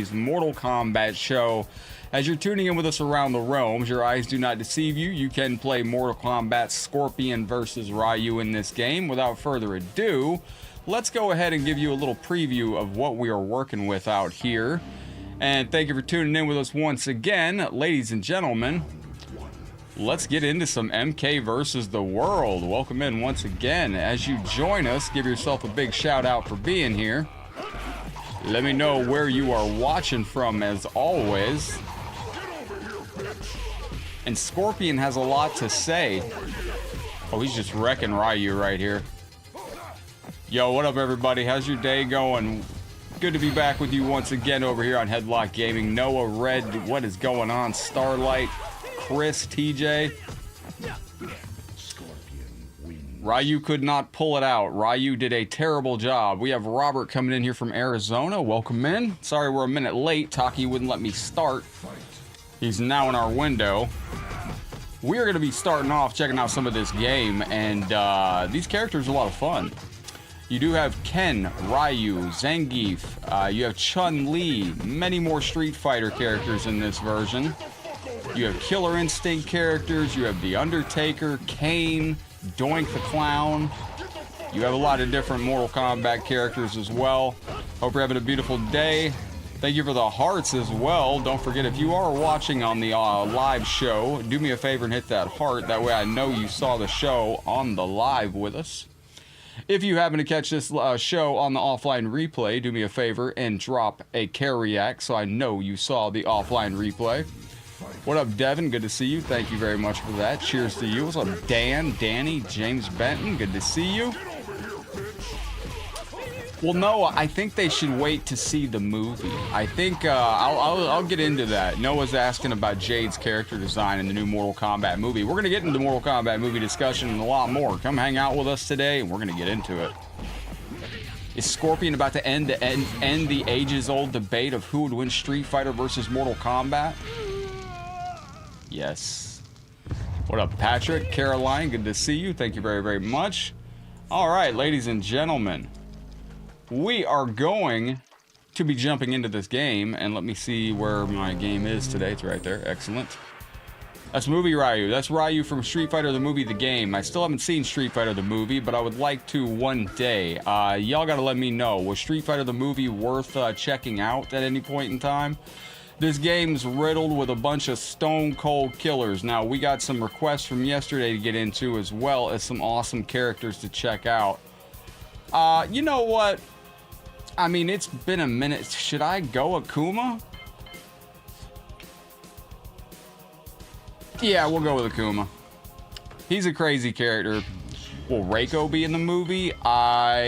vs. Mortal Kombat show. As you're tuning in with us around the realms, your eyes do not deceive you. You can play Mortal Kombat Scorpion versus Ryu in this game. Without further ado, let's go ahead and give you a little preview of what we are working with out here. And thank you for tuning in with us once again, ladies and gentlemen. Let's get into some MK versus the world. Welcome in once again. As you join us, give yourself a big shout out for being here. Let me know where you are watching from as always. And Scorpion has a lot to say. Oh, he's just wrecking Ryu right here. Yo, what up everybody? How's your day going? Good to be back with you once again over here on Headlockedgaming. Noah, Red, what is going on? Starlight, Chris, TJ. Ryu could not pull it out. Ryu did a terrible job. We have Robert coming in here from Arizona. Welcome in. Sorry we're a minute late. Taki wouldn't let me start. He's now in our window. We are going to be starting off checking out some of this game, and these characters are a lot of fun. You do have Ken, Ryu, Zangief, you have Chun-Li, many more Street Fighter characters in this version. You have Killer Instinct characters, you have The Undertaker, Kane, Doink the Clown. You have a lot of different Mortal Kombat characters as well. Hope you're having a beautiful day. Thank you for the hearts as well. Don't forget, if you are watching on the live show, do me a favor and hit that heart. That way I know you saw the show on the live with us. If you happen to catch this show on the offline replay, do me a favor and drop a care react so I know you saw the offline replay. What up, Devin? Good to see you. Thank you very much for that. Cheers to you. What's up, Dan, Danny, James Benton? Good to see you. Well, Noah, I think they should wait to see the movie. I think I'll get into that. Noah's asking about Jade's character design in the new Mortal Kombat movie. We're going to get into the Mortal Kombat movie discussion and a lot more. Come hang out with us today, and we're going to get into it. Is Scorpion about to end the ages-old debate of who would win Street Fighter versus Mortal Kombat? Yes. What up, Patrick? Caroline, good to see you. Thank you very, very much. All right, ladies and gentlemen. We are going to be jumping into this game, and let me see where my game is today. It's right there. Excellent. That's movie Ryu. That's Ryu from Street Fighter the movie, the game. I still haven't seen Street Fighter the movie, but I would like to one day. Y'all gotta let me know. Was Street Fighter the movie worth checking out at any point in time? This game's riddled with a bunch of stone cold killers. Now, we got some requests from yesterday to get into, as well as some awesome characters to check out. You know what? I mean, it's been a minute. Should I go Akuma? Yeah, we'll go with Akuma. He's a crazy character. Will Reiko be in the movie? Well,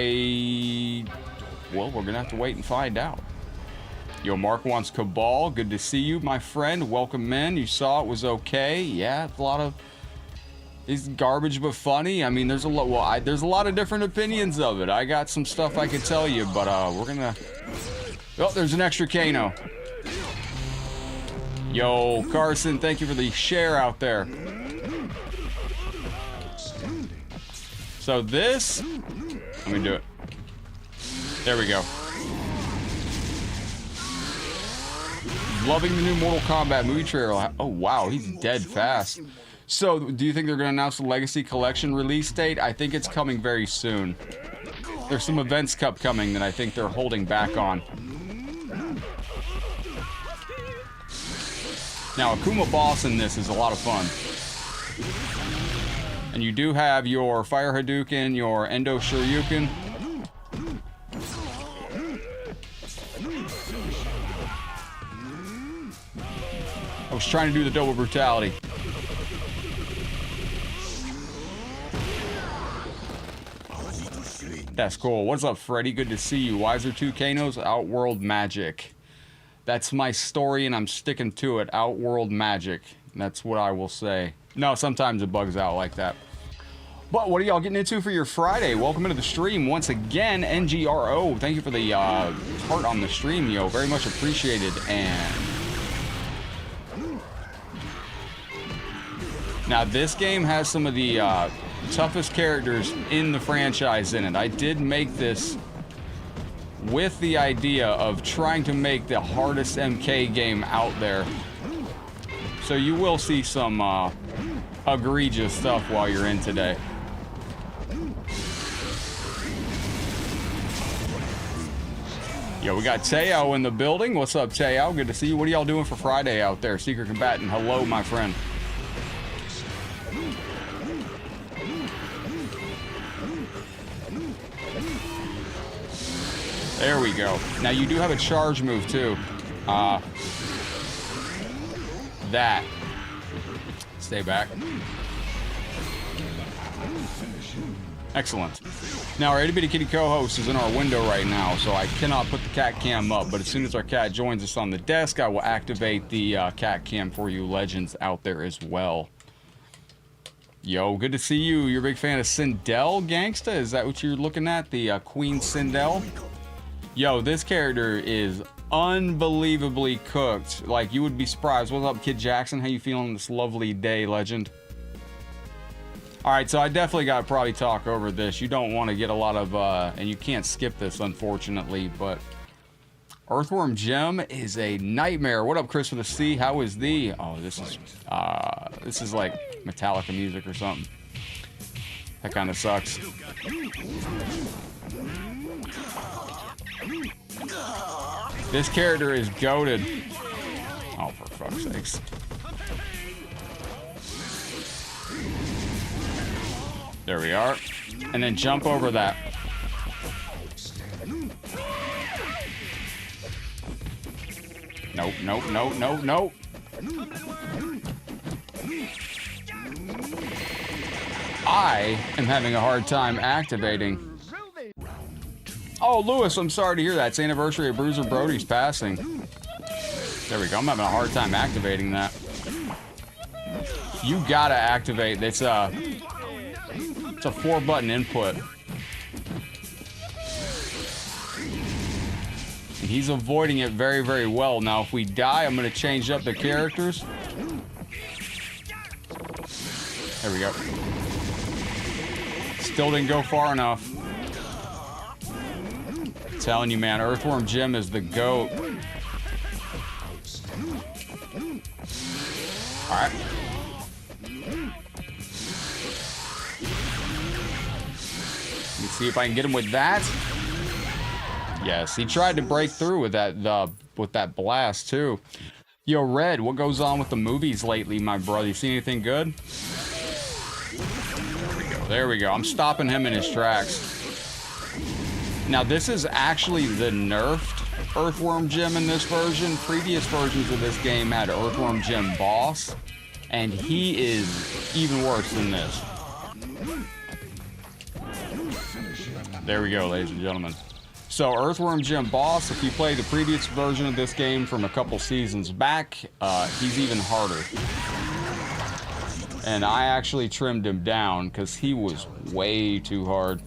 we're gonna have to wait and find out. Yo, Mark wants Cabal. Good to see you, my friend. Welcome in. You saw it was okay. Yeah, it's a lot of... It's garbage but funny. I mean, there's a lot. Well, there's a lot of different opinions of it. I got some stuff I could tell you, but we're gonna. Oh, there's an extra Kano. Yo, Carson, thank you for the share out there. So this, let me do it. There we go. Loving the new Mortal Kombat movie trailer. Oh wow, he's dead fast. So, do you think they're going to announce the Legacy Collection release date? I think it's coming very soon. There's some Events Cup coming that I think they're holding back on. Now, Akuma Boss in this is a lot of fun. And you do have your Fire Hadouken, your Endo Shoryuken. I was trying to do the double brutality. That's cool. What's up, Freddy? Good to see you. Why is there two Kanos? Outworld magic. That's my story, and I'm sticking to it. Outworld magic. That's what I will say. No, sometimes it bugs out like that. But what are y'all getting into for your Friday? Welcome into the stream once again. NGRO, thank you for the heart on the stream, yo. Very much appreciated. And now this game has some of the toughest characters in the franchise in it. I did make this with the idea of trying to make the hardest MK game out there. So you will see some egregious stuff while you're in today. Yo, we got Teo in the building. What's up, Teo? Good to see you. What are y'all doing for Friday out there? Secret Combatant, hello, my friend. There we go. Now, you do have a charge move, too. That. Stay back. Excellent. Now, our Itty Bitty Kitty co-host is in our window right now, so I cannot put the cat cam up, but as soon as our cat joins us on the desk, I will activate the cat cam for you legends out there as well. Yo, good to see you. You're a big fan of Sindel, Gangsta? Is that what you're looking at? The Queen Sindel? Yo, this character is unbelievably cooked. Like, you would be surprised. What's up, Kid Jackson? How you feeling this lovely day, legend? Alright, so I definitely got to probably talk over this. You don't want to get a lot of, and you can't skip this, unfortunately, but Earthworm Jim is a nightmare. What up, Chris with a C? How is the... Oh, this is like Metallica music or something. That kind of sucks. This character is goated. Oh, for fuck's sakes. There we are. And then jump over that. Nope, nope, nope, nope, nope. I am having a hard time activating. Oh, Lewis, I'm sorry to hear that. It's the anniversary of Bruiser Brody's passing. There we go. I'm having a hard time activating that. You gotta activate. It's a 4-button input. And he's avoiding it very, very well. Now, if we die, I'm gonna change up the characters. There we go. Still didn't go far enough. Telling you, man, Earthworm Jim is the GOAT. Alright. Let me see if I can get him with that. Yes, he tried to break through with that blast too. Yo, Red, what goes on with the movies lately, my brother? You see anything good? There we go. There we go. I'm stopping him in his tracks. Now, this is actually the nerfed Earthworm Jim in this version. Previous versions of this game had Earthworm Jim Boss, and he is even worse than this. There we go, ladies and gentlemen. So, Earthworm Jim Boss, if you play the previous version of this game from a couple seasons back, he's even harder. And I actually trimmed him down because he was way too hard.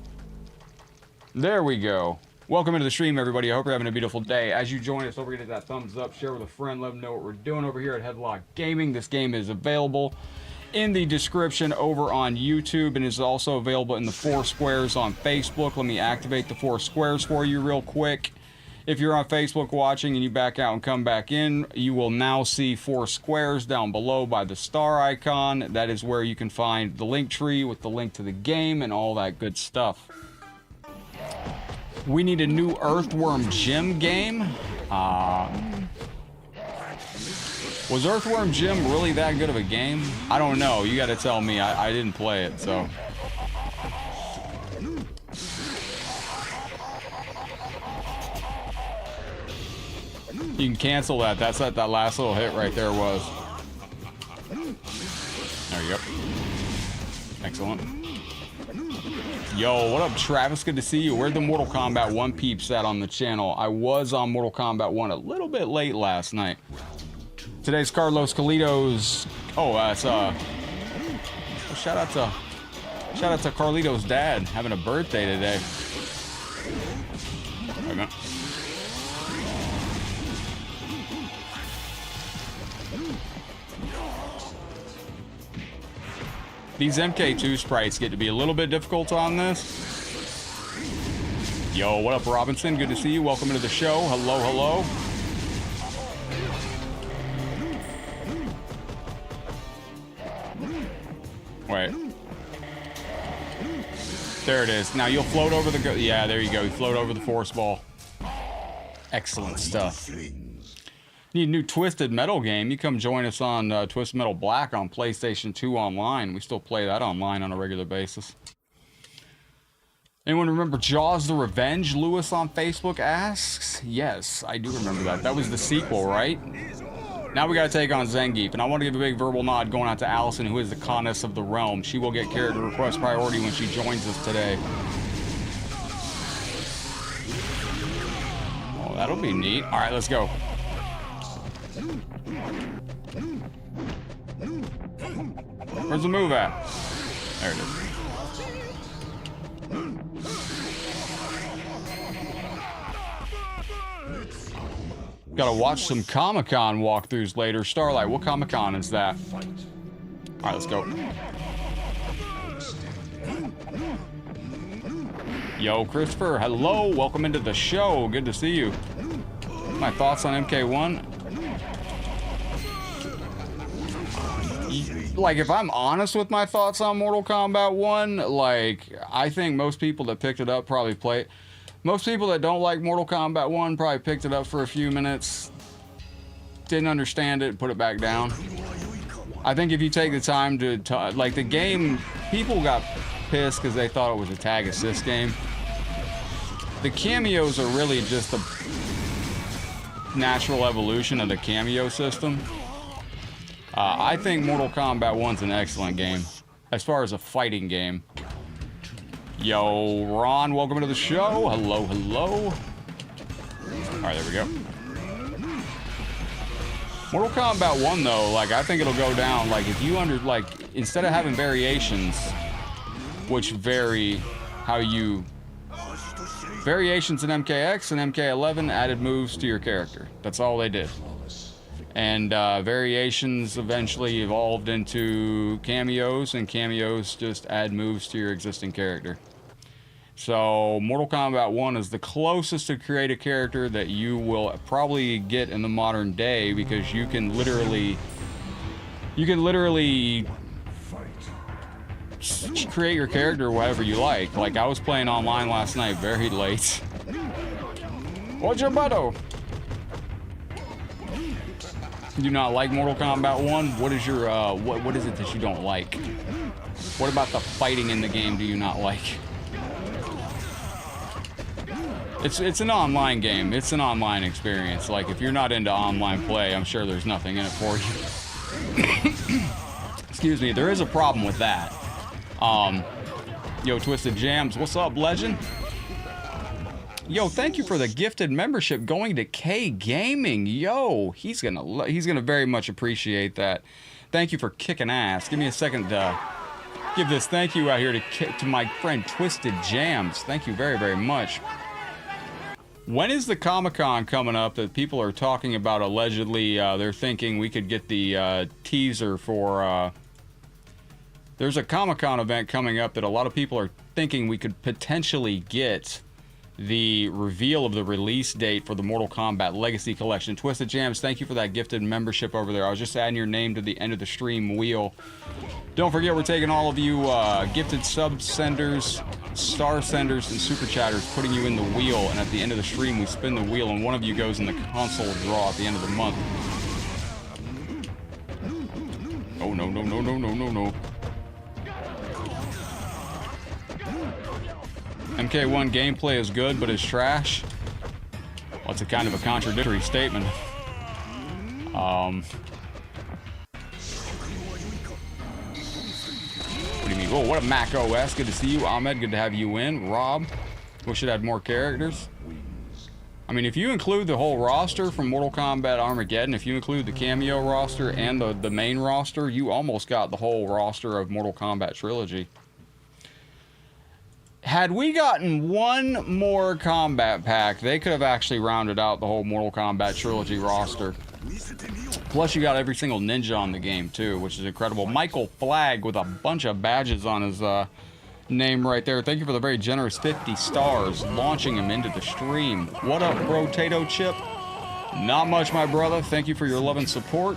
There we go. Welcome into the stream, everybody. I hope you're having a beautiful day. As you join us, don't forget to hit that thumbs up, share with a friend, let them know what we're doing over here at Headlockedgaming. This game is available in the description over on YouTube and is also available in the 4 squares on Facebook. Let me activate the 4 squares for you real quick. If you're on Facebook watching and you back out and come back in, you will now see 4 squares down below by the star icon. That is where you can find the link tree with the link to the game and all that good stuff. We need a new Earthworm Jim game. Was Earthworm Jim really that good of a game? I don't know. You got to tell me. I didn't play it, so. You can cancel that. That's what that last little hit right there was. There you go. Excellent. Yo, what up, Travis? Good to see you. Where'd the Mortal Kombat 1 peeps at on the channel? I was on Mortal Kombat 1 a little bit late last night. Today's Carlos Carlitos. Oh, that's shout out to Carlitos' dad having a birthday today. There we go. These MK2 sprites get to be a little bit difficult on this. Yo, what up, Robinson? Good to see you. Welcome into the show. Hello, hello. Wait. There it is. Now you'll float over the... Yeah, there you go. You float over the force ball. Excellent stuff. Need a new Twisted Metal game? You come join us on Twisted Metal Black on PlayStation 2 online. We still play that online on a regular basis. Anyone remember Jaws the Revenge? Lewis on Facebook asks. Yes, I do remember that. That was the sequel, right? Now we gotta take on Zangief, and I want to give a big verbal nod going out to Allison, who is the Coness of the Realm. She will get character request priority when she joins us today. Oh, that'll be neat. All right, let's go. Where's the move at? There it is. Gotta watch some Comic-Con walkthroughs later. Starlight, what Comic-Con is that? Alright, let's go. Yo, Christopher, hello. Welcome into the show. Good to see you. My thoughts on MK1? Like, if I'm honest with my thoughts on Mortal Kombat 1, like, I think most people that picked it up probably play it. Most people that don't like Mortal Kombat 1 probably picked it up for a few minutes, didn't understand it, put it back down. I think if you take the time to like the game, people got pissed because they thought it was a tag assist game. The cameos are really just the natural evolution of the cameo system. I think Mortal Kombat 1's an excellent game, as far as a fighting game. Yo, Ron, welcome to the show. Hello, hello. All right, there we go. Mortal Kombat 1, though, like, I think it'll go down, like, if you instead of having variations, which vary how you... Variations in MKX and MK11 added moves to your character. That's all they did. And variations eventually evolved into cameos, and cameos just add moves to your existing character. So Mortal Kombat 1 is the closest to create a character that you will probably get in the modern day, because you can literally create your character whatever you like. Like, I was playing online last night very late. What's your battle? You do not like Mortal Kombat 1? What is your what is it that you don't like? What about the fighting in the game do you not like? It's an online game. It's an online experience. Like, if you're not into online play, I'm sure there's nothing in it for you. Excuse me, there is a problem with that. Yo, Twisted Jams, what's up, legend? Yo, thank you for the gifted membership going to K Gaming. Yo, he's gonna very much appreciate that. Thank you for kicking ass. Give me a second to give this thank you out here to my friend Twisted Jams. Thank you very, very much. When is the Comic-Con coming up that people are talking about? Allegedly, they're thinking we could get the teaser for... There's a Comic-Con event coming up that a lot of people are thinking we could potentially get the reveal of the release date for the Mortal Kombat Legacy Collection. Twisted Jams, thank you for that gifted membership over there. I was just adding your name to the end of the stream wheel. Don't forget, we're taking all of you gifted sub-senders, star senders, and super chatters, putting you in the wheel, and at the end of the stream, we spin the wheel, and one of you goes in the console draw at the end of the month. Oh, no, no, no, no, no, no, no. MK1 gameplay is good, but it's trash. Well, it's a kind of a contradictory statement. What do you mean? Oh, what a Mac OS. Good to see you. Ahmed, good to have you in. Rob, we should add more characters. I mean, if you include the whole roster from Mortal Kombat Armageddon, if you include the cameo roster and the main roster, you almost got the whole roster of Mortal Kombat Trilogy. Had we gotten one more combat pack, they could have actually rounded out the whole Mortal Kombat Trilogy roster. Plus, you got every single ninja on the game, too, which is incredible. Michael Flagg with a bunch of badges on his name right there. Thank you for the very generous 50 stars, launching him into the stream. What up, Potato Chip? Not much, my brother. Thank you for your love and support.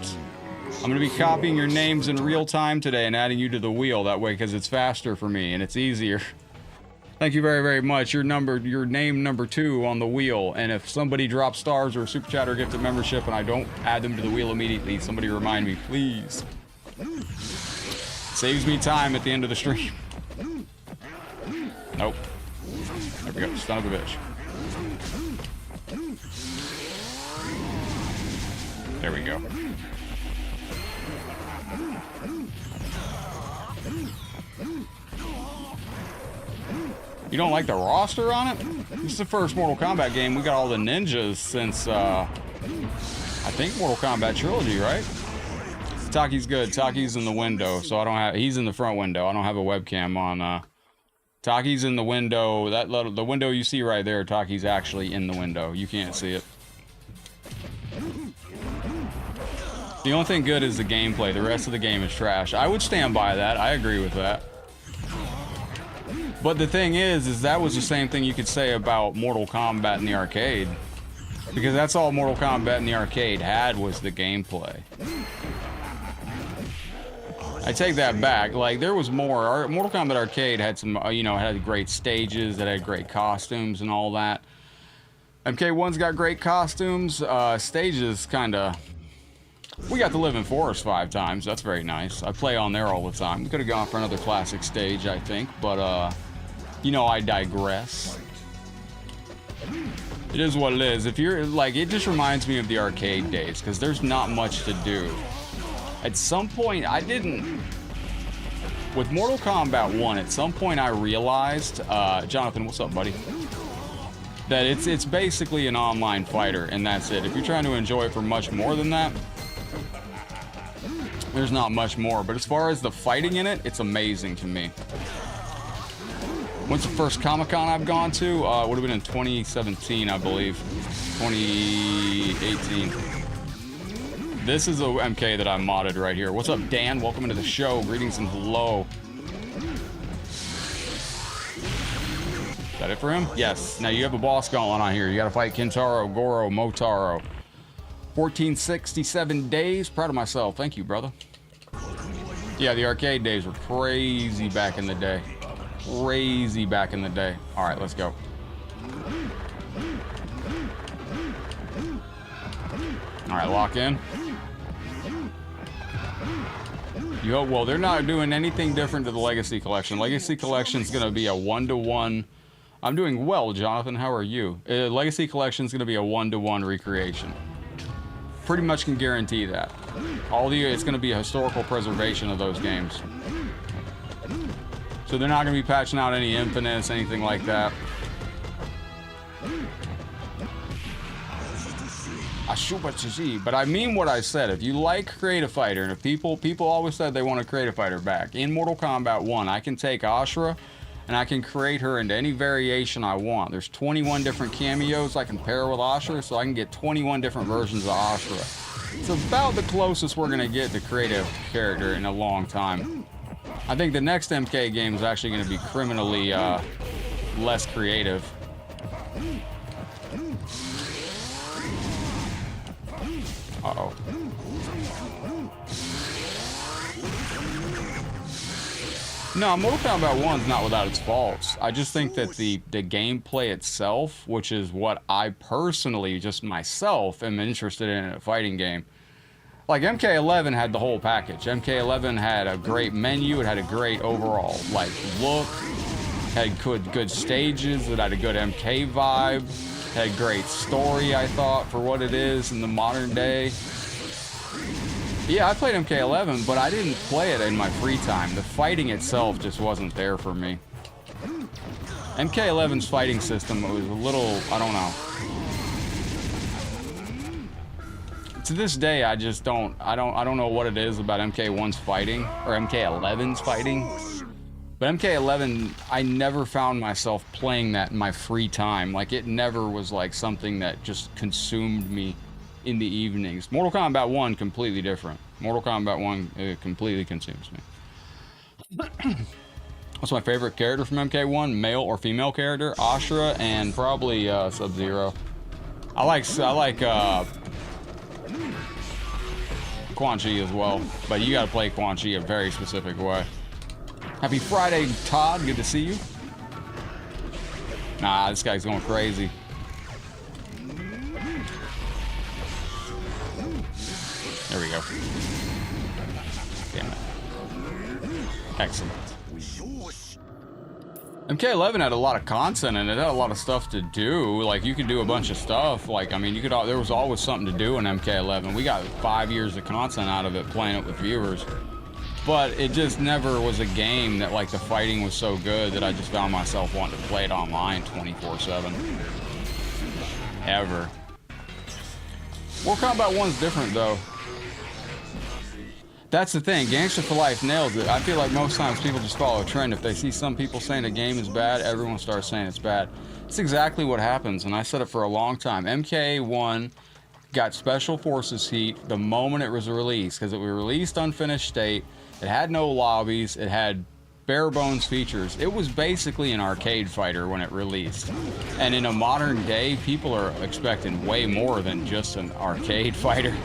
I'm going to be copying your names in real time today and adding you to the wheel that way because it's faster for me and it's easier. Thank you very, very much. Your name number 2 on the wheel. And if somebody drops stars or super chat or gifted membership and I don't add them to the wheel immediately, somebody remind me, please. Saves me time at the end of the stream. Nope. There we go. Son of a bitch. There we go. You don't like the roster on it? This is the first Mortal Kombat game. We got all the ninjas since, I think Mortal Kombat Trilogy, right? Taki's good. Taki's in the window, so I don't have... He's in the front window. I don't have a webcam on. Taki's in the window. The window you see right there, Taki's actually in the window. You can't see it. The only thing good is the gameplay. The rest of the game is trash. I would stand by that. I agree with that. But the thing is that was the same thing you could say about Mortal Kombat in the arcade. Because that's all Mortal Kombat in the arcade had was the gameplay. I take that back. Like, there was more. Mortal Kombat Arcade had some, you know, had great stages, that had great costumes and all that. MK1's got great costumes. Stages kind of... We got to live in Forest 5 times. That's very nice. I play on there all the time. We could have gone for another classic stage, I think. But, you know, I digress. It is what it is. If you're, like, it just reminds me of the arcade days, because there's not much to do. At some point, I didn't... With Mortal Kombat 1, at some point I realized... Jonathan, what's up, buddy? That it's basically an online fighter, and that's it. If you're trying to enjoy it for much more than that, there's not much more. But as far as the fighting in it, it's amazing to me. When's the first Comic-Con I've gone to? Would have been in 2017, I believe. 2018. This is a MK that I modded right here. What's up, Dan? Welcome into the show. Greetings and hello. Is that it for him? Yes. Now you have a boss gauntlet on here. You gotta fight Kintaro, Goro, Motaro. 1467 days. Proud of myself. Thank you, brother. Yeah, the arcade days were crazy back in the day. Crazy back in the day. All right, let's go. All right, lock in. You hope, well, they're not doing anything different to the Legacy Collection. Legacy Collection's gonna be a 1-to-1. I'm doing well, Jonathan. How are you? Legacy Collection's gonna be a 1-to-1 recreation. Pretty much can guarantee that. It's gonna be a historical preservation of those games. So they're not gonna be patching out any Infinites, anything like that. But I mean what I said. If you like Creative Fighter, and if people always said they want a Creative Fighter back, in Mortal Kombat 1, I can take Ashura and I can create her into any variation I want. There's 21 different cameos I can pair with Ashura, so I can get 21 different versions of Ashura. It's about the closest we're gonna get to creative character in a long time. I think the next MK game is actually gonna be criminally less creative. Uh-oh. No, Mortal Kombat 1's not without its faults. I just think that the gameplay itself, which is what I personally, just myself, am interested in a fighting game. Like, MK11 had the whole package. MK11 had a great menu, it had a great overall, like, look, had good stages, it had a good MK vibe. Had a great story, I thought, for what it is in the modern day. Yeah, I played MK11, but I didn't play it in my free time. The fighting itself just wasn't there for me. MK11's fighting system was a little, I don't know. To this day, I just don't know what it is about MK1's fighting, or MK11's fighting. But MK11, I never found myself playing that in my free time. Like, it never was like something that just consumed me in the evenings. Mortal Kombat 1, completely different. Mortal Kombat 1, it completely consumes me. What's my favorite character from MK1? Male or female character? Ashura and probably Sub-Zero. I like Quan Chi as well, but you gotta play Quan Chi a very specific way. Happy Friday, Todd. Good to see you. Nah, this guy's going crazy. There we go. Damn it. Excellent. MK11 had a lot of content and it had a lot of stuff to do. Like, you could do a bunch of stuff. Like, I mean, you could. There was always something to do in MK11. We got 5 years of content out of it, playing it with viewers. But it just never was a game that, like, the fighting was so good that I just found myself wanting to play it online 24/7. Ever. Mortal Kombat 1's different, though. That's the thing. Gangster for Life nails it. I feel like most times people just follow a trend. If they see some people saying a game is bad, everyone starts saying it's bad. It's exactly what happens, and I said it for a long time. MK1 got Special Forces heat the moment it was released, because it was released unfinished state. It had no lobbies. It had bare bones features. It was basically an arcade fighter when it released. And in a modern day, people are expecting way more than just an arcade fighter.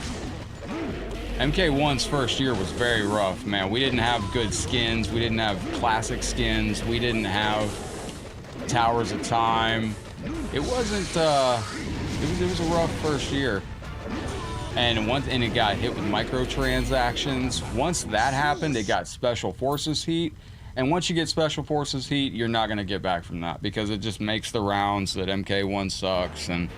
MK1's first year was very rough, man. We didn't have good skins. We didn't have classic skins. We didn't have Towers of Time. It wasn't, it was a rough first year. And it got hit with microtransactions. Once that happened, it got Special Forces heat. And once you get Special Forces heat, you're not going to get back from that, because it just makes the rounds that MK1 sucks. And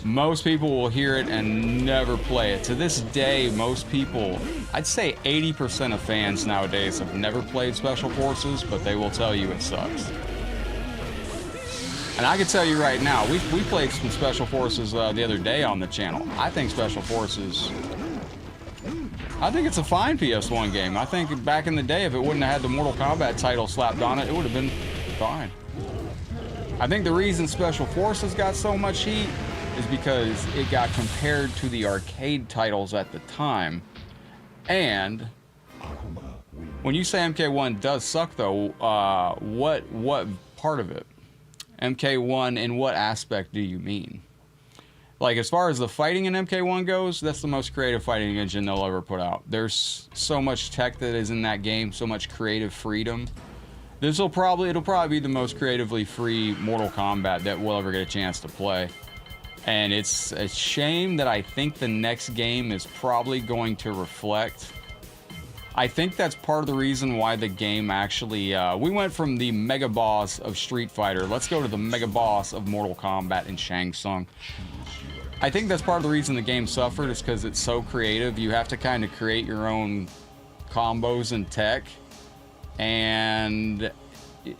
most people will hear it and never play it. To this day, most people, I'd say 80% of fans nowadays have never played Special Forces, but they will tell you it sucks. And I can tell you right now, we played some Special Forces the other day on the channel. I think Special Forces, I think it's a fine PS1 game. I think back in the day, if it wouldn't have had the Mortal Kombat title slapped on it, it would have been fine. I think the reason Special Forces got so much heat is because it got compared to the arcade titles at the time. And when you say MK1 does suck, though, what part of it? MK1, in what aspect do you mean? Like, as far as the fighting in MK1 goes, that's the most creative fighting engine they'll ever put out. There's so much tech that is in that game, so much creative freedom. It'll probably be the most creatively free Mortal Kombat that we'll ever get a chance to play. And it's a shame that I think the next game is probably going to reflect. I think that's part of the reason why the game actually, we went from the mega boss of Street Fighter, let's go to the mega boss of Mortal Kombat in Shang Tsung. I think that's part of the reason the game suffered, is because it's so creative. You have to kind of create your own combos and tech. And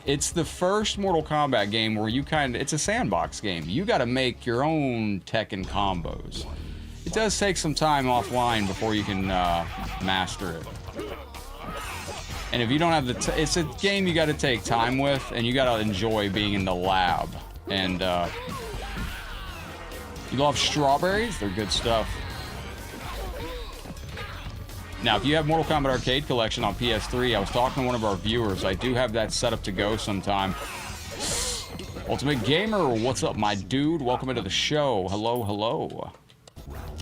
it's the first Mortal Kombat game where it's a sandbox game. You got to make your own tech and combos. It does take some time offline before you can master it. And if you don't have it's a game you got to take time with, and you got to enjoy being in the lab. And you love strawberries? They're good stuff. Now, if you have Mortal Kombat Arcade Collection on PS3, I was talking to one of our viewers. I do have that set up to go sometime. Ultimate Gamer, what's up, my dude? Welcome into the show. Hello, hello.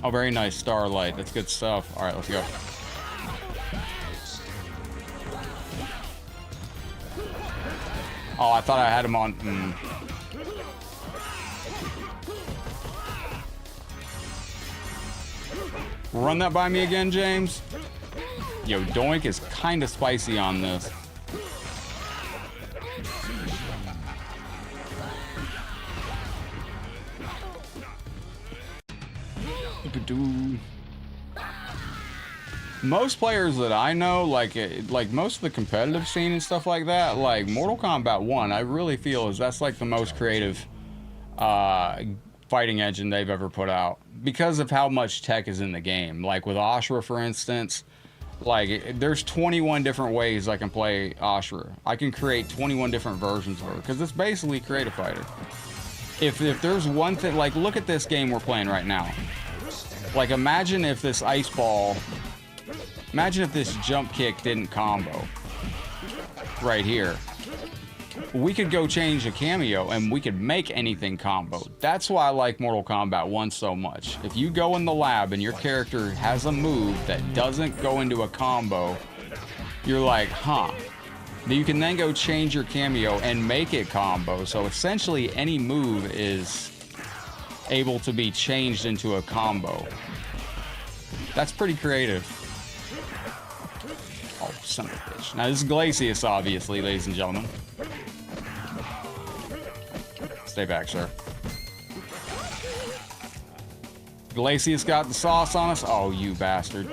Oh, very nice, Starlight. That's good stuff. All right, let's go. Oh, I thought I had him on. Run that by me again, James. Yo, Doink is kind of spicy on this. Most players that I know, like most of the competitive scene and stuff like that, like Mortal Kombat 1, I really feel that's like the most creative fighting engine they've ever put out, because of how much tech is in the game. Like with Ashura, for instance, like there's 21 different ways I can play Ashura. I can create 21 different versions of her, because it's basically Creative Fighter. If there's one thing, like look at this game we're playing right now. Like imagine if this ice ball, imagine if this jump kick didn't combo. right here. We could go change a cameo and we could make anything combo. That's why I like Mortal Kombat 1 so much. If you go in the lab and your character has a move that doesn't go into a combo, you're like, huh. You can then go change your cameo and make it combo. So essentially any move is able to be changed into a combo. That's pretty creative. Oh, son of a bitch. Now this is Glacius, obviously, ladies and gentlemen. Stay back, sir. Glacius got the sauce on us. Oh, you bastard.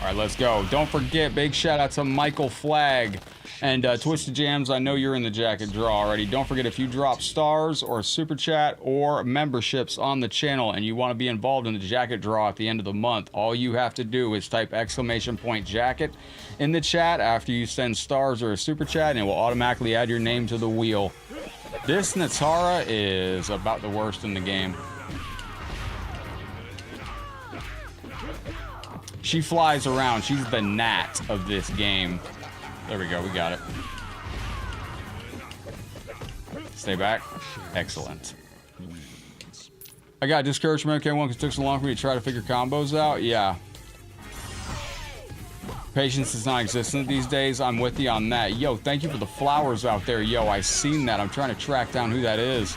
All right, let's go. Don't forget, big shout out to Michael Flagg. And Twisted Jams, I know you're in the jacket draw already. Don't forget, if you drop stars or super chat or memberships on the channel and you want to be involved in the jacket draw at the end of the month, all you have to do is type !jacket in the chat after you send stars or a super chat, and it will automatically add your name to the wheel. This Natara is about the worst in the game. She flies around. She's the gnat of this game. There we go, we got it. Stay back. Excellent. I got discouraged from MK1 because it took so long for me to try to figure combos out. Yeah. Patience is non-existent these days. I'm with you on that. Yo, thank you for the flowers out there. Yo, I seen that. I'm trying to track down who that is.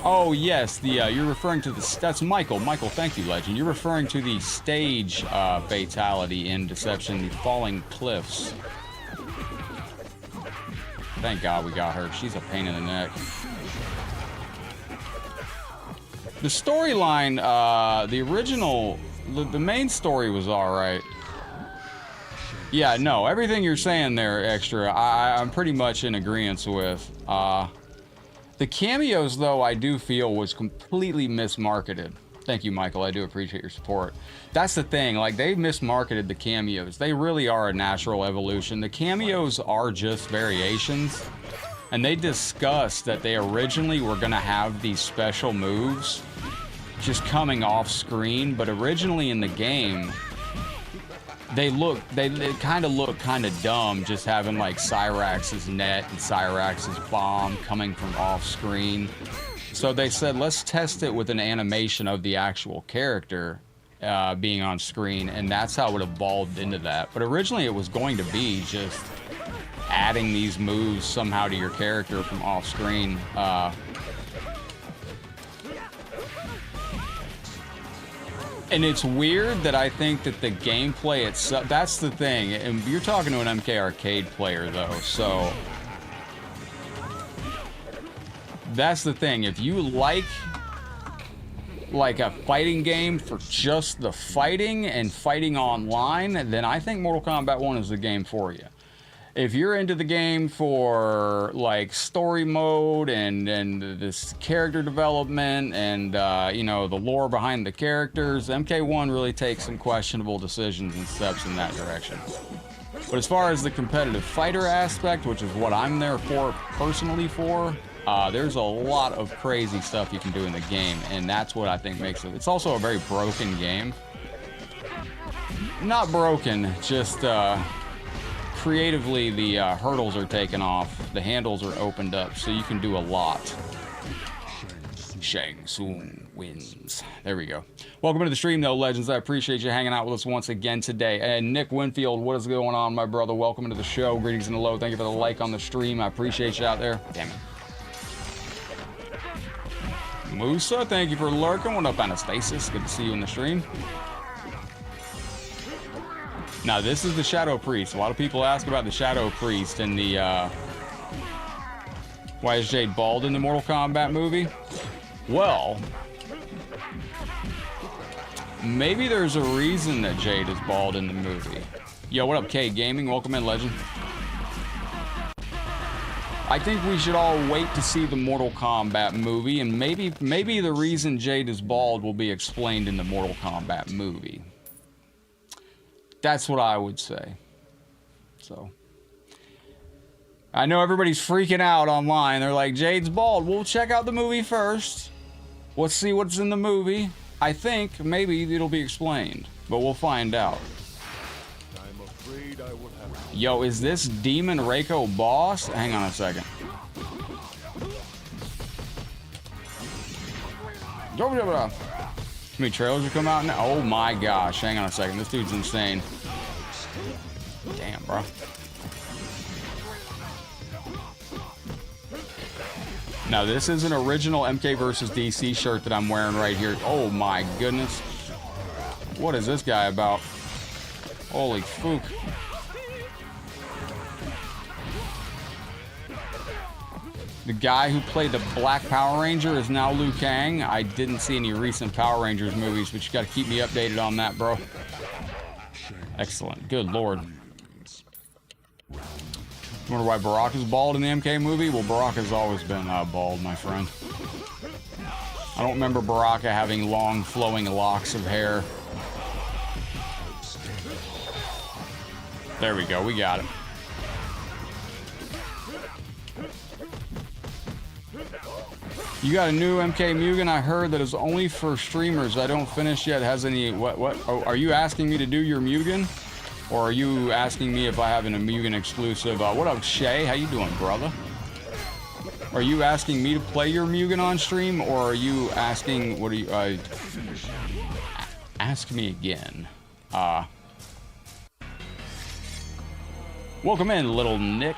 Oh, yes, the you're referring to the... That's Michael. Michael, thank you, Legend. You're referring to the stage fatality in Deception, the falling cliffs. Thank God we got her. She's a pain in the neck. The storyline, the original... The main story was alright. Yeah, no, everything you're saying there, Extra, I'm pretty much in agreement with. The cameos, though, I do feel was completely mismarketed. Thank you, Michael. I do appreciate your support. That's the thing. Like, they mismarketed the cameos. They really are a natural evolution. The cameos are just variations. And they discussed that they originally were going to have these special moves just coming off screen. But originally in the game, they kind of look kind of dumb, just having like Cyrax's net and Cyrax's bomb coming from off screen. So they said, let's test it with an animation of the actual character being on screen, and that's how it evolved into that. But originally it was going to be just adding these moves somehow to your character from off screen. And it's weird that I think that the gameplay itself, that's the thing, and you're talking to an MK Arcade player though, so that's the thing. If you like a fighting game for just the fighting and fighting online, then I think Mortal Kombat 1 is the game for you. If you're into the game for like story mode and this character development and you know, the lore behind the characters, MK1 really takes some questionable decisions and steps in that direction. But as far as the competitive fighter aspect, which is what I'm there for personally for, there's a lot of crazy stuff you can do in the game, and that's what I think makes it. It's also a very broken game. Not broken, just creatively, the hurdles are taken off, the handles are opened up, so you can do a lot. Shang Tsung wins. There we go. Welcome to the stream, though, Legends. I appreciate you hanging out with us once again today. And Nick Winfield, what is going on, my brother? Welcome to the show. Greetings in the low. Thank you for the like on the stream. I appreciate you out there. Damn it. Musa, thank you for lurking. What up, Anastasis? Good to see you in the stream. Now, this is the Shadow Priest. A lot of people ask about the Shadow Priest and the, why is Jade bald in the Mortal Kombat movie? Well, maybe there's a reason that Jade is bald in the movie. Yo, what up, K Gaming? Welcome in, Legend. I think we should all wait to see the Mortal Kombat movie, and maybe the reason Jade is bald will be explained in the Mortal Kombat movie. That's what I would say. So, I know everybody's freaking out online. They're like, Jade's bald. We'll check out the movie first. Let's see what's in the movie. I think maybe it'll be explained, but we'll find out. I'm afraid I will have... Yo, is this Demon Reiko boss? Hang on a second. How many trailers will come out now? Oh my gosh, hang on a second. This dude's insane. Damn, bro. Now, this is an original MK vs. DC shirt that I'm wearing right here. Oh my goodness. What is this guy about? Holy fook. The guy who played the Black Power Ranger is now Liu Kang. I didn't see any recent Power Rangers movies, but you gotta keep me updated on that, bro. Excellent. Good lord. Wonder why Baraka's bald in the MK movie? Well, Baraka's always been bald, my friend. I don't remember Baraka having long, flowing locks of hair. There we go. We got it. You got a new MK Mugen, I heard, that is only for streamers. I don't finish yet. Has any... What? Oh, are you asking me to do your Mugen? Or are you asking me if I have a Mugen exclusive? What up, Shay? How you doing, brother? Are you asking me to play your Mugen on stream? Or are you asking... What are you... ask me again. Welcome in, little Nick.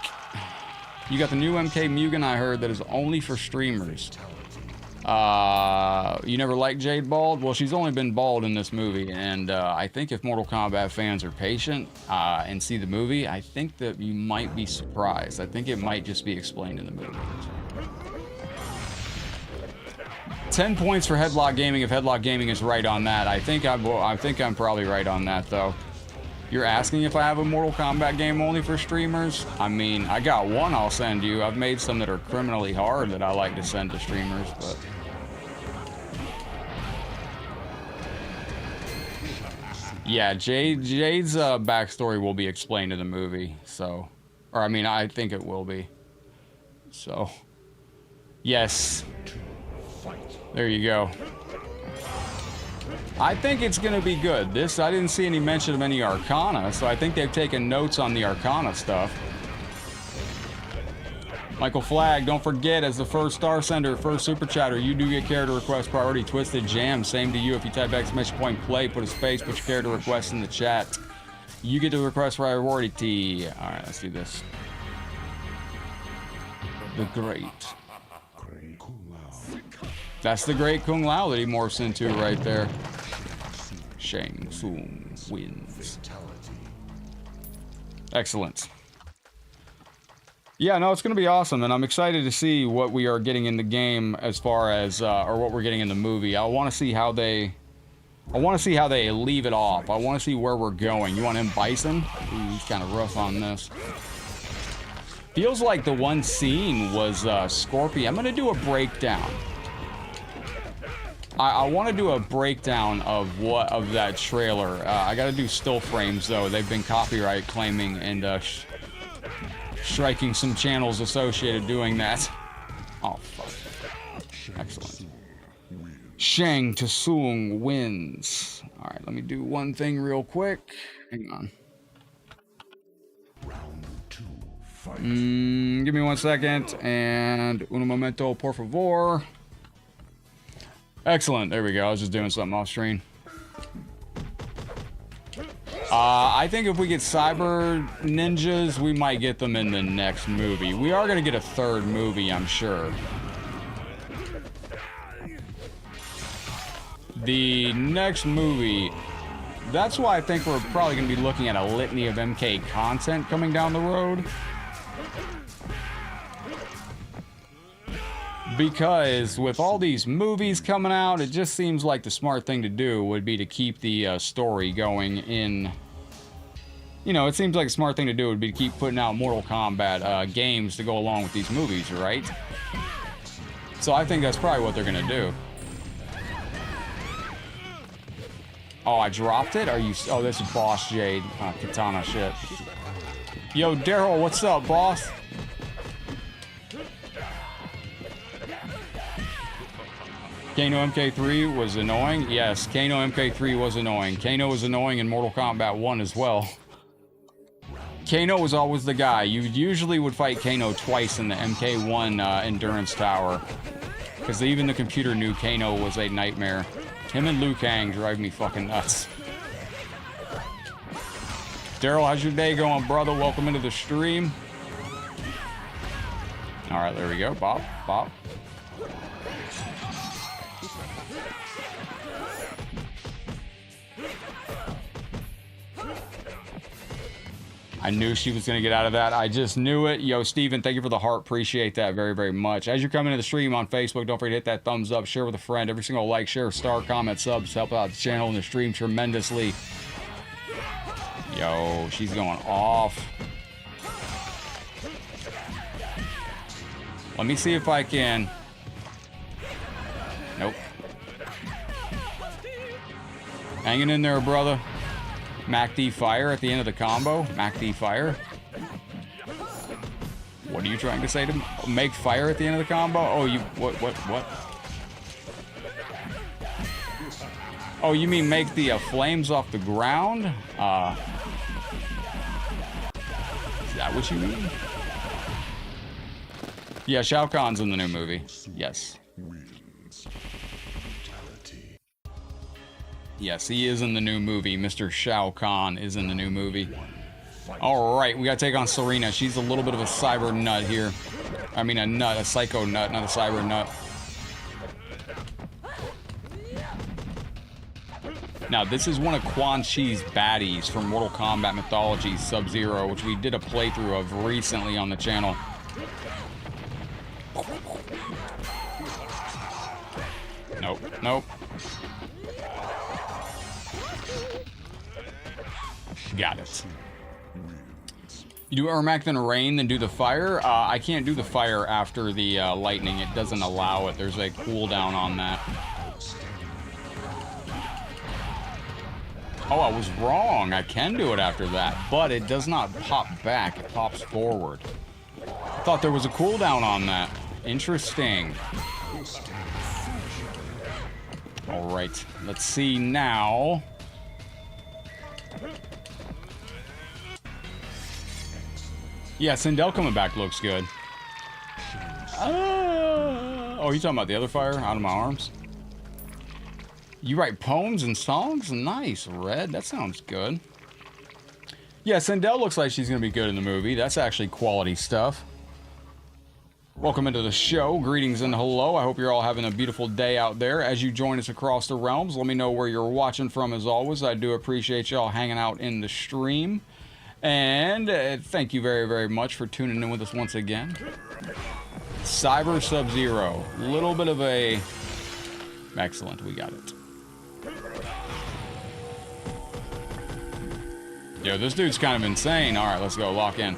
You got the new MK Mugen, I heard, that is only for streamers. You never liked Jade bald? Well, she's only been bald in this movie, and I think if Mortal Kombat fans are patient and see the movie, I think that you might be surprised. I think it might just be explained in the movie. 10 points for Headlockedgaming if Headlockedgaming is right on that. I think I'm probably right on that, though. You're asking if I have a Mortal Kombat game only for streamers? I mean, I got one I'll send you. I've made some that are criminally hard that I like to send to streamers, but... Yeah, Jade's backstory will be explained in the movie, so... Or, I mean, I think it will be. So... Yes. There you go. I think it's going to be good. I didn't see any mention of any Arcana, so I think they've taken notes on the Arcana stuff. Michael Flagg, don't forget, as the first star sender, first super chatter, you do get character request priority. Twisted Jam, same to you. If you type ! Play, put a space, put your character request in the chat. You get the request priority. Alright, let's do this. The Great. That's the Great Kung Lao that he morphs into right there. Shang Tsung wins. Excellent. Yeah, no, it's going to be awesome, and I'm excited to see what we are getting in the game as far as, or what we're getting in the movie. I want to see how they leave it off. I want to see where we're going. You want M. Bison? Ooh, he's kind of rough on this. Feels like the one scene was Scorpion. I'm going to do a breakdown. I want to do a breakdown of that trailer. I got to do still frames though. They've been copyright claiming and striking some channels associated doing that. Oh fuck! Excellent. Shang Tsung wins. All right, let me do one thing real quick. Hang on. Round 2, fight. Give me 1 second and un momento, por favor. Excellent. There we go. I was just doing something off screen. I think if we get cyber ninjas, we might get them in the next movie. We are going to get a third movie, I'm sure. The next movie, that's why I think we're probably going to be looking at a litany of MK content coming down the road. Because with all these movies coming out, it just seems like the smart thing to do would be to keep the story going in... You know, it seems like a smart thing to do would be to keep putting out Mortal Kombat games to go along with these movies, right? So I think that's probably what they're gonna do. Oh, I dropped it? Are you... Oh, this is Boss Jade. Katana shit. Yo, Daryl, what's up, boss? Kano MK3 was annoying. Yes, Kano MK3 was annoying. Kano was annoying in Mortal Kombat 1 as well. Kano was always the guy. You usually would fight Kano twice in the MK1 Endurance Tower. Because even the computer knew Kano was a nightmare. Him and Liu Kang drive me fucking nuts. Daryl, how's your day going, brother? Welcome into the stream. Alright, there we go. Bop, bop. I knew she was going to get out of that. I just knew it. Yo, Steven, thank you for the heart. Appreciate that very, very much. As you're coming to the stream on Facebook, don't forget to hit that thumbs up, share with a friend. Every single like, share, star, comment, subs help out the channel and the stream tremendously. Yo, she's going off. Let me see if I can. Nope. Hanging in there, brother. MACD fire at the end of the combo. MACD fire. What are you trying to say to me? Make fire at the end of the combo? Oh, you... What? Oh, you mean make the flames off the ground? Is that what you mean? Yeah, Shao Kahn's in the new movie. Yes. Yes, he is in the new movie. Mr. Shao Kahn is in the new movie. Alright, we gotta take on Serena. She's a little bit of a cyber nut here. I mean a nut, a psycho nut, not a cyber nut. Now, this is one of Quan Chi's baddies from Mortal Kombat Mythology Sub-Zero, which we did a playthrough of recently on the channel. Nope, nope. Got it. You do Armageddon rain, then do the fire? I can't do the fire after the lightning. It doesn't allow it. There's a cooldown on that. Oh, I was wrong. I can do it after that, but it does not pop back. It pops forward. I thought there was a cooldown on that. Interesting. All right, let's see now. Yeah, Sindel coming back looks good. Oh, you talking about the other fire out of my arms? You write poems and songs? Nice, Red. That sounds good. Yeah, Sindel looks like she's going to be good in the movie. That's actually quality stuff. Welcome into the show. Greetings and hello. I hope you're all having a beautiful day out there. As you join us across the realms, let me know where you're watching from as always. I do appreciate y'all hanging out in the stream. And thank you very, very much for tuning in with us once again. Cyber Sub-Zero. Little bit of a... Excellent, we got it. Yo, this dude's kind of insane. All right, let's go. Lock in.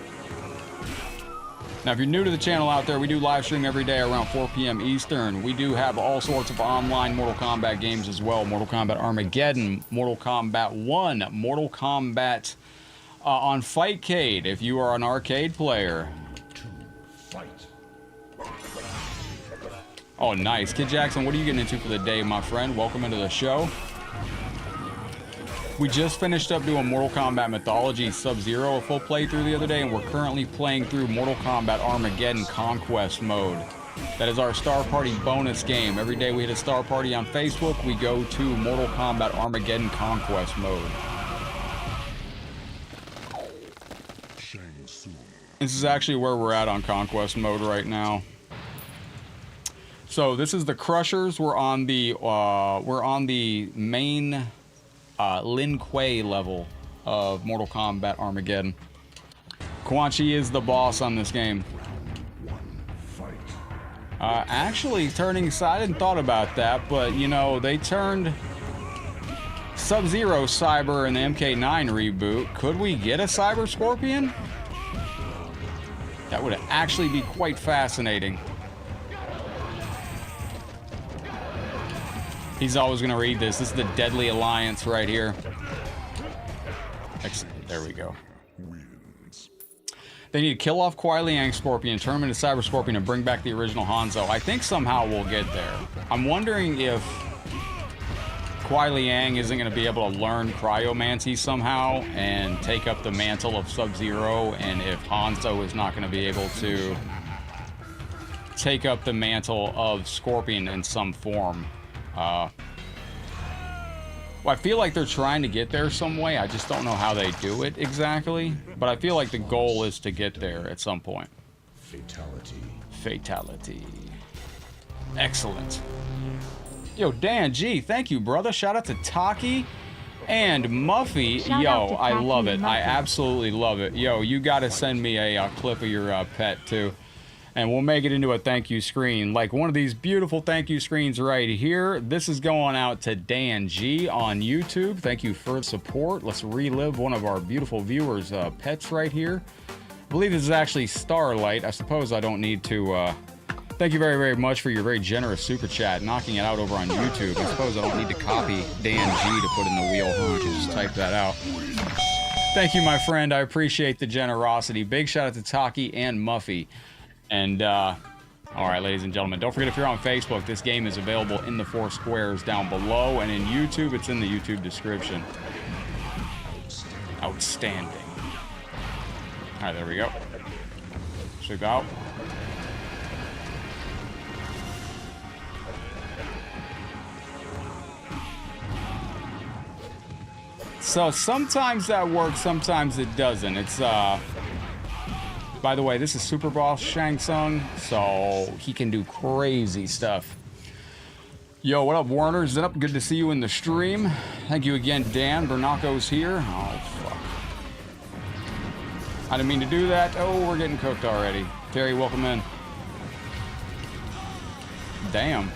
Now, if you're new to the channel out there, we do live stream every day around 4 p.m. Eastern. We do have all sorts of online Mortal Kombat games as well. Mortal Kombat Armageddon, Mortal Kombat 1, Mortal Kombat on Fightcade, if you are an arcade player. Oh, nice. Kid Jackson, what are you getting into for the day, my friend? Welcome into the show. We just finished up doing Mortal Kombat Mythology Sub-Zero, a full playthrough the other day, and we're currently playing through Mortal Kombat Armageddon Conquest mode. That is our Star Party bonus game. Every day we hit a Star Party on Facebook, we go to Mortal Kombat Armageddon Conquest mode. This is actually where we're at on Conquest mode right now. So this is the Crushers. We're on the main Lin Kuei level of Mortal Kombat Armageddon. Quan Chi is the boss on this game. Actually turning side, I hadn't thought about that, but you know, they turned Sub-Zero Cyber in the MK9 reboot. Could we get a Cyber Scorpion? That would actually be quite fascinating. He's always going to read this. This is the Deadly Alliance right here. Excellent. There we go. They need to kill off Kuai Liang Scorpion, turn him into Cyber Scorpion, and bring back the original Hanzo. I think somehow we'll get there. I'm wondering if Kuai Liang isn't going to be able to learn Cryomancy somehow and take up the mantle of Sub-Zero, and if Hanzo is not going to be able to take up the mantle of Scorpion in some form. Well, I feel like they're trying to get there some way. I just don't know how they do it exactly. But I feel like the goal is to get there at some point. Fatality. Fatality. Excellent. Yo, Dan G, thank you, brother. Shout out to Taki and Muffy. Yo, I love it. I absolutely love it. Yo, you got to send me a clip of your pet, too. And we'll make it into a thank you screen. Like one of these beautiful thank you screens right here. This is going out to Dan G on YouTube. Thank you for the support. Let's relive one of our beautiful viewers' pets right here. I believe this is actually Starlight. I suppose I don't need to... Thank you very, very much for your very generous super chat, knocking it out over on YouTube. I suppose I don't need to copy Dan G to put in the wheel, huh? I can just type that out. Thank you, my friend. I appreciate the generosity. Big shout out to Taki and Muffy. And, all right, ladies and gentlemen, don't forget if you're on Facebook, this game is available in the 4 squares down below, and in YouTube, it's in the YouTube description. Outstanding. All right, there we go. Should go out. So sometimes that works, sometimes it doesn't. It's, by the way, this is Super Boss Shang Tsung, so he can do crazy stuff. Yo, what up, Warner? Is it up? Good to see you in the stream. Thank you again, Dan. Bernaco's here. Oh, fuck. I didn't mean to do that. Oh, we're getting cooked already. Terry, welcome in. Damn.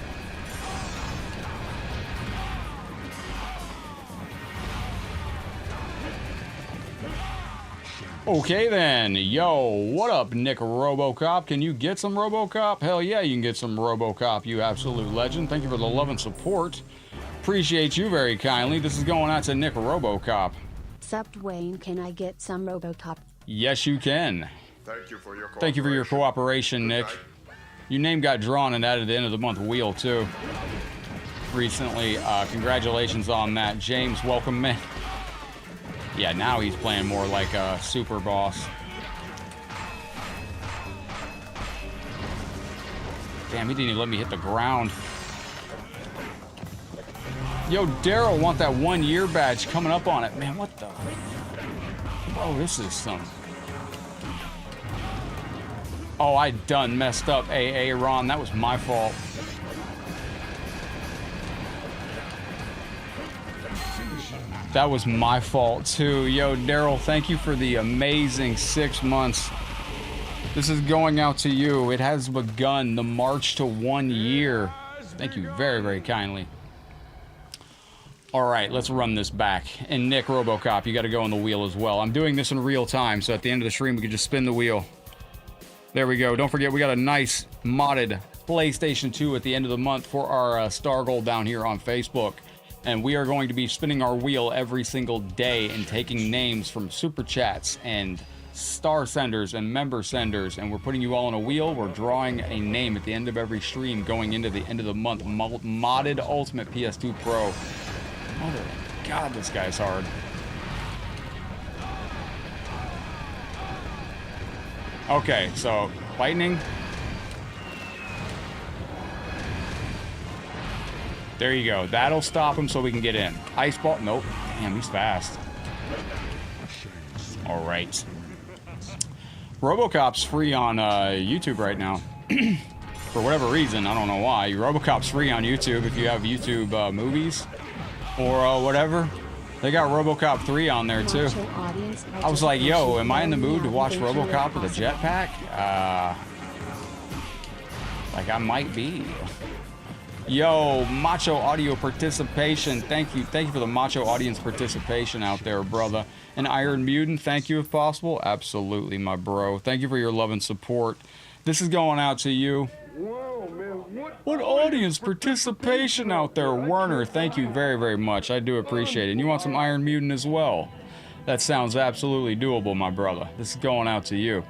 Okay then, yo, what up, Nick Robocop? Can you get some Robocop? Hell yeah, you can get some Robocop, you absolute legend. Thank you for the love and support. Appreciate you very kindly. This is going out to Nick Robocop. Sup, Dwayne, can I get some Robocop? Yes, you can. Thank you for your cooperation, Nick. Your name got drawn and added to the end of the month wheel, too. Recently, congratulations on that. James, welcome in. Yeah, now he's playing more like a super boss. Damn, he didn't even let me hit the ground. Yo, Daryl want that 1 year badge coming up on it. Man, what the... Bro, this is some... Oh, I done messed up, AA Ron. That was my fault. That was my fault, too. Yo, Daryl, thank you for the amazing 6 months. This is going out to you. It has begun the march to 1 year. Thank you very, very kindly. All right, let's run this back. And Nick Robocop, you got to go on the wheel as well. I'm doing this in real time, so at the end of the stream, we can just spin the wheel. There we go. Don't forget, we got a nice modded PlayStation 2 at the end of the month for our Star Gold down here on Facebook. And we are going to be spinning our wheel every single day and taking names from super chats and star senders and member senders. And we're putting you all on a wheel. We're drawing a name at the end of every stream going into the end of the month. Modded Ultimate PS2 Pro. Mother of God, this guy's hard. Okay, so lightning. There you go. That'll stop him so we can get in. Ice ball. Nope. Damn, he's fast. All right. RoboCop's free on YouTube right now. For whatever reason, I don't know why. RoboCop's free on YouTube if you have YouTube movies or whatever. They got RoboCop 3 on there too. I was like, yo, am I in the mood to watch RoboCop with a jetpack? Like I might be. Yo, Macho Audio participation. Thank you for the Macho audience participation out there, brother. And Iron Mutant, thank you if possible. Absolutely, my bro. Thank you for your love and support. This is going out to you. What audience participation out there, Werner? Thank you very, very much. I do appreciate it. And you want some Iron Mutant as well? That sounds absolutely doable, my brother. This is going out to you.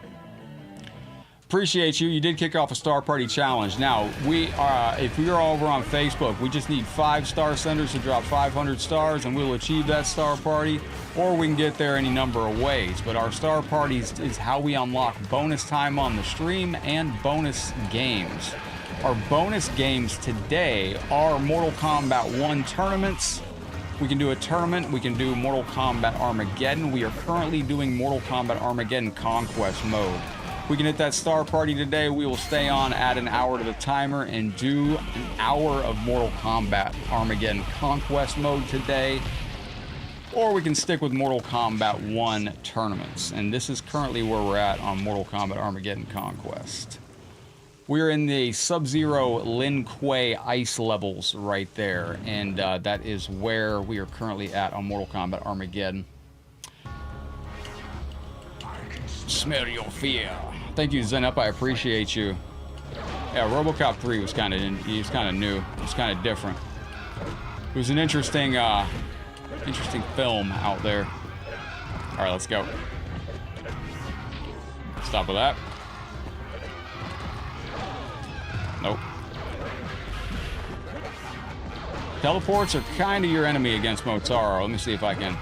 Appreciate you. You did kick off a Star Party challenge. Now, we are, if you're over on Facebook, we just need 5 star senders to drop 500 stars, and we'll achieve that Star Party, or we can get there any number of ways. But our Star Parties is how we unlock bonus time on the stream and bonus games. Our bonus games today are Mortal Kombat 1 tournaments. We can do a tournament. We can do Mortal Kombat Armageddon. We are currently doing Mortal Kombat Armageddon Conquest mode. We can hit that Star Party today. We will stay on, add an hour to the timer, and do an hour of Mortal Kombat Armageddon Conquest mode today. Or we can stick with Mortal Kombat 1 tournaments. And this is currently where we're at on Mortal Kombat Armageddon Conquest. We're in the Sub-Zero Lin Kuei ice levels right there. And that is where we are currently at on Mortal Kombat Armageddon. Smell your fear. Thank you, Zenup. I appreciate you. Yeah, RoboCop 3 was kind of new. It was kind of different. It was an interesting film out there. All right, let's go. Stop with that. Nope. Teleports are kind of your enemy against Motaro. Let me see if I can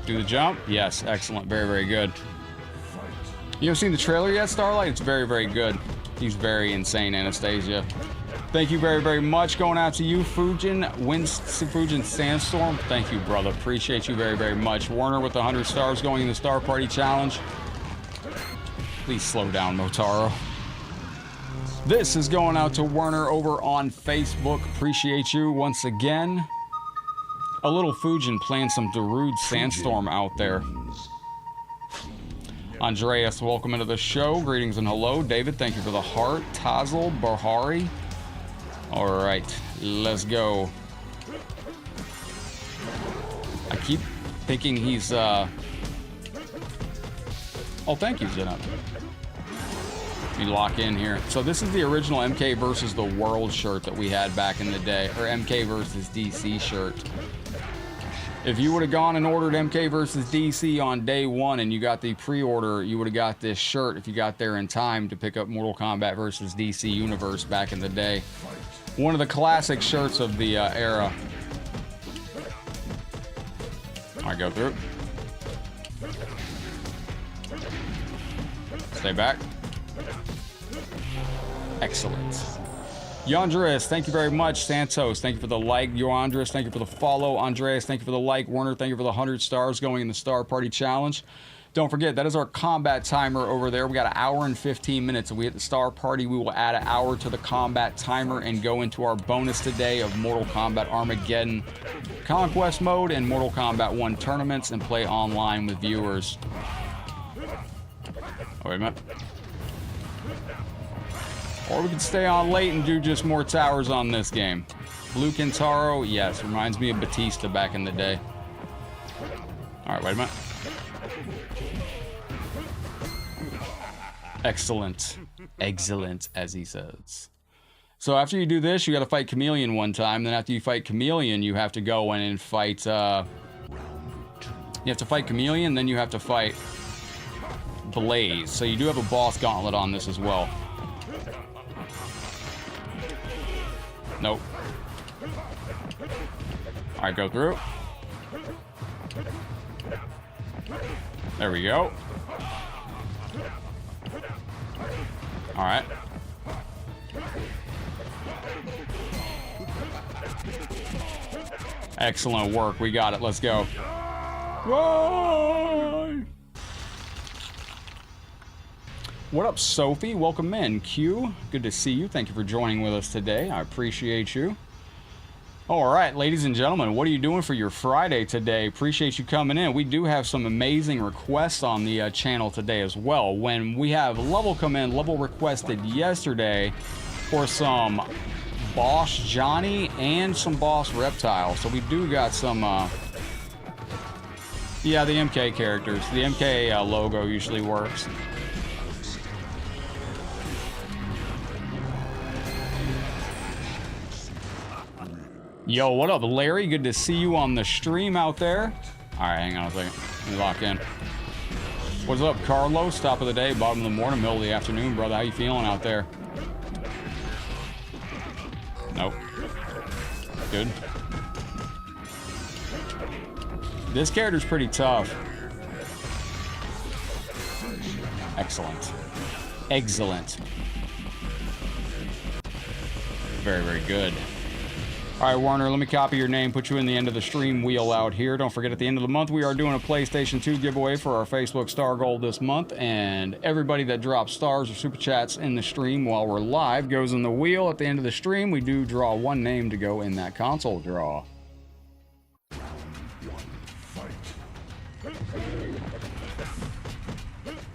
do the jump. Yes, excellent. Very, very good. You haven't seen the trailer yet, Starlight? It's very, very good. He's very insane, Anastasia. Thank you very, very much. Going out to you, Fujin Sandstorm. Thank you, brother. Appreciate you very, very much. Warner with 100 stars going in the Star Party Challenge. Please slow down, Motaro. This is going out to Werner over on Facebook. Appreciate you once again. A little Fujin playing some Darude Sandstorm out there. Andreas, welcome into the show. Greetings and hello. David, thank you for the heart. Tazel, Bahari. All right, let's go. I keep thinking he's, Oh, thank you, Zenup. Let me lock in here. So this is the original MK versus the World shirt that we had back in the day, or MK versus DC shirt. If you would have gone and ordered MK versus DC on day 1 and you got the pre-order, you would have got this shirt if you got there in time to pick up Mortal Kombat versus DC Universe back in the day. One of the classic shirts of the era. All right, go through. Stay back. Excellent. Yandres, thank you very much. Santos, thank you for the like. Yoandres, thank you for the follow. Andreas, thank you for the like. Werner, thank you for the 100 stars going in the Star Party Challenge. Don't forget, that is our combat timer over there. We got an hour and 15 minutes. If we hit the Star Party, we will add an hour to the combat timer and go into our bonus today of Mortal Kombat Armageddon Conquest mode and Mortal Kombat 1 tournaments and play online with viewers. Oh, wait a minute. Or we can stay on late and do just more towers on this game. Blue Kintaro, yes, reminds me of Batista back in the day. All right, wait a minute. Excellent. Excellent, as he says. So after you do this, you got to fight Chameleon one time. Then after you fight Chameleon, you have to go in and fight... you have to fight Chameleon, then you have to fight Blaze. So you do have a boss gauntlet on this as well. Nope. All right, go through. There we go. All right. Excellent work. We got it. Let's go. Whoa! What up, Sophie? Welcome in. Q, good to see you. Thank you for joining with us today. I appreciate you. All right, ladies and gentlemen, what are you doing for your Friday today? Appreciate you coming in. We do have some amazing requests on the channel today as well. When we have Level come in, Level requested yesterday for some Boss Johnny and some Boss Reptile. So we do got some, yeah, the MK characters. The MK logo usually works. Yo, what up, Larry? Good to see you on the stream out there. All right, hang on a second. Let me lock in. What's up, Carlos? Top of the day, bottom of the morning, middle of the afternoon, brother. How you feeling out there? Nope. Good. This character's pretty tough. Excellent. Excellent. Very, very good. All right, Warner, let me copy your name, put you in the end of the stream wheel out here. Don't forget, at the end of the month, we are doing a PlayStation 2 giveaway for our Facebook Star Goal this month, and everybody that drops stars or super chats in the stream while we're live goes in the wheel. At the end of the stream, we do draw one name to go in that console draw.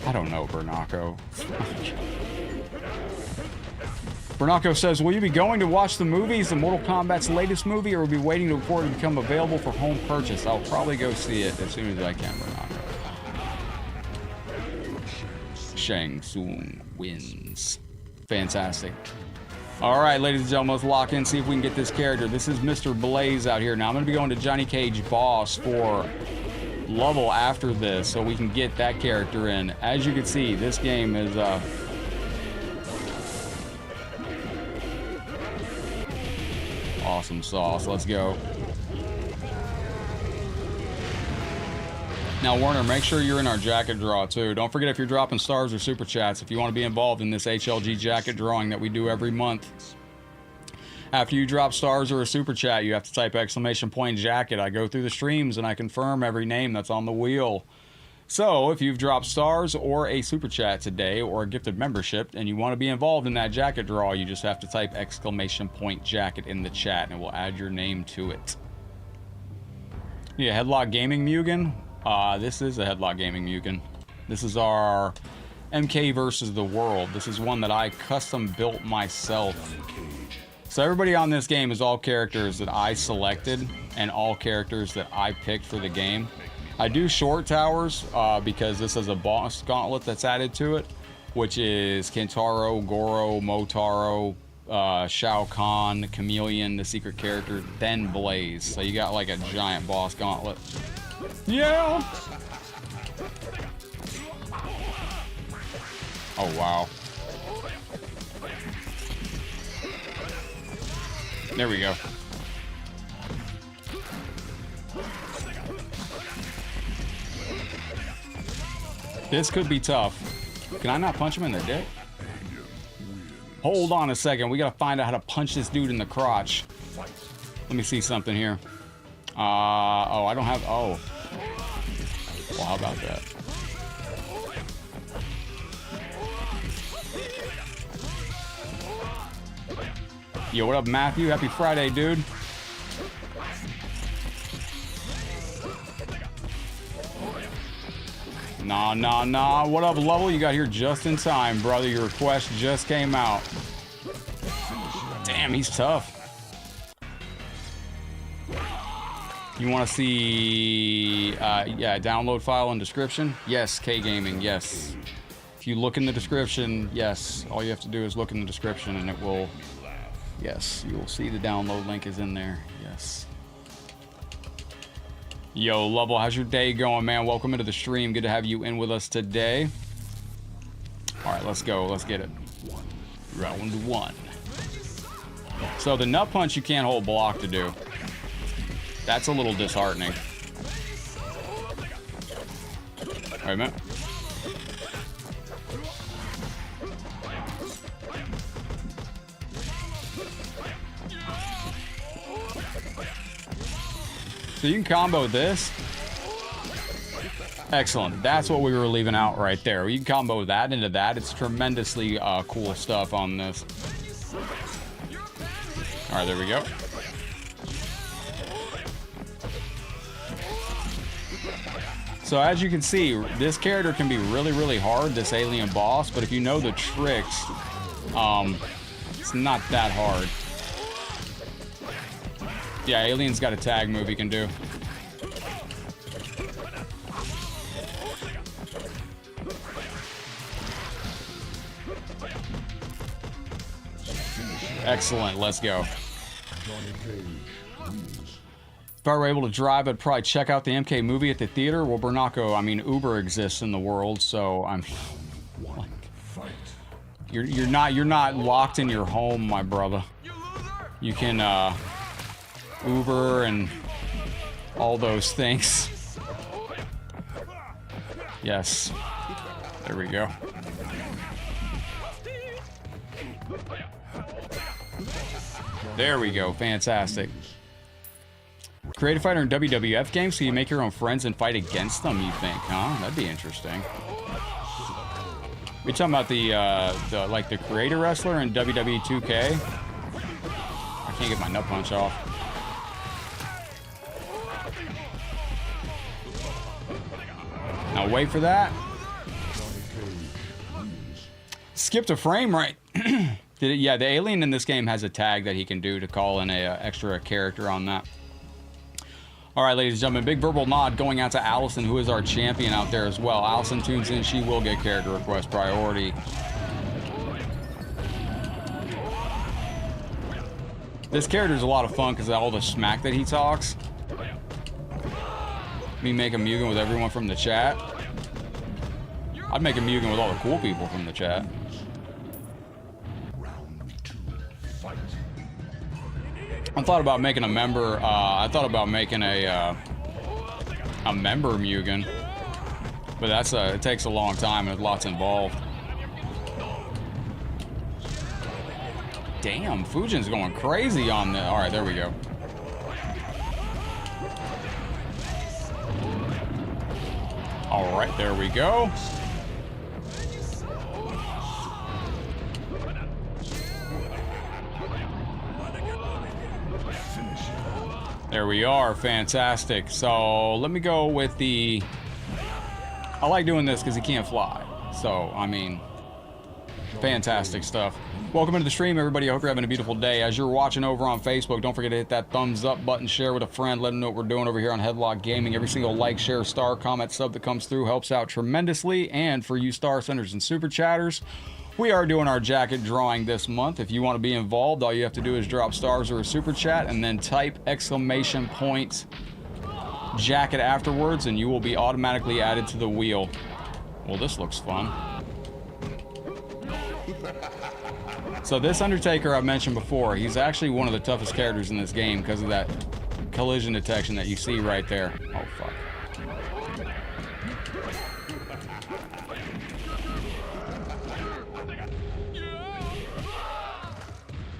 I don't know, Bernaco. Bernaco says, will you be going to watch the movies, the Mortal Kombat's latest movie, or will you be waiting for it to become available for home purchase? I'll probably go see it as soon as I can, Bernaco. Shang Tsung wins. Fantastic. All right, ladies and gentlemen, let's lock in, see if we can get this character. This is Mr. Blaze out here. Now, I'm going to be going to Johnny Cage Boss for level after this, so we can get that character in. As you can see, this game is... awesome sauce. Let's go. Now, Warner, make sure you're in our jacket draw, too. Don't forget, if you're dropping stars or super chats, if you want to be involved in this HLG jacket drawing that we do every month, after you drop stars or a super chat, you have to type ! jacket. I go through the streams and I confirm every name that's on the wheel. So, if you've dropped stars or a super chat today or a gifted membership and you want to be involved in that jacket draw, you just have to type ! jacket in the chat and we'll add your name to it. Yeah, Headlockedgaming Mugen. This is a Headlockedgaming Mugen. This is our MK versus the world. This is one that I custom built myself. So everybody on this game is all characters that I selected and all characters that I picked for the game. I do short towers because this is a boss gauntlet that's added to it, which is Kentaro, Goro, Motaro, Shao Kahn, Chameleon, the secret character, then Blaze. So you got like a giant boss gauntlet. Yeah! Oh, wow. There we go. This could be tough. Can I not punch him in the dick? Hold on a second. We gotta find out how to punch this dude in the crotch. Let me see something here. Oh, I don't have... Oh. Well, how about that? Yo, what up, Matthew? Happy Friday, dude. Nah. What up, Lovell? You got here just in time, brother. Your request just came out. Damn, he's tough. You want to see, yeah, download file and description? Yes, K-Gaming, yes. If you look in the description, yes. All you have to do is look in the description and it will, yes, you will see the download link is in there, yes. Yo, Lovell, how's your day going, man? Welcome into the stream. Good to have you in with us today. All right, let's go. Let's get it. Round one. So the nut punch you can't hold block to do. That's a little disheartening. Wait a minute. So you can combo this. Excellent. That's what we were leaving out right there. You can combo that into that. It's tremendously cool stuff on this. All right, there we go. So as you can see, this character can be really, really hard, this alien boss, but if you know the tricks, it's not that hard. Yeah, Alien's got a tag move he can do. Excellent, let's go. If I were able to drive, I'd probably check out the MK movie at the theater. Well, Bernaco, I mean, Uber exists in the world, so I'm like, you're not locked in your home, my brother. You can Uber and all those things. Yes. There we go. There we go. Fantastic. Create a fighter in WWF games so you make your own friends and fight against them, you think, huh? That'd be interesting. We talking about the creator wrestler in WWE 2K? I can't get my nut punch off. Now wait for that. Skipped a frame, right? Did it? Yeah, the alien in this game has a tag that he can do to call in a extra character on that. All right, ladies and gentlemen, big verbal nod going out to Allison, who is our champion out there as well. Allison tunes in, she will get character request priority. This character is a lot of fun because of all the smack that he talks. Me make a Mugen with everyone from the chat. I'd make a Mugen with all the cool people from the chat. I thought about making a member. I thought about making a member Mugen, but it takes a long time and lots involved. Damn, Fujin's going crazy on the. All right, there we go. All right, there we go. There we are, fantastic. So let me go with the, I like doing this because he can't fly. So, I mean, fantastic stuff. Welcome into the stream, everybody. I hope you're having a beautiful day. As you're watching over on Facebook, don't forget to hit that thumbs up button, share with a friend, let them know what we're doing over here on Headlock Gaming. Every single like, share, star, comment, sub that comes through helps out tremendously. And for you star senders and super chatters, we are doing our jacket drawing this month. If you want to be involved, all you have to do is drop stars or a super chat and then type exclamation point jacket afterwards and you will be automatically added to the wheel. Well, this looks fun. So this Undertaker I mentioned before, he's actually one of the toughest characters in this game because of that collision detection that you see right there. Oh, fuck.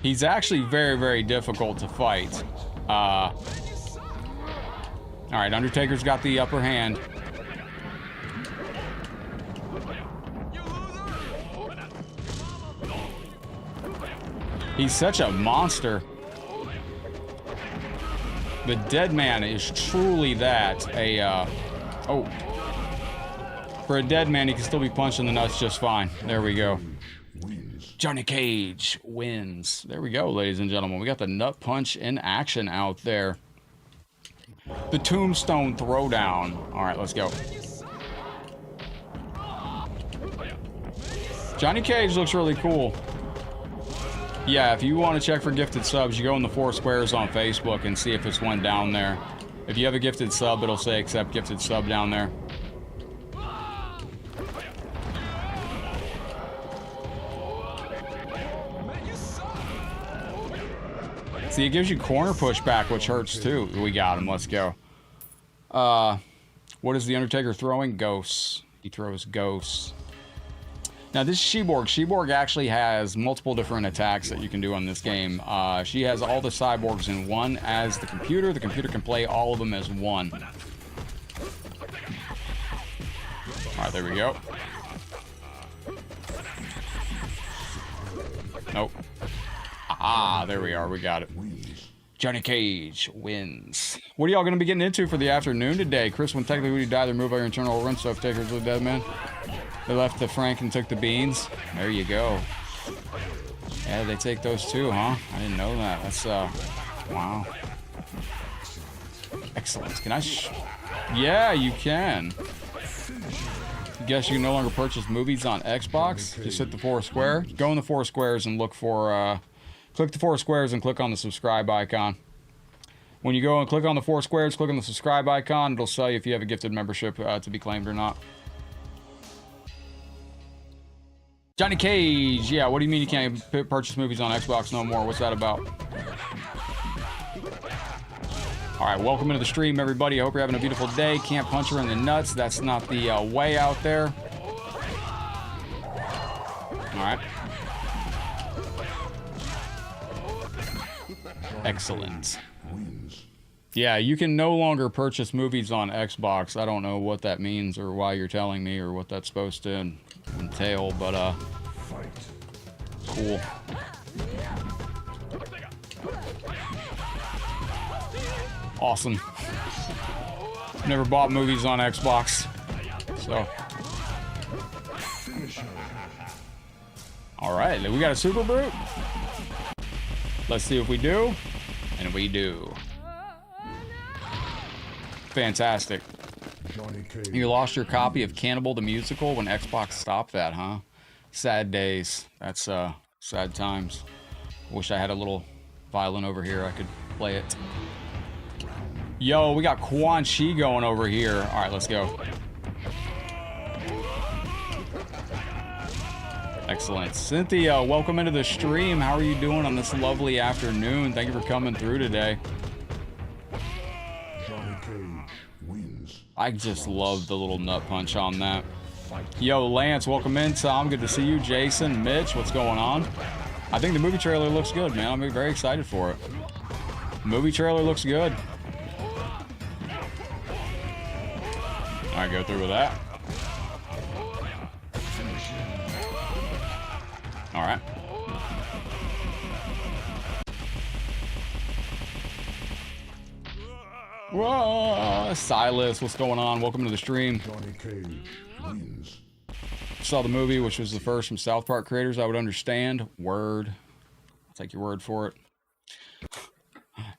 He's actually very, very difficult to fight. All right, Undertaker's got the upper hand. He's such a monster. The dead man is truly that. For a dead man, he can still be punched in the nuts just fine. There we go. Johnny Cage wins. There we go, ladies and gentlemen. We got the nut punch in action out there. The tombstone throwdown. All right, let's go. Johnny Cage looks really cool. Yeah, if you want to check for gifted subs, you go in the 4 squares on Facebook and see if it's one down there. If you have a gifted sub, it'll say accept gifted sub down there. See, it gives you corner pushback, which hurts too. We got him. Let's go. What is the Undertaker throwing? Ghosts. He throws ghosts. Now, this is Sheborg. Sheborg actually has multiple different attacks that you can do on this game. She has all the cyborgs in one as the computer. The computer can play all of them as one. All right, there we go. Nope. Ah, there we are. We got it. Johnny Cage wins. What are y'all going to be getting into for the afternoon today? Chris, when technically would you die, they remove all your internal organs, so if takers are dead man. They left the Frank and took the beans. There you go. Yeah, they take those too, huh? I didn't know that. That's, wow. Excellent. Can I yeah, you can. Guess you can no longer purchase movies on Xbox. Just hit the 4 square. Go in the 4 squares and look for, click the 4 squares and click on the subscribe icon. When you go and click on the 4 squares, click on the subscribe icon. It'll tell you if you have a gifted membership to be claimed or not. Johnny Cage, yeah, what do you mean you can't purchase movies on Xbox no more? What's that about? All right, welcome into the stream, everybody. I hope you're having a beautiful day. Can't punch her in the nuts. That's not the way out there. All right. Excellent. Yeah, you can no longer purchase movies on Xbox. I don't know what that means or why you're telling me or what that's supposed to entail, but cool. Awesome. Never bought movies on Xbox, so. All right, we got a Super Brute. Let's see if we do, and we do. Fantastic. You lost your copy of Cannibal the Musical when Xbox stopped that, huh? Sad days. That's sad times. Wish I had a little violin over here. I could play it. Yo, we got Quan Chi going over here. All right, let's go. Excellent. Cynthia, welcome into the stream. How are you doing on this lovely afternoon? Thank you for coming through today. I just love the little nut punch on that. Yo, Lance, welcome in. Tom, good to see you. Jason, Mitch, what's going on? I think the movie trailer looks good, man. I'm very excited for it. Movie trailer looks good. All right, go through with that. All right. Whoa, Silas, what's going on? Welcome to the stream. Saw the movie, which was the first from South Park creators. I would understand. Word. I'll take your word for it.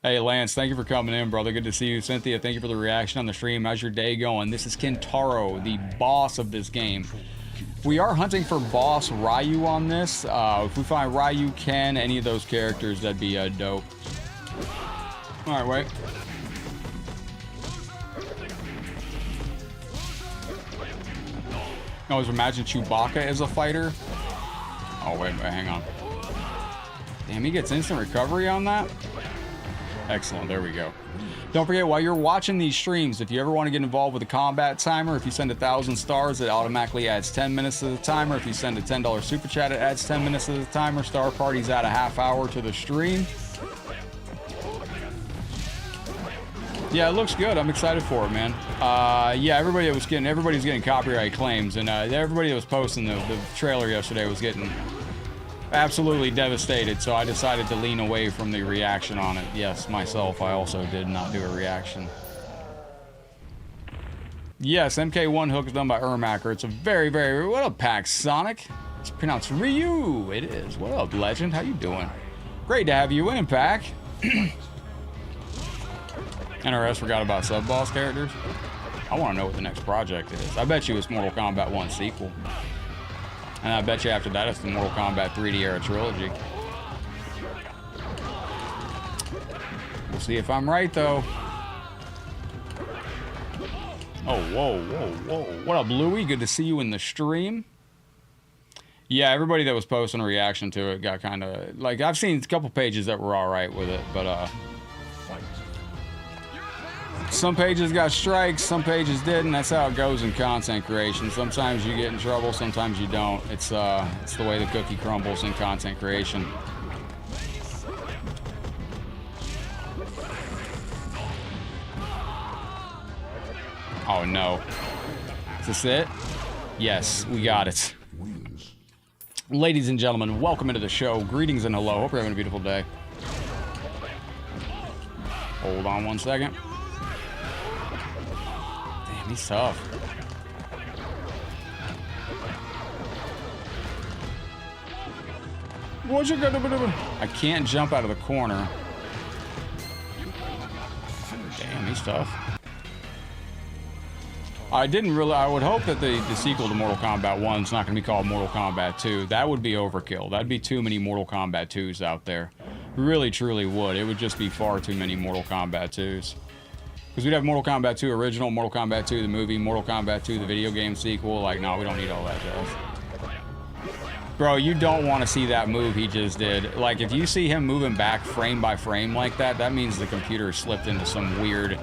Hey, Lance, thank you for coming in, brother. Good to see you. Cynthia, thank you for the reaction on the stream. How's your day going? This is Kentaro, the boss of this game. We are hunting for boss Ryu on this. If we find Ryu, Ken, any of those characters, that'd be dope. All right, wait. I always imagine Chewbacca as a fighter. Oh, wait, hang on. Damn, he gets instant recovery on that? Excellent, there we go. Don't forget, while you're watching these streams, if you ever want to get involved with a combat timer, if you send 1,000 stars, it automatically adds 10 minutes to the timer. If you send a $10 super chat, it adds 10 minutes to the timer. Star Party's add a half hour to the stream. Yeah, it looks good. I'm excited for it, man. Yeah, everybody's getting copyright claims, and everybody that was posting the trailer yesterday was getting absolutely devastated, so I decided to lean away from the reaction on it. Yes, myself, I also did not do a reaction. Yes, MK1 hook is done by Ermacker. It's a very, very... What up, Pax Sonic? It's pronounced Ryu. It is. What up, Legend? How you doing? Great to have you in, Pac. NRS forgot about sub-boss characters. I want to know what the next project is. I bet you it's Mortal Kombat 1 sequel. And I bet you after that it's the Mortal Kombat 3D era trilogy. We'll see if I'm right, though. Oh, whoa, whoa, whoa. What up, Louie? Good to see you in the stream. Yeah, everybody that was posting a reaction to it got kind of... Like, I've seen a couple pages that were all right with it, but, some pages got strikes, some pages didn't. That's how it goes in content creation. Sometimes you get in trouble, sometimes you don't. It's the way the cookie crumbles in content creation. Oh no. Is this it? Yes, we got it. Ladies and gentlemen, welcome into the show. Greetings and hello. Hope you're having a beautiful day. Hold on one second. He's tough. What you gonna do? I can't jump out of the corner. Damn, he's tough. I would hope that the sequel to Mortal Kombat 1 is not going to be called Mortal Kombat 2. That would be overkill. That'd be too many Mortal Kombat 2s out there. Really, truly would. It would just be far too many Mortal Kombat 2s. Because we'd have Mortal Kombat 2 original, Mortal Kombat 2 the movie, Mortal Kombat 2 the video game sequel. Like, no, we don't need all that stuff. Bro, you don't want to see that move he just did. Like, if you see him moving back frame by frame like that, that means the computer slipped into some weird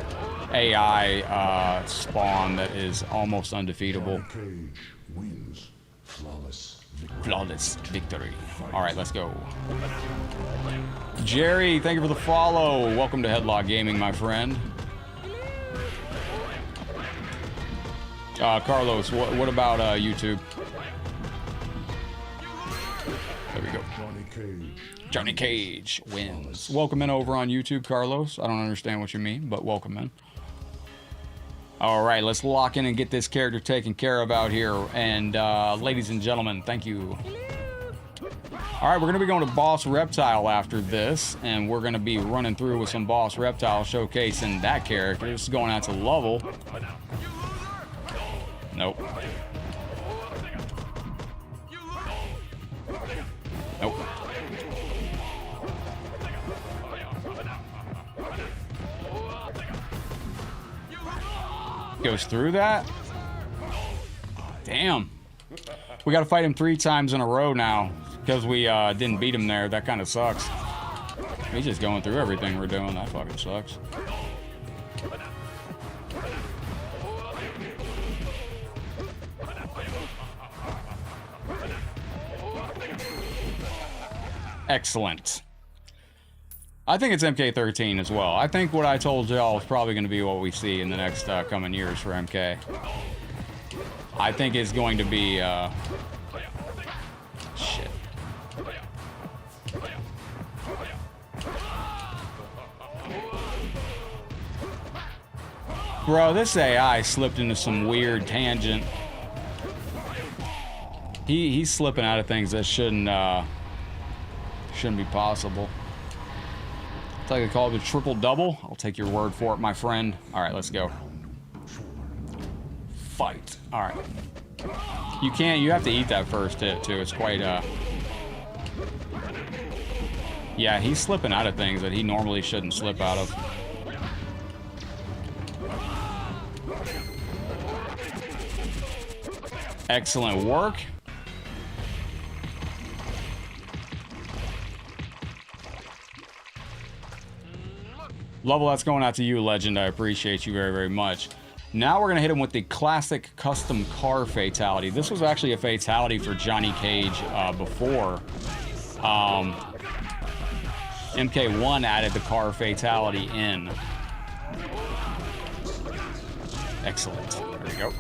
AI spawn that is almost undefeatable. Cage wins. Flawless victory. Flawless victory. All right, let's go. Jerry, thank you for the follow. Welcome to Headlockedgaming, my friend. Carlos, what about YouTube? There we go. Johnny Cage wins. Welcome in over on YouTube, Carlos. I don't understand what you mean, but welcome in. All right, let's lock in and get this character taken care of out here. And ladies and gentlemen, thank you. All right, we're going to be going to Boss Reptile after this, and we're going to be running through with some Boss Reptile showcasing that character. This is going out to Lovell. Nope. Nope. Goes through that? Damn. We got to fight him 3 times in a row now because we didn't beat him there. That kind of sucks. He's just going through everything we're doing. That fucking sucks. Excellent. I think it's MK13 as well. I think what I told y'all is probably going to be what we see in the next coming years for MK. I think it's going to be... shit. Bro, this AI slipped into some weird tangent. He's slipping out of things that shouldn't be possible. It's like they call it a triple double. I'll take your word for it, my friend. All right, let's go. Fight. All right. You have to eat that first hit too. It's quite yeah, he's slipping out of things that he normally shouldn't slip out of. Excellent work. Lovell, that's going out to you, Legend. I appreciate you very, very much. Now we're going to hit him with the classic custom car fatality. This was actually a fatality for Johnny Cage before. MK1 added the car fatality in. Excellent. There we go.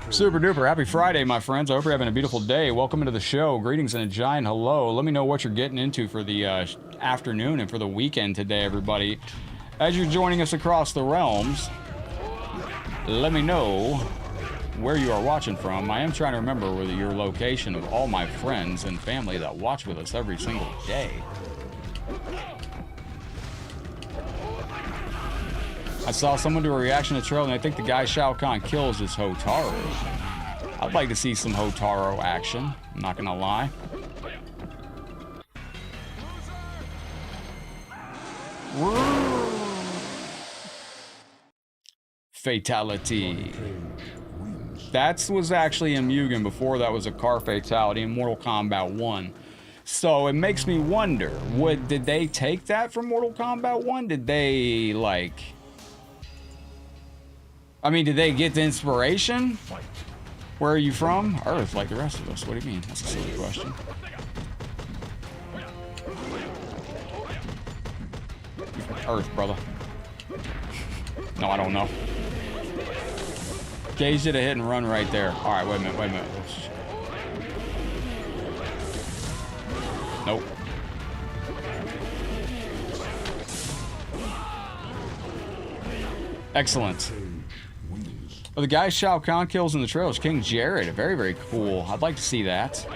Super duper. Happy Friday, my friends. I hope you're having a beautiful day. Welcome into the show. Greetings and a giant hello. Let me know what you're getting into for the afternoon and for the weekend today, everybody. As you're joining us across the realms, let me know where you are watching from. I am trying to remember whether your location of all my friends and family that watch with us every single day. I saw someone do a reaction to Trail, and I think the guy Shao Kahn kills is Hotaru. I'd like to see some Hotaru action. I'm not gonna lie. Fatality. That was actually in Mugen before that was a car fatality in Mortal Kombat 1. So it makes me wonder, did they take that from Mortal Kombat 1? Did they, like... I mean, did they get the inspiration? Where are you from? Earth, like the rest of us. What do you mean? That's a silly question. Earth, brother. No, I don't know. Gage did a hit and run right there. All right, wait a minute, wait a minute. Nope. Excellent. Well, the guy Shao Kahn kills in the trail is King Jared. Very, very cool. I'd like to see that.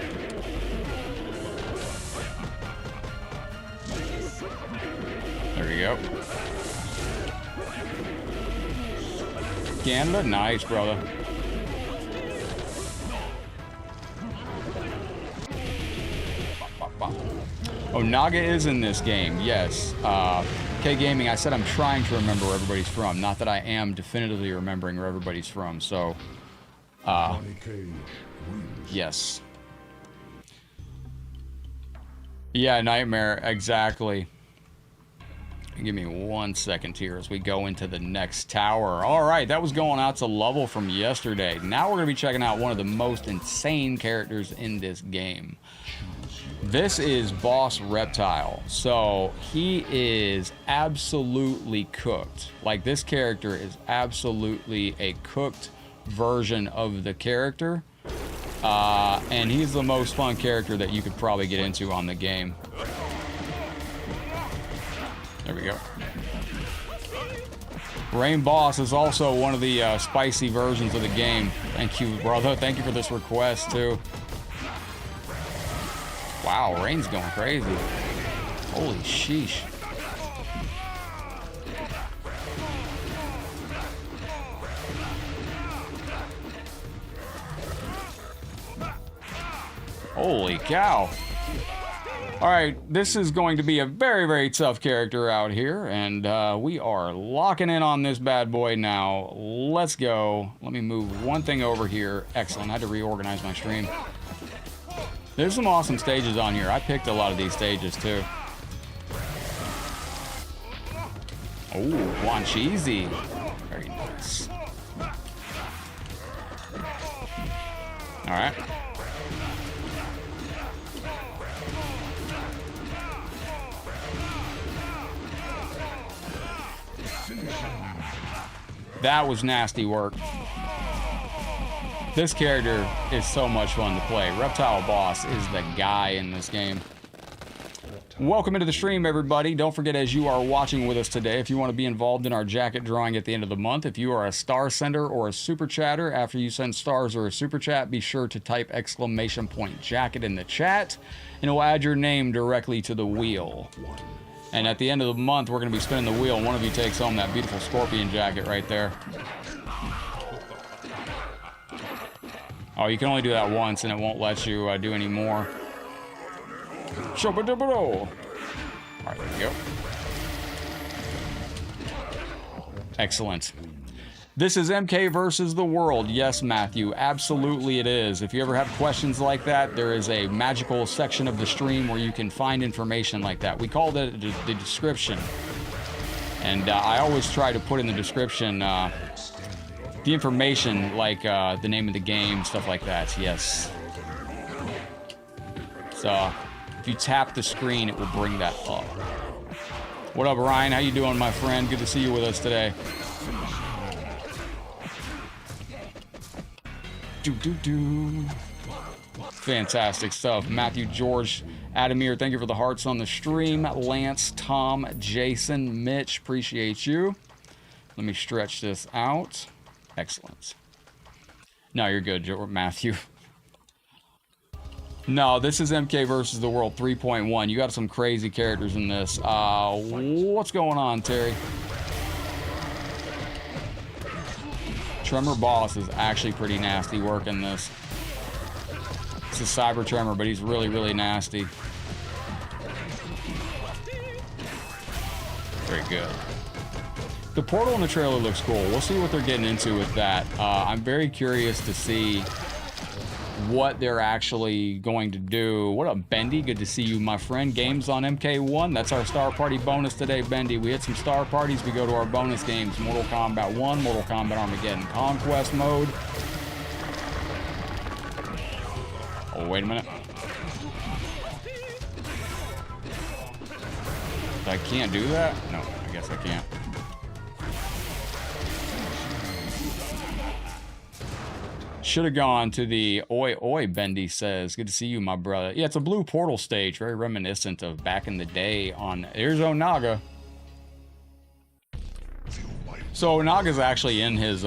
There we go. Canada, nice, brother. Oh, Naga is in this game, yes. Gaming, I said I'm trying to remember where everybody's from. Not that I am definitively remembering where everybody's from, so... yes. Yeah, Nightmare, exactly. Give me 1 second here as we go into the next tower. All right, that was going out to Lovell from yesterday. Now we're going to be checking out one of the most insane characters in this game. This is Boss Reptile. So he is absolutely cooked. Like, this character is absolutely a cooked version of the character. And he's the most fun character that you could probably get into on the game. There we go. Rain Boss is also one of the spicy versions of the game. Thank you, brother. Thank you for this request, too. Wow, Rain's going crazy. Holy sheesh. Holy cow. All right, this is going to be a very, very tough character out here, and we are locking in on this bad boy now. Let's go. Let me move one thing over here. Excellent. I had to reorganize my stream. There's some awesome stages on here. I picked a lot of these stages, too. Oh, Juan Cheesy. Very nice. All right. That was nasty work. This character is so much fun to play. Reptile Boss is the guy in this game. Welcome into the stream, everybody. Don't forget, as you are watching with us today, if you want to be involved in our jacket drawing at the end of the month, if you are a star sender or a super chatter, after you send stars or a super chat, be sure to type !jacket in the chat, and it will add your name directly to the wheel. And at the end of the month, we're going to be spinning the wheel, and one of you takes home that beautiful scorpion jacket right there. Oh, you can only do that once, and it won't let you do any more. All right, there we go. Excellent. This is MK versus the world. Yes, Matthew, absolutely it is. If you ever have questions like that, there is a magical section of the stream where you can find information like that. We call it the description. And I always try to put in the description the information, like the name of the game, stuff like that. Yes. So if you tap the screen, it will bring that up. What up, Ryan? How you doing, my friend? Good to see you with us today. Fantastic stuff. Matthew, George, Adamir, thank you for the hearts on the stream. Lance, Tom, Jason, Mitch, appreciate you. Let me stretch this out. Excellent. No, you're good, Matthew. No, this is MK versus the World 3.1. You got some crazy characters in this. What's going on, Terry? Tremor Boss is actually pretty nasty work in this. It's a Cyber Tremor, but he's really, really nasty. Very good. The portal in the trailer looks cool. We'll see what they're getting into with that. I'm very curious to see what they're actually going to do. What up, Bendy? Good to see you, my friend. Games on MK1. That's our Star Party bonus today, Bendy. We hit some Star Parties. We go to our bonus games. Mortal Kombat 1, Mortal Kombat Armageddon, Conquest mode. Oh, wait a minute. I can't do that? No, I guess I can't. Should have gone to the Oi Oi, Bendy says. Good to see you, my brother. Yeah, it's a blue portal stage, very reminiscent of back in the day on Here's Naga. So Naga's actually in his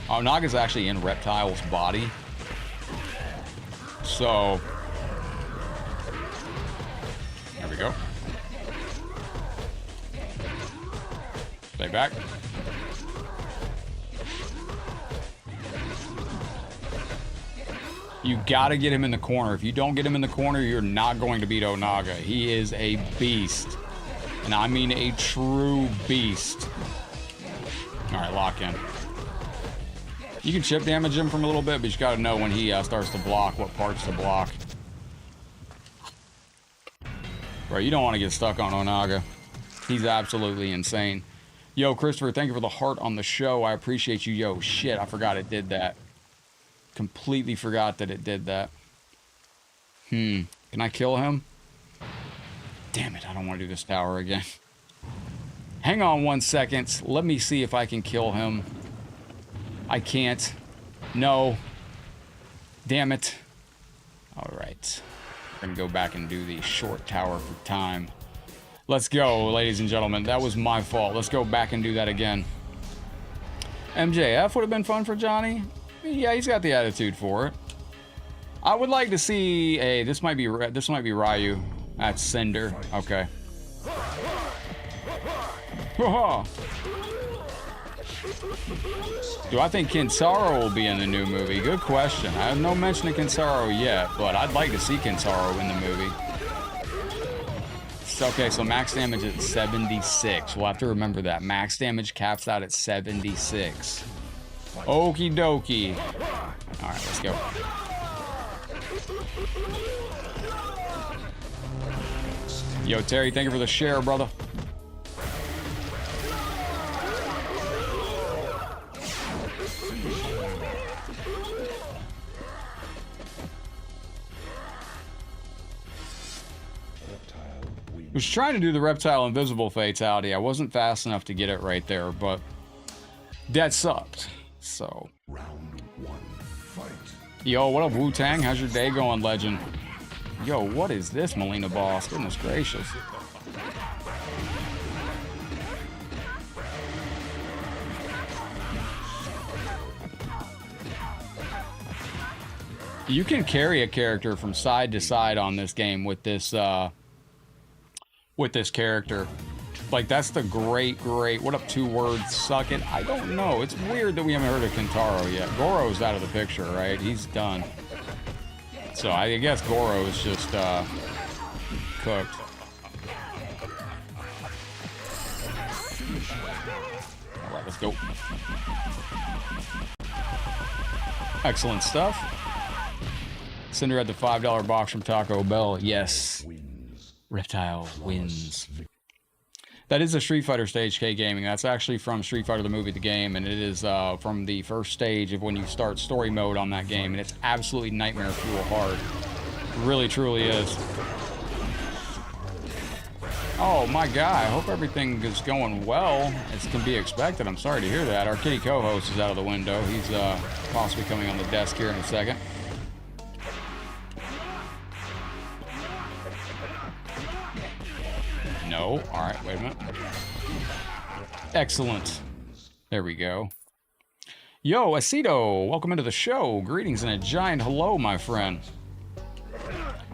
Naga's actually in Reptile's body. So there we go. Stay back. You gotta get him in the corner. If you don't get him in the corner, you're not going to beat Onaga. He is a beast. And I mean a true beast. Alright, lock in. You can chip damage him from a little bit, but you gotta know when he starts to block, what parts to block. Bro, you don't want to get stuck on Onaga. He's absolutely insane. Yo, Christopher, thank you for the heart on the show. I appreciate you. Yo, shit, I forgot it did that. Completely forgot that it did that. Can I kill him? Damn it, I don't want to do this tower again. Hang on 1 second. Let me see if I can kill him. I can't. No. Damn it. Alright. We're going to go back and do the short tower for time. Let's go, ladies and gentlemen. That was my fault. Let's go back and do that again. MJF would have been fun for Johnny. Yeah, he's got the attitude for it. I would like to see a... This might be Ryu. That's Cinder. Okay. Do I think Kintaro will be in the new movie? Good question. I have no mention of Kintaro yet, but I'd like to see Kintaro in the movie. Okay, so max damage at 76. We'll have to remember that. Max damage caps out at 76. Okie dokie. Alright, let's go. Yo, Terry, thank you for the share, brother. Was trying to do the reptile invisible fatality. I wasn't fast enough to get it right there, but that sucked. So, Round 1, fight. Yo, what up, Wu-Tang? How's your day going, legend? Yo, what is this, Molina boss? Goodness gracious. You can carry a character from side to side on this game with this character. Like, that's the great, what up, 2 words, suck it? I don't know. It's weird that we haven't heard of Kintaro yet. Goro's out of the picture, right? He's done. So I guess Goro is just cooked. Alright, let's go. Excellent stuff. Cinder had the $5 box from Taco Bell. Yes. Reptile wins. That is a Street Fighter stage, K Gaming. That's actually from Street Fighter the movie, the game, and it is from the first stage of when you start story mode on that game, and it's absolutely nightmare fuel hard. It really, truly is. Oh my god, I hope everything is going well as can be expected. I'm sorry to hear that. Our kitty co-host is out of the window. He's possibly coming on the desk here in a second. No. Alright, wait a minute. Excellent. There we go. Yo, Aceto, welcome into the show. Greetings and a giant hello, my friend.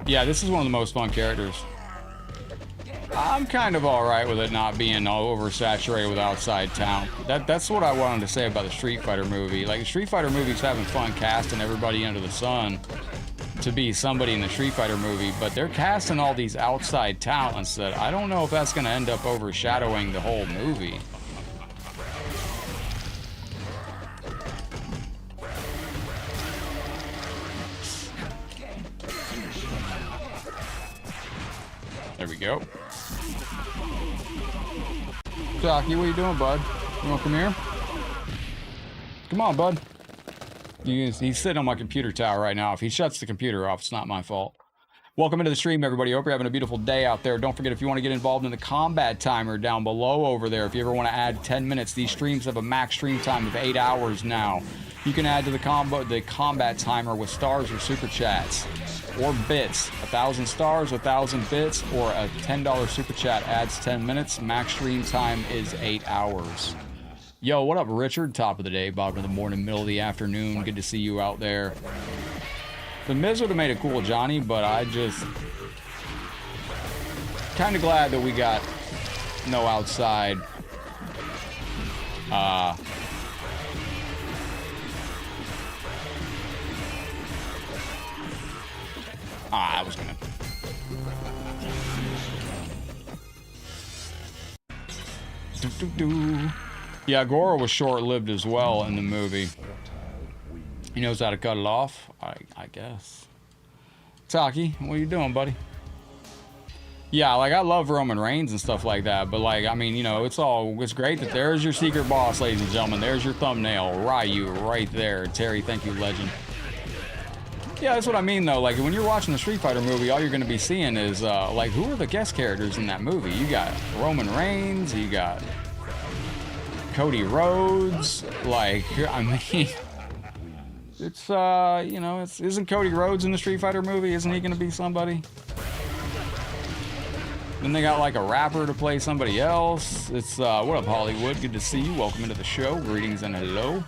Yeah, this is one of the most fun characters. I'm kind of alright with it not being all oversaturated with outside talent. That's what I wanted to say about the Street Fighter movie. Like, the Street Fighter movie's having fun casting everybody under the sun to be somebody in the Street Fighter movie, but they're casting all these outside talents that I don't know if that's going to end up overshadowing the whole movie. There we go. Taki, what are you doing, bud? You want to come here? Come on, bud. He's sitting on my computer tower right now. If he shuts the computer off, it's not my fault. Welcome into the stream, everybody. Hope you're having a beautiful day out there. Don't forget, if you want to get involved in the combat timer down below over there, if you ever want to add 10 minutes, these streams have a max stream time of 8 hours now. You can add to the combat timer with stars or super chats or bits. 1,000 stars, 1,000 bits, or a $10 super chat adds 10 minutes. Max stream time is 8 hours. Yo, what up, Richard? Top of the day, bottom of the morning, middle of the afternoon. Good to see you out there. The Miz would have made it cool, Johnny, but I just... kind of glad that we got no outside... Ah, I was gonna. Yeah, Goro was short-lived as well in the movie. He knows how to cut it off, I guess. Taki, what are you doing, buddy? Yeah, like, I love Roman Reigns and stuff like that, but, like, I mean, you know, it's great that there's your secret boss, ladies and gentlemen. There's your thumbnail, Ryu, right there. Terry, thank you, legend. Yeah, that's what I mean, though. Like, when you're watching the Street Fighter movie, all you're going to be seeing is, like, who are the guest characters in that movie? You got Roman Reigns, you got Cody Rhodes, like, I mean, it's, you know, isn't Cody Rhodes in the Street Fighter movie? Isn't he going to be somebody? Then they got, like, a rapper to play somebody else. It's, what up, Hollywood? Good to see you. Welcome into the show. Greetings and hello.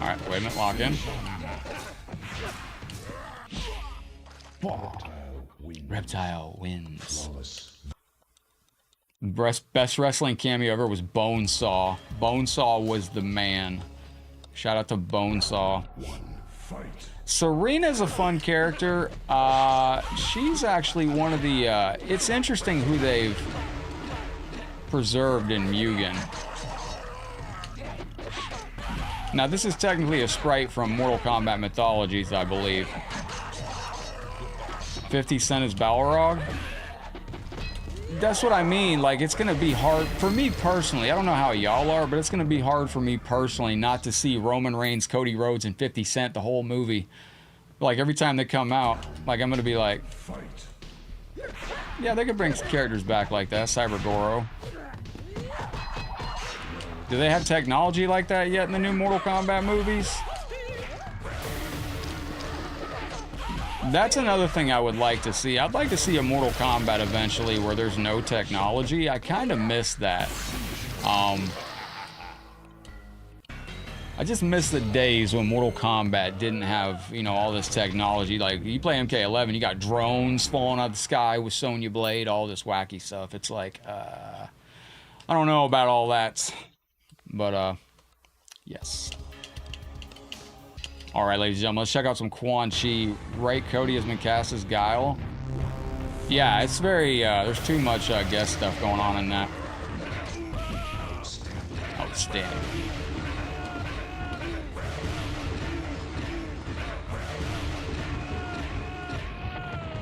All right, wait a minute, lock in. Reptile wins. Best wrestling cameo ever was Bonesaw. Bonesaw was the man. Shout out to Bonesaw. Serena's a fun character. She's actually one of the... it's interesting who they've preserved in Mugen. Now, this is technically a sprite from Mortal Kombat Mythologies, I believe. 50 Cent is Balrog. That's what I mean. Like, it's going to be hard for me personally. I don't know how y'all are, but it's going to be hard for me personally not to see Roman Reigns, Cody Rhodes, and 50 Cent the whole movie. Like, every time they come out, like, I'm going to be like, yeah, they could bring some characters back like that. Cyber Goro. Do they have technology like that yet in the new Mortal Kombat movies? That's another thing I would like to see. I'd like to see a Mortal Kombat eventually where there's no technology. I kind of miss that. I just miss the days when Mortal Kombat didn't have, you know, all this technology. Like, you play MK11, you got drones falling out of the sky with Sonya Blade, all this wacky stuff. It's like, I don't know about all that. But, yes. All right, ladies and gentlemen, let's check out some Quan Chi. Right, Cody has been cast as Guile. Yeah, it's very, there's too much guest stuff going on in that. Outstanding.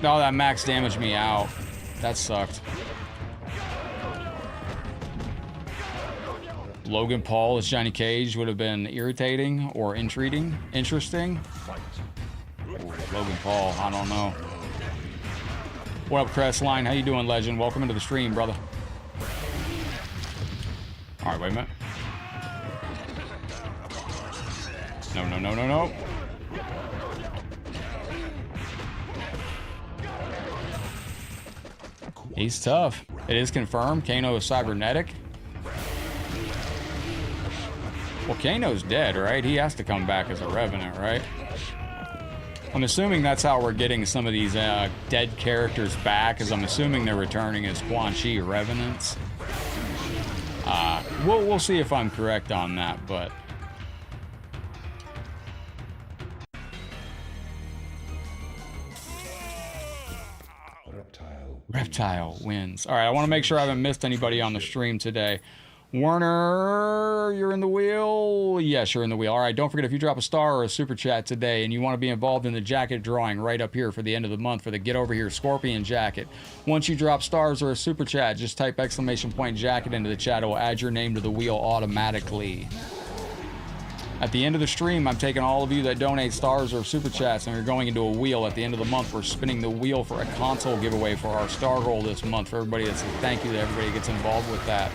Oh, that max damaged me out. That sucked. Logan Paul as Johnny Cage would have been irritating or interesting. Ooh, Logan Paul, I don't know. What up, Crestline? How you doing, legend? Welcome into the stream, brother. All right, wait a minute. No. He's tough. It is confirmed. Kano is cybernetic. Well, Kano's dead, right? He has to come back as a Revenant, right? I'm assuming that's how we're getting some of these dead characters back, as I'm assuming they're returning as Quan Chi Revenants. We'll see if I'm correct on that, but... Reptile wins. All right, I want to make sure I haven't missed anybody on the stream today. Werner, you're in the wheel? Yes, you're in the wheel. All right, don't forget, if you drop a star or a super chat today and you want to be involved in the jacket drawing right up here for the end of the month for the Get Over Here Scorpion jacket, once you drop stars or a super chat, just type !jacket into the chat. It will add your name to the wheel automatically. At the end of the stream, I'm taking all of you that donate stars or super chats, and we're going into a wheel. At the end of the month, we're spinning the wheel for a console giveaway for our star roll this month. For everybody that says thank you to everybody that gets involved with that.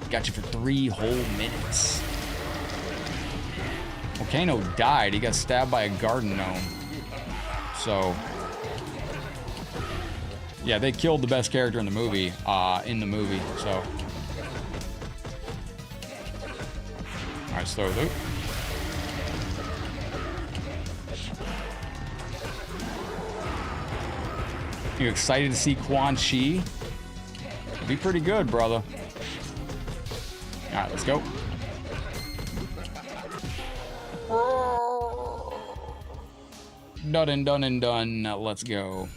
Got you for 3 whole minutes. Well, Kano died. He got stabbed by a garden gnome. So, yeah, they killed the best character in the movie. So, all right, slow loop. You excited to see Quan Chi? It'll be pretty good, brother. All right, let's go. Done and done and done. Let's go.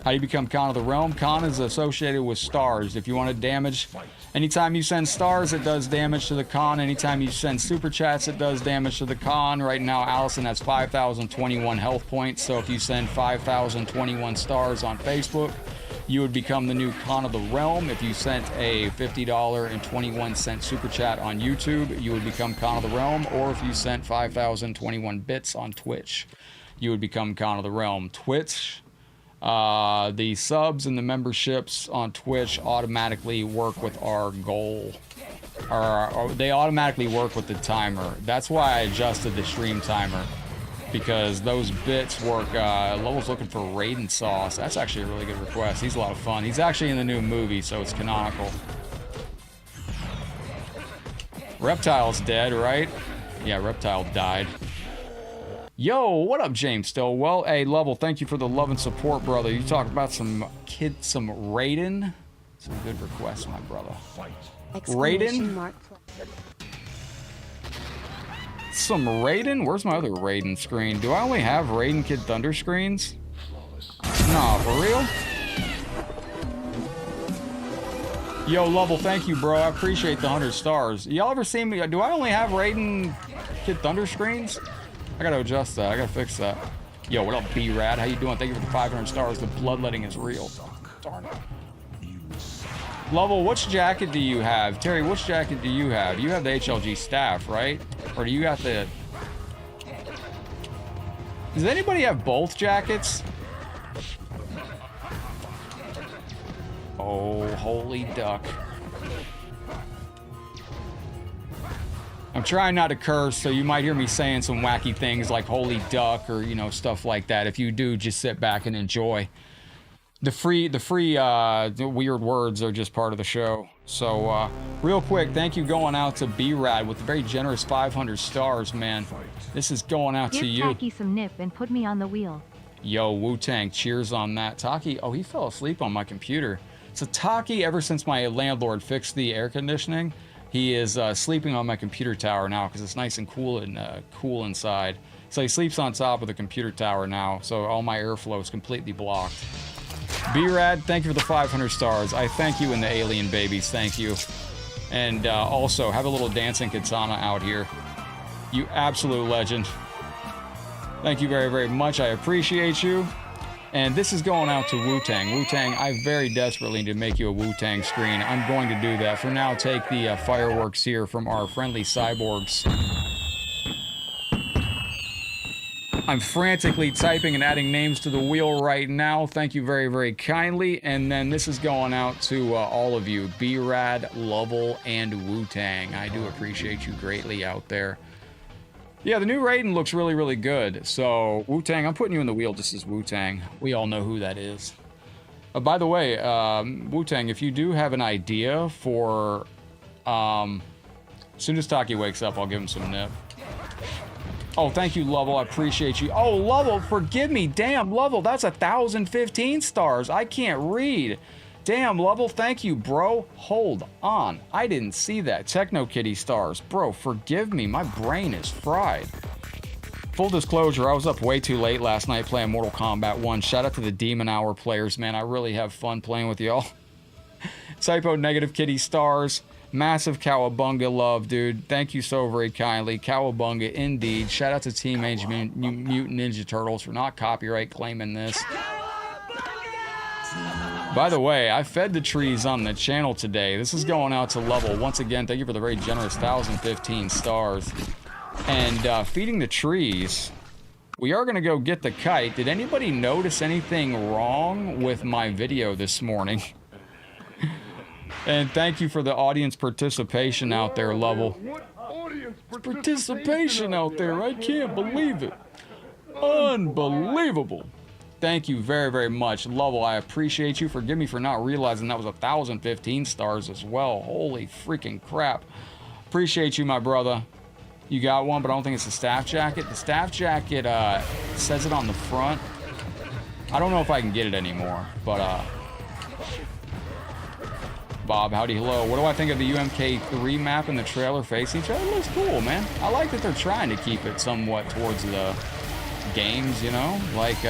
How do you become Con of the Realm? Con is associated with stars. If you want to damage, anytime you send stars, it does damage to the Con. Anytime you send super chats, it does damage to the Con. Right now, Allison has 5,021 health points. So if you send 5,021 stars on Facebook, you would become the new Con of the Realm. If you sent a $50.21 super chat on YouTube, you would become Con of the Realm. Or if you sent 5,021 bits on Twitch, you would become Con of the Realm. Twitch, the subs and the memberships on Twitch automatically work with our goal. Or they automatically work with the timer. That's why I adjusted the stream timer. Because those bits work. Level's looking for Raiden Sauce. That's actually a really good request. He's a lot of fun. He's actually in the new movie, so it's canonical. Reptile's dead, right? Yeah, Reptile died. Yo, what up, James Stillwell? Hey, Level, thank you for the love and support, brother. You talk about some Raiden. Some good requests, my brother. Raiden? Some Raiden? Where's my other Raiden screen? Do I only have Raiden Kid Thunder screens? Nah, for real? Yo, Level, thank you, bro. I appreciate the 100 stars. Y'all ever seen me? Do I only have Raiden Kid Thunder screens? I gotta adjust that. I gotta fix that. Yo, what up, B-Rad? How you doing? Thank you for the 500 stars. The bloodletting is real. Darn it. Level, which jacket do you have? Terry, which jacket do you have? You have the HLG staff, right? Or do you got the... Does anybody have both jackets? Oh, holy duck. I'm trying not to curse, so you might hear me saying some wacky things like holy duck or, you know, stuff like that. If you do, just sit back and enjoy. The weird words are just part of the show. So, real quick, thank you going out to B-Rad with a very generous 500 stars, man. This is going out to you. Give Taki some nip and put me on the wheel. Yo, Wu-Tang, cheers on that. Taki, oh, he fell asleep on my computer. So Taki, ever since my landlord fixed the air conditioning, he is sleeping on my computer tower now because it's nice and cool inside. So he sleeps on top of the computer tower now, so all my airflow is completely blocked. B-Rad, thank you for the 500 stars. I thank you and the alien babies, thank you. And also, have a little dancing katana out here. You absolute legend. Thank you very, very much. I appreciate you. And this is going out to Wu-Tang. Wu-Tang, I very desperately need to make you a Wu-Tang screen. I'm going to do that. For now, take the fireworks here from our friendly cyborgs. I'm frantically typing and adding names to the wheel right now. Thank you very, very kindly. And then this is going out to all of you. B-Rad, Lovell, and Wu-Tang. I do appreciate you greatly out there. Yeah, the new Raiden looks really, really good. So, Wu-Tang, I'm putting you in the wheel just as Wu-Tang. We all know who that is. By the way, Wu-Tang, if you do have an idea for... as soon as Taki wakes up, I'll give him some nip. Oh, thank you, Lovell. I appreciate you. Oh, Lovell, forgive me. Damn, Lovell, that's 1,015 stars. I can't read. Damn, Lovell, thank you, bro. Hold on. I didn't see that. Techno Kitty stars. Bro, forgive me. My brain is fried. Full disclosure, I was up way too late last night playing Mortal Kombat 1. Shout out to the Demon Hour players, man. I really have fun playing with y'all. Typo Negative Kitty stars. Massive Cowabunga love, dude. Thank you so very kindly. Cowabunga, indeed. Shout out to Teenage Mutant Ninja Turtles for not copyright claiming this. By the way, I fed the trees on the channel today. This is going out to Level. Once again, thank you for the very generous 1,015 stars. And feeding the trees, we are going to go get the kite. Did anybody notice anything wrong with my video this morning? And thank you for the audience participation out there, Level. Participation out there, I can't believe it. Unbelievable. Thank you very, very much. Level, I appreciate you. Forgive me for not realizing that was 1,015 stars as well. Holy freaking crap. Appreciate you, my brother. You got one, but I don't think it's a staff jacket. The staff jacket says it on the front. I don't know if I can get it anymore, but Bob, howdy, hello. What do I think of the UMK3 map and the trailer facing each other? It looks cool, man. I like that they're trying to keep it somewhat towards the games, you know? Like,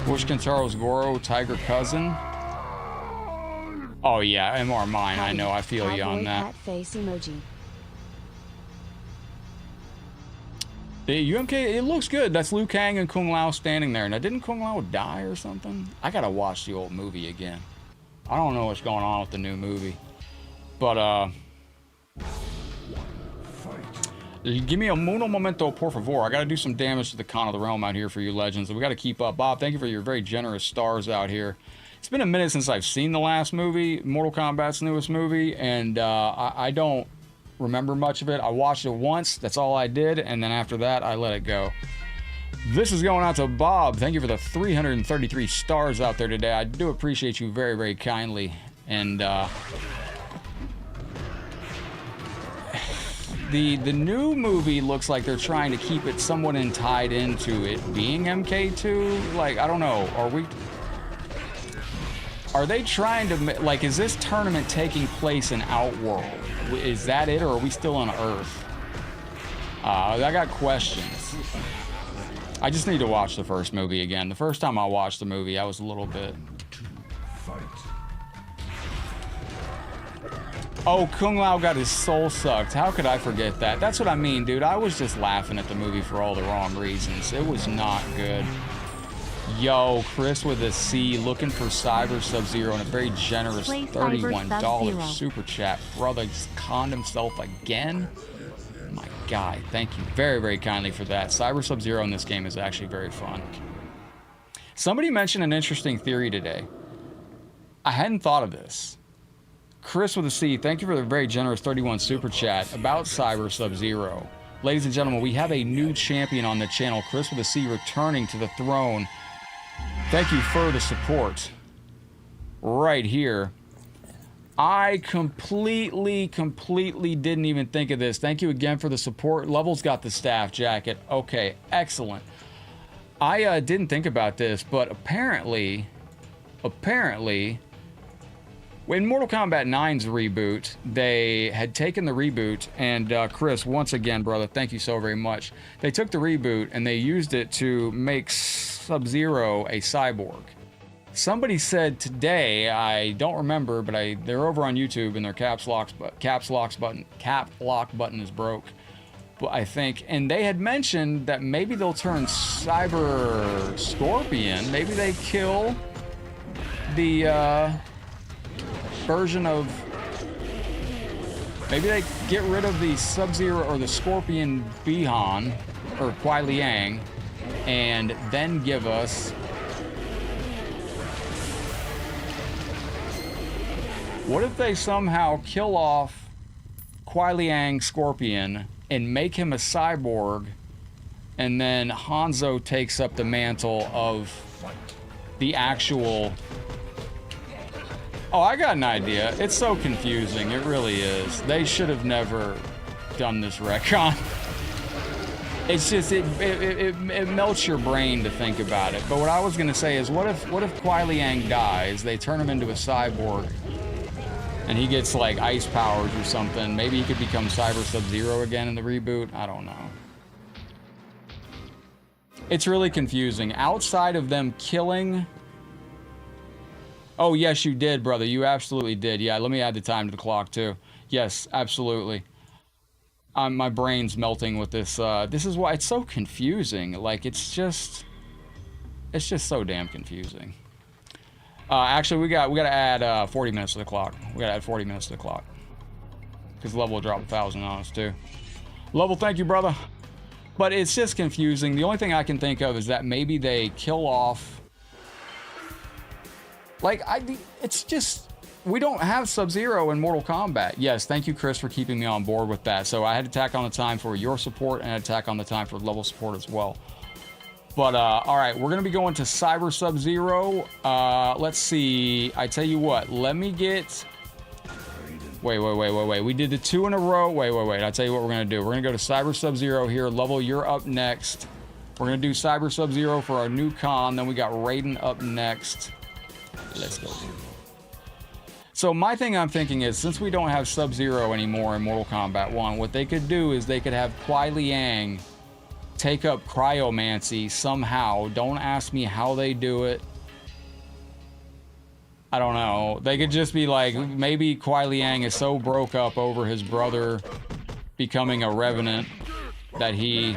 Bush Kentaro's Goro, Tiger Cousin. Oh yeah, MR Mine, I know, I feel you on that. Cat face emoji. The UMK, it looks good. That's Liu Kang and Kung Lao standing there. Now, didn't Kung Lao die or something? I gotta watch the old movie again. I don't know what's going on with the new movie. But, give me a Muno Momento, por favor. I gotta do some damage to the Con of the Realm out here for you legends. We gotta keep up. Bob, thank you for your very generous stars out here. It's been a minute since I've seen the last movie, Mortal Kombat's newest movie, and I don't remember much of it. I watched it once, that's all I did, and then after that, I let it go. This is going out to Bob. Thank you for the 333 stars out there today. I do appreciate you very, very kindly. And the new movie looks like they're trying to keep it somewhat tied into it being MK2. Like, I don't know, are they trying to, like, is this tournament taking place in Outworld? Is that it, or are we still on Earth? I got questions. I just need to watch the first movie again. The first time I watched the movie, I was a little bit... Oh, Kung Lao got his soul sucked. How could I forget that? That's what I mean, dude. I was just laughing at the movie for all the wrong reasons. It was not good. Yo, Chris with a C, looking for Cyber Sub-Zero and a very generous $31 super chat. Brother just conned himself again. My guy, thank you very, very kindly for that. Cyber Sub-Zero in this game is actually very fun. Somebody mentioned an interesting theory today. I hadn't thought of this. Chris with a C, thank you for the very generous 31 super chat about Cyber Sub-Zero. Ladies and gentlemen, we have a new champion on the channel, Chris with a C, returning to the throne. Thank you for the support. Right here. I completely didn't even think of this. Thank you again for the support. Level's got the staff jacket. Okay, excellent. I didn't think about this, but apparently, when Mortal Kombat 9's reboot, they had taken the reboot, and Chris, once again, brother, thank you so very much. They took the reboot and they used it to make Sub-Zero a cyborg. Somebody said today, I don't remember, but they're over on YouTube and their caps lock button is broke. But I think, and they had mentioned that maybe they'll turn Cyber Scorpion. Maybe they kill the version of, maybe they get rid of the Sub-Zero or the Scorpion Bihan or Kuai Liang, and then give us what if they somehow kill off Kuai Liang Scorpion and make him a cyborg, and then Hanzo takes up the mantle of the actual... Oh, I got an idea. It's so confusing. It really is. They should have never done this retcon. It's just, it melts your brain to think about it. But what I was going to say is, what if Kuai Liang dies, they turn him into a cyborg, and he gets, like, ice powers or something. Maybe he could become Cyber Sub-Zero again in the reboot. I don't know. It's really confusing. Outside of them killing... Oh, yes, you did, brother. You absolutely did. Yeah, let me add the time to the clock, too. Yes, absolutely. My brain's melting with this. This is why it's so confusing. Like, it's just so damn confusing. Actually, we got to add 40 minutes to the clock. We got to add 40 minutes to the clock. Because Level will drop 1,000 on us, too. Level, thank you, brother. But it's just confusing. The only thing I can think of is that maybe they kill off... Like, it's just, we don't have Sub-Zero in Mortal Kombat. Yes, thank you, Chris, for keeping me on board with that. So I had to tack on the time for your support, and I had to tack on the time for level support as well. But, all right, we're going to be going to Cyber Sub-Zero. Let's see. I tell you what, let me get... Wait. We did the 2 in a row. Wait. I tell you what we're going to do. We're going to go to Cyber Sub-Zero here. Level, you're up next. We're going to do Cyber Sub-Zero for our new con. Then we got Raiden up next. Let's go. So my thing I'm thinking is, since we don't have Sub-Zero anymore in Mortal Kombat 1, what they could do is they could have Kuai Liang take up cryomancy somehow. Don't ask me how they do it. I don't know. They could just be like, maybe Kuai Liang is so broke up over his brother becoming a revenant that he,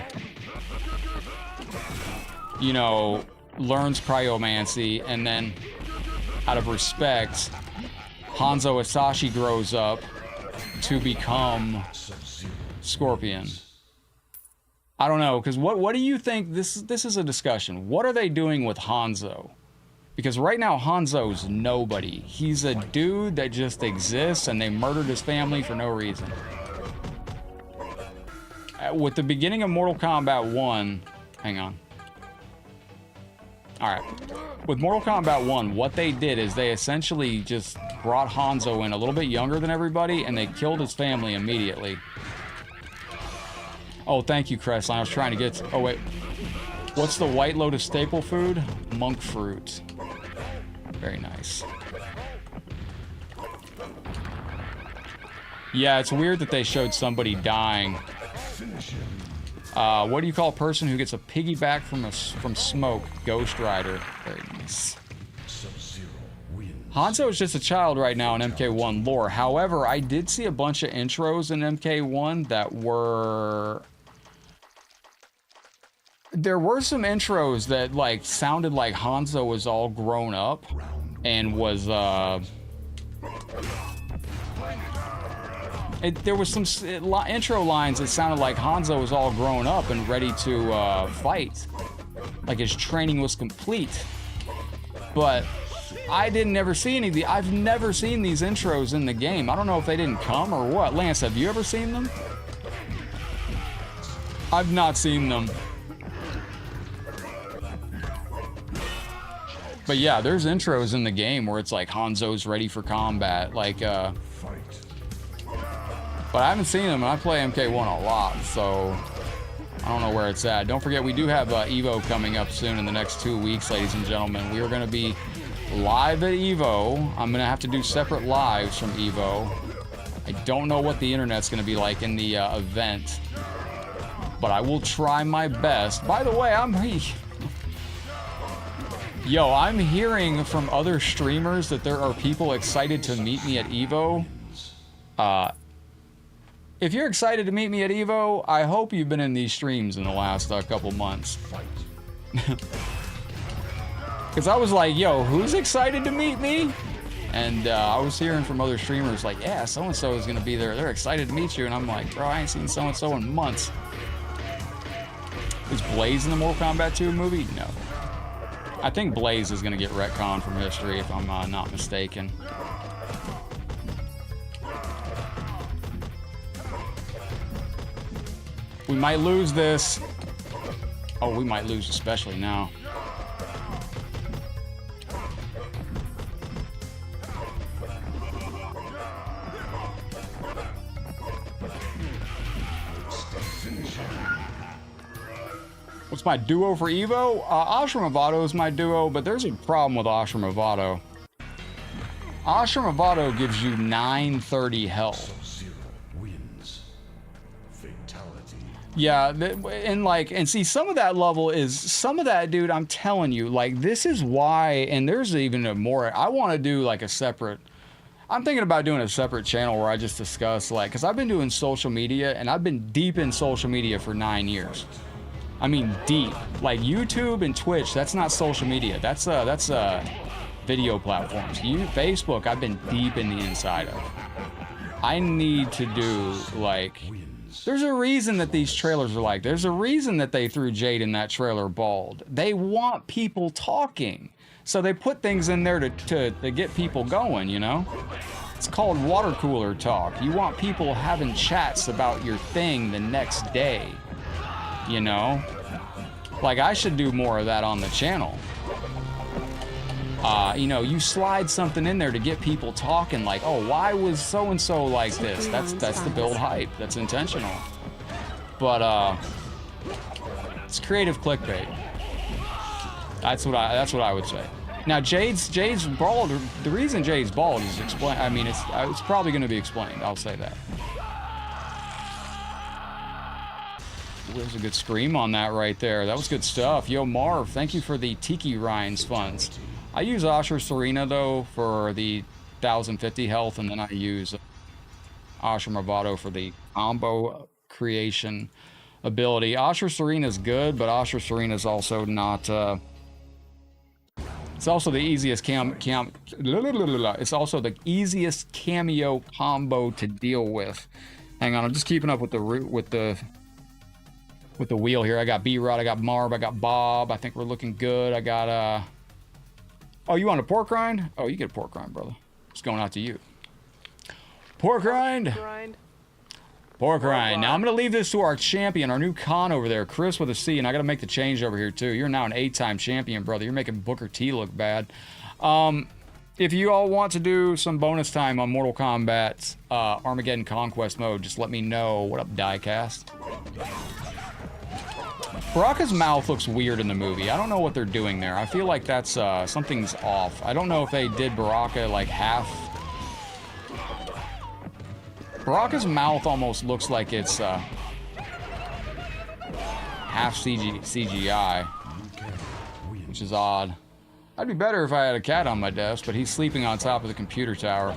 you know, learns cryomancy, and then out of respect, Hanzo Asashi grows up to become Scorpion. I don't know, because what do you think? This is a discussion. What are they doing with Hanzo? Because right now Hanzo's nobody. He's a dude that just exists, and they murdered his family for no reason. With the beginning of Mortal Kombat 1, hang on. All right. With Mortal Kombat 1, what they did is they essentially just brought Hanzo in a little bit younger than everybody, and they killed his family immediately. Oh, thank you, Crestline. I was trying to get to, oh, wait. What's the White Lotus staple food? Monk fruit. Very nice. Yeah, it's weird that they showed somebody dying. What do you call a person who gets a piggyback from smoke? Ghost Rider. Very nice. Hanzo is just a child right now in MK1 lore. However, I did see a bunch of intros in MK1 that were... There were some intros that, like, sounded like Hanzo was all grown up and was, there was some intro lines that sounded like Hanzo was all grown up and ready to fight. Like his training was complete. But I didn't ever see any of the... I've never seen these intros in the game. I don't know if they didn't come or what. Lance, have you ever seen them? I've not seen them. But yeah, there's intros in the game where it's like Hanzo's ready for combat. Like, but I haven't seen them, and I play MK1 a lot, so I don't know where it's at. Don't forget, we do have EVO coming up soon in the next 2 weeks, ladies and gentlemen. We are going to be live at EVO. I'm going to have to do separate lives from EVO. I don't know what the internet's going to be like in the event, but I will try my best. By the way, I'm hearing from other streamers that there are people excited to meet me at EVO. If you're excited to meet me at EVO, I hope you've been in these streams in the last couple months. Because I was like, yo, who's excited to meet me? And I was hearing from other streamers like, yeah, so-and-so is going to be there. They're excited to meet you. And I'm like, bro, I ain't seen so-and-so in months. Is Blaze in the Mortal Kombat 2 movie? No. I think Blaze is going to get retconned from history, if I'm not mistaken. We might lose this. Oh, we might lose especially now. What's my duo for EVO? Ashram Avato is my duo, but there's a problem with Ashram Avato. Ashram Avato gives you 930 health. Yeah, and see, some of that level is, some of that, dude, I'm telling you, like, this is why, and there's even a more, I want to do, like, a separate, I'm thinking about doing a separate channel where I just discuss, like, because I've been doing social media, and I've been deep in social media for 9 years. I mean, deep. Like, YouTube and Twitch, that's not social media. That's video platforms. Facebook, I've been deep in the inside of. I need to do, like... There's a reason that these trailers are like, there's a reason that they threw Jade in that trailer bald. They want people talking. So they put things in there to get people going, you know? It's called water cooler talk. You want people having chats about your thing the next day, you know? Like, I should do more of that on the channel. You know, you slide something in there to get people talking, like, oh, why was so-and-so like this? That's the build hype. That's intentional. But, it's creative clickbait. That's what I would say. Now, Jade's bald, the reason Jade's bald is explained, I mean, it's probably going to be explained, I'll say that. there's a good scream on that right there. That was good stuff. Yo, Marv, thank you for the Tiki Rhines funds. I use Asher Serena, though, for the 1050 health, and then I use Asher Movado for the combo creation ability. Asher Serena is good, but Asher Serena is also not... it's also the easiest it's also the easiest cameo combo to deal with. Hang on, I'm just keeping up with the wheel here. I got B-Rod, I got Marv, I got Bob. I think we're looking good. I got oh, you want a pork rind? Oh, you get a pork rind, brother. It's going out to you. Pork rind. Pork rind. Now I'm gonna leave this to our champion, our new con over there, Chris with a C, and I gotta make the change over here too. You're now an 8-time champion, brother. You're making Booker T look bad. If you all want to do some bonus time on Mortal Kombat Armageddon Conquest mode, just let me know. What up, Diecast? Baraka's mouth looks weird in the movie. I don't know what they're doing there. I feel like that's something's off. I don't know if they did Baraka like half. Baraka's mouth almost looks like it's half CGI, which is odd. I'd be better if I had a cat on my desk, but he's sleeping on top of the computer tower.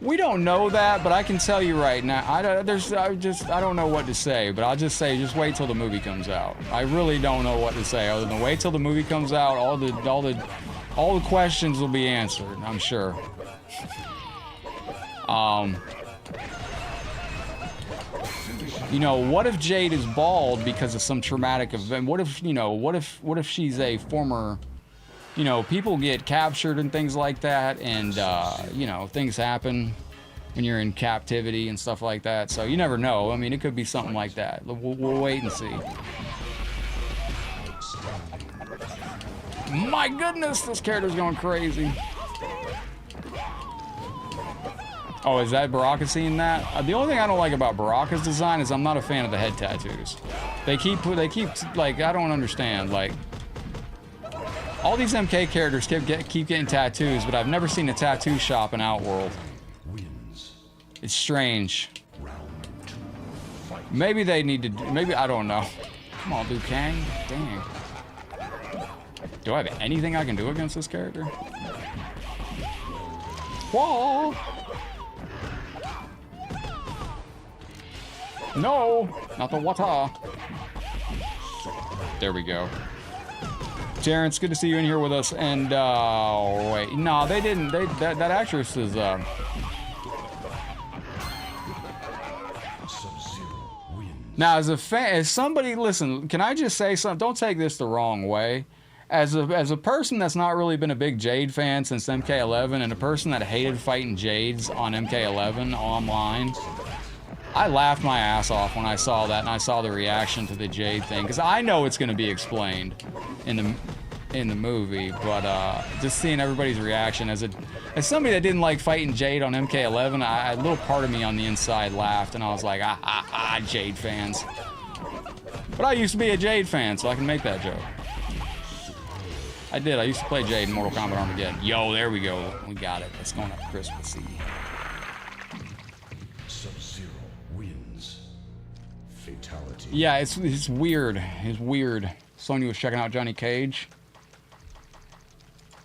We don't know that, but I can tell you right now, I don't know what to say, but I'll just say, just wait till the movie comes out. I really don't know what to say other than wait till the movie comes out. All the questions will be answered, I'm sure. You know, what if Jade is bald because of some traumatic event? What if, you know, what if she's a former, you know, people get captured and things like that, and you know, things happen when you're in captivity and stuff like that. So you never know. I mean, it could be something like that. We'll wait and see. My goodness, this character's going crazy. Oh, is that Baraka seeing that? The only thing I don't like about Baraka's design is I'm not a fan of the head tattoos. They keep like, I don't understand. Like, all these MK characters keep getting tattoos, but I've never seen a tattoo shop in Outworld. It's strange. Maybe they need to. Maybe I don't know. Come on, Liu Kang. Dang. Do I have anything I can do against this character? Whoa! No, not the water. There we go. Terrence, good to see you in here with us. And wait, no, they didn't. That actress is Now, as a fan, as somebody, listen, can I just say something? Don't take this the wrong way. As a person that's not really been a big Jade fan since MK11, and a person that hated fighting Jades on MK11 online, I laughed my ass off when I saw that, and I saw the reaction to the Jade thing, because I know it's going to be explained in the movie, but just seeing everybody's reaction as somebody that didn't like fighting Jade on MK11, a little part of me on the inside laughed, and I was like, Jade fans. But I used to be a Jade fan, so I can make that joke. I did. I used to play Jade in Mortal Kombat Armageddon. Yo, there we go. We got it. It's going up Christmas Eve. Sub-Zero wins. Fatality. Yeah, it's weird. It's weird. Sonya was checking out Johnny Cage.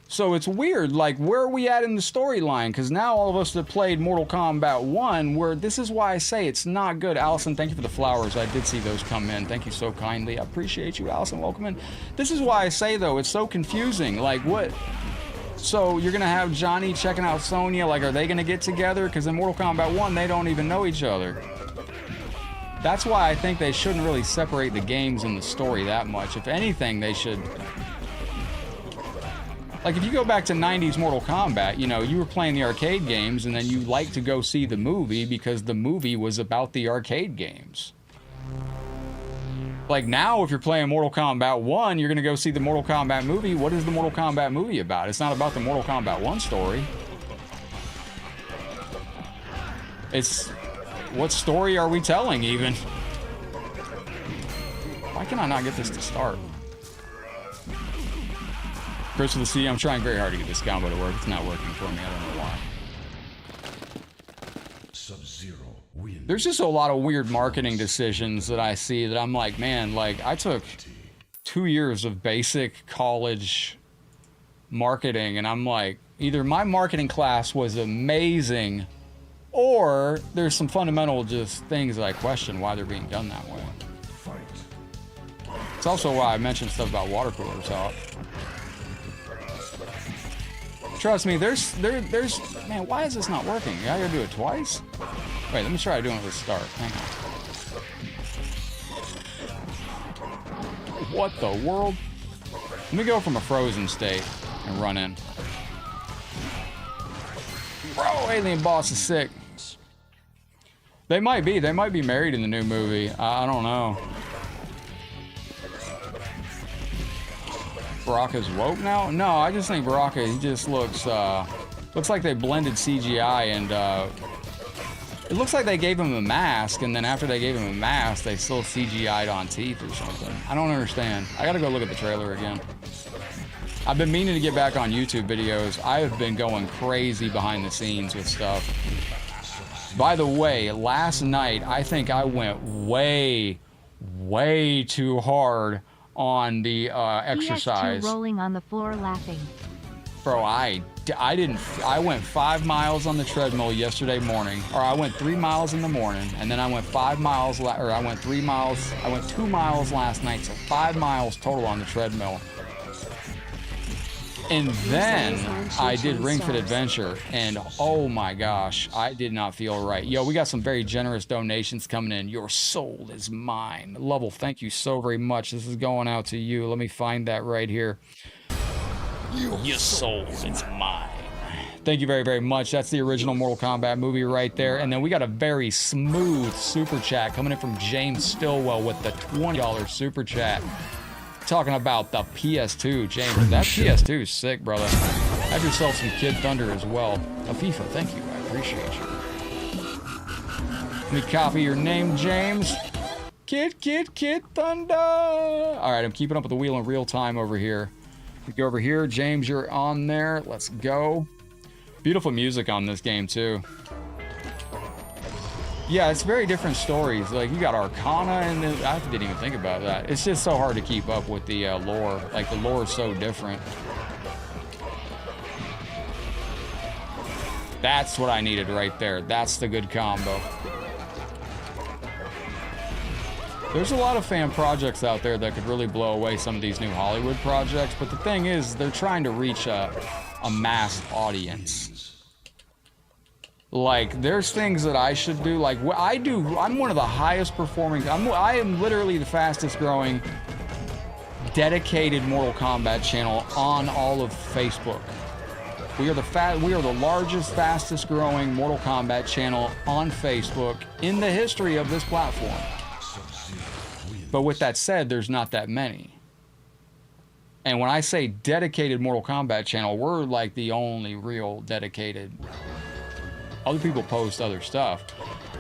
So it's weird, like, where are we at in the storyline? Because now all of us that played Mortal Kombat 1, this is why I say it's not good. Allison, thank you for the flowers. I did see those come in. Thank you so kindly. I appreciate you, Allison. Welcome in. This is why I say, though, it's so confusing. Like, what? So you're going to have Johnny checking out Sonya. Like, are they going to get together? Because in Mortal Kombat 1, they don't even know each other. That's why I think they shouldn't really separate the games and the story that much. If anything, they should... Like, if you go back to 90s Mortal Kombat, you know, you were playing the arcade games, and then you like to go see the movie because the movie was about the arcade games. Like, now, if you're playing Mortal Kombat 1, you're going to go see the Mortal Kombat movie. What is the Mortal Kombat movie about? It's not about the Mortal Kombat 1 story. It's... What story are we telling, even? Why can I not get this to start? Chris with the C, I'm trying very hard to get this combo to work. It's not working for me. I don't know why. wins. There's just a lot of weird marketing decisions that I see that I'm like, man, like I took 2 years of basic college marketing and I'm like, either my marketing class was amazing or there's some fundamental just things that I question why they're being done that way. It's also why I mentioned stuff about water cooler talk. Trust me, there's man, why is this not working? I gotta do it twice? Wait, let me try doing it at the start. Hang on. What the world? Let me go from a frozen state and run in. Bro, alien boss is sick. They might be married in the new movie. I don't know. Baraka's woke now? No, I just think Baraka, he just looks like they blended CGI and it looks like they gave him a mask and then after they gave him a mask, they still CGI'd on teeth or something. I don't understand. I gotta go look at the trailer again. I've been meaning to get back on YouTube videos. I have been going crazy behind the scenes with stuff. By the way, last night, I think I went way too hard on the exercise. PS2 rolling on the floor laughing. Bro, I went 5 miles on the treadmill yesterday morning, or I went 3 miles in the morning, and then I went 5 miles, or I went 3 miles, I went 2 miles last night, so 5 miles total on the treadmill. And then I did Ring Fit Adventure, and oh my gosh, I did not feel right. Yo, we got some very generous donations coming in. Your soul is mine. Lovell, thank you so very much. This is going out to you. Let me find that right here. Your soul is mine. Thank you very, very much. That's the original Mortal Kombat movie right there. And then we got a very smooth super chat coming in from James Stillwell with the $20 super chat. Talking about the PS2, James. That PS2 is sick, brother. Have yourself some Kid Thunder as well. FIFA, thank you. I appreciate you. Let me copy your name, James. Kid Thunder. All right, I'm keeping up with the wheel in real time over here. We go over here. James, you're on there. Let's go. Beautiful music on this game, too. Yeah, it's very different stories. Like, you got Arcana, and I didn't even think about that. It's just so hard to keep up with the lore. Like, the lore is so different. That's what I needed right there. That's the good combo. There's a lot of fan projects out there that could really blow away some of these new Hollywood projects, but the thing is, they're trying to reach a mass audience. Like, there's things that I should do. Like, what I do, I'm one of the highest performing, I am literally the fastest growing dedicated Mortal Kombat channel on all of Facebook. We are the largest, fastest growing Mortal Kombat channel on Facebook in the history of this platform. But with that said, there's not that many. And when I say dedicated Mortal Kombat channel, we're like the only real dedicated. Other people post other stuff.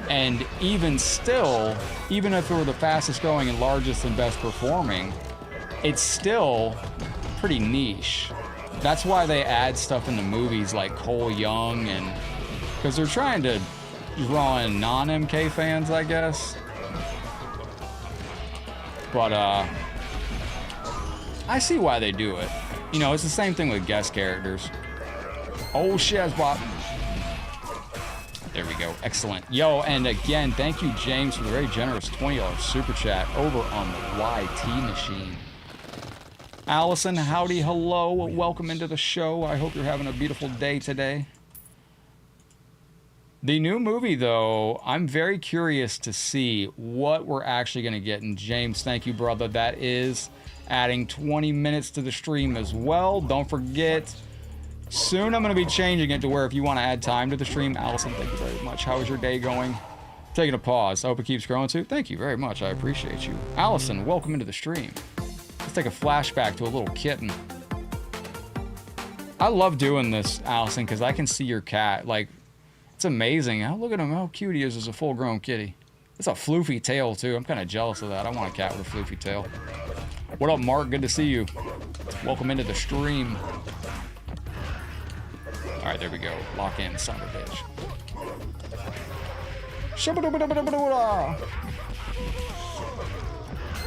And even still, even if we're the fastest growing and largest and best performing, it's still pretty niche. That's why they add stuff in the movies like Cole Young, and because they're trying to draw in non-MK fans, I guess. But I see why they do it. You know, it's the same thing with guest characters. Oh, Shazbot. There we go. Excellent. Yo, and again, thank you, James, for the very generous $20 super chat over on the YT machine. Allison, howdy, hello. Welcome into the show. I hope you're having a beautiful day today. The new movie, though, I'm very curious to see what we're actually going to get. And James, thank you, brother. That is adding 20 minutes to the stream as well. Don't forget, soon I'm going to be changing it to where if you want to add time to the stream. Allison, thank you very much. How is your day going? Taking a pause. I hope it keeps growing too. Thank you very much. I appreciate you. Allison, welcome into the stream. Let's take a flashback to a little kitten. I love doing this, Allison, because I can see your cat. Like, it's amazing. Oh, look at him, how cute he is as a full-grown kitty. It's a floofy tail, too. I'm kind of jealous of that. I want a cat with a floofy tail. What up, Mark? Good to see you. Welcome into the stream. All right, there we go. Lock in, son of a bitch.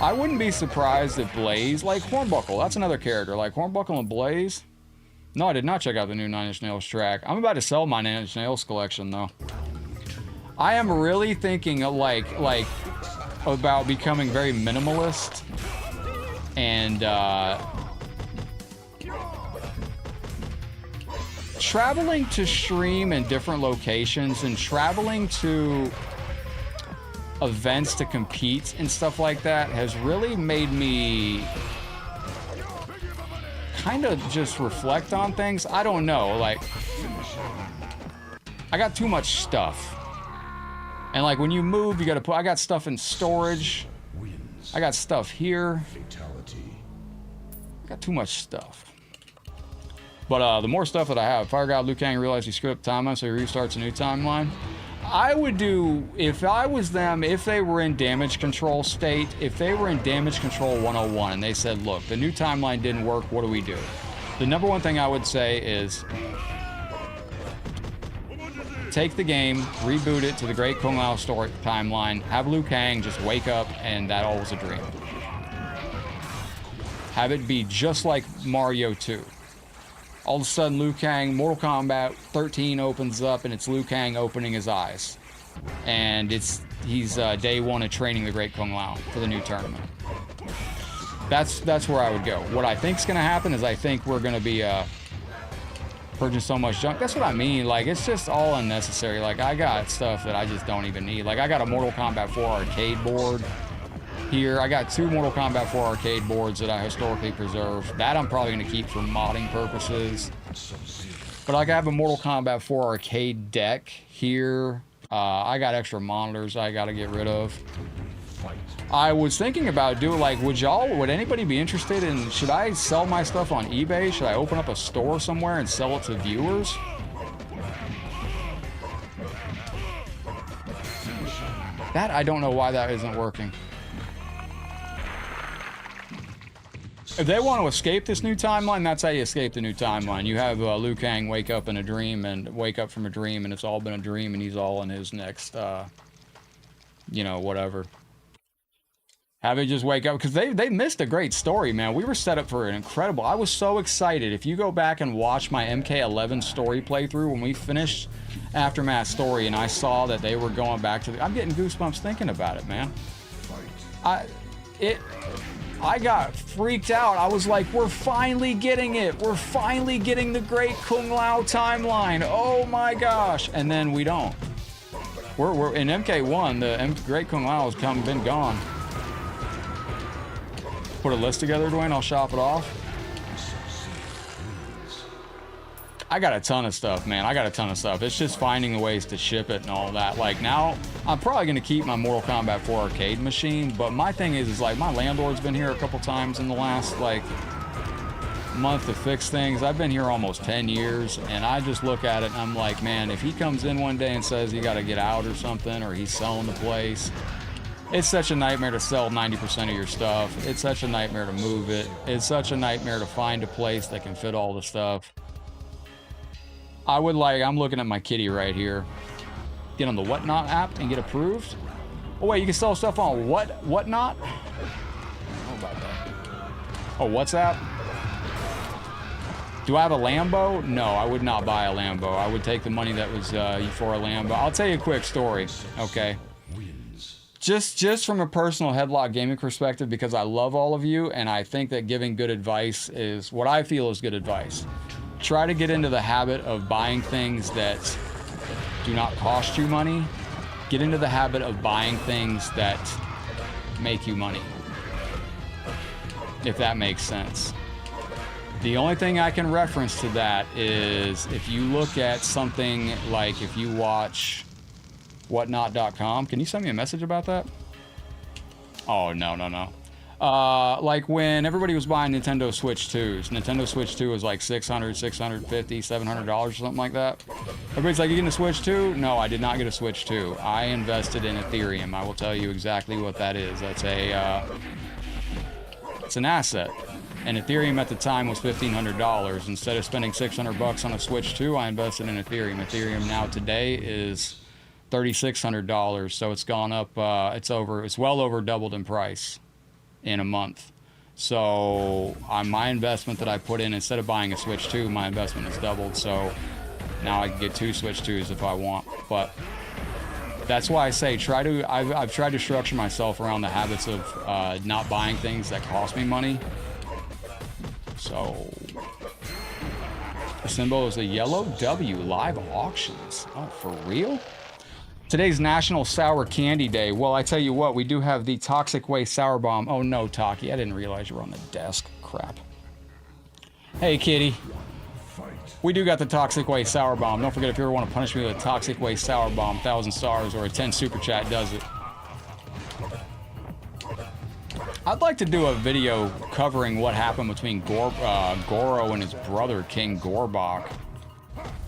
I wouldn't be surprised if Blaze, like Hornbuckle, that's another character, like Hornbuckle and Blaze. No, I did not check out the new Nine Inch Nails track. I'm about to sell my Nine Inch Nails collection, though. I am really thinking of like about becoming very minimalist and traveling to stream in different locations and traveling to events to compete and stuff like that has really made me kind of just reflect on things. I don't know, like I got too much stuff. And like when you move, you gotta put, I got stuff in storage. I got stuff here. I got too much stuff. But the more stuff that I have, Fire God Liu Kang realized he screwed up the timeline, so he restarts a new timeline. I would do, if I was them, if they were in damage control state, if they were in damage control 101 and they said, look, the new timeline didn't work, what do we do? The number one thing I would say is take the game, reboot it to the Great Kung Lao story timeline, have Liu Kang just wake up and that all was a dream. Have it be just like Mario 2. All of a sudden, Liu Kang, Mortal Kombat 13 opens up, and it's Liu Kang opening his eyes. And he's day one of training the Great Kung Lao for the new tournament. That's where I would go. What I think's gonna happen is I think we're gonna be purging so much junk. That's what I mean. Like, it's just all unnecessary. Like, I got stuff that I just don't even need. Like, I got a Mortal Kombat 4 arcade board here. I got 2 Mortal Kombat 4 arcade boards that I historically preserved. That I'm probably going to keep for modding purposes. But like, I have a Mortal Kombat 4 arcade deck here. I got extra monitors I got to get rid of. I was thinking about doing, like, would anybody be interested in, should I sell my stuff on eBay? Should I open up a store somewhere and sell it to viewers? That, I don't know why that isn't working. If they want to escape this new timeline, that's how you escape the new timeline. You have Liu Kang wake up in a dream and wake up from a dream, and it's all been a dream, and he's all in his next, you know, whatever. Have it just wake up, because they missed a great story, man. We were set up for an incredible, I was so excited. If you go back and watch my MK11 story playthrough, when we finished Aftermath story, and I saw that they were going back to the, I'm getting goosebumps thinking about it, man. I got freaked out. I was like, we're finally getting it. We're finally getting the Great Kung Lao timeline. Oh my gosh. And then we don't. We're in MK1, the Great Kung Lao has been gone. Put a list together, Dwayne, I'll shop it off. I got a ton of stuff, man. I got a ton of stuff. It's just finding the ways to ship it and all that. Like, now, I'm probably going to keep my Mortal Kombat 4 arcade machine, but my thing is like, my landlord's been here a couple times in the last, like, month to fix things. I've been here almost 10 years, and I just look at it and I'm like, man, if he comes in one day and says you got to get out or something, or he's selling the place, it's such a nightmare to sell 90% of your stuff. It's such a nightmare to move it. It's such a nightmare to find a place that can fit all the stuff. I would like, I'm looking at my kitty right here. Get on the Whatnot app and get approved. Oh wait, you can sell stuff on Whatnot? I don't know about that. Oh, WhatsApp? Do I have a Lambo? No, I would not buy a Lambo. I would take the money that was for a Lambo. I'll tell you a quick story, okay? Just from a personal Headlock Gaming perspective, because I love all of you, and I think that giving good advice is what I feel is good advice. Try to get into the habit of buying things that do not cost you money. Get into the habit of buying things that make you money, if that makes sense. The only thing I can reference to that is if you look at something like, if you watch whatnot.com, can you send me a message about that? Oh, no. Like when everybody was buying Nintendo Switch 2s, Nintendo Switch 2 was like $600, $650, $700 or something like that. Everybody's like, you getting a Switch 2? No, I did not get a Switch 2. I invested in Ethereum. I will tell you exactly what that is. That's it's an asset. And Ethereum at the time was $1,500. Instead of spending $600 on a Switch 2, I invested in Ethereum. Ethereum now today is $3,600. So it's gone up. It's well over doubled in price in a month. So my investment that I put in, instead of buying a Switch 2, my investment has doubled. So now I can get 2 Switch 2s if I want. But that's why I say I've tried to structure myself around the habits of not buying things that cost me money. So the symbol is a yellow W, live auctions. Oh, for real? Today's National Sour Candy Day. Well, I tell you what, we do have the Toxic Waste Sour Bomb. Oh no, Taki, I didn't realize you were on the desk. Crap. Hey, kitty. We do got the Toxic Waste Sour Bomb. Don't forget, if you ever want to punish me with a Toxic Waste Sour Bomb, 1,000 stars or a 10 super chat does it. I'd like to do a video covering what happened between Goro and his brother, King Gorbok.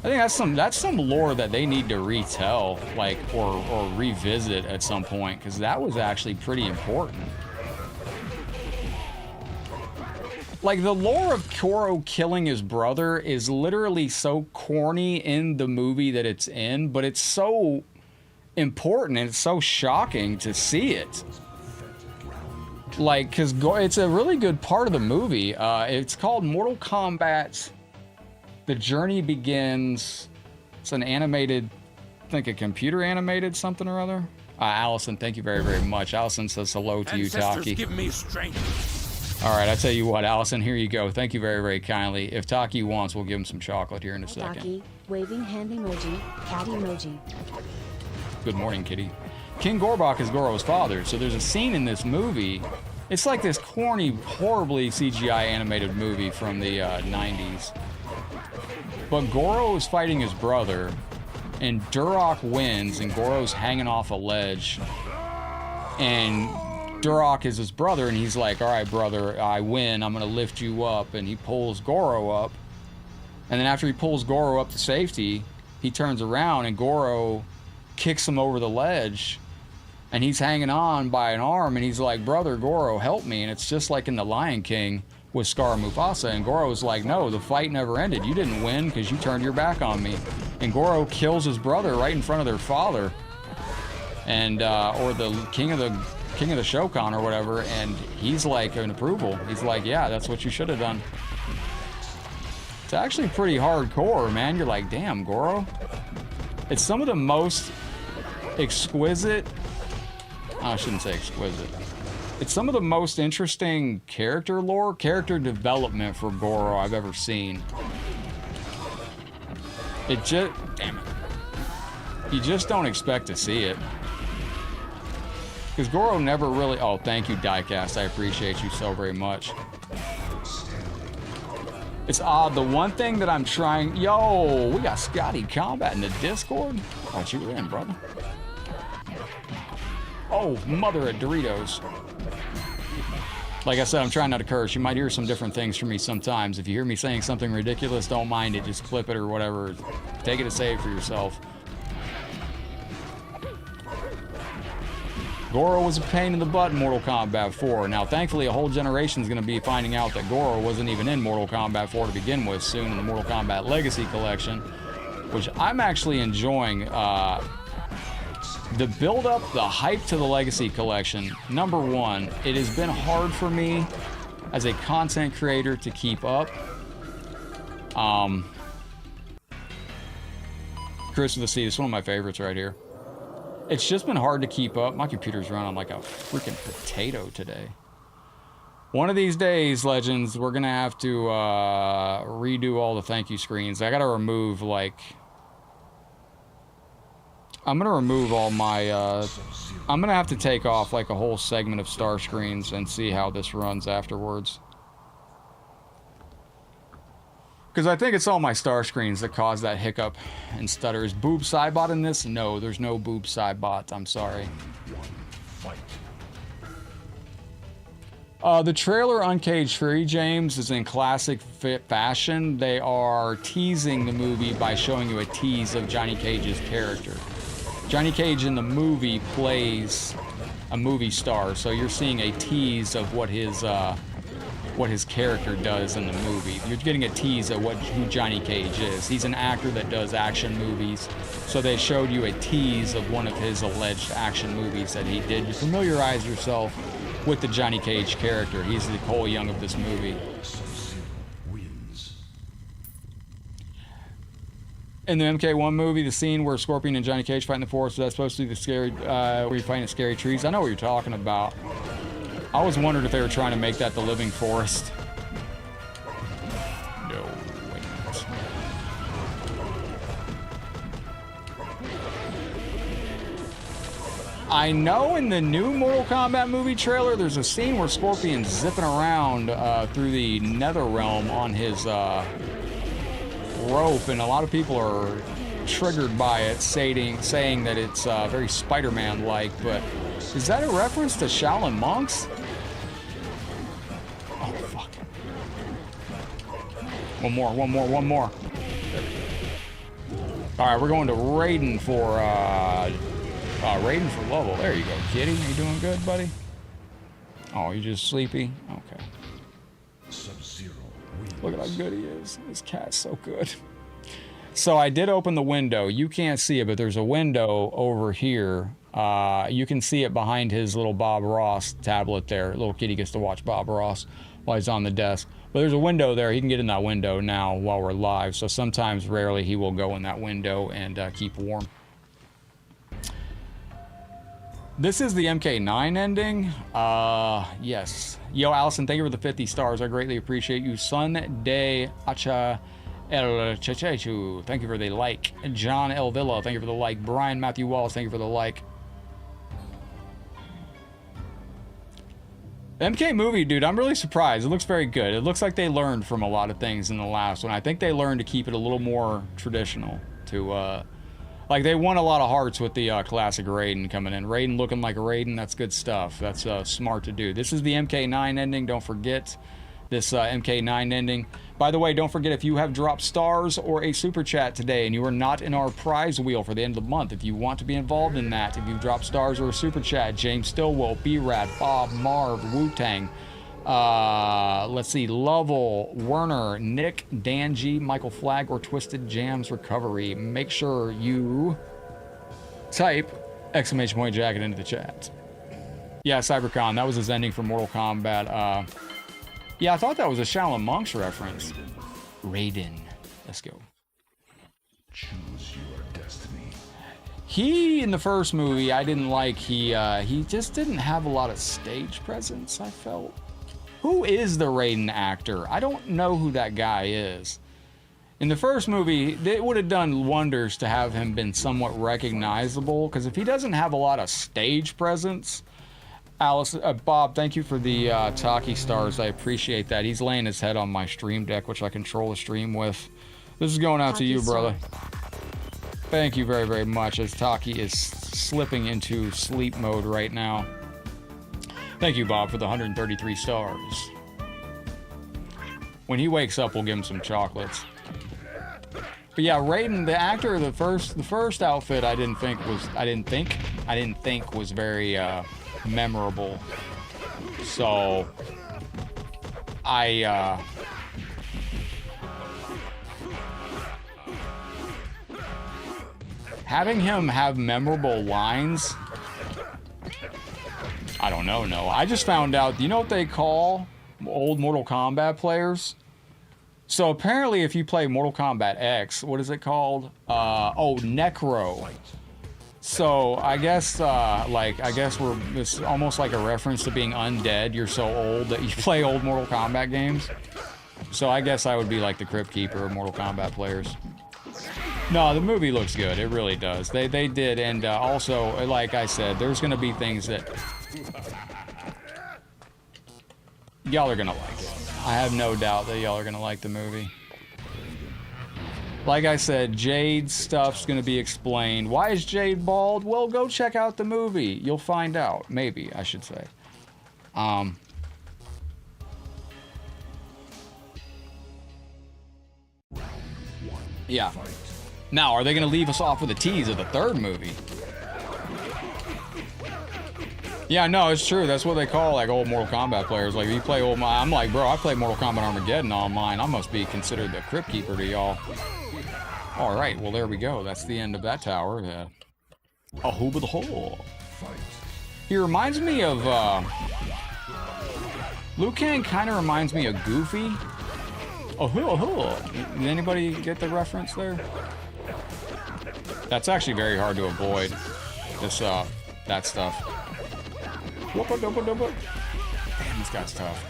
I think that's some lore that they need to retell, like, or revisit at some point, because that was actually pretty important. Like, the lore of Goro killing his brother is literally so corny in the movie that it's in, but it's so important and it's so shocking to see it. Like, because it's a really good part of the movie. It's called Mortal Kombat. The Journey Begins. It's an animated, I think a computer animated something or other. Allison, thank you very, very much. Allison says hello to you, Taki. Give me strength. All right, I tell you what, Allison, here you go. Thank you very, very kindly. If Taki wants, we'll give him some chocolate here in a second. Taki, waving hand emoji, cat emoji. Good morning, kitty. King Gorbok is Goro's father, so there's a scene in this movie. It's like this corny, horribly CGI animated movie from the 90s. But Goro is fighting his brother, and Durok wins, and Goro's hanging off a ledge. And Durok is his brother, and he's like, all right, brother, I win. I'm going to lift you up. And he pulls Goro up. And then after he pulls Goro up to safety, he turns around, and Goro kicks him over the ledge. And he's hanging on by an arm, and he's like, brother, Goro, help me. And it's just like in The Lion King with Scar and Mufasa, and Goro's like, no, the fight never ended. You didn't win because you turned your back on me. And Goro kills his brother right in front of their father, and or the king of the Shokan or whatever, and he's like in approval. He's like, yeah, that's what you should have done. It's actually pretty hardcore, man. You're like, damn, Goro. It's some of the most exquisite, I shouldn't say exquisite. It's some of the most interesting character lore, character development for Goro I've ever seen. It just, damn it. You just don't expect to see it. Because Goro never really, oh, thank you, Diecast. I appreciate you so very much. It's odd. The one thing that I'm trying, yo, we got Scotty Combat in the Discord. Oh, you were in, brother. Oh, mother of Doritos. Like I said, I'm trying not to curse. You might hear some different things from me sometimes. If you hear me saying something ridiculous, don't mind it. Just clip it or whatever. Take it to save for yourself. Goro was a pain in the butt in Mortal Kombat 4. Now, thankfully, a whole generation is going to be finding out that Goro wasn't even in Mortal Kombat 4 to begin with soon in the Mortal Kombat Legacy Collection, which I'm actually enjoying. The build-up, the hype to the Legacy Collection. Number one, it has been hard for me as a content creator to keep up. Chris of the Sea is one of my favorites right here. It's just been hard to keep up. My computer's running like a freaking potato today. One of these days, Legends, we're gonna have to redo all the thank you screens. I gotta remove, like, I'm gonna remove all my, I'm gonna have to take off like a whole segment of star screens and see how this runs afterwards. Because I think it's all my star screens that cause that hiccup and stutter. Is Boob Cybot in this? No, there's no Boob Cybot. I'm sorry. The trailer Uncaged Fury, James, is in classic fashion. They are teasing the movie by showing you a tease of Johnny Cage's character. Johnny Cage in the movie plays a movie star, so you're seeing a tease of what his what his character does in the movie. You're getting a tease of who Johnny Cage is. He's an actor that does action movies, so they showed you a tease of one of his alleged action movies that he did to familiarize yourself with the Johnny Cage character. He's the Cole Young of this movie. In the MK1 movie, the scene where Scorpion and Johnny Cage fight in the forest, that's supposed to be the scary, where you're fighting the scary trees. I know what you're talking about. I was wondering if they were trying to make that the living forest. No, wait. I know in the new Mortal Kombat movie trailer, there's a scene where Scorpion's zipping around through the Nether Realm on his rope, and a lot of people are triggered by it, saying that it's very Spider-Man-like, but is that a reference to Shaolin monks? Oh, fuck. One more. There we go. Alright, we're going to Raiden for level. There you go, kitty. You doing good, buddy? Oh, you just sleepy? Okay. Look at how good he is. This cat's so good. So I did open the window. You can't see it, but there's a window over here. You can see it behind his little Bob Ross tablet there. Little kitty gets to watch Bob Ross while he's on the desk. But there's a window there. He can get in that window now while we're live. So sometimes, rarely, he will go in that window and keep warm. This is the MK9 ending. Yes. Yo, Allison, thank you for the 50 stars. I greatly appreciate you. Sunday Acha El Chechechu, thank you for the like. John El Villa, thank you for the like. Brian Matthew Wallace, thank you for the like. MK movie, dude, I'm really surprised. It looks very good. It looks like they learned from a lot of things in the last one. I think they learned to keep it a little more traditional. Like, they won a lot of hearts with the classic Raiden coming in. Raiden looking like a Raiden, that's good stuff. That's smart to do. This is the MK9 ending. Don't forget this MK9 ending. By the way, don't forget, if you have dropped stars or a super chat today and you are not in our prize wheel for the end of the month, if you want to be involved in that, if you've dropped stars or a super chat, James Stillwell, B-Rad, Bob, Marv, Wu-Tang, let's see, Lovell, Werner, Nick, Dan G, Michael Flagg, or Twisted Jams Recovery, make sure you type exclamation jacket into the chat. Yeah, Cybercon, that was his ending for Mortal Kombat. Yeah, I thought that was a Shaolin Monks reference. Raiden. Let's go. Choose your destiny. He, in the first movie, I didn't like. He just didn't have a lot of stage presence, I felt. Who is the Raiden actor? I don't know who that guy is. In the first movie, it would have done wonders to have him been somewhat recognizable, because if he doesn't have a lot of stage presence... Alice, Bob, thank you for the Taki stars. I appreciate that. He's laying his head on my stream deck, which I control the stream with. This is going out to you, brother. Thank you very, very much, as Taki is slipping into sleep mode right now. Thank you, Bob, for the 133 stars. When he wakes up, we'll give him some chocolates. But yeah, Raiden, the actor, the first outfit, I didn't think was very memorable. So having him have memorable lines, I don't know. No, I just found out. You know what they call old Mortal Kombat players? So apparently, if you play Mortal Kombat X, what is it called? Necro. So I guess, it's almost like a reference to being undead. You're so old that you play old Mortal Kombat games. So I guess I would be like the Crypt Keeper of Mortal Kombat players. No, the movie looks good. It really does. They did, and also, like I said, there's going to be things that y'all are going to like it. I have no doubt that y'all are going to like the movie. Like I said, Jade's stuff's going to be explained. Why is Jade bald? Well, go check out the movie. You'll find out. Maybe, I should say. Yeah. Now, are they going to leave us off with a tease of the third movie? Yeah, no, it's true. That's what they call like old Mortal Kombat players. Like, if you play old, I'm like, bro, I play Mortal Kombat Armageddon online. I must be considered the Crypt Keeper to y'all. All right, well, there we go. That's the end of that tower. A hooba the hole. He reminds me of, Liu Kang kind of reminds me of Goofy. Did anybody get the reference there? That's actually very hard to avoid. This, that stuff. Damn, this guy's tough.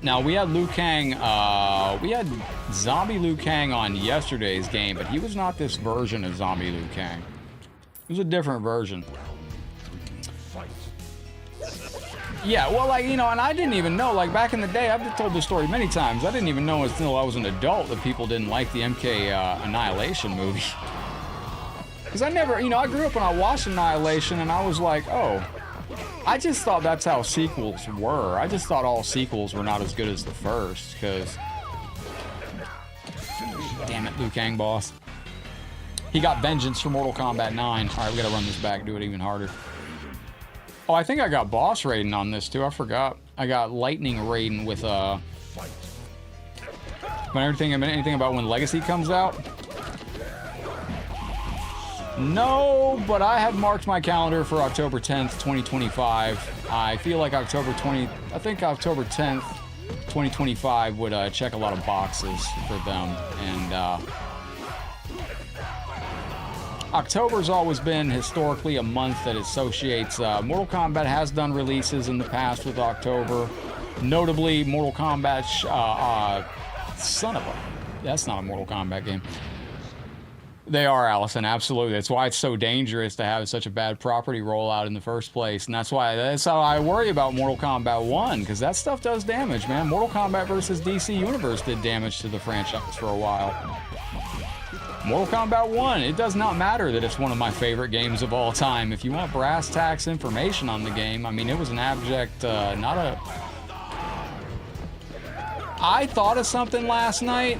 Now, we had Liu Kang, we had Zombie Liu Kang on yesterday's game, but he was not this version of Zombie Liu Kang. It was a different version. Yeah, well, like, you know, and I didn't even know, like, back in the day, I've told this story many times, I didn't even know until I was an adult that people didn't like the MK Annihilation movie. Because I never, you know, I grew up and I watched Annihilation and I was like, oh, I just thought that's how sequels were. I just thought all sequels were not as good as the first, because... Damn it, Liu Kang boss. He got vengeance for Mortal Kombat 9. Alright, we gotta run this back, do it even harder. Oh, I think I got boss raiding on this too. I forgot. I got lightning raiding with anything about when Legacy comes out? No, but I have marked my calendar for October 10th, 2025. I feel like October 10th, 2025 would check a lot of boxes for them, and October's always been historically a month that associates, Mortal Kombat has done releases in the past with October. Notably, Mortal Kombat, son of a, that's not a Mortal Kombat game. They are, Allison, absolutely. That's why it's so dangerous to have such a bad property rollout in the first place. And that's how I worry about Mortal Kombat 1, because that stuff does damage, man. Mortal Kombat versus DC Universe did damage to the franchise for a while. Mortal Kombat 1, it does not matter that it's one of my favorite games of all time. If you want brass tacks information on the game, I mean, it was an abject, I thought of something last night,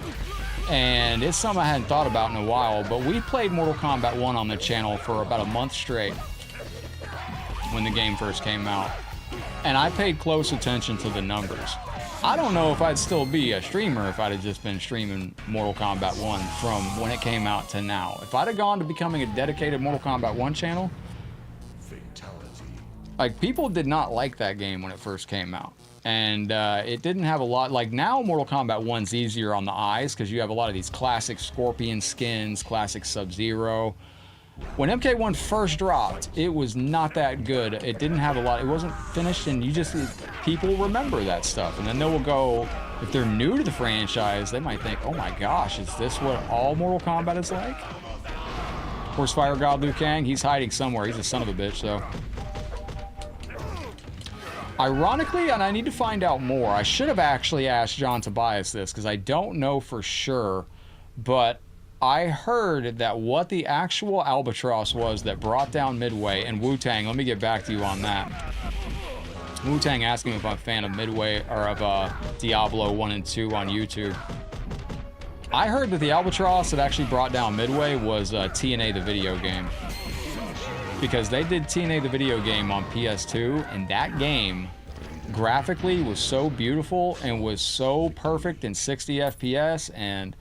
and it's something I hadn't thought about in a while, but we played Mortal Kombat 1 on the channel for about a month straight when the game first came out, and I paid close attention to the numbers. I don't know if I'd still be a streamer if I'd have just been streaming Mortal Kombat 1 from when it came out to now. If I'd have gone to becoming a dedicated Mortal Kombat 1 channel, like, people did not like that game when it first came out. And it didn't have a lot, like, now Mortal Kombat 1's easier on the eyes because you have a lot of these classic Scorpion skins, classic Sub-Zero. When MK1 first dropped, it was not that good. It didn't have a lot, it wasn't finished, and people remember that stuff. And then they will go, if they're new to the franchise, they might think, oh my gosh, is this what all Mortal Kombat is like? Of course, Fire God Liu Kang, he's hiding somewhere. He's a son of a bitch, though. Ironically, and I need to find out more, I should have actually asked John Tobias this, because I don't know for sure, but I heard that what the actual albatross was that brought down Midway, and Wu-Tang, let me get back to you on that. Wu-Tang asking if I'm a fan of Midway, or of Diablo 1 and 2 on YouTube. I heard that the albatross that actually brought down Midway was TNA the video game. Because they did TNA the video game on PS2, and that game graphically was so beautiful and was so perfect in 60 FPS, and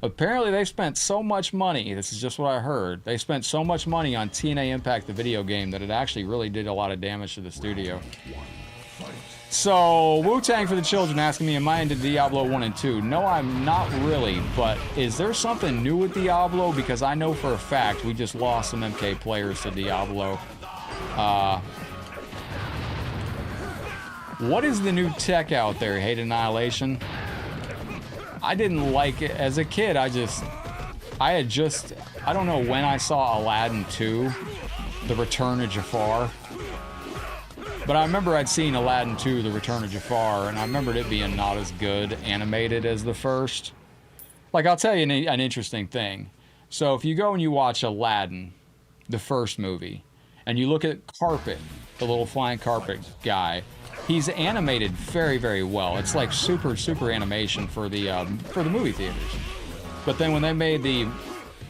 apparently they spent so much money, this is just what I heard, they spent so much money on TNA Impact the video game that it actually really did a lot of damage to the studio. So, Wu-Tang for the children asking me, am I into Diablo 1 and 2? No, I'm not really, but is there something new with Diablo? Because I know for a fact we just lost some MK players to Diablo. What is the new tech out there, Hate Annihilation? I didn't like it. As a kid, I don't know when I saw Aladdin 2, The Return of Jafar. But I remember I'd seen Aladdin 2, The Return of Jafar, and I remembered it being not as good animated as the first. Like, I'll tell you an interesting thing. So if you go and you watch Aladdin, the first movie, and you look at Carpet, the little flying carpet guy, he's animated very, very well. It's like super, super animation for the movie theaters. But then when they made the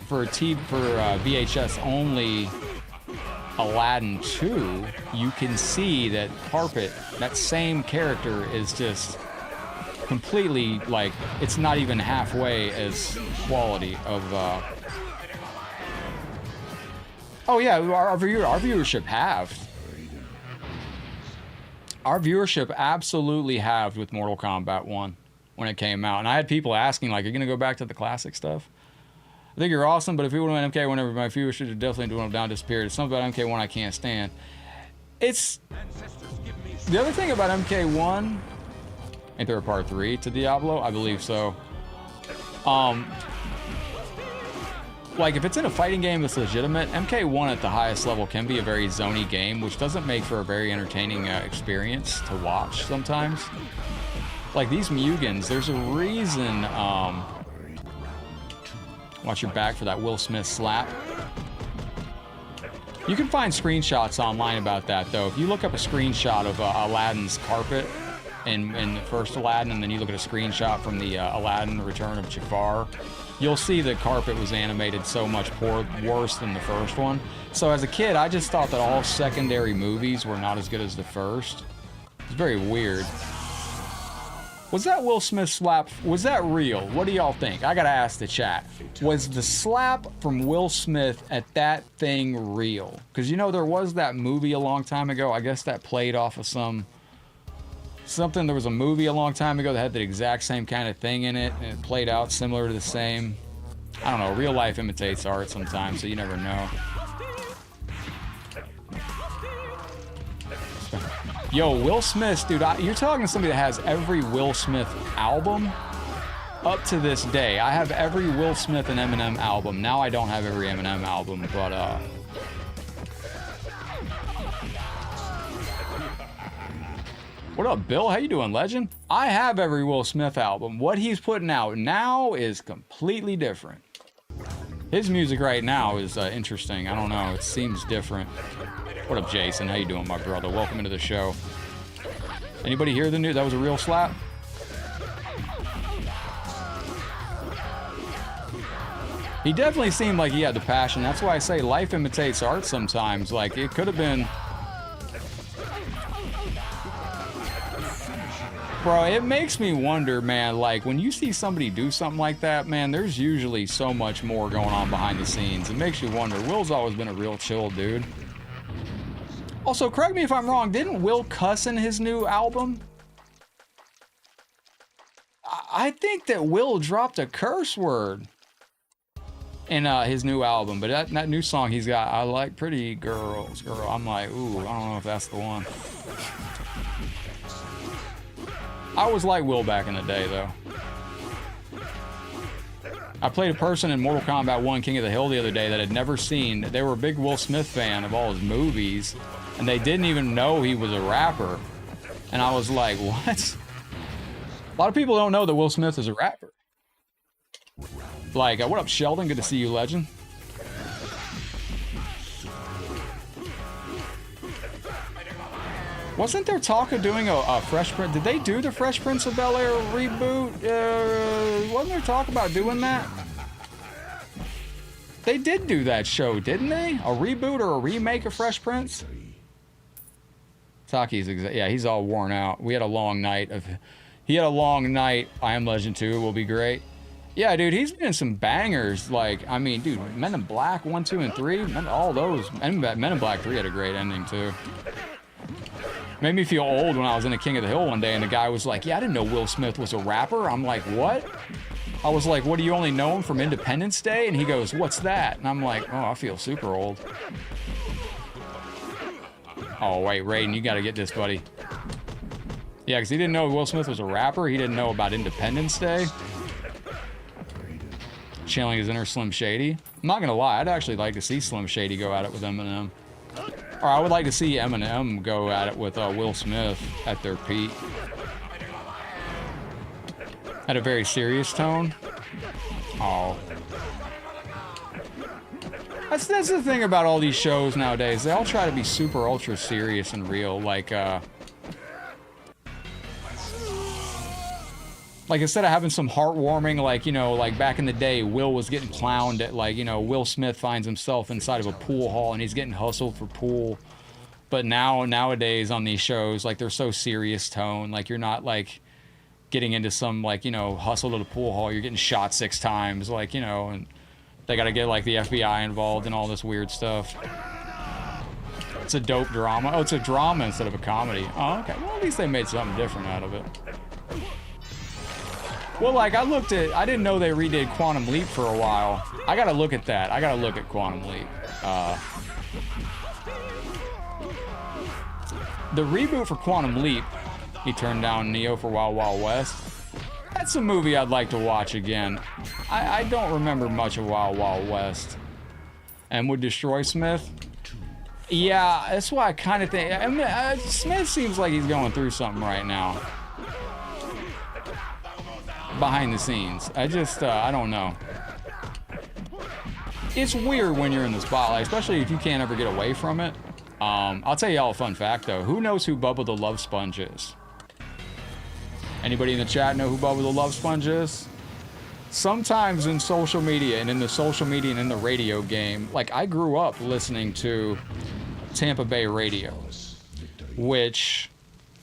VHS only Aladdin 2, you can see that Carpet, that same character, is just completely like, it's not even halfway as quality of oh yeah, our viewership halved. Our viewership absolutely halved with Mortal Kombat 1 when it came out. And I had people asking, like, are you going to go back to the classic stuff? I think you're awesome, but if you would have went MK1, my viewership would definitely went down, disappeared. It's something about MK1 I can't stand. It's... The other thing about MK1... Ain't there a part 3 to Diablo? I believe so. Like, if it's in a fighting game that's legitimate, MK1 at the highest level can be a very zony game, which doesn't make for a very entertaining experience to watch sometimes. Like, these Mugans, there's a reason, watch your back for that Will Smith slap. You can find screenshots online about that, though. If you look up a screenshot of Aladdin's carpet in the first Aladdin, and then you look at a screenshot from the Aladdin, The Return of Jafar, you'll see the carpet was animated so much worse than the first one. So as a kid, I just thought that all secondary movies were not as good as the first. It's very weird. Was that Will Smith slap, was that real? What do y'all think? I gotta ask the chat. Was the slap from Will Smith at that thing real? Because you know there was that movie a long time ago, I guess that played off of something, there was a movie a long time ago that had the exact same kind of thing in it, and it played out similar to the same. I don't know, real life imitates art sometimes, so you never know. Yo, Will Smith, dude, you're talking to somebody that has every Will Smith album up to this day. I have every Will Smith and Eminem album. Now I don't have every Eminem album, but what up, Bill? How you doing, legend? I have every Will Smith album. What he's putting out now is completely different. His music right now is interesting. I don't know. It seems different. What up, Jason? How you doing, my brother? Welcome into the show. Anybody hear the news? That was a real slap? He definitely seemed like he had the passion. That's why I say life imitates art sometimes. Like, it could have been... Bro, it makes me wonder, man, like, when you see somebody do something like that, man, there's usually so much more going on behind the scenes. It makes you wonder. Will's always been a real chill dude. Also, correct me if I'm wrong, didn't Will cuss in his new album? I think that Will dropped a curse word in his new album, but that new song he's got, I like pretty girls, girl. I'm like, ooh, I don't know if that's the one. I always liked Will back in the day, though. I played a person in Mortal Kombat 1 King of the Hill the other day that had never seen, they were a big Will Smith fan of all his movies, and they didn't even know he was a rapper. And I was like, what? A lot of people don't know that Will Smith is a rapper. Like, what up, Sheldon? Good to see you, legend. Wasn't there talk of doing a Fresh Prince? Did they do the Fresh Prince of Bel-Air reboot? Wasn't there talk about doing that? They did do that show, didn't they? A reboot or a remake of Fresh Prince? Taki's, yeah, he's all worn out. We had a long night of... He had a long night. I Am Legend 2 will be great. Yeah, dude, he's been in some bangers. Like, I mean, dude, Men in Black 1, 2, and 3. All those. Men in Black 3 had a great ending, too. Made me feel old when I was in a King of the Hill one day and the guy was like, yeah, I didn't know Will Smith was a rapper. I'm like, what? I was like, what, do you only know him from Independence Day? And he goes, what's that? And I'm like, oh, I feel super old. Oh, wait, Raiden, you gotta get this, buddy. Yeah, because he didn't know Will Smith was a rapper. He didn't know about Independence Day. Channeling his inner Slim Shady. I'm not gonna lie, I'd actually like to see Slim Shady go at it with Eminem. Or I would like to see Eminem go at it with Will Smith at their peak. At a very serious tone. Oh. That's the thing about all these shows nowadays. They all try to be super ultra serious and real. Like, Like, instead of having some heartwarming, like, you know, like back in the day, Will was getting clowned at, like, you know, Will Smith finds himself inside of a pool hall and he's getting hustled for pool. But nowadays on these shows, like, they're so serious tone. Like, you're not, like, getting into some, like, you know, hustle to the pool hall. You're getting shot 6 times, like, you know, and they got to get, like, the FBI involved and all this weird stuff. It's a dope drama. Oh, it's a drama instead of a comedy. Oh, okay. Well, at least they made something different out of it. Well, like, I didn't know they redid Quantum Leap for a while. I gotta look at that. I gotta look at Quantum Leap. The reboot for Quantum Leap, he turned down Neo for Wild Wild West. That's a movie I'd like to watch again. I don't remember much of Wild Wild West. And would Destroy Smith? Yeah, that's why I kind of think... I mean, Smith seems like he's going through something right now. Behind the scenes. I don't know. It's weird when you're in the spotlight, especially if you can't ever get away from it. I'll tell y'all a fun fact, though. Who knows who Bubba the Love Sponge is? Anybody in the chat know who Bubba the Love Sponge is? Sometimes in social media and in the radio game, like, I grew up listening to Tampa Bay radio, which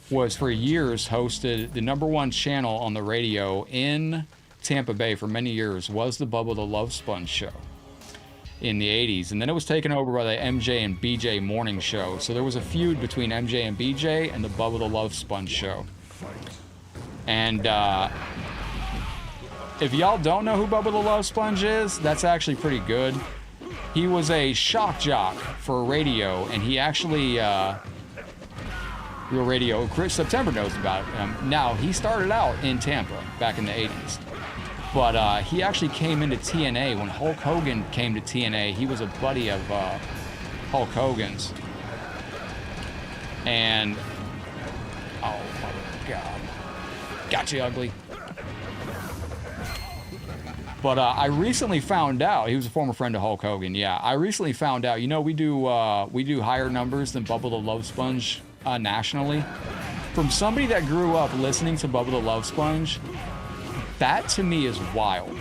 was for years hosted the #1 channel on the radio in Tampa Bay for many years was the Bubba the Love Sponge show in the 80s. And then it was taken over by the MJ and BJ morning show. So there was a feud between MJ and BJ and the Bubba the Love Sponge show. And if y'all don't know who Bubba the Love Sponge is, that's actually pretty good. He was a shock jock for radio, and he actually... Real Radio, Chris September knows about it. Now, he started out in Tampa back in the 80s. But he actually came into TNA when Hulk Hogan came to TNA. He was a buddy of Hulk Hogan's. And, oh my God. Gotcha, ugly. But I recently found out, he was a former friend of Hulk Hogan, yeah. I recently found out, you know, we do higher numbers than Bubba the Love Sponge nationally. From somebody that grew up listening to Bubba the Love Sponge, that to me is wild.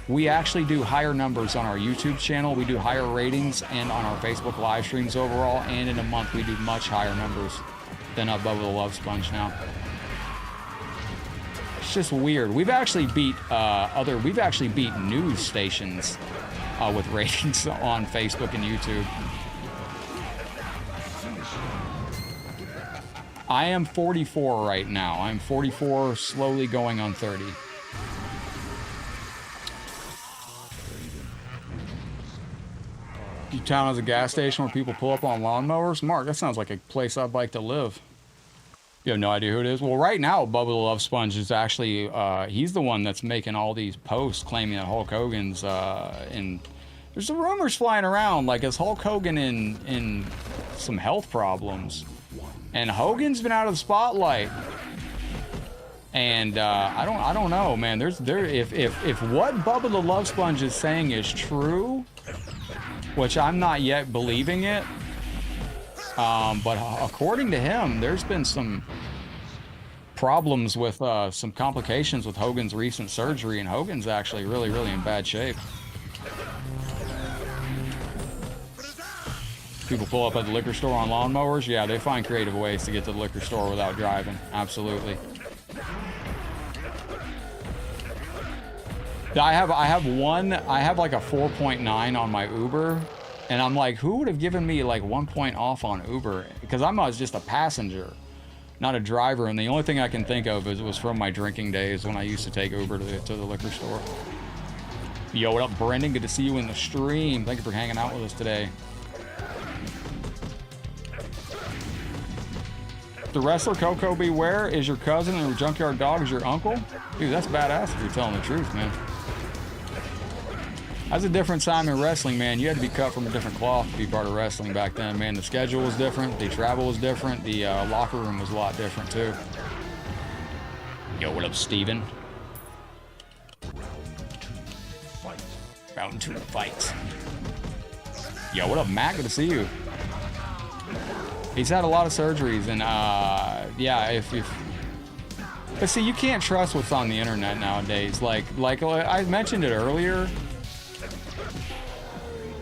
We actually do higher numbers on our YouTube channel, we do higher ratings, and on our Facebook live streams overall, and in a month we do much higher numbers than Bubba the Love Sponge now. It's just weird. We've actually beat news stations with ratings on Facebook and YouTube. I am 44 right now. I'm 44, slowly going on 30. Your town has a gas station where people pull up on lawnmowers? Mark, that sounds like a place I'd like to live. You have no idea who it is? Well, right now, Bubba the Love Sponge is actually, he's the one that's making all these posts claiming that Hulk Hogan's in... There's some rumors flying around, like, is Hulk Hogan in some health problems? And Hogan's been out of the spotlight. And I don't know, man. If what Bubba the Love Sponge is saying is true, which I'm not yet believing it, but according to him, there's been some problems with some complications with Hogan's recent surgery, and Hogan's actually really, really in bad shape. People pull up at the liquor store on lawnmowers. Yeah, they find creative ways to get to the liquor store without driving. Absolutely. I have like a 4.9 on my Uber, and I'm like, who would have given me like 1 point off on Uber? Because I was just a passenger, not a driver, and the only thing I can think of was from my drinking days when I used to take Uber to the liquor store. Yo, what up, Brendan? Good to see you in the stream. Thank you for hanging out with us today. The wrestler Coco Beware is your cousin and your junkyard dog is your uncle? Dude, that's badass if you're telling the truth, man. That's a different time in wrestling, man. You had to be cut from a different cloth to be part of wrestling back then, man. The schedule was different, the travel was different, the locker room was a lot different, too. Yo, what up, Steven? Round 2 fight. Yo, what up, Matt? Good to see you. He's had a lot of surgeries, and yeah, if But see, you can't trust what's on the internet nowadays. Like I mentioned it earlier.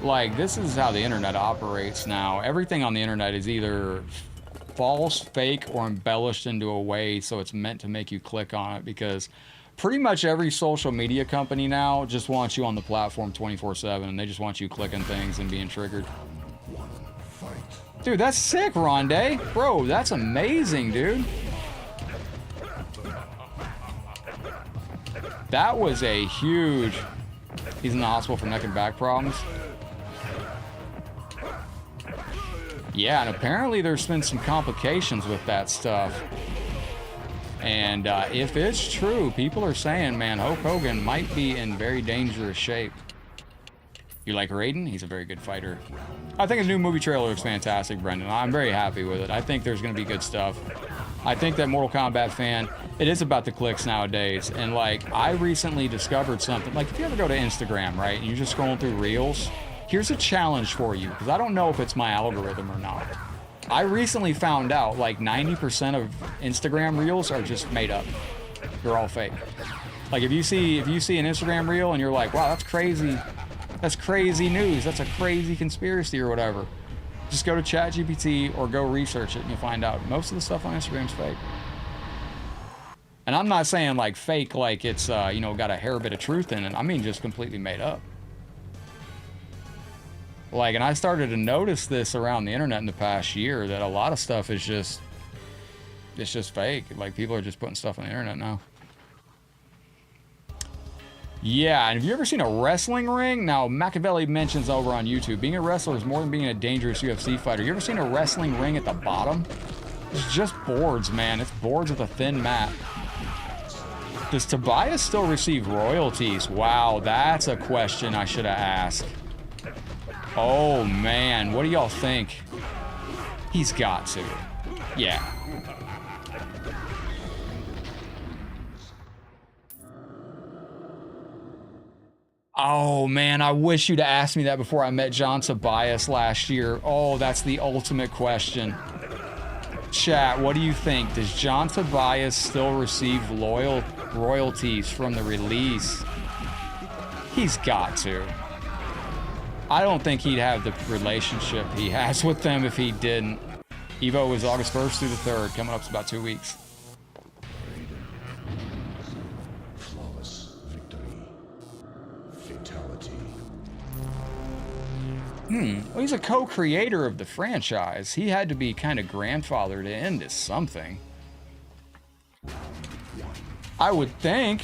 Like, this is how the internet operates now. Everything on the internet is either false, fake, or embellished into a way so it's meant to make you click on it, because pretty much every social media company now just wants you on the platform 24/7, and they just want you clicking things and being triggered. Dude, that's sick, Rondé. Bro, that's amazing, dude. That was a huge... He's in the hospital for neck and back problems. Yeah, and apparently there's been some complications with that stuff. And if it's true, people are saying, man, Hulk Hogan might be in very dangerous shape. You like Raiden? He's a very good fighter. I think his new movie trailer looks fantastic, Brendan. I'm very happy with it. I think there's going to be good stuff. I think that Mortal Kombat fan, it is about the clicks nowadays. And, like, I recently discovered something. Like, if you ever go to Instagram, right, and you're just scrolling through Reels, here's a challenge for you, because I don't know if it's my algorithm or not. I recently found out, like, 90% of Instagram Reels are just made up. They're all fake. Like, if you see an Instagram Reel and you're like, wow, that's crazy news, that's a crazy conspiracy or whatever, just go to ChatGPT or go research it and you'll find out most of the stuff on Instagram's fake. And I'm not saying like fake like it's you know, got a hair bit of truth in it. I mean just completely made up. Like, and I started to notice this around the internet in the past year, that a lot of stuff is just, it's just fake. Like, people are just putting stuff on the internet now. Yeah, and have you ever seen a wrestling ring? Now, Machiavelli mentions over on YouTube, being a wrestler is more than being a dangerous UFC fighter. You ever seen a wrestling ring at the bottom? It's just boards, man. It's boards with a thin mat. Does Tobias still receive royalties? Wow, that's a question I should have asked. Oh, man. What do y'all think? He's got to. Yeah. Oh, man. I wish you'd asked me that before I met John Tobias last year. Oh, that's the ultimate question. Chat, what do you think? Does John Tobias still receive royalties from the release? He's got to. I don't think he'd have the relationship he has with them if he didn't. Evo was August 1st through the 3rd. Coming up in about 2 weeks. Flawless victory. Fatality. Well, he's a co-creator of the franchise. He had to be kind of grandfathered into something. I would think.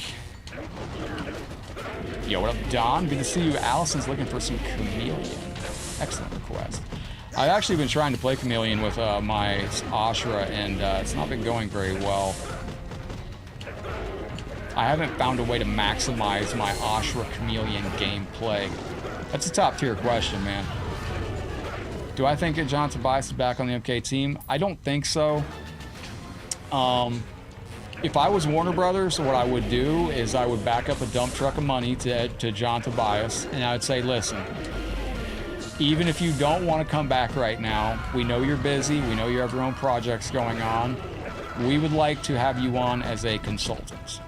Yo, what up, Don? Good to see you. Allison's looking for some Chameleon. Excellent request. I've actually been trying to play Chameleon with my Ashra, and it's not been going very well. I haven't found a way to maximize my Ashra Chameleon gameplay. That's a top tier question, man. Do I think that John Tobias is back on the MK team? I don't think so. If I was Warner Brothers, what I would do is I would back up a dump truck of money to John Tobias, and I would say, listen, even if you don't want to come back right now, we know you're busy, we know you have your own projects going on, we would like to have you on as a consultant.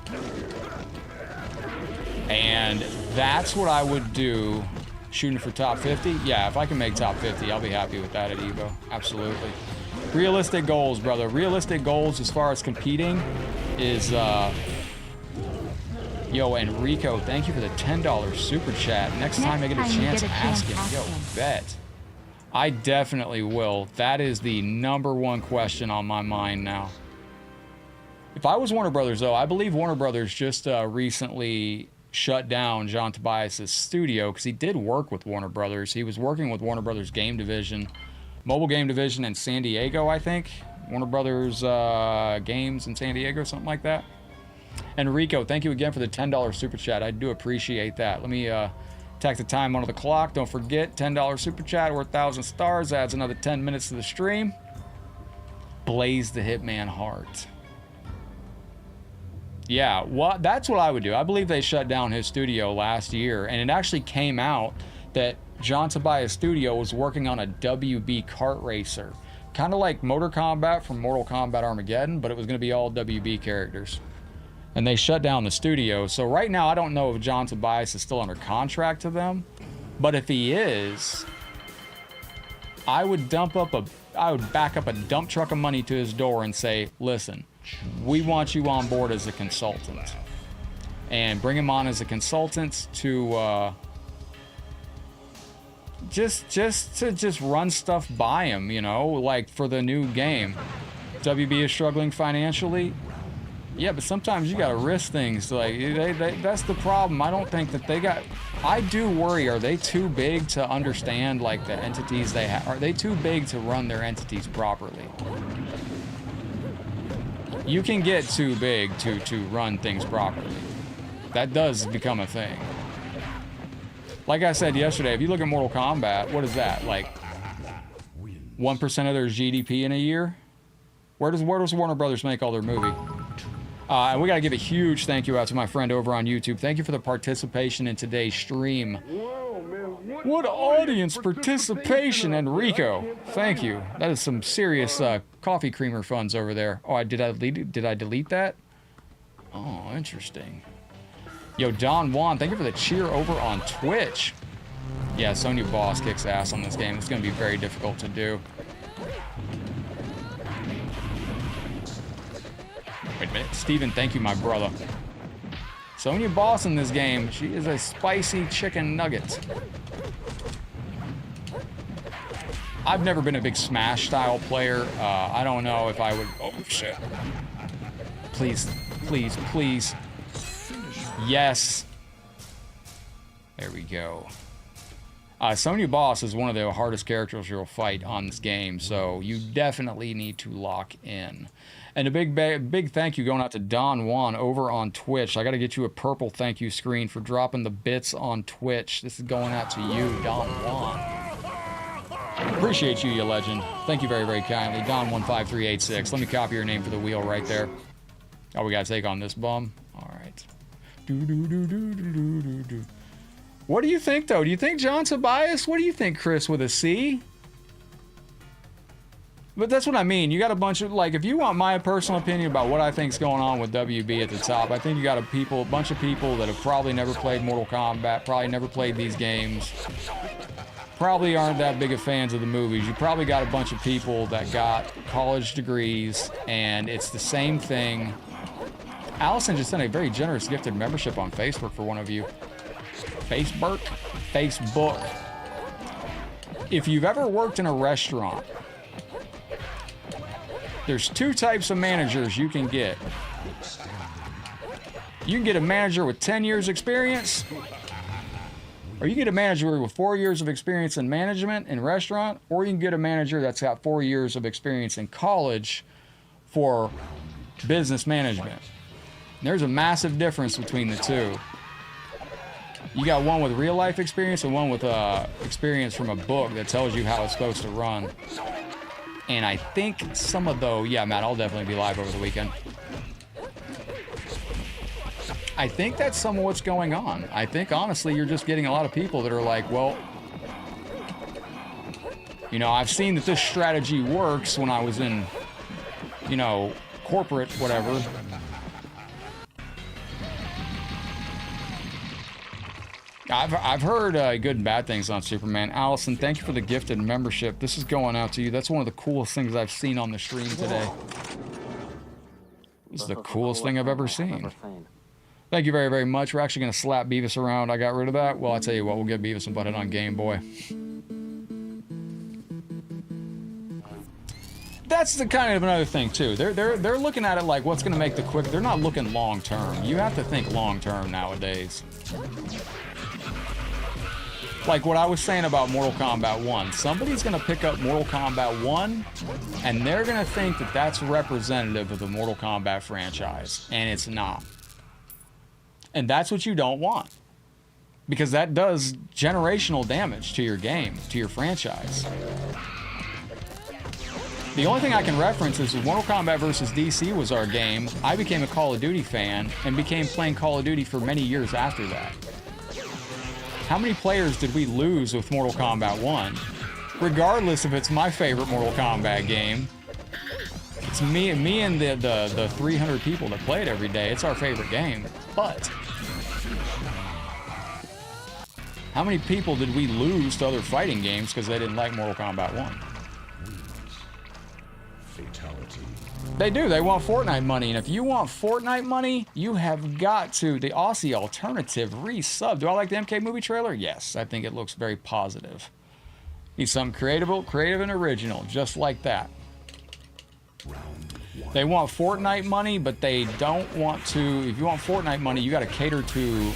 And that's what I would do. Shooting for top 50? Yeah, if I can make top 50, I'll be happy with that at Evo. Absolutely. Realistic goals, brother. Realistic goals as far as competing is, yo, Enrico, thank you for the $10 super chat. Next time I get a chance, ask him. Yo, bet. I definitely will. That is the #1 question on my mind now. If I was Warner Brothers, though, I believe Warner Brothers just recently shut down John Tobias' studio because he did work with Warner Brothers. He was working with Warner Brothers game division, mobile game division in San Diego, I think. Warner Brothers games in San Diego, something like that. Enrico, thank you again for the $10 super chat. I do appreciate that. Let me tack the time onto the clock. Don't forget, $10 super chat worth 1,000 stars adds another 10 minutes to the stream. Blaze the Hitman heart. Yeah, well, that's what I would do. I believe they shut down his studio last year, and it actually came out that John Tobias' studio was working on a WB kart racer. Kind of like Mortal Kombat from Mortal Kombat Armageddon, but it was going to be all WB characters. and they shut down the studio. So right now, I don't know if John Tobias is still under contract to them, but if he is, I would back up a dump truck of money to his door and say, listen, we want you on board as a consultant, and bring him on as a consultant to just run stuff by him, you know, like for the new game. WB is struggling financially. Yeah, but sometimes you gotta risk things. Like that's the problem. I don't think that they got. I do worry. Are they too big to understand like the entities they have? Are they too big to run their entities properly? You can get too big to run things properly. That does become a thing. Like I said yesterday, if you look at Mortal Kombat, what is that? Like 1% of their GDP in a year? Where does Warner Brothers make all their movie? And we got to give a huge thank you out to my friend over on YouTube. Thank you for the participation in today's stream. What audience participation, Enrico. Thank you. That is some serious coffee creamer funds over there. Oh, did I delete that? Oh, interesting. Yo, Don Juan, thank you for the cheer over on Twitch. Yeah, Sonya Boss kicks ass on this game. It's going to be very difficult to do. Wait a minute. Steven, thank you, my brother. Sonya Boss in this game, she is a spicy chicken nugget. I've never been a big Smash style player. I don't know if I would... Oh, shit. Please, please, please. Yes. There we go. Sonya Boss is one of the hardest characters you'll fight on this game, so you definitely need to lock in. And a big thank you going out to Don Juan over on Twitch. I got to get you a purple thank you screen for dropping the bits on Twitch. This is going out to you, Don Juan. Appreciate you, you legend. Thank you very, very kindly. Don15386. Let me copy your name for the wheel right there. Oh, we got to take on this bum. All right. What do you think, though? Do you think John Tobias? What do you think, Chris, with a C? But that's what I mean. You got a bunch of, like, if you want my personal opinion about what I think's going on with WB at the top, I think you got a bunch of people that have probably never played Mortal Kombat, probably never played these games, probably aren't that big of fans of the movies. You probably got a bunch of people that got college degrees, and it's the same thing. Allison just sent a very generous gifted membership on Facebook for one of you. Facebook. If you've ever worked in a restaurant, there's two types of managers you can get. You can get a manager with 10 years experience, or you can get a manager with 4 years of experience in management in restaurant, or you can get a manager that's got 4 years of experience in college for business management. There's a massive difference between the two. You got one with real life experience and one with experience from a book that tells you how it's supposed to run. And I think some of those, yeah, Matt, I'll definitely be live over the weekend. I think that's some of what's going on. I think, honestly, you're just getting a lot of people that are like, well, you know, I've seen that this strategy works when I was in, you know, corporate, whatever. I've heard good and bad things on Superman. Allison, thank you for the gifted membership. This is going out to you. That's one of the coolest things I've seen on the stream today. This is the coolest thing I've ever seen. Thank you very, very much. We're actually going to slap Beavis around. I got rid of that. Well, I tell you what, we'll get Beavis and Butthead on Game Boy. That's the kind of another thing too. They're looking at it like what's going to make the quick. They're not looking long term. You have to think long term nowadays. Like what I was saying about Mortal Kombat 1. Somebody's going to pick up Mortal Kombat 1, and they're going to think that that's representative of the Mortal Kombat franchise, and it's not. And that's what you don't want, because that does generational damage to your game, to your franchise. The only thing I can reference is when Mortal Kombat vs. DC was our game, I became a Call of Duty fan and became playing Call of Duty for many years after that. How many players did we lose with Mortal Kombat 1? Regardless if it's my favorite Mortal Kombat game, It's me and the 300 people that play it every day. It's our favorite game. But how many people did we lose to other fighting games because they didn't like Mortal Kombat 1? Fatality. They do. They want Fortnite money. And if you want Fortnite money, you have got to. The Aussie alternative resub. Do I like the MK movie trailer? Yes. I think it looks very positive. He's something creative and original. Just like that. They want Fortnite money, but they don't want to. If you want Fortnite money, you got to cater to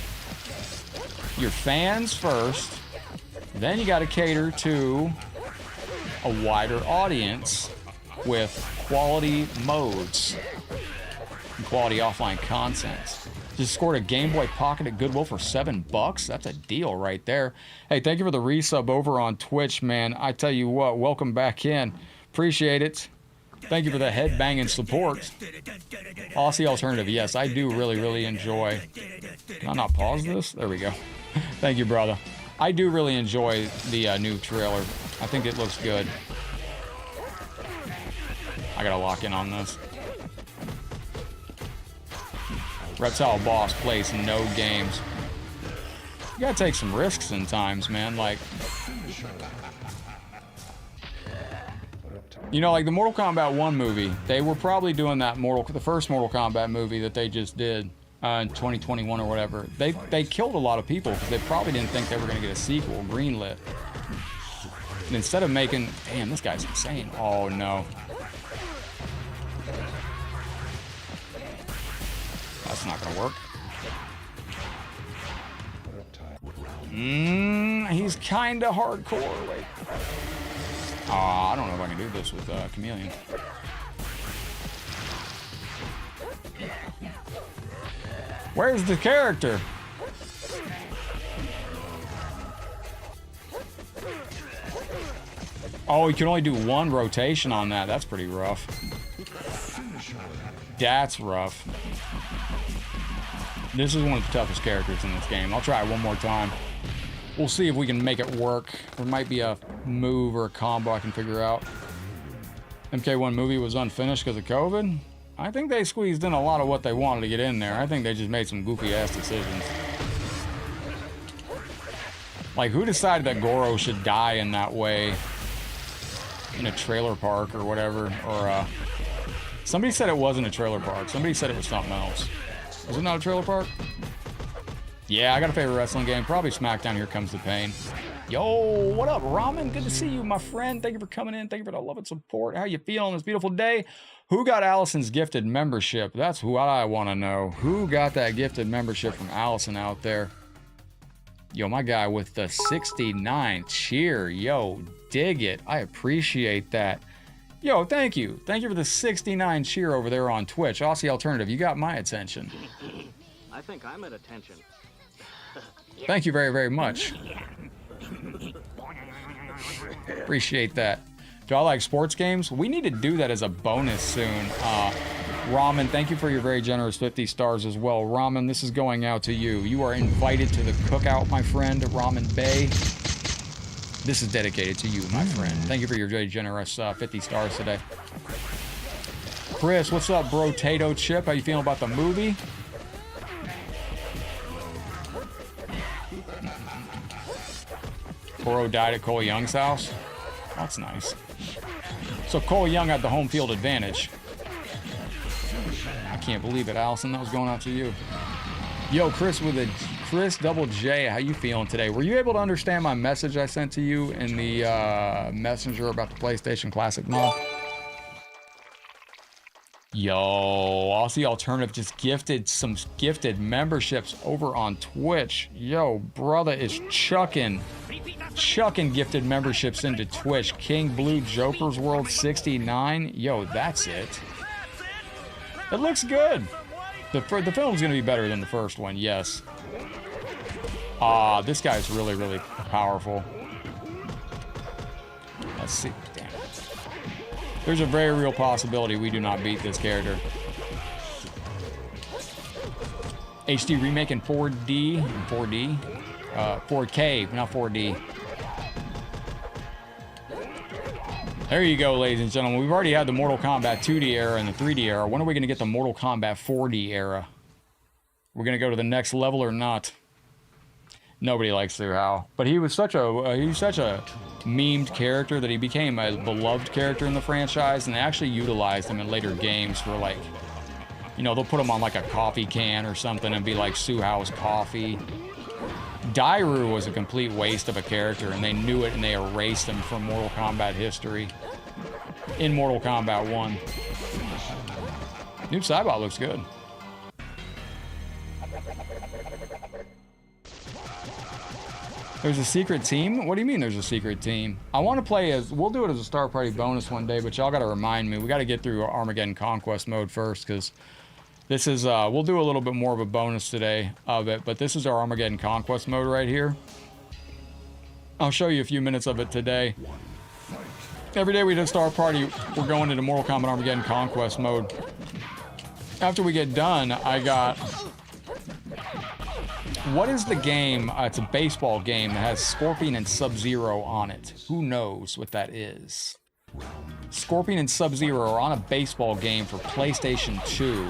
your fans first. Then you got to cater to a wider audience with quality modes and quality offline content. Just scored a Game Boy Pocket at Goodwill for $7. That's a deal right there. Hey, thank you for the resub over on Twitch, man. I tell you what, welcome back in. Appreciate it. Thank you for the headbanging support. Aussie alternative, yes, I do really enjoy. Can I not pause this? There we go. Thank you, brother. I do really enjoy the new trailer. I think it looks good. I gotta lock in on this. Reptile Boss plays no games. You gotta take some risks sometimes, man. Like, you know, like the Mortal Kombat 1 movie, they were probably doing that the first Mortal Kombat movie that they just did in 2021 or whatever. They killed a lot of people because they probably didn't think they were gonna get a sequel greenlit. And instead of making, damn, this guy's insane. Oh no. That's not gonna work. He's kinda hardcore. Wait. I don't know if I can do this with Chameleon. Where's the character? Oh, you can only do one rotation on that. That's pretty rough. That's rough. This is one of the toughest characters in this game. I'll try it one more time. We'll see if we can make it work. There might be a move or a combo I can figure out. MK1 movie was unfinished because of COVID. I think they squeezed in a lot of what they wanted to get in there. I think they just made some goofy ass decisions. Like, who decided that Goro should die in that way? In a trailer park or whatever. Or, somebody said it wasn't a trailer park. Somebody said it was something else. Was it not a trailer park? Yeah, I got a favorite wrestling game. Probably SmackDown. Here Comes the Pain. Yo, what up, Ramen? Good to see you, my friend. Thank you for coming in. Thank you for the love and support. How you feeling this beautiful day? Who got Allison's gifted membership? That's who I want to know. Who got that gifted membership from Allison out there? Yo, my guy with the 69 cheer. Yo, dig it. I appreciate that. Yo, thank you. Thank you for the 69 cheer over there on Twitch. Aussie Alternative, you got my attention. I think I'm at attention. Thank you very, very much. Appreciate that. Do I like sports games? We need to do that as a bonus soon. Ramen, thank you for your very generous 50 stars as well. Ramen, this is going out to you. You are invited to the cookout, my friend, Ramen Bay. This is dedicated to you, my friend. Thank you for your very generous 50 stars today. Chris, what's up, bro? Tato Chip, how you feeling about the movie? Bro died at Cole Young's house. That's nice. So Cole Young had the home field advantage. I can't believe it, Allison. That was going out to you. Yo, Chris with a Chris Double J, how you feeling today? Were you able to understand my message I sent to you in the messenger about the PlayStation Classic mod? Yo, Aussie Alternative just gifted some gifted memberships over on Twitch. Yo, brother is chucking gifted memberships into Twitch. King Blue Joker's World 69. Yo, that's it. It looks good. The film's gonna be better than the first one, yes. This guy's really, really powerful. Let's see. Damn. There's a very real possibility we do not beat this character. HD remake in 4D, 4K, not 4D. There you go, ladies and gentlemen. We've already had the Mortal Kombat 2D era and the 3D era. When are we going to get the Mortal Kombat 4D era? We're going to go to the next level or not? Nobody likes Su Hao, but he was such a he's such a memed character that he became a beloved character in the franchise, and they actually utilized him in later games for, like, you know, they'll put him on like a coffee can or something and be like Su Hao's coffee. Dairu was a complete waste of a character, and they knew it, and they erased him from Mortal Kombat history in Mortal Kombat 1. Noob Saibot looks good. There's a secret team? What do you mean there's a secret team? I want to play as... We'll do it as a Star Party bonus one day, but y'all got to remind me. We got to get through Armageddon Conquest mode first, because this is... we'll do a little bit more of a bonus today of it, but this is our Armageddon Conquest mode right here. I'll show you a few minutes of it today. Every day we do Star Party, we're going into Mortal Kombat Armageddon Conquest mode. After we get done, I got... What is the game? It's a baseball game that has Scorpion and Sub-Zero on it. Who knows what that is? Scorpion and Sub-Zero are on a baseball game for PlayStation 2.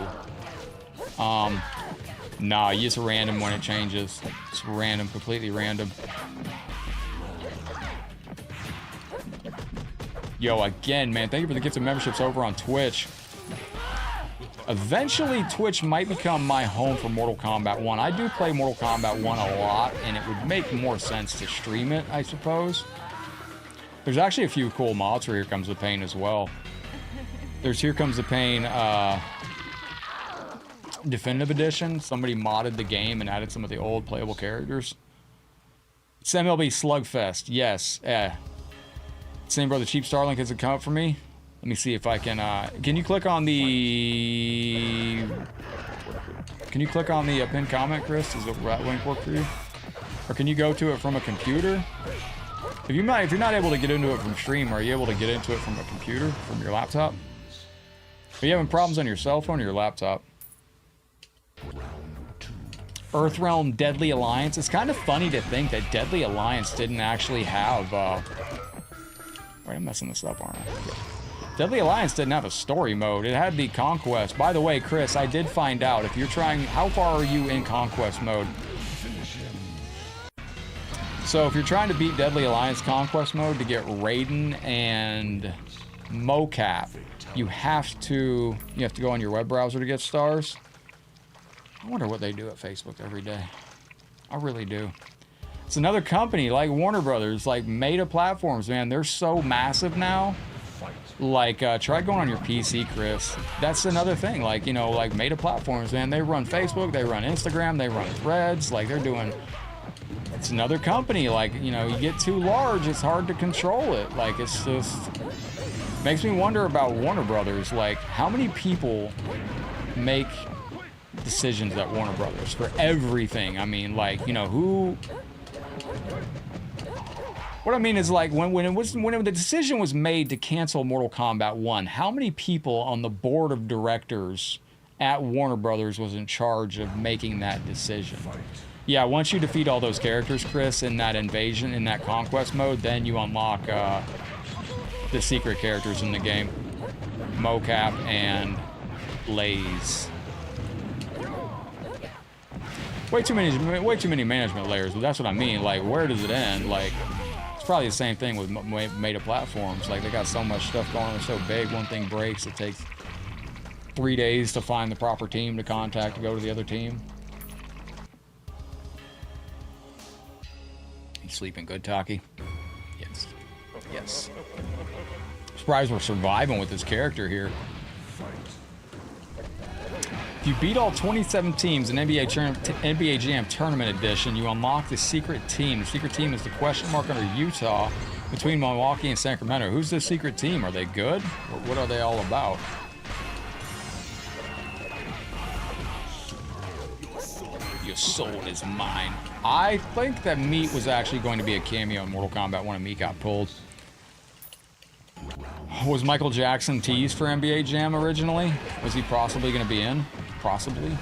Nah, it's random when it changes. It's random, completely random. Yo, again, man, thank you for the gift of memberships over on Twitch. Eventually, Twitch might become my home for Mortal Kombat 1. I do play Mortal Kombat 1 a lot, and it would make more sense to stream it, I suppose. There's actually a few cool mods for Here Comes the Pain as well. There's Here Comes the Pain Definitive Edition. Somebody modded the game and added some of the old playable characters. It's MLB Slugfest. Yes. Same brother, Cheap Starlink hasn't come up for me. Let me see if I can you click on the... Can you click on the pinned comment, Chris? Does that link work for you? Or can you go to it from a computer? If you're not able to get into it from stream, are you able to get into it from a computer, from your laptop? Are you having problems on your cell phone or your laptop? Earthrealm Deadly Alliance. It's kind of funny to think that Deadly Alliance didn't actually have... Wait, I'm messing this up, aren't I? Deadly Alliance didn't have a story mode. It had the Conquest. By the way, Chris, I did find out, if you're trying... How far are you in Conquest mode? So if you're trying to beat Deadly Alliance Conquest mode to get Raiden and Mocap, you have to go on your web browser to get stars. I wonder what they do at Facebook every day. I really do. It's another company like Warner Brothers, like Meta Platforms, man. They're so massive now. Like, try going on your PC, Chris. That's another thing. Like, you know, like Meta Platforms, man. They run Facebook, they run Instagram, they run Threads. Like, they're doing... It's another company. Like, you know, you get too large, it's hard to control it. Like, it's just... Makes me wonder about Warner Brothers. Like, how many people make decisions at Warner Brothers for everything? I mean, like, you know, who... What I mean is, like, when the decision was made to cancel Mortal Kombat 1, how many people on the board of directors at Warner Brothers was in charge of making that decision? Yeah, once you defeat all those characters, Chris, in that invasion, in that conquest mode, then you unlock the secret characters in the game. Mocap and Blaze. Way too many management layers, but that's what I mean. Like, where does it end? Like, it's probably the same thing with Meta Platforms. Like, they got so much stuff going on, they're so big, one thing breaks, it takes 3 days to find the proper team to contact to go to the other team. You sleeping good, Taki? Yes. Yes. Surprised we're surviving with this character here. If you beat all 27 teams in NBA Jam Tournament Edition, you unlock the secret team. The secret team is the question mark under Utah between Milwaukee and Sacramento. Who's the secret team? Are they good? What are they all about? Your soul is mine. I think that Meat was actually going to be a cameo in Mortal Kombat 1 and Meat got pulled. Was Michael Jackson teased for NBA Jam originally? Was he possibly going to be in? Possibly.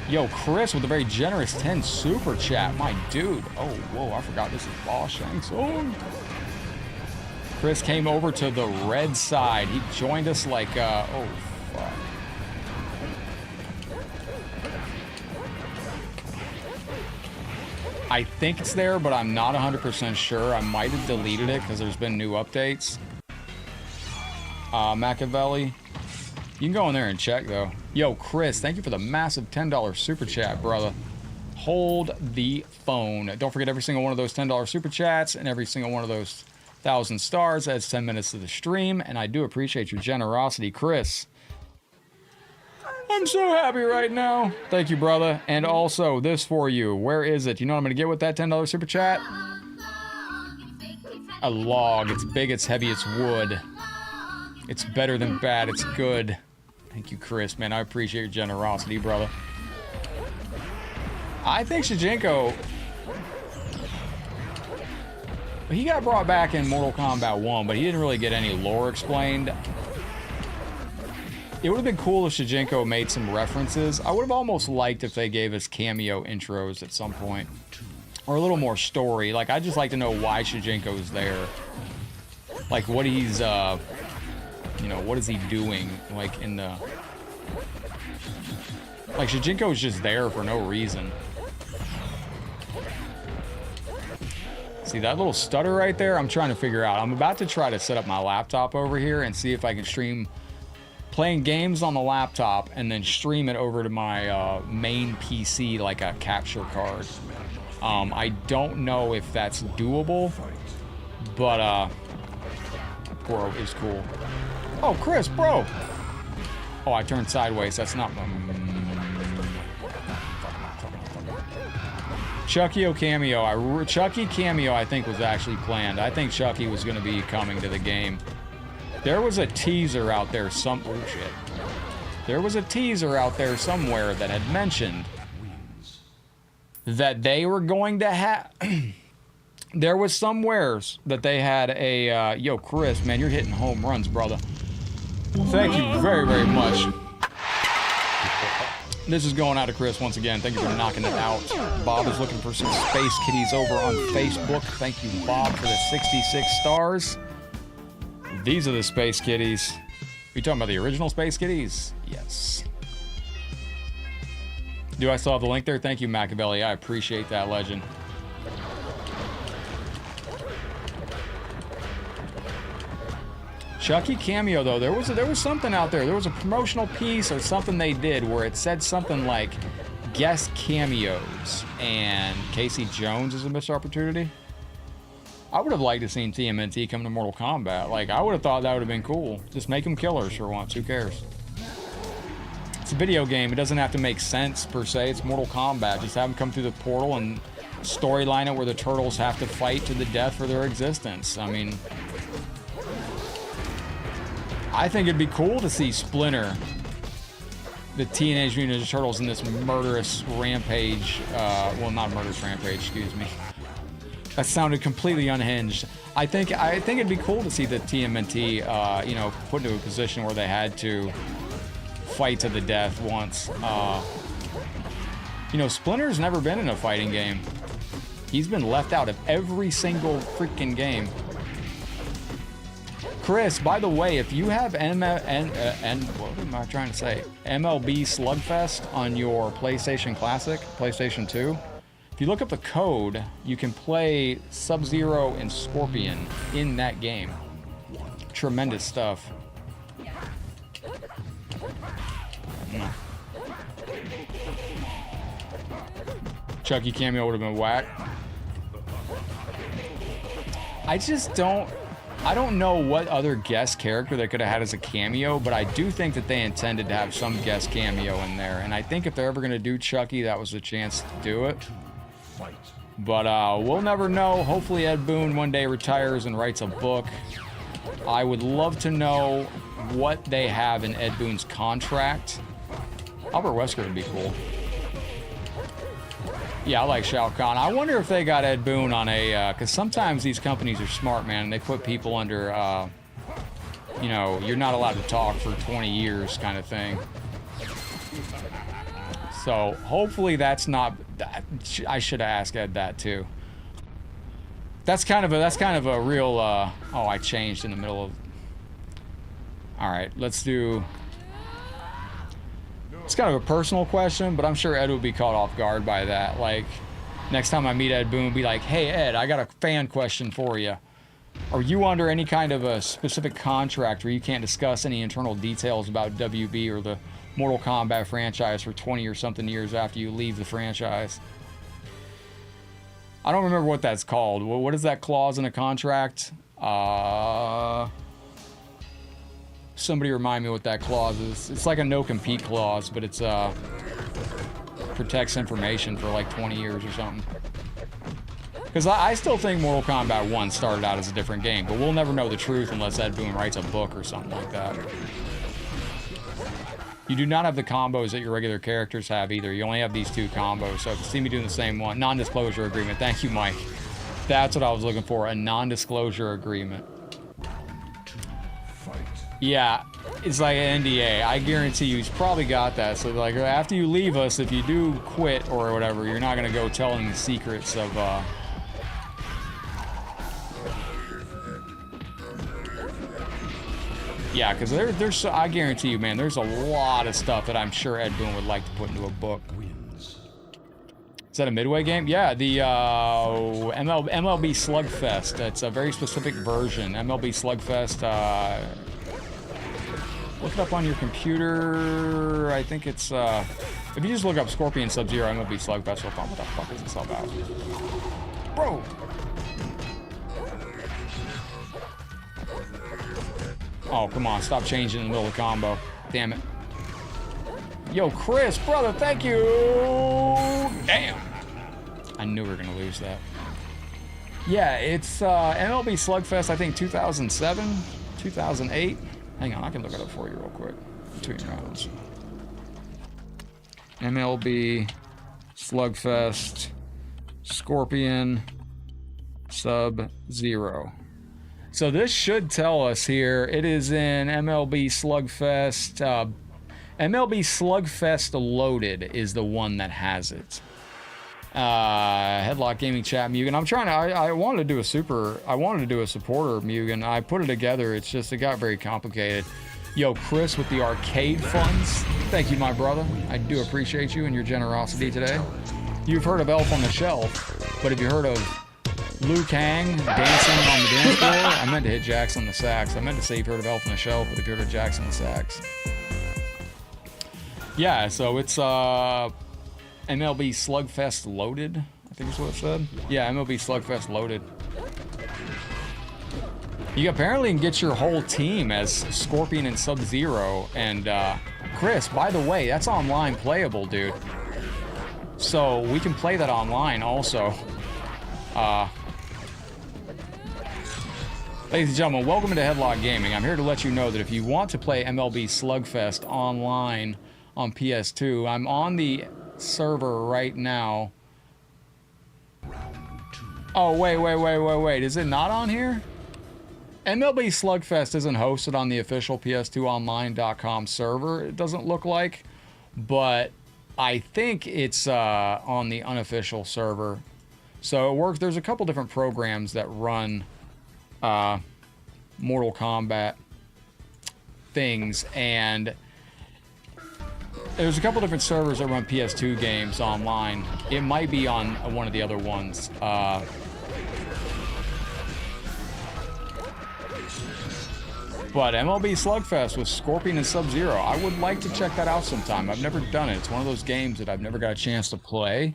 Yo, Chris with a very generous 10 super chat. My dude. Oh, whoa, I forgot this is Boss Shanks. Oh. Chris came over to the red side. He joined us like, oh, fuck. I think it's there, but I'm not 100% sure. I might have deleted it because there's been new updates. Machiavelli. You can go in there and check, though. Yo, Chris, thank you for the massive $10 super chat, brother. Hold the phone. Don't forget every single one of those $10 super chats and every single one of those 1,000 stars adds 10 minutes to the stream, and I do appreciate your generosity, Chris. I'm so happy right now. Thank you, brother. And also, this for you. Where is it? You know what I'm going to get with that $10 super chat? A log. It's big, it's heavy, it's wood. It's better than bad, it's good. Thank you, Chris, man. I appreciate your generosity, brother. I think Shijinko... He got brought back in Mortal Kombat 1, but he didn't really get any lore explained. It would have been cool if Shijinko made some references. I would have almost liked if they gave us cameo intros at some point. Or a little more story. Like, I'd just like to know why Shijinko's there. Like, what he's, you know, what is he doing? Like, in the... Like, Shijinko's just there for no reason. See that little stutter right there? I'm trying to figure out. I'm about to try to set up my laptop over here and see if I can stream playing games on the laptop and then stream it over to my main PC like a capture card. I don't know if that's doable, but bro is cool. Oh, Chris, bro. Oh, I turned sideways. That's not my... Chucky cameo. Chucky cameo, I think, was actually planned. I think Chucky was going to be coming to the game. There was a teaser out there. Oh, shit. There was a teaser out there somewhere that had mentioned that they were going to have... There was somewheres that they had a... yo, Chris, man, you're hitting home runs, brother. Thank you very, very much. This is going out to Chris once again. Thank you for knocking it out. Bob is looking for some Space Kitties over on Facebook. Thank you, Bob, for the 66 stars. These are the Space Kitties. Are you talking about the original Space Kitties? Yes. Do I still have the link there? Thank you, Machiavelli. I appreciate that, legend. Chucky cameo, though, there was something out there. There was a promotional piece or something they did where it said something like guest cameos and Casey Jones is a missed opportunity. I would have liked to seen TMNT come to Mortal Kombat. Like, I would have thought that would have been cool. Just make them killers for once. Who cares? It's a video game. It doesn't have to make sense, per se. It's Mortal Kombat. Just have them come through the portal and storyline it where the turtles have to fight to the death for their existence. I mean... I think it'd be cool to see Splinter, the Teenage Mutant Ninja Turtles, in this murderous rampage. Well, not murderous rampage, excuse me. That sounded completely unhinged. I think it'd be cool to see the TMNT, you know, put into a position where they had to fight to the death once. You know, Splinter's never been in a fighting game. He's been left out of every single freaking game. Chris, by the way, if you have what am I trying to say? MLB Slugfest on your PlayStation Classic, PlayStation 2, if you look up the code, you can play Sub-Zero and Scorpion in that game. Tremendous stuff. No. Chucky cameo would have been whack. I don't know what other guest character they could have had as a cameo, but I do think that they intended to have some guest cameo in there. And I think if they're ever going to do Chucky, that was the chance to do it. But we'll never know. Hopefully Ed Boon one day retires and writes a book. I would love to know what they have in Ed Boon's contract. Albert Wesker would be cool. Yeah, I like Shao Kahn. I wonder if they got Ed Boon on a... Because sometimes these companies are smart, man. And they put people under, you know, you're not allowed to talk for 20 years kind of thing. So, hopefully that's not... I should have asked Ed that, too. That's kind of a real, oh, I changed in the middle of... Alright, let's do... It's kind of a personal question, but I'm sure Ed will be caught off guard by that. Like, next time I meet Ed Boon, be like, hey, Ed, I got a fan question for you. Are you under any kind of a specific contract where you can't discuss any internal details about WB or the Mortal Kombat franchise for 20 or something years after you leave the franchise? I don't remember what that's called. What is that clause in a contract? Somebody remind me what that clause is. It's like a no-compete clause, but it's protects information for like 20 years or something. Because I still think Mortal Kombat 1 started out as a different game, but we'll never know the truth unless Ed Boon writes a book or something like that. You do not have the combos that your regular characters have either. You only have these 2 combos, so if you see me doing the same one, non-disclosure agreement. Thank you, Mike. That's what I was looking for, a non-disclosure agreement. Yeah, it's like an NDA. I guarantee you he's probably got that. So like after you leave us, if you do quit or whatever, you're not gonna go telling the secrets of yeah, because there's I guarantee you, man, there's a lot of stuff that I'm sure Ed Boon would like to put into a book. Is that a Midway game? Yeah, the MLB Slugfest. It's a very specific version. MLB Slugfest. Look it up on your computer. I think it's if you just look up Scorpion Sub-Zero MLB Slugfest, you'll find what the fuck is this all about, bro. Oh, come on, stop changing in the middle of the combo. Damn it. Yo, Chris, brother, thank you. Damn. I knew we were gonna lose that. Yeah, it's MLB Slugfest, I think 2007, 2008. Hang on, I can look it up for you real quick. Between rounds. MLB Slugfest Scorpion Sub-Zero. So this should tell us here, it is in MLB Slugfest. MLB Slugfest Loaded is the one that has it. Headlockedgaming chat, Mugen. I'm trying to, I wanted to do a supporter, Mugen. I put it together, it's just, it got very complicated. Yo, Chris with the arcade funds. Thank you, my brother. I do appreciate you and your generosity today. You've heard of Elf on the Shelf, but have you heard of Liu Kang dancing on the dance floor? I meant to hit Jax on the sax. I meant to say you've heard of Elf on the Shelf, but if you've heard of Jax on the sax. Yeah, so it's MLB Slugfest Loaded, I think is what it said. Yeah, MLB Slugfest Loaded. You apparently can get your whole team as Scorpion and Sub-Zero. And Chris, by the way, that's online playable, dude. So we can play that online also. Ladies and gentlemen, welcome to Headlock Gaming. I'm here to let you know that if you want to play MLB Slugfest online on PS2, I'm on the server right now. Oh, wait. Is it not on here? MLB Slugfest isn't hosted on the official PS2online.com server, it doesn't look like. But I think it's on the unofficial server. So it works. There's a couple different programs that run Mortal Kombat things, and there's a couple different servers that run PS2 games online. It might be on one of the other ones. But MLB Slugfest with Scorpion and Sub-Zero, I would like to check that out sometime. I've never done it. It's one of those games that I've never got a chance to play.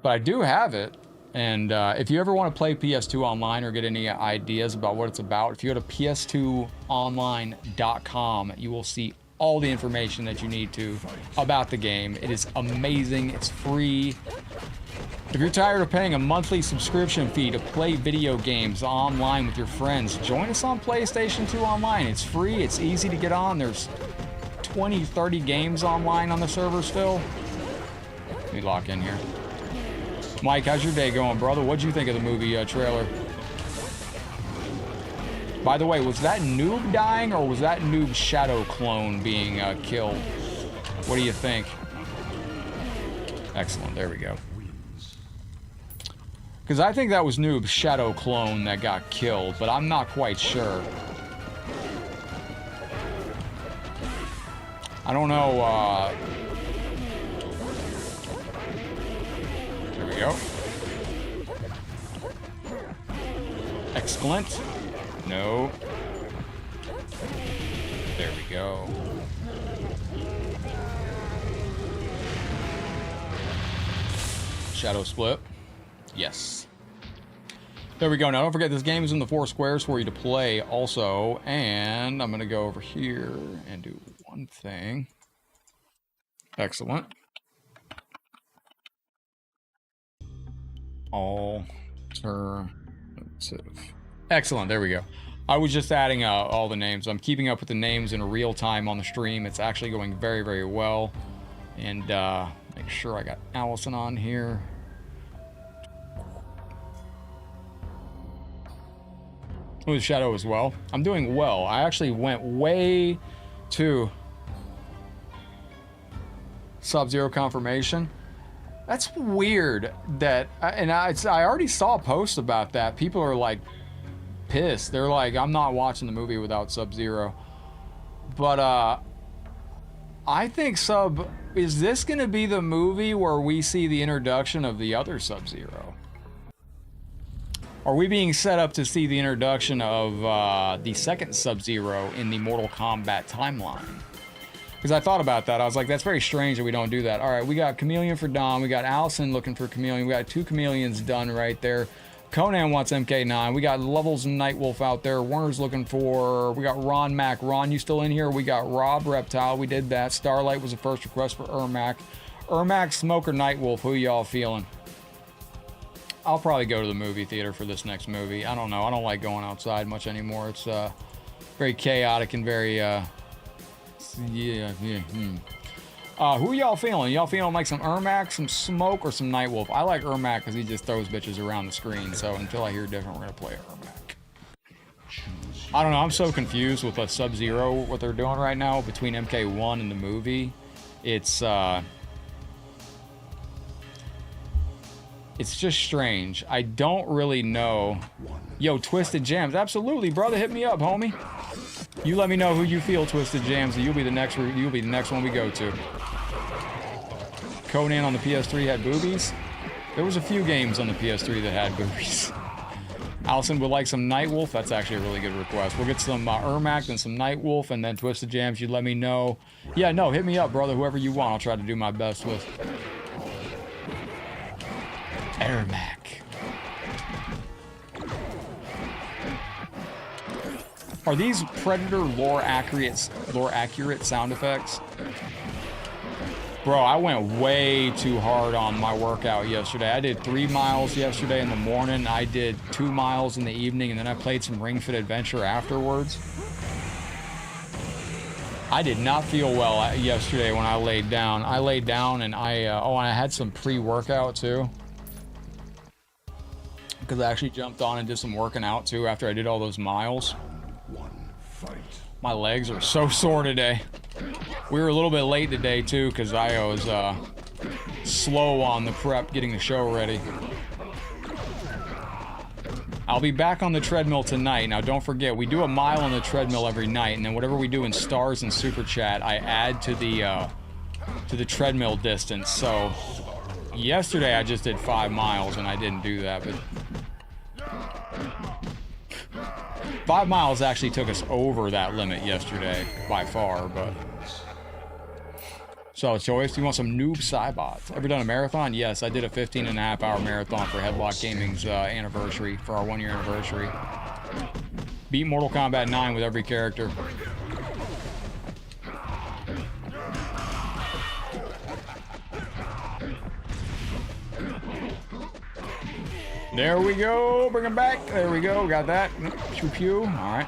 But I do have it. And if you ever want to play PS2 online or get any ideas about what it's about, if you go to ps2online.com, you will see all the information that you need to about the game. It is amazing. It's free. If you're tired of paying a monthly subscription fee to play video games online with your friends, join us on PlayStation 2 Online. It's free. It's easy to get on. There's 20, 30 games online on the server still. Let me lock in here. Mike, how's your day going, brother? What'd you think of the movie trailer? By the way, was that Noob dying, or was that Noob's shadow clone being killed? What do you think? Excellent, there we go. Because I think that was Noob's Shadow clone that got killed, but I'm not quite sure. I don't know, There we go. Excellent. No. There we go. Shadow split. Yes. There we go. Now don't forget this game is in the 4 squares for you to play also. And I'm going to go over here and do one thing. Excellent. Alternative. Excellent. There we go. I was just adding all the names. I'm keeping up with the names in real time on the stream. It's actually going very, very well. And make sure I got Allison on here. With Shadow as well. I'm doing well. I actually went way to Sub-Zero confirmation. That's weird that, and I already saw a post about that. People are like pissed. They're like, I'm not watching the movie without Sub-Zero. But I think is this going to be the movie where we see the introduction of the other Sub-Zero? Are we being set up to see the introduction of the second Sub-Zero in the Mortal Kombat timeline? Because I thought about that. I was like, that's very strange that we don't do that. All right, we got Chameleon for Dom. We got Allison looking for Chameleon. We got 2 Chameleons done right there. Conan wants MK9. We got Levels and Nightwolf out there. Warner's looking for... We got Ron Mac. Ron, you still in here? We got Rob Reptile. We did that. Starlight was the first request for Ermac. Ermac, Smoke, or Nightwolf. Who y'all feeling? I'll probably go to the movie theater for this next movie. I don't know. I don't like going outside much anymore. It's very chaotic and very... who y'all feeling? Y'all feeling like some Ermac, some Smoke, or some Nightwolf? I like Ermac because he just throws bitches around the screen. So until I hear different, we're going to play Ermac. I don't know. I'm so confused with Sub-Zero, what they're doing right now between MK1 and the movie. It's just strange. I don't really know. Yo, Twisted Jams. Absolutely, brother. Hit me up, homie. You let me know who you feel, Twisted Jams, and you'll be the next one we go to. Conan on the PS3 had boobies. There was a few games on the PS3 that had boobies. Allison would like some Nightwolf. That's actually a really good request. We'll get some Ermac and some Nightwolf, and then Twisted Jams. You let me know. Yeah, no, hit me up, brother. Whoever you want, I'll try to do my best with. Ermac. Are these Predator lore accurate sound effects? Bro, I went way too hard on my workout yesterday. I did 3 miles yesterday in the morning. I did 2 miles in the evening, and then I played some Ring Fit Adventure afterwards. I did not feel well yesterday when I laid down. I laid down and and I had some pre-workout too. Because I actually jumped on and did some working out too after I did all those miles. My legs are so sore today. We were a little bit late today too because I was slow on the prep getting the show ready. I'll be back on the treadmill tonight. Now don't forget, we do a mile on the treadmill every night, and then whatever we do in stars and super chat, I add to the treadmill distance. So yesterday I just did 5 miles and I didn't do that, but 5 miles actually took us over that limit yesterday by far, but... So, Joyce, do you want some noob Cybots? Ever done a marathon? Yes, I did a 15.5-hour marathon for Headlockedgaming's anniversary, for our 1-year anniversary. Beat Mortal Kombat 9 with every character. There we go. Bring him back. There we go. Got that. Pew pew. All right.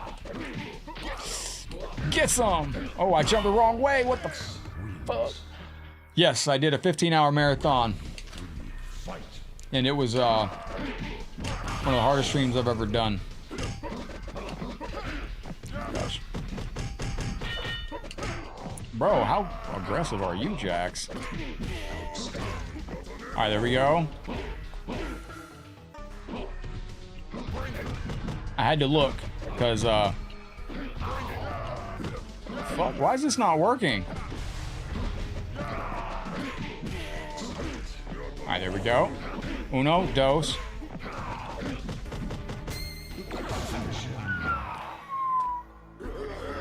Get some. Oh, I jumped the wrong way. What the fuck? Yes, I did a 15-hour marathon. And it was one of the hardest streams I've ever done. Gosh. Bro, how aggressive are you, Jax? All right, there we go. I had to look, because, fuck, why is this not working? Alright, there we go. Uno, dos.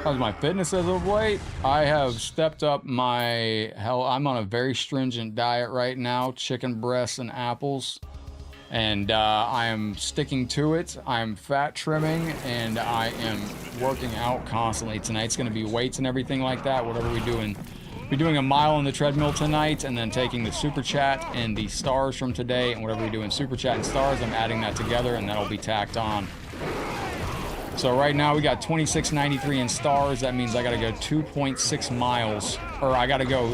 How's my fitness as of late? I have stepped up my I'm on a very stringent diet right now. Chicken breasts and apples. And I am sticking to it. I'm fat trimming and I am working out constantly. Tonight's gonna be weights and everything like that. Whatever we're doing. We're doing a mile on the treadmill tonight and then taking the super chat and the stars from today. And whatever we do in super chat and stars, I'm adding that together and that'll be tacked on. So right now we got 26.93 in stars. That means I gotta go 2.6 miles, or I gotta go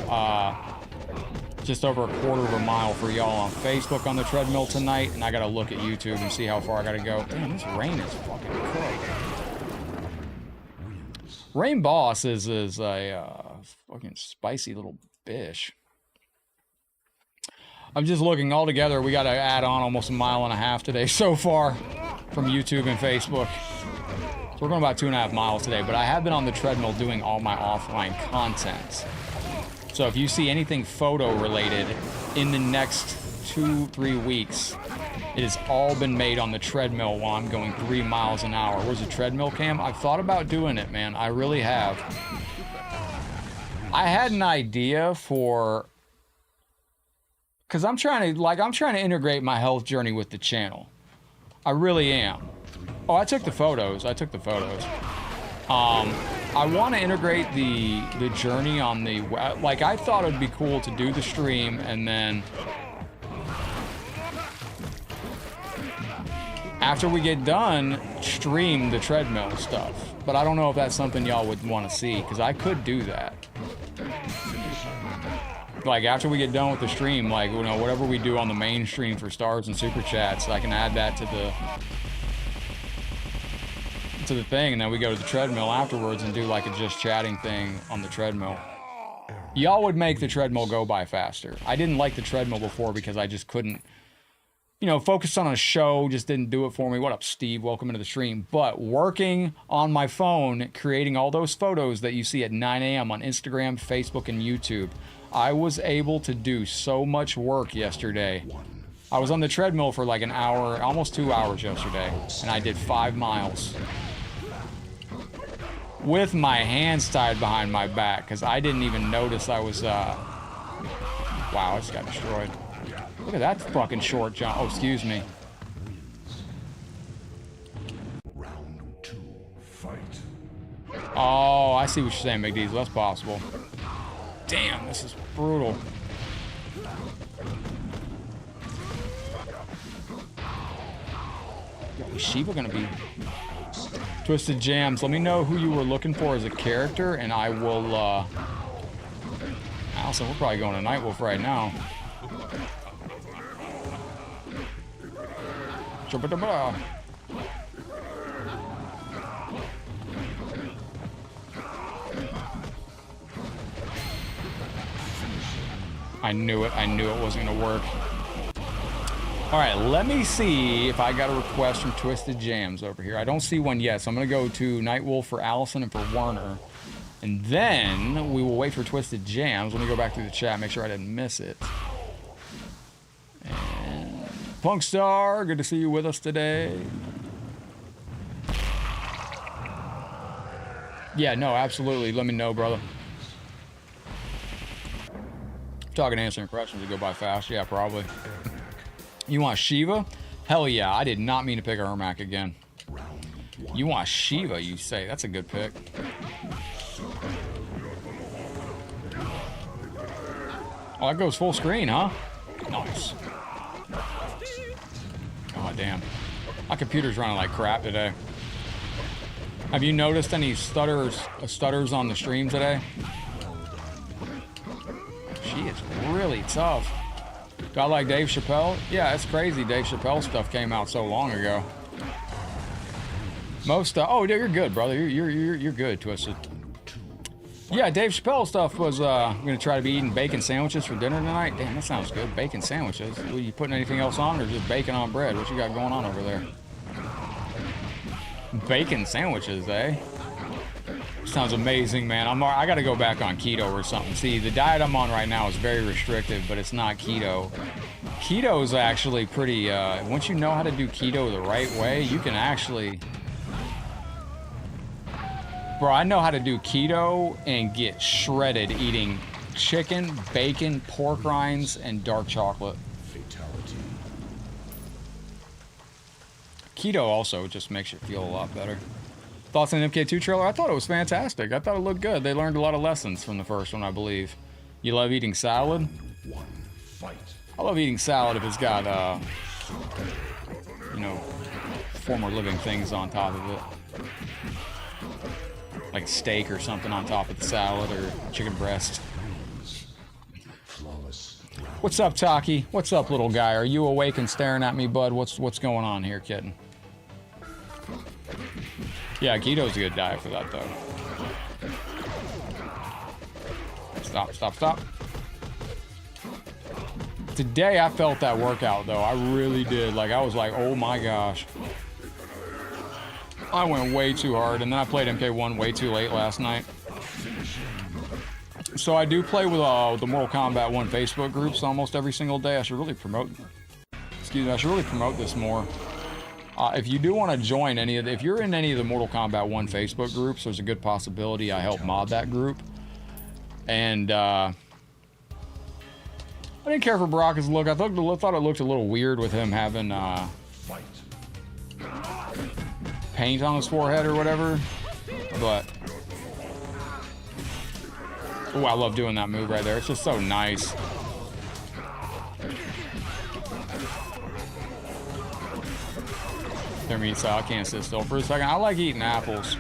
just over a quarter of a mile for y'all on Facebook on the treadmill tonight, and I gotta look at YouTube and see how far I gotta go. Damn, this rain is fucking crazy. Rain Boss is a fucking spicy little bitch. I'm just looking all together. We gotta add on almost a mile and a half today so far from YouTube and Facebook. So we're going about 2.5 miles today, but I have been on the treadmill doing all my offline content. So if you see anything photo related in the next 2-3 weeks, it has all been made on the treadmill while I'm going 3 miles an hour. Where's the treadmill cam? I've thought about doing it, man. I really have. I had an idea for, because I'm trying to integrate my health journey with the channel. I really am. Oh, I took the photos. I want to integrate the journey on the, like, I thought it'd be cool to do the stream and then after we get done, stream the treadmill stuff. But I don't know if that's something y'all would want to see, because I could do that. Like, after we get done with the stream, like, you know, whatever we do on the main stream for stars and super chats, I can add that to the thing, and then we go to the treadmill afterwards and do like a just chatting thing on the treadmill. Y'all would make the treadmill go by faster. I didn't like the treadmill before because I just couldn't, you know, focus on a show, just didn't do it for me. What up, Steve? Welcome into the stream. But working on my phone, creating all those photos that you see at 9 a.m. on Instagram, Facebook, and YouTube, I was able to do so much work yesterday. I was on the treadmill for like an hour, almost 2 hours yesterday, and I did 5 miles. With my hands tied behind my back, because I didn't even notice I was, wow, I just got destroyed. Look at that fucking short jump. Oh, excuse me. Round 2, fight. Oh, I see what you're saying, Big Diesel. That's possible. Damn, this is brutal. Yo, is Shiva gonna be... Twisted Jams, let me know who you were looking for as a character, and I will, Allison, we're probably going to Nightwolf right now. I knew it wasn't going to work. All right, let me see if I got a request from Twisted Jams over here. I don't see one yet, so I'm going to go to Nightwolf for Allison and for Werner. And then we will wait for Twisted Jams. Let me go back through the chat, make sure I didn't miss it. And Punkstar, good to see you with us today. Yeah, no, absolutely. Let me know, brother. Talking, answering questions to go by fast. Yeah, probably. You want Shiva? Hell yeah, I did not mean to pick Ermac again. You want Shiva, you say. That's a good pick. Oh, that goes full screen, huh? Nice. Oh, damn. My computer's running like crap today. Have you noticed any stutters on the stream today? She is really tough. Do I like Dave Chappelle? Yeah, it's crazy. Dave Chappelle stuff came out so long ago. Most stuff. Oh, you're good, brother. You're good, Twisted. Yeah, Dave Chappelle stuff was. I'm gonna try to be eating bacon sandwiches for dinner tonight. Damn, that sounds good. Bacon sandwiches. Are you putting anything else on, or just bacon on bread? What you got going on over there? Bacon sandwiches, eh? Sounds amazing, man. I gotta go back on keto or something. See, the diet I'm on right now is very restrictive, but it's not keto. Keto is actually pretty, once you know how to do keto the right way, you can actually... Bro, I know how to do keto and get shredded eating chicken, bacon, pork rinds, and dark chocolate. Fatality. Keto also just makes you feel a lot better. Thoughts on the MK2 trailer? I thought it was fantastic. I thought it looked good. They learned a lot of lessons from the first one, I believe. You love eating salad? One fight. I love eating salad if it's got, you know, former living things on top of it. Like steak or something on top of the salad, or chicken breast. Flawless. What's up, Taki? What's up, little guy? Are you awake and staring at me, bud? What's going on here, kitten? Yeah, keto's a good diet for that, though. Stop, stop, stop. Today, I felt that workout, though. I really did. Like, I was like, oh my gosh. I went way too hard, and then I played MK1 way too late last night. So I do play with the Mortal Kombat 1 Facebook groups almost every single day. I should really promote... Excuse me, I should really promote this more. If you do want to join any of the... If you're in any of the Mortal Kombat 1 Facebook groups, there's a good possibility I help mod that group. And, I didn't care for Baraka's look. I thought it looked a little weird with him having, paint on his forehead or whatever. But... Oh, I love doing that move right there. It's just so nice. There means I can't sit still for a second. I like eating apples.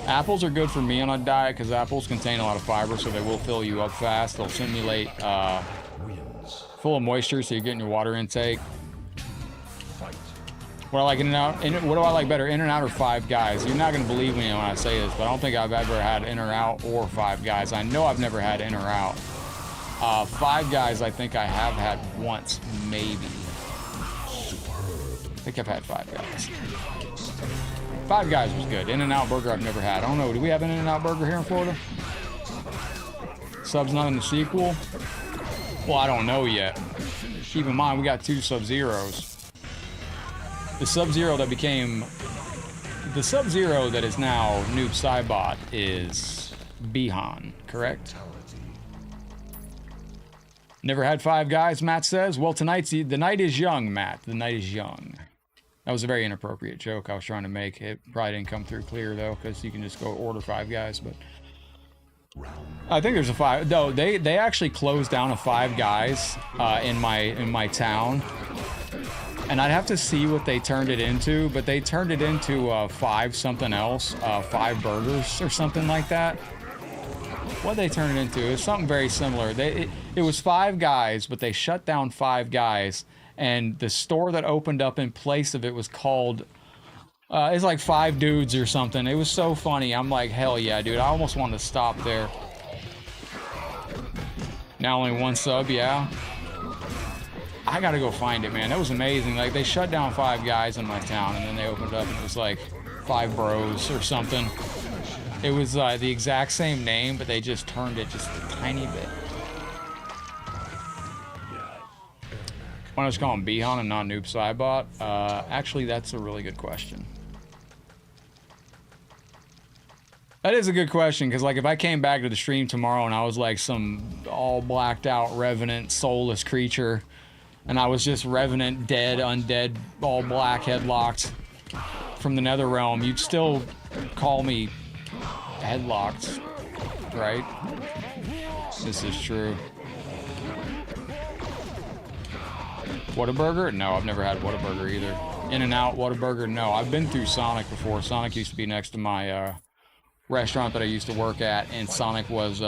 Apples are good for me on a diet because apples contain a lot of fiber, so they will fill you up fast. They'll simulate full of moisture, so you're getting your water intake. What I like what do I like better, In-N-Out or Five Guys? You're not gonna believe me when I say this, but I don't think I've ever had In-N-Out or Five Guys. I know I've never had In-N-Out. Five Guys, I think I have had once, maybe. I think I've had Five Guys. Five Guys was good. In-N-Out Burger I've never had. I don't know, do we have an In-N-Out Burger here in Florida? Sub's not in the sequel? Well, I don't know yet. Keep in mind, we got 2 Sub-Zeros. The Sub-Zero that became... The Sub-Zero that is now Noob Saibot is Bihan, correct? Never had Five Guys, Matt says. Well, the night is young, Matt. The night is young. That was a very inappropriate joke I was trying to make. It probably didn't come through clear, though, because you can just go order Five Guys, but... I think there's a Five... No, they actually closed down a Five Guys in my town. And I'd have to see what they turned it into, but they turned it into Five something else. Five Burgers or something like that. What'd they turn it into? It was something very similar. It was Five Guys, but they shut down Five Guys. And the store that opened up in place of it was called... it's like Five Dudes or something. It was so funny. I'm like, hell yeah, dude. I almost wanted to stop there. Now only 1 sub, yeah. I gotta go find it, man. That was amazing. Like, they shut down Five Guys in my town, and then they opened up, and it was like Five Bros or something. It was the exact same name, but they just turned it just a tiny bit. Why not just call him Bihan and not Noob Saibot? Actually, that's a really good question. That is a good question, because like if I came back to the stream tomorrow and I was like some all blacked out revenant soulless creature, and I was just revenant, dead, undead, all black, headlocked from the nether realm, you'd still call me headlocked, right? This is true. Whataburger? No, I've never had Whataburger either. In-N-Out, Whataburger? No, I've been through Sonic before. Sonic used to be next to my restaurant that I used to work at, and Sonic was...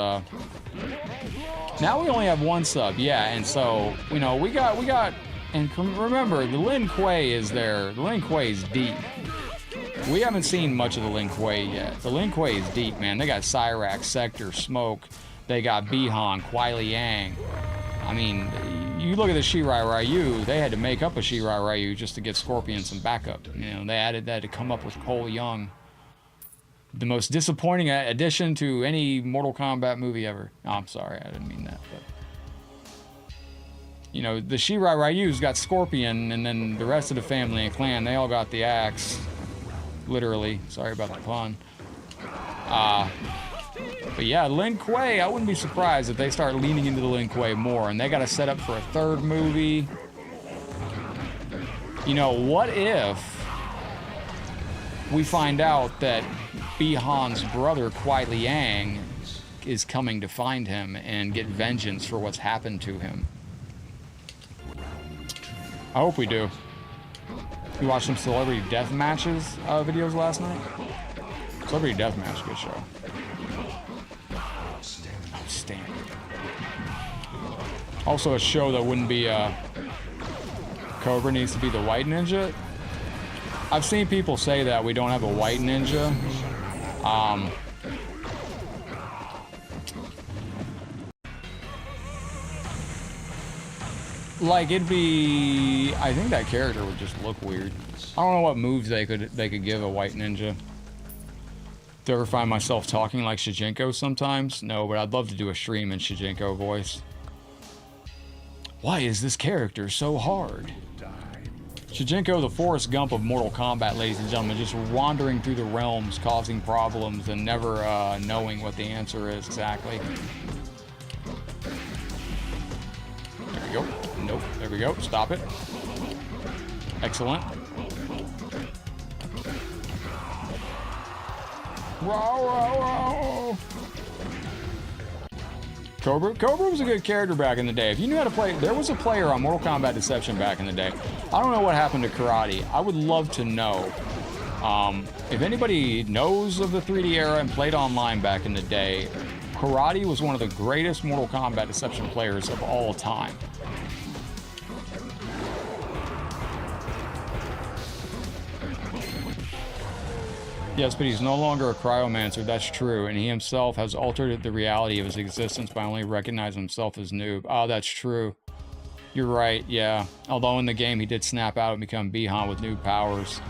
Now we only have 1 sub, yeah, and so, you know, we got... And remember, the Lin Kuei is there. The Lin Kuei is deep. We haven't seen much of the Lin Kuei yet. The Lin Kuei is deep, man. They got Cyrax, Sector, Smoke. They got Bihan, Kuai Liang. I mean... you look at the Shirai Ryu, they had to make up a Shirai Ryu just to get Scorpion some backup. You know, they had to come up with Cole Young. The most disappointing addition to any Mortal Kombat movie ever. Oh, I'm sorry, I didn't mean that. But you know, the Shirai Ryu's got Scorpion, and then the rest of the family and clan, they all got the axe. Literally. Sorry about the pun. But yeah, Lin Kuei, I wouldn't be surprised if they start leaning into the Lin Kuei more, and they got to set up for a third movie. You know, what if we find out that Bi-Han's brother, Kuai Liang, is coming to find him and get vengeance for what's happened to him? I hope we do. You watched some Celebrity Death Matches videos last night? Celebrity Death Match, good show. Outstanding. Also a show that wouldn't be Cobra needs to be the White Ninja. I've seen people say that we don't have a White Ninja. Like, it'd be... I think that character would just look weird. I don't know what moves they could give a White Ninja. Do I ever find myself talking like Shijinko sometimes? No, but I'd love to do a stream in Shijinko voice. Why is this character so hard? Shijinko, the Forrest Gump of Mortal Kombat, ladies and gentlemen, just wandering through the realms, causing problems, and never knowing what the answer is exactly. There we go. Nope. There we go. Stop it. Excellent. Wow. Cobra was a good character back in the day. If you knew how to play, there was a player on Mortal Kombat Deception back in the day. I don't know what happened to Karate. I would love to know. If anybody knows of the 3D era and played online back in the day, Karate was one of the greatest Mortal Kombat Deception players of all time. Yes, but he's no longer a cryomancer, that's true, and he himself has altered the reality of his existence by only recognizing himself as noob. Oh, that's true. You're right, yeah. Although in the game he did snap out and become Bi-Han with new powers.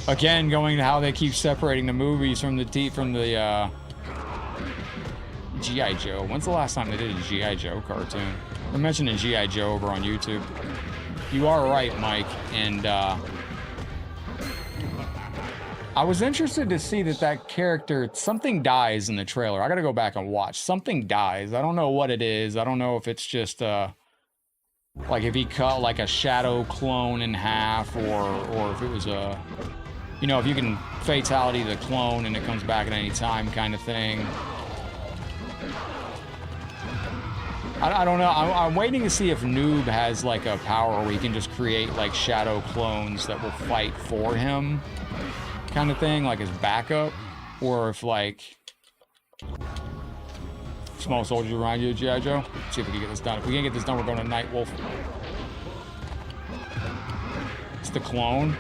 Again, going to how they keep separating the movies from the G.I. Joe. When's the last time they did a G.I. Joe cartoon? They're mentioning G.I. Joe over on YouTube. You are right, Mike, and I was interested to see that character, something dies in the trailer. I gotta go back and watch. Something dies. I don't know what it is. I don't know if it's just, like if he cut like a shadow clone in half, or if it was a, you know, if you can fatality the clone and it comes back at any time kind of thing. I don't know. I'm waiting to see if Noob has like a power where he can just create like shadow clones that will fight for him. Kind of thing, like his backup, or if like small soldiers around you, G.I. Joe. Let's see if we can get this done. If we can't get this done, we're going to Night Wolf. It's the clone.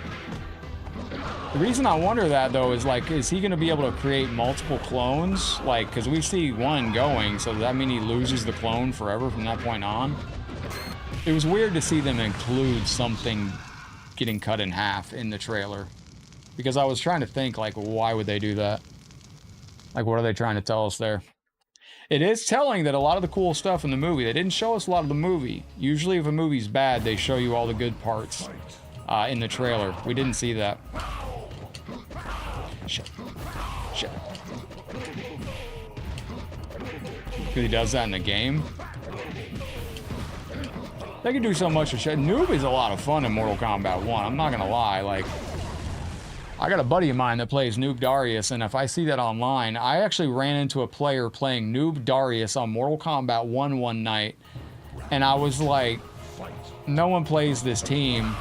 The reason I wonder that though is like, is he going to be able to create multiple clones? Like, because we see one going, so does that mean he loses the clone forever from that point on? It was weird to see them include something getting cut in half in the trailer. Because I was trying to think, like, why would they do that? Like, what are they trying to tell us there? It is telling that a lot of the cool stuff in the movie, they didn't show us a lot of the movie. Usually if a movie's bad, they show you all the good parts in the trailer. We didn't see that. Shit. Because he does that in the game. They can do so much with shit. Noob is a lot of fun in Mortal Kombat 1. I'm not going to lie, like... I got a buddy of mine that plays Noob Darius, and if I see that online, I actually ran into a player playing Noob Darius on Mortal Kombat 1 one night, and I was like, no one plays this team.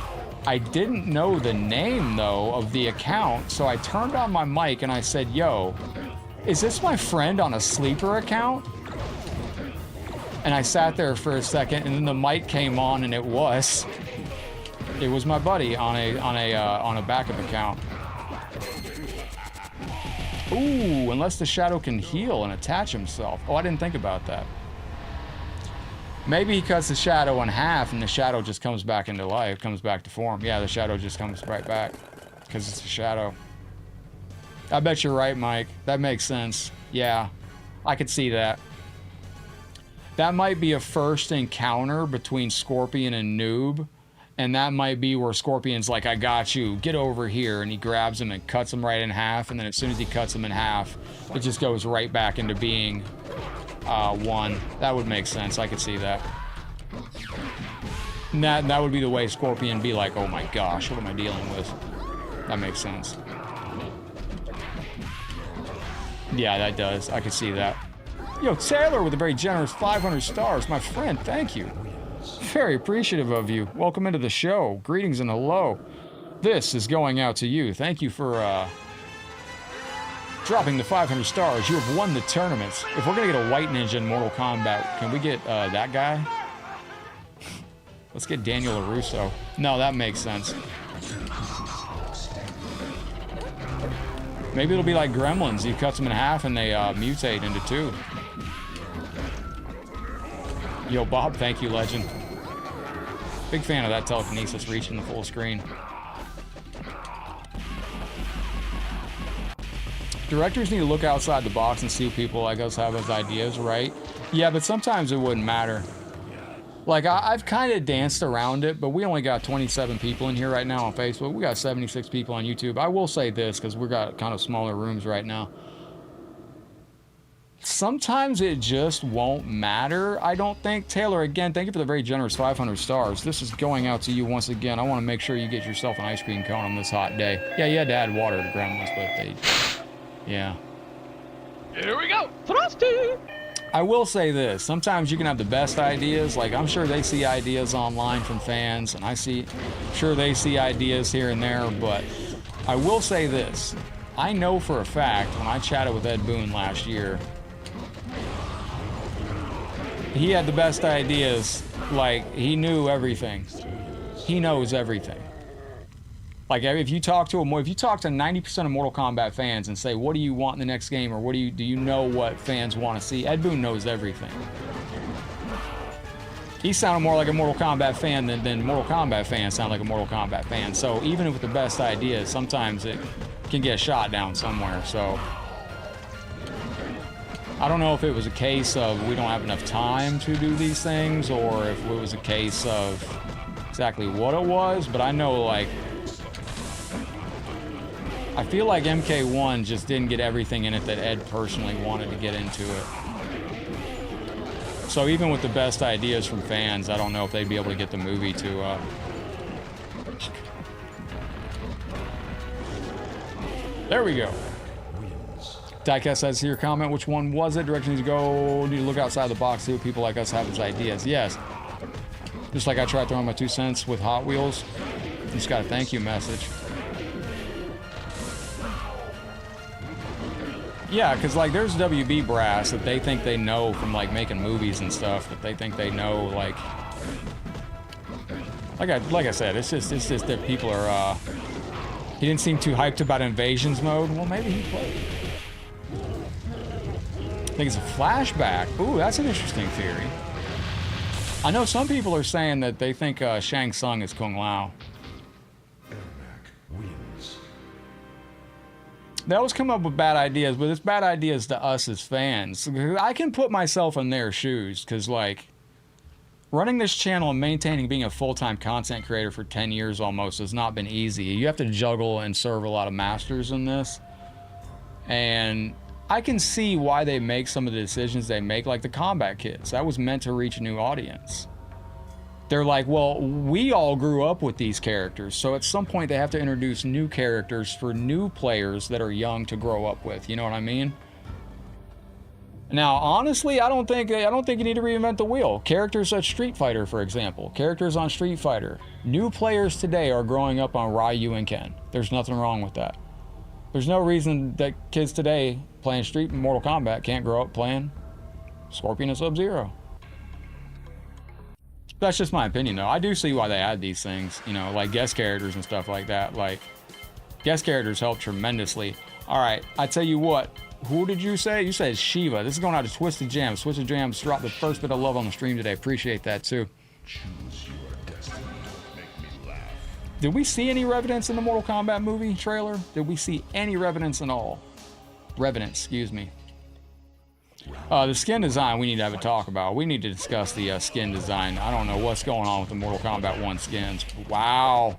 I didn't know the name, though, of the account, so I turned on my mic and I said, yo, is this my friend on a sleeper account? And I sat there for a second, and then the mic came on, and it was my buddy on a backup account. Ooh, unless the shadow can heal and attach himself. Oh, I didn't think about that. Maybe he cuts the shadow in half and the shadow just comes back into life, comes back to form. Yeah, the shadow just comes right back because it's a shadow. I bet you're right, Mike. That makes sense. Yeah, I could see that. That might be a first encounter between Scorpion and Noob. And that might be where Scorpion's like, I got you, get over here. And he grabs him and cuts him right in half. And then as soon as he cuts him in half, it just goes right back into being one. That would make sense. I could see that. And that would be the way Scorpion be like, oh my gosh, what am I dealing with? That makes sense. Yeah, that does. I could see that. Yo, Taylor with a very generous 500 stars. My friend, thank you. Very appreciative of you. Welcome into the show. Greetings and hello. This is going out to you. Thank you for dropping the 500 stars. You have won the tournament. If we're going to get a white ninja in Mortal Kombat, can we get that guy? Let's get Daniel LaRusso. No, that makes sense. Maybe it'll be like Gremlins. He cuts them in half and they mutate into two. Yo, Bob, thank you, legend. Big fan of that telekinesis reaching the full screen. Directors need to look outside the box and see what people like us have as ideas, right? Yeah, but sometimes it wouldn't matter. Like, I've kind of danced around it, but we only got 27 people in here right now on Facebook. We got 76 people on YouTube. I will say this, because we got kind of smaller rooms right now. Sometimes it just won't matter, I don't think. Taylor, again, thank you for the very generous 500 stars. This is going out to you once again. I want to make sure you get yourself an ice cream cone on this hot day. Yeah, you had to add water to Gremlins, but they... Yeah. Here we go. Frosty. I will say this. Sometimes you can have the best ideas. Like, I'm sure they see ideas online from fans, and sure they see ideas here and there, but I will say this. I know for a fact, when I chatted with Ed Boon last year, he had the best ideas. Like, he knew everything. He knows everything. Like, if you talk to 90% of Mortal Kombat fans and say, what do you want in the next game, or do you know what fans want to see? Ed Boon knows everything. He sounded more like a Mortal Kombat fan than Mortal Kombat fans sound like a Mortal Kombat fan. So even with the best ideas, sometimes it can get shot down somewhere. So I don't know if it was a case of we don't have enough time to do these things, or if it was a case of exactly what it was, but I know, like, I feel like MK1 just didn't get everything in it that Ed personally wanted to get into it. So even with the best ideas from fans, I don't know if they'd be able to get the movie to... There we go. Diecast says here, comment, which one was it? Direction to go, need to look outside the box, see what people like us have as ideas. Yes. Just like I tried throwing my 2 cents with Hot Wheels. Just got a thank you message. Yeah, because, like, there's WB brass that they think they know from, like, making movies and stuff, that they think they know, like I said, it's just that people are, he didn't seem too hyped about Invasions mode. Well, maybe he played. I think it's a flashback. Ooh, that's an interesting theory. I know some people are saying that they think Shang Tsung is Kung Lao. They always come up with bad ideas, but it's bad ideas to us as fans. I can put myself in their shoes, because, like, running this channel and maintaining being a full-time content creator for 10 years almost has not been easy. You have to juggle and serve a lot of masters in this. And I can see why they make some of the decisions they make, like the Combat Kids. That was meant to reach a new audience. They're like, well, we all grew up with these characters, so at some point they have to introduce new characters for new players that are young to grow up with. You know what I mean? Now, honestly, I don't think you need to reinvent the wheel. Characters at Street Fighter, for example, characters on Street Fighter, new players today are growing up on Ryu and Ken. There's nothing wrong with that. There's no reason that kids today playing Mortal Kombat can't grow up playing Scorpion and Sub-Zero. That's just my opinion, though. I do see why they add these things, you know, like guest characters and stuff like that. Like, guest characters help tremendously. All right, I tell you what, Who did you say? You said Shiva. This is going out to Twisted Jams. Twisted Jams dropped the first bit of love on the stream today. Appreciate that too. Choose your destiny. Don't make me laugh. Did we see any Revenants in the Mortal Kombat movie trailer? Did we see any Revenants at all? Revenants, excuse me. The skin design we need to have a talk about. We need to discuss the skin design. I don't know what's going on with the Mortal Kombat 1 skins. Wow.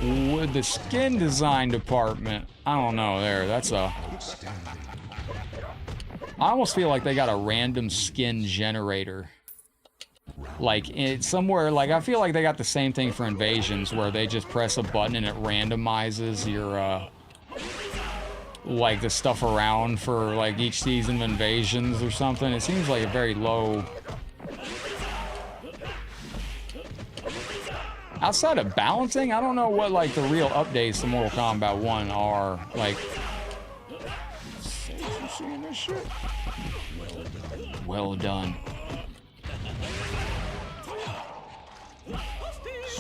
With the skin design department, I don't know there. That's a... I almost feel like they got a random skin generator. Like, it's somewhere, like, I feel like they got the same thing for Invasions, where they just press a button and it randomizes your, like, the stuff around for, like, each season of Invasions or something. It seems like a very low... Outside of balancing, I don't know what, like, the real updates to Mortal Kombat 1 are. Like... You seeing this shit? Well done.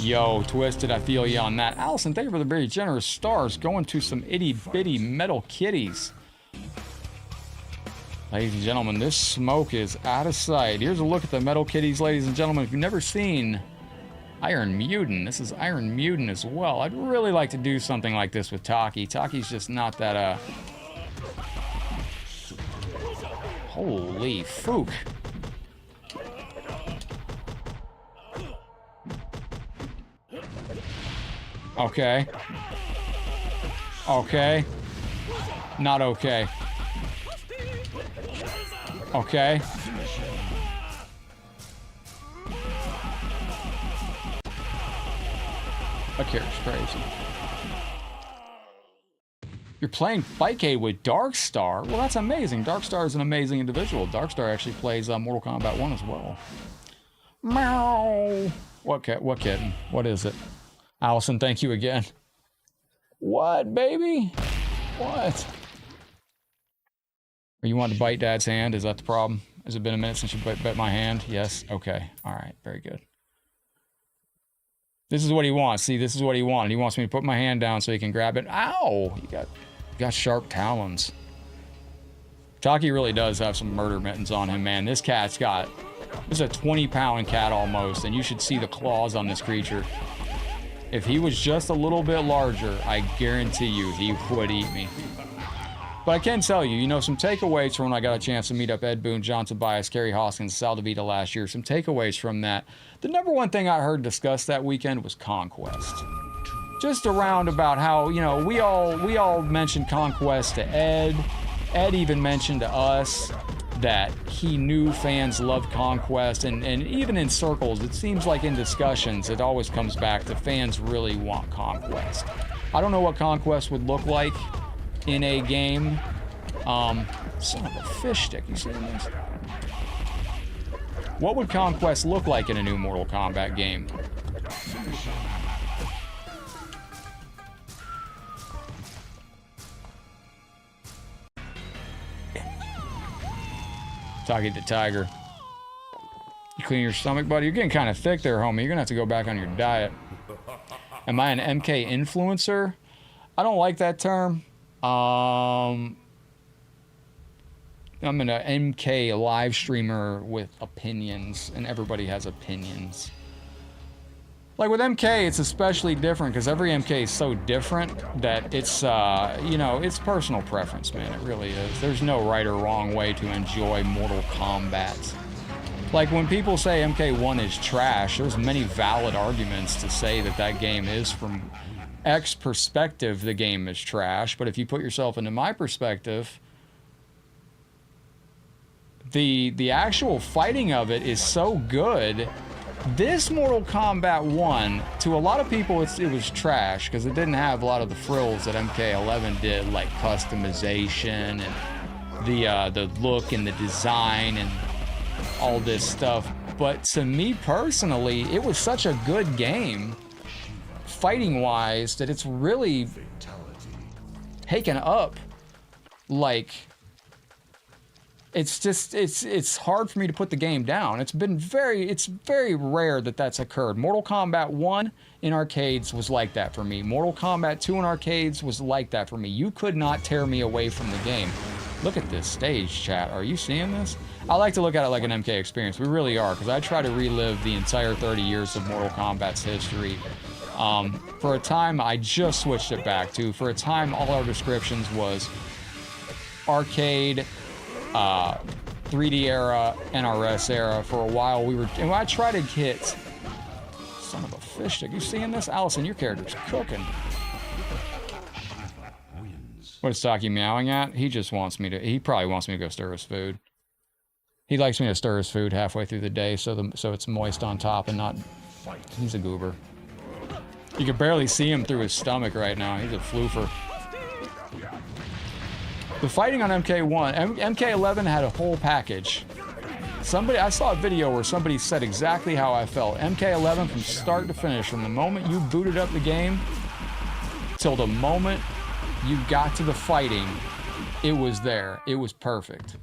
Yo, Twisted, I feel you on that. Allison, thank you for the very generous stars going to some itty-bitty metal kitties. Ladies and gentlemen, this smoke is out of sight. Here's a look at the metal kitties, ladies and gentlemen. If you've never seen Iron Mutant, this is Iron Mutant as well. I'd really like to do something like this with Taki. Taki's just not that, Holy fook. Okay. Okay. Not okay. Okay. That character's crazy. You're playing Fightcade with Darkstar? Well, that's amazing. Darkstar is an amazing individual. Darkstar actually plays Mortal Kombat 1 as well. Meow. What kitten? What is it? Allison, thank you again. What, baby? What? Are you wanting to bite Dad's hand? Is that the problem? Has it been a minute since you bit my hand? Yes? Okay. All right. Very good. This is what he wants. See, this is what he wanted. He wants me to put my hand down so he can grab it. Ow! You got sharp talons. Taki really does have some murder mittens on him, man. This cat's got... This is a 20-pound cat almost, and you should see the claws on this creature. If he was just a little bit larger, I guarantee you he would eat me. But I can tell you, you know, some takeaways from when I got a chance to meet up Ed Boon, John Tobias, Kerry Hoskins, Sal DeVita last year. Some takeaways from that. The number one thing I heard discussed that weekend was Conquest. Just around about how, you know, we all mentioned Conquest to Ed. Ed even mentioned to us that he knew fans loved Conquest, and even in circles, it seems like in discussions, it always comes back to fans really want Conquest. I don't know what Conquest would look like in a game. Son of a fish stick, you seeing this? What would Conquest look like in a new Mortal Kombat game? Taki the Tiger. You clean your stomach, buddy? You're getting kind of thick there, homie. You're gonna have to go back on your diet. Am I an MK influencer? I don't like that term. I'm an MK live streamer with opinions, and everybody has opinions. Like with MK, it's especially different because every MK is so different that it's, you know, it's personal preference, man. It really is. There's no right or wrong way to enjoy Mortal Kombat. Like when people say MK1 is trash, there's many valid arguments to say that that game is, from X perspective, the game is trash. But if you put yourself into my perspective, the actual fighting of it is so good. This Mortal Kombat 1, to a lot of people, it was trash because it didn't have a lot of the frills that MK11 did, like customization and the look and the design and all this stuff. But to me personally, it was such a good game, fighting-wise, that it's really taken up, like, it's just it's hard for me to put the game down. It's very rare that that's occurred. Mortal Kombat 1 in arcades was like that for me. Mortal Kombat 2 in arcades was like that for me. You could not tear me away from the game. Look at this stage, chat. Are you seeing this? I like to look at it like an MK experience. We really are, because I try to relive the entire 30 years of Mortal Kombat's history. For a time, I just switched it back to. For a time, all our descriptions was arcade, 3D era, NRS era. For a while, and I tried to hit. Son of a fish stick. You seeing this, Allison? Your character's cooking. What is Taki meowing at? He just wants me to. He probably wants me to go stir his food. He likes me to stir his food halfway through the day, so it's moist on top and not. He's a goober. You can barely see him through his stomach right now. He's a floofer. The fighting on MK1, MK11 had a whole package. I saw a video where somebody said exactly how I felt. MK11 from start to finish, from the moment you booted up the game till the moment you got to the fighting, it was there. It was perfect.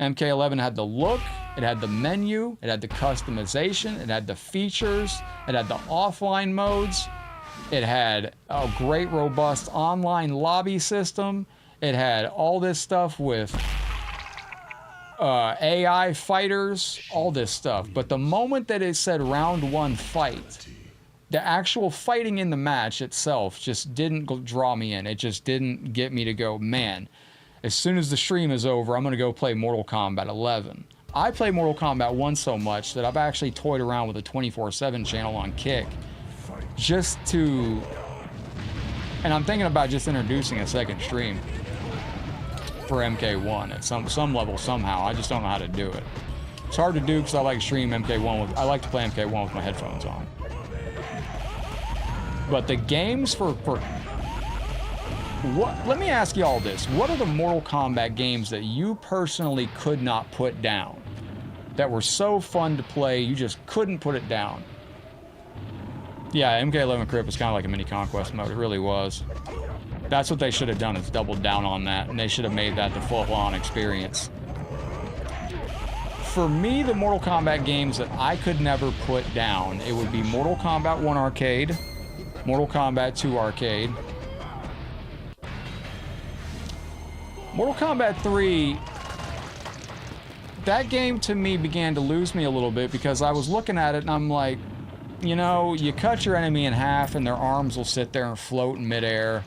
MK11 had the look, it had the menu, it had the customization, it had the features, it had the offline modes, it had a great robust online lobby system, it had all this stuff with AI fighters, all this stuff. But the moment that it said round 1 fight, the actual fighting in the match itself just didn't draw me in. It just didn't get me to go, man, as soon as the stream is over, I'm going to go play Mortal Kombat 11. I play Mortal Kombat 1 so much that I've actually toyed around with a 24/7 channel on Kick. Just to... And I'm thinking about just introducing a second stream for MK1 at some level somehow. I just don't know how to do it. It's hard to do because I like to stream MK1 with... I like to play MK1 with my headphones on. But the games for what? Let me ask you all this. What are the Mortal Kombat games that you personally could not put down? That were so fun to play, you just couldn't put it down? Yeah, MK11 Crypt was kind of like a mini Conquest mode. It really was. That's what they should have done, is doubled down on that. And they should have made that the full-on experience. For me, the Mortal Kombat games that I could never put down, it would be Mortal Kombat 1 Arcade, Mortal Kombat 2 Arcade, Mortal Kombat 3, that game to me began to lose me a little bit because I was looking at it and I'm like, you know, you cut your enemy in half and their arms will sit there and float in midair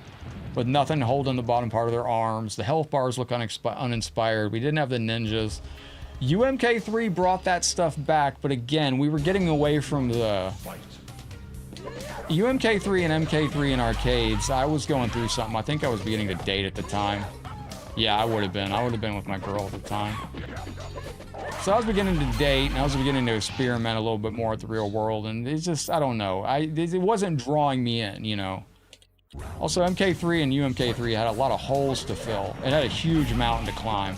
with nothing holding the bottom part of their arms. The health bars look uninspired. We didn't have the ninjas. UMK3 brought that stuff back, but again, we were getting away from the... UMK3 and MK3 in arcades, I was going through something. I think I was beginning to date at the time. Yeah, I would have been. I would have been with my girl at the time. So I was beginning to date, and I was beginning to experiment a little bit more at the real world, and it's just, I don't know. It wasn't drawing me in, you know. Also, MK3 and UMK3 had a lot of holes to fill. It had a huge mountain to climb.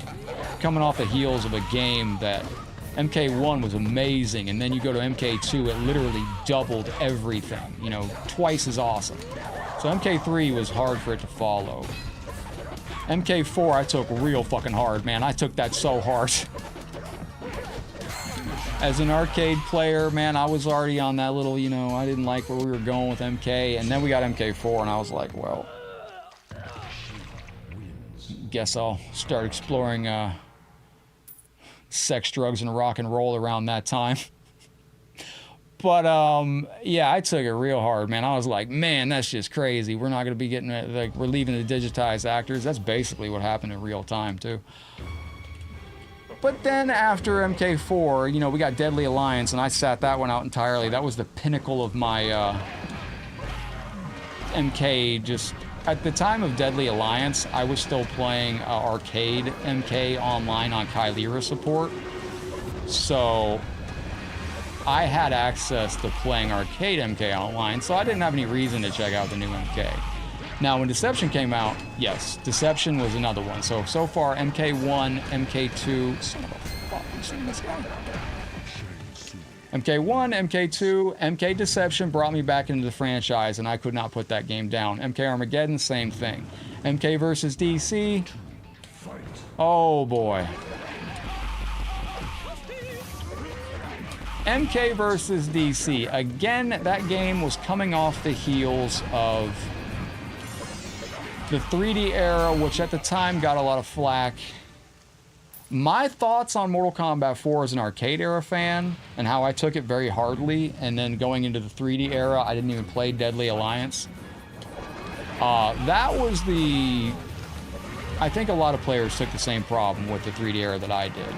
Coming off the heels of a game that MK1 was amazing, and then you go to MK2, it literally doubled everything, you know, twice as awesome. So MK3 was hard for it to follow. MK4 I took real fucking hard, man. I took that so hard. As an arcade player, man, I was already on that little, you know, I didn't like where we were going with MK, and then we got MK4, and I was like, well, guess I'll start exploring sex, drugs, and rock and roll around that time. But, yeah, I took it real hard, man. I was like, man, that's just crazy. We're not going to be getting, like, we're leaving the digitized actors. That's basically what happened in real time, too. But then after MK4, you know, we got Deadly Alliance, and I sat that one out entirely. That was the pinnacle of my MK. Just at the time of Deadly Alliance, I was still playing arcade MK online on Kylera support. So I had access to playing arcade MK online, so I didn't have any reason to check out the new MK. Now, when Deception came out, yes, Deception was another one. So far, MK1, MK2, son of a fuck, you seen this guy? MK1, MK2, MK Deception brought me back into the franchise, and I could not put that game down. MK Armageddon, same thing. MK versus DC, Oh boy. MK versus DC. Again, that game was coming off the heels of the 3D era, which at the time got a lot of flack. My thoughts on Mortal Kombat 4 as an arcade era fan and how I took it very hardly, and then going into the 3D era, I didn't even play Deadly Alliance. That was the... I think a lot of players took the same problem with the 3D era that I did.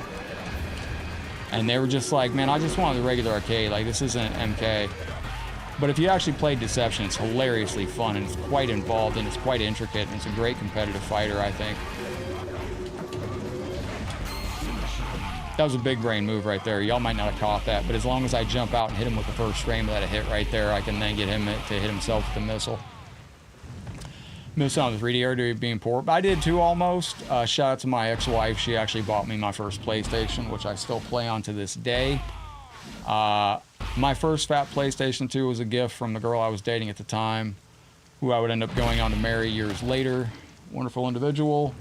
And they were just like, man, I just wanted the regular arcade. Like, this isn't MK. But if you actually played Deception, it's hilariously fun, and it's quite involved, and it's quite intricate, and it's a great competitive fighter, I think. That was a big brain move right there. Y'all might not have caught that, but as long as I jump out and hit him with the first frame of that hit right there, I can then get him to hit himself with the missile. Missed on the 3D era being poor. But I did too, almost. Shout out to my ex-wife. She actually bought me my first PlayStation, which I still play on to this day. My first fat PlayStation 2 was a gift from the girl I was dating at the time, who I would end up going on to marry years later. Wonderful individual.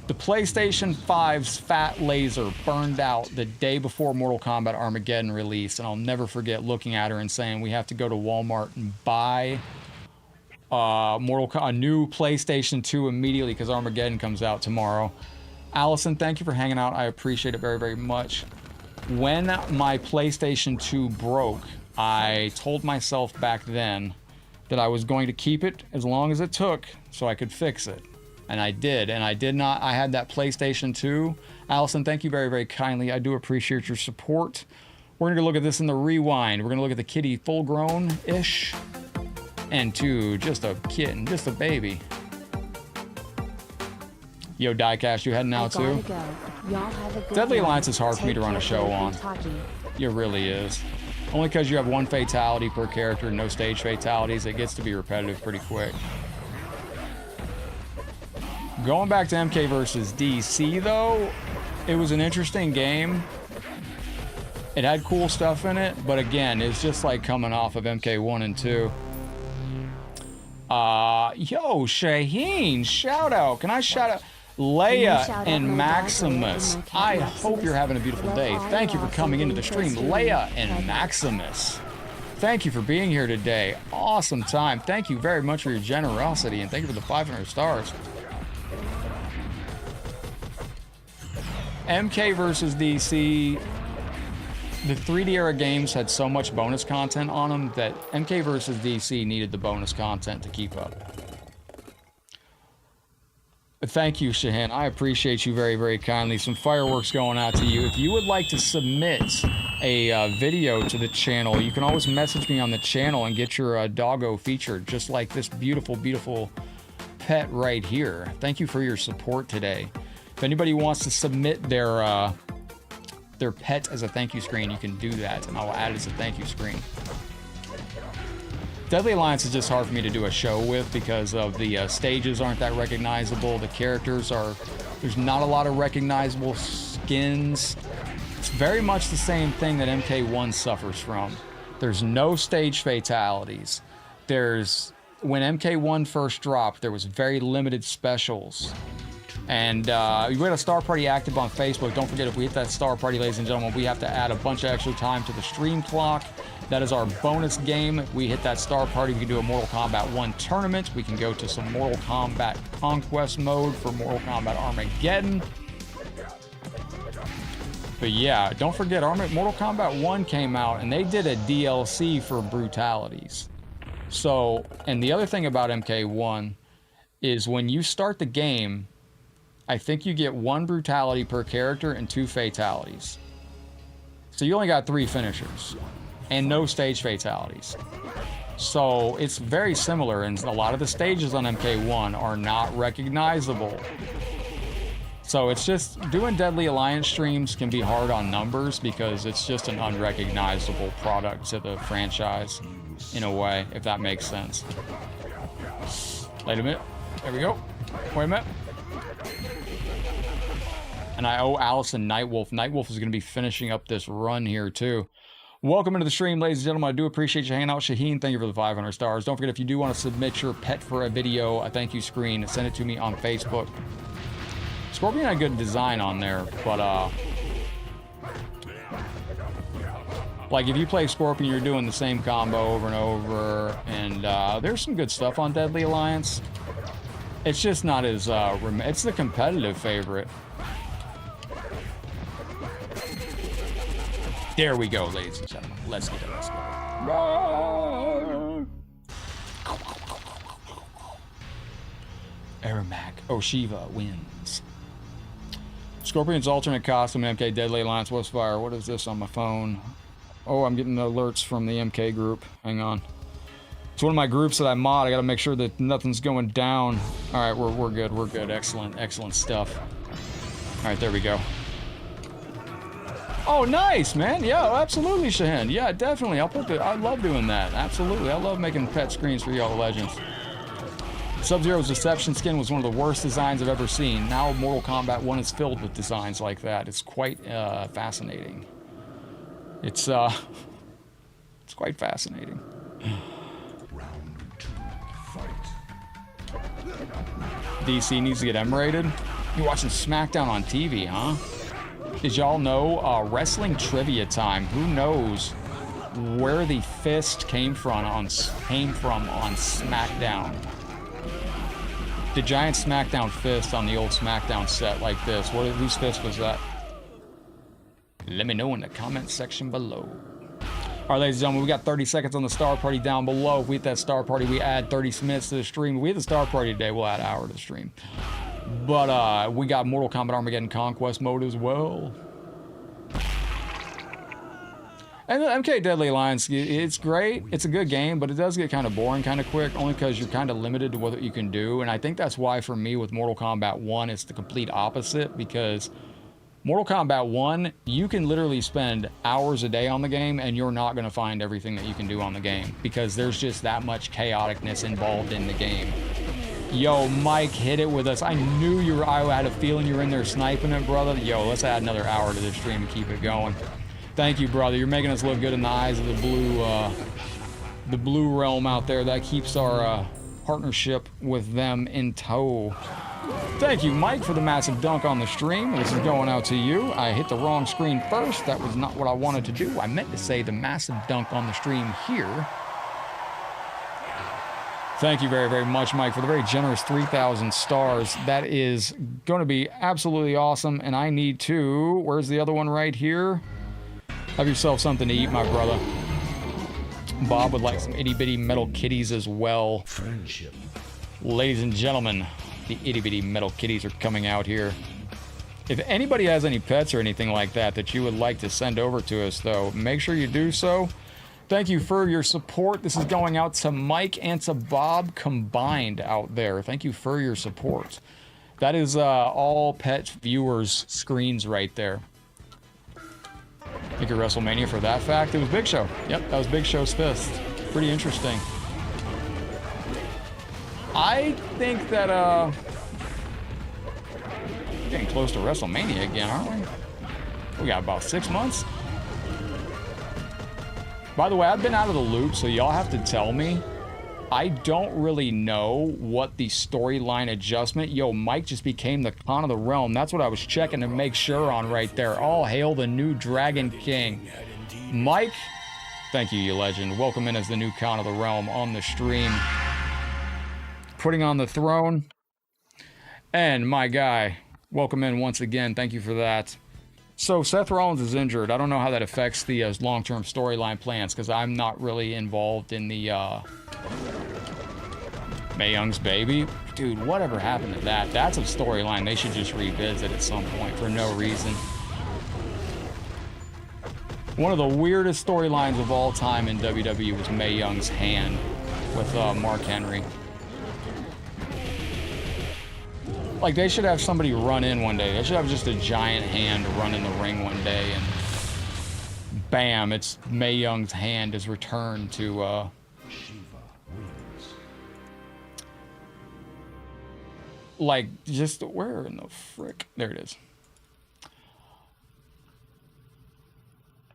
The PlayStation 5's fat laser burned out the day before Mortal Kombat Armageddon released, and I'll never forget looking at her and saying, we have to go to Walmart and buy a new PlayStation 2 immediately because Armageddon comes out tomorrow. Allison, thank you for hanging out. I appreciate it very, very much. When my PlayStation 2 broke, I told myself back then that I was going to keep it as long as it took so I could fix it. And I did, and I did not. I had that PlayStation 2. Allison, thank you very, very kindly. I do appreciate your support. We're going to look at this in the rewind. We're going to look at the kitty full grown-ish. And to just a kitten, just a baby. Yo, Diecast, you heading out too? Deadly Alliance is hard for me to run a show on. It really is. Only because you have one fatality per character, no stage fatalities, it gets to be repetitive pretty quick. Going back to MK versus DC though, it was an interesting game. It had cool stuff in it, but again, it's just like coming off of MK 1 and 2. Yo, Shaheen, shout out. Can I shout out Leia and Maximus? I hope you're having a beautiful day. Thank you for coming into the stream, Leia and Maximus. Thank you for being here today. Awesome time. Thank you very much for your generosity, and thank you for the 500 stars. MK versus DC. The 3D era games had so much bonus content on them that MK versus DC needed the bonus content to keep up. But thank you, Shahan. I appreciate you very, very kindly. Some fireworks going out to you. If you would like to submit a video to the channel, you can always message me on the channel and get your doggo featured, just like this beautiful, beautiful pet right here. Thank you for your support today. If anybody wants to submit their pet as a thank you screen, you can do that, and I'll add it as a thank you screen. Deadly Alliance is just hard for me to do a show with because of the stages aren't that recognizable. The characters are... There's not a lot of recognizable skins. It's very much the same thing that MK1 suffers from. There's no stage fatalities. When MK1 first dropped, there was very limited specials. And we had a Star Party active on Facebook. Don't forget, if we hit that Star Party, ladies and gentlemen, we have to add a bunch of extra time to the stream clock. That is our bonus game. If we hit that Star Party, we can do a Mortal Kombat 1 tournament. We can go to some Mortal Kombat Conquest mode for Mortal Kombat Armageddon. But yeah, don't forget, Mortal Kombat 1 came out, and they did a DLC for brutalities. So, and the other thing about MK1 is when you start the game, I think you get 1 brutality per character and 2 fatalities. So you only got 3 finishers and no stage fatalities. So it's very similar, and a lot of the stages on MK1 are not recognizable. So it's just, doing Deadly Alliance streams can be hard on numbers because it's just an unrecognizable product to the franchise in a way, if that makes sense. Wait a minute. There we go. Wait a minute. And I owe Allison Nightwolf. Nightwolf is going to be finishing up this run here too. Welcome into the stream, ladies and gentlemen. I do appreciate you hanging out. Shaheen, thank you for the 500 stars. Don't forget, if you do want to submit your pet for a video, a thank you screen, send it to me on Facebook. Scorpion had good design on there, but like if you play Scorpion, you're doing the same combo over and over, and there's some good stuff on Deadly Alliance. It's just not as it's the competitive favorite. There we go, ladies and gentlemen. Let's get it. Let's go. Shiva wins. Scorpion's alternate costume, MK Deadly Alliance, Westfire. What is this on my phone? Oh, I'm getting alerts from the MK group. Hang on. It's one of my groups that I mod. I gotta make sure that nothing's going down. All right, we're good. We're good. Excellent stuff. All right, there we go. Oh, nice, man. Yeah, absolutely, Shahin. Yeah, definitely. I'll put I love doing that. Absolutely. I love making pet screens for y'all legends. Sub-Zero's Deception skin was one of the worst designs I've ever seen. Now Mortal Kombat 1 is filled with designs like that. It's quite fascinating. It's quite fascinating. Round 2, fight. DC needs to get M-rated. You're watching SmackDown on TV, huh? Did y'all know wrestling trivia time? Who knows where the fist came from on SmackDown? The giant SmackDown fist on the old SmackDown set like this. Whose fist was that? Let me know in the comment section below. All right, ladies and gentlemen, we got 30 seconds on the Star Party down below. If we hit that Star Party, we add 30 minutes to the stream. If we hit the Star Party today, we'll add an hour to the stream. But we got Mortal Kombat Armageddon Conquest mode as well. And the MK Deadly Alliance, it's great. It's a good game, but it does get kind of boring kind of quick, only because you're kind of limited to what you can do. And I think that's why, for me, with Mortal Kombat 1, it's the complete opposite, because Mortal Kombat 1, you can literally spend hours a day on the game, and you're not going to find everything that you can do on the game, because there's just that much chaoticness involved in the game. Yo, Mike, hit it with us. I knew you were, I had a feeling you were in there sniping it, brother. Yo, let's add another hour to this stream and keep it going. Thank you, brother. You're making us look good in the eyes of the blue realm out there. That keeps our partnership with them in tow. Thank you, Mike, for the massive dunk on the stream. This is going out to you. I hit the wrong screen first. That was not what I wanted to do. I meant to say the massive dunk on the stream here. Thank you very, very much, Mike, for the very generous 3,000 stars. That is going to be absolutely awesome. And I need to, where's the other one right here? Have yourself something to eat, my brother. Bob would like some itty-bitty metal kitties as well. Friendship. Ladies and gentlemen, the itty-bitty metal kitties are coming out here. If anybody has any pets or anything like that that you would like to send over to us, though, make sure you do so. Thank you for your support. This is going out to Mike and to Bob combined out there. Thank you for your support. That is all pet viewers' screens right there. Think of WrestleMania for that fact. It was Big Show. Yep, that was Big Show's fist. Pretty interesting. I think that we're getting close to WrestleMania again, aren't we? We got about 6 months. By the way, I've been out of the loop, so y'all have to tell me. I don't really know what the storyline adjustment. Yo, Mike just became the Khan of the Realm. That's what I was checking to make sure on right there. All hail the new Dragon King. Mike, thank you, you legend. Welcome in as the new Khan of the Realm on the stream. Putting on the throne. And my guy, welcome in once again. Thank you for that. So Seth Rollins is injured. I don't know how that affects the long-term storyline plans, because I'm not really involved in the Mae Young's baby. Dude, whatever happened to that? That's a storyline they should just revisit at some point for no reason. One of the weirdest storylines of all time in WWE was Mae Young's hand with Mark Henry. Like, they should have somebody run in one day. They should have just a giant hand run in the ring one day, and bam, it's Mae Young's hand is returned to like, just where in the frick? There it is.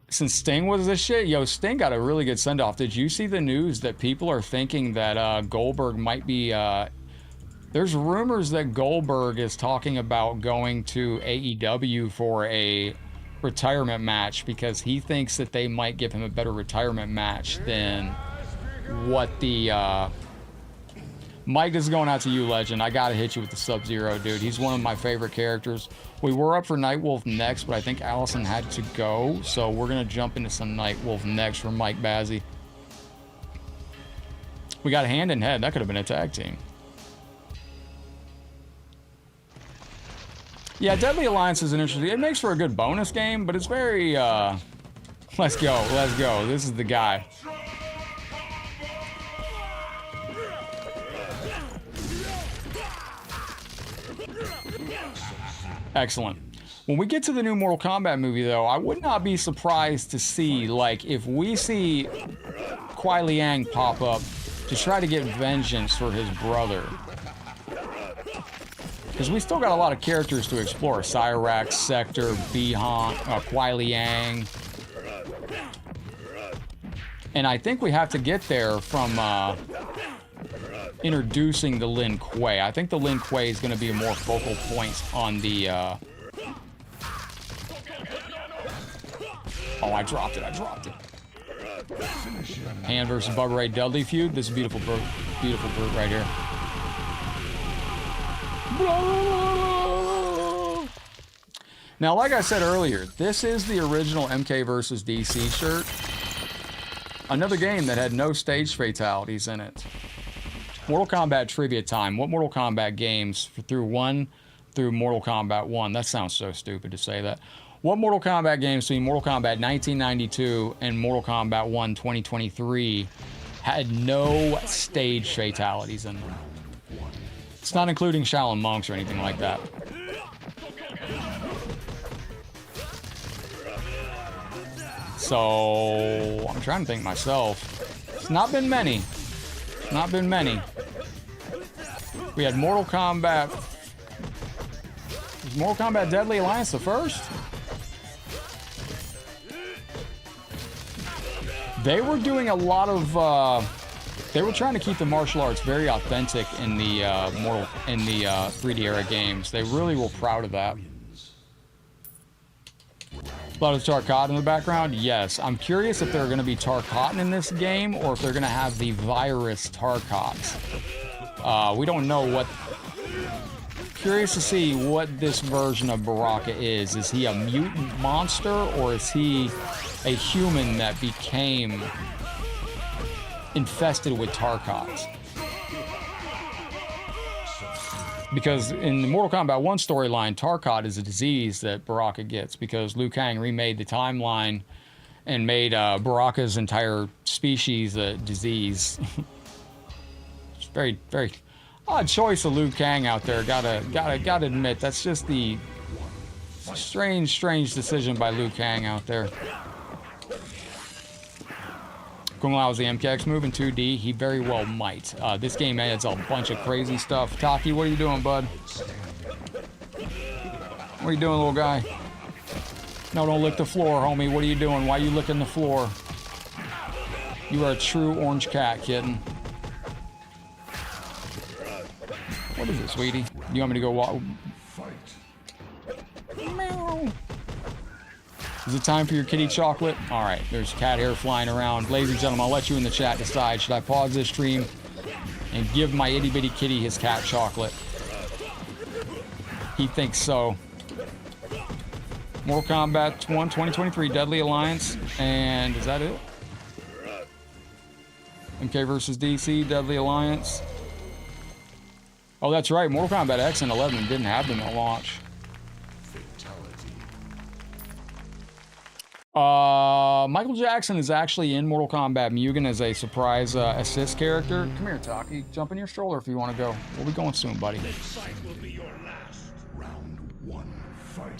Since Sting was this shit, yo, Sting got a really good send-off. Did you see the news that people are thinking that Goldberg might be There's rumors that Goldberg is talking about going to AEW for a retirement match because he thinks that they might give him a better retirement match than what the Mike, this is going out to you, Legend. I gotta hit you with the Sub-Zero, dude. He's one of my favorite characters. We were up for Nightwolf next, but I think Allison had to go, so we're gonna jump into some Nightwolf next from Mike Bazzi. We got hand in head. That could have been a tag team. Yeah, Deadly Alliance is an interesting. It makes for a good bonus game, but it's very. Let's go. Let's go. This is the guy. Excellent. When we get to the new Mortal Kombat movie, though, I would not be surprised to see, like, if we see Kuai Liang pop up to try to get vengeance for his brother. Because we still got a lot of characters to explore. Cyrax, Sector, Bihan, Kuai Liang. And I think we have to get there from introducing the Lin Kuei. I think the Lin Kuei is going to be more focal points on the... Oh, I dropped it. Hand versus Bubba Ray Dudley feud. This is beautiful brute right here. Now, like I said earlier, this is the original MK versus DC shirt. Another game that had no stage fatalities in it. Mortal Kombat trivia time. What Mortal Kombat games through Mortal Kombat 1? That sounds so stupid to say that. What Mortal Kombat games between Mortal Kombat 1992 and Mortal Kombat 1 2023 had no stage fatalities in them? It's not including Shaolin Monks or anything like that. So, I'm trying to think myself. It's not been many. Not been many. We had Mortal Kombat. Was Mortal Kombat Deadly Alliance the first? They were doing a lot of. They were trying to keep the martial arts very authentic in the 3D era games. They really were proud of that. A lot of Tarkat in the background? Yes. I'm curious if there are going to be Tarkat in this game or if they're going to have the virus Tarkats. We don't know what... Curious to see what this version of Baraka is. Is he a mutant monster or is he a human that became infested with Tarkats? Because in the Mortal Kombat 1 storyline, Tarkat is a disease that Baraka gets because Liu Kang remade the timeline and made Baraka's entire species a disease. It's very, very odd choice of Liu Kang out there. Gotta admit, that's just the strange decision by Liu Kang out there. Kung Lao is the MKX move in 2D. He very well might. This game adds a bunch of crazy stuff. Taki, what are you doing, bud? What are you doing, little guy? No, don't lick the floor, homie. What are you doing? Why are you licking the floor? You are a true orange cat, kitten. What is it, sweetie? You want me to go walk? Meow. Is it time for your kitty chocolate? All right, there's cat hair flying around. Ladies and gentlemen, I'll let you in the chat decide. Should I pause this stream and give my itty bitty kitty his cat chocolate? He thinks so. Mortal Kombat 1 2023 Deadly Alliance. And is that it? MK versus DC, Deadly Alliance. Oh, that's right. Mortal Kombat X and 11 didn't have them at launch. Michael Jackson is actually in Mortal Kombat Mugen as a surprise assist character. Come here, Taki. Jump in your stroller if you want to go. We'll be going soon, buddy.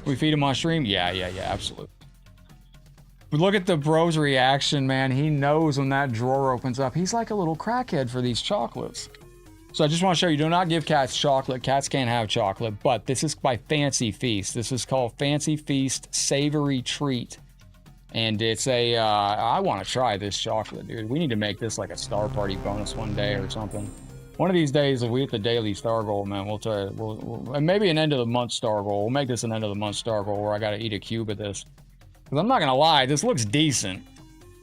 We feed him on stream? Yeah, absolutely. But look at the bro's reaction, man. He knows when that drawer opens up. He's like a little crackhead for these chocolates. So I just want to show you, do not give cats chocolate. Cats can't have chocolate, but this is by Fancy Feast. This is called Fancy Feast Savory Treat. And it's a, I want to try this chocolate, dude. We need to make this like a Star Party bonus one day or something. One of these days, if we hit the daily star goal, man, we'll try. And maybe an end of the month star goal. We'll make this an end of the month star goal where I gotta eat a cube of this. Because I'm not gonna lie, this looks decent.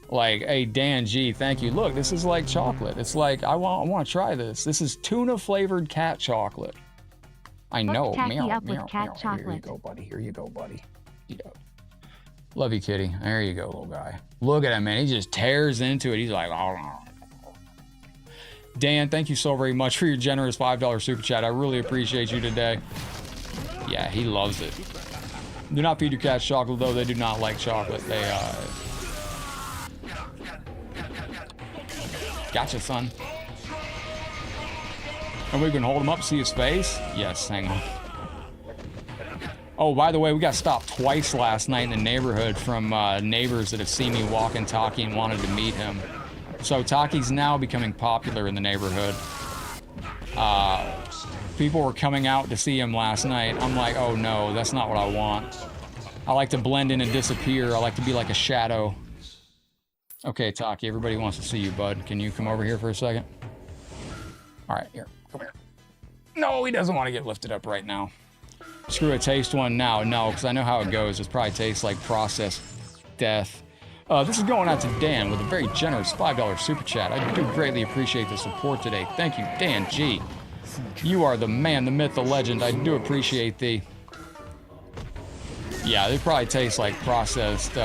Like, hey, Dan G, thank you. Look, this is like chocolate. It's like I want to try this. This is tuna flavored cat chocolate. I know. Taki up with cat chocolate. Here you go, buddy. Here you go, buddy. Yeah. Love you, kitty. There you go, little guy. Look at him, man. He just tears into it. He's like, oh. Dan, thank you so very much for your generous $5 super chat. I really appreciate you today. Yeah, he loves it. Do not feed your cats chocolate, though. They do not like chocolate. They, Gotcha, son. And we can hold him up, see his face? Yes, hang on. Oh, by the way, we got stopped twice last night in the neighborhood from neighbors that have seen me walking Taki and wanted to meet him. So Taki's now becoming popular in the neighborhood. People were coming out to see him last night. I'm like, oh no, that's not what I want. I like to blend in and disappear. I like to be like a shadow. Okay, Taki, everybody wants to see you, bud. Can you come over here for a second? All right, here, come here. No, he doesn't want to get lifted up right now. Screw a taste one now. No, because I know how it goes. It probably tastes like processed death. This is going out to Dan with a very generous $5 super chat. I do greatly appreciate the support today. Thank you, Dan G. You are the man, the myth, the legend. I do appreciate the... Yeah, they probably taste like processed...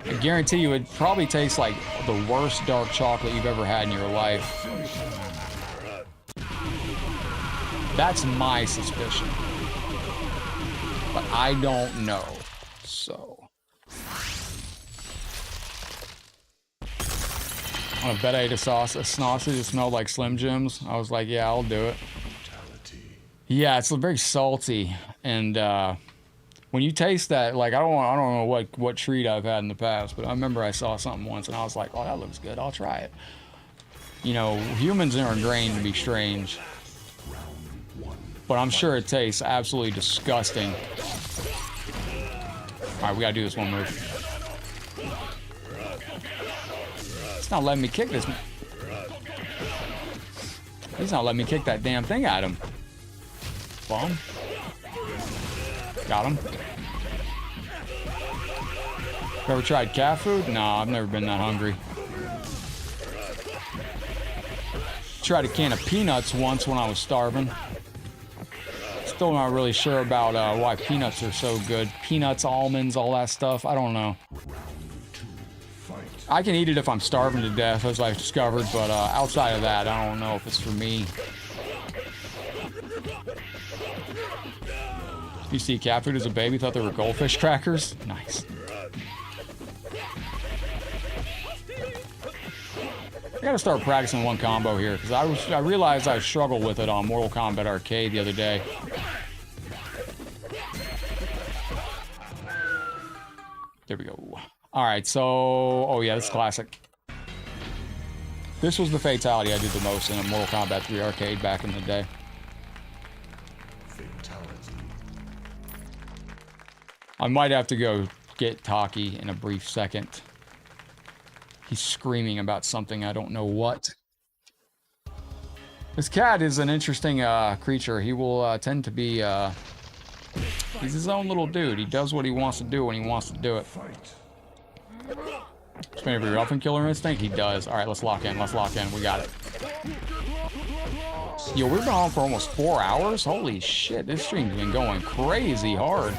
I guarantee you it probably tastes like the worst dark chocolate you've ever had in your life. That's my suspicion. But I don't know. So. On a bet I ate a sausage that smelled like Slim Jims. I was like, yeah, I'll do it. Yeah, it's very salty. And when you taste that, like I don't know what treat I've had in the past, but I remember I saw something once and I was like, oh, that looks good. I'll try it. You know, humans are ingrained to be strange. But I'm sure it tastes absolutely disgusting. All right, we gotta do this one move. It's not letting me kick this. He's not letting me kick that damn thing at him. Bomb. Got him. Ever tried cat food? Nah, I've never been that hungry. Tried a can of peanuts once when I was starving. Still not really sure about why peanuts are so good. Peanuts, almonds, all that stuff. I don't know. I can eat it if I'm starving to death, as I've discovered, but outside of that, I don't know if it's for me. You see cat food as a baby, thought they were goldfish crackers? Nice. I gotta start practicing one combo here, because I realized I struggled with it on Mortal Kombat Arcade the other day. There we go. Alright, so... Oh yeah, this is classic. This was the fatality I did the most in a Mortal Kombat 3 Arcade back in the day. I might have to go get Taki in a brief second. He's screaming about something, I don't know what. This cat is an interesting creature. He will tend to be... he's his own little dude. He does what he wants to do when he wants to do it. Spinning for your elfin killer instinct? He does. Alright, let's lock in. Let's lock in. We got it. Yo, we've been on for almost 4 hours? Holy shit, this stream's been going crazy hard.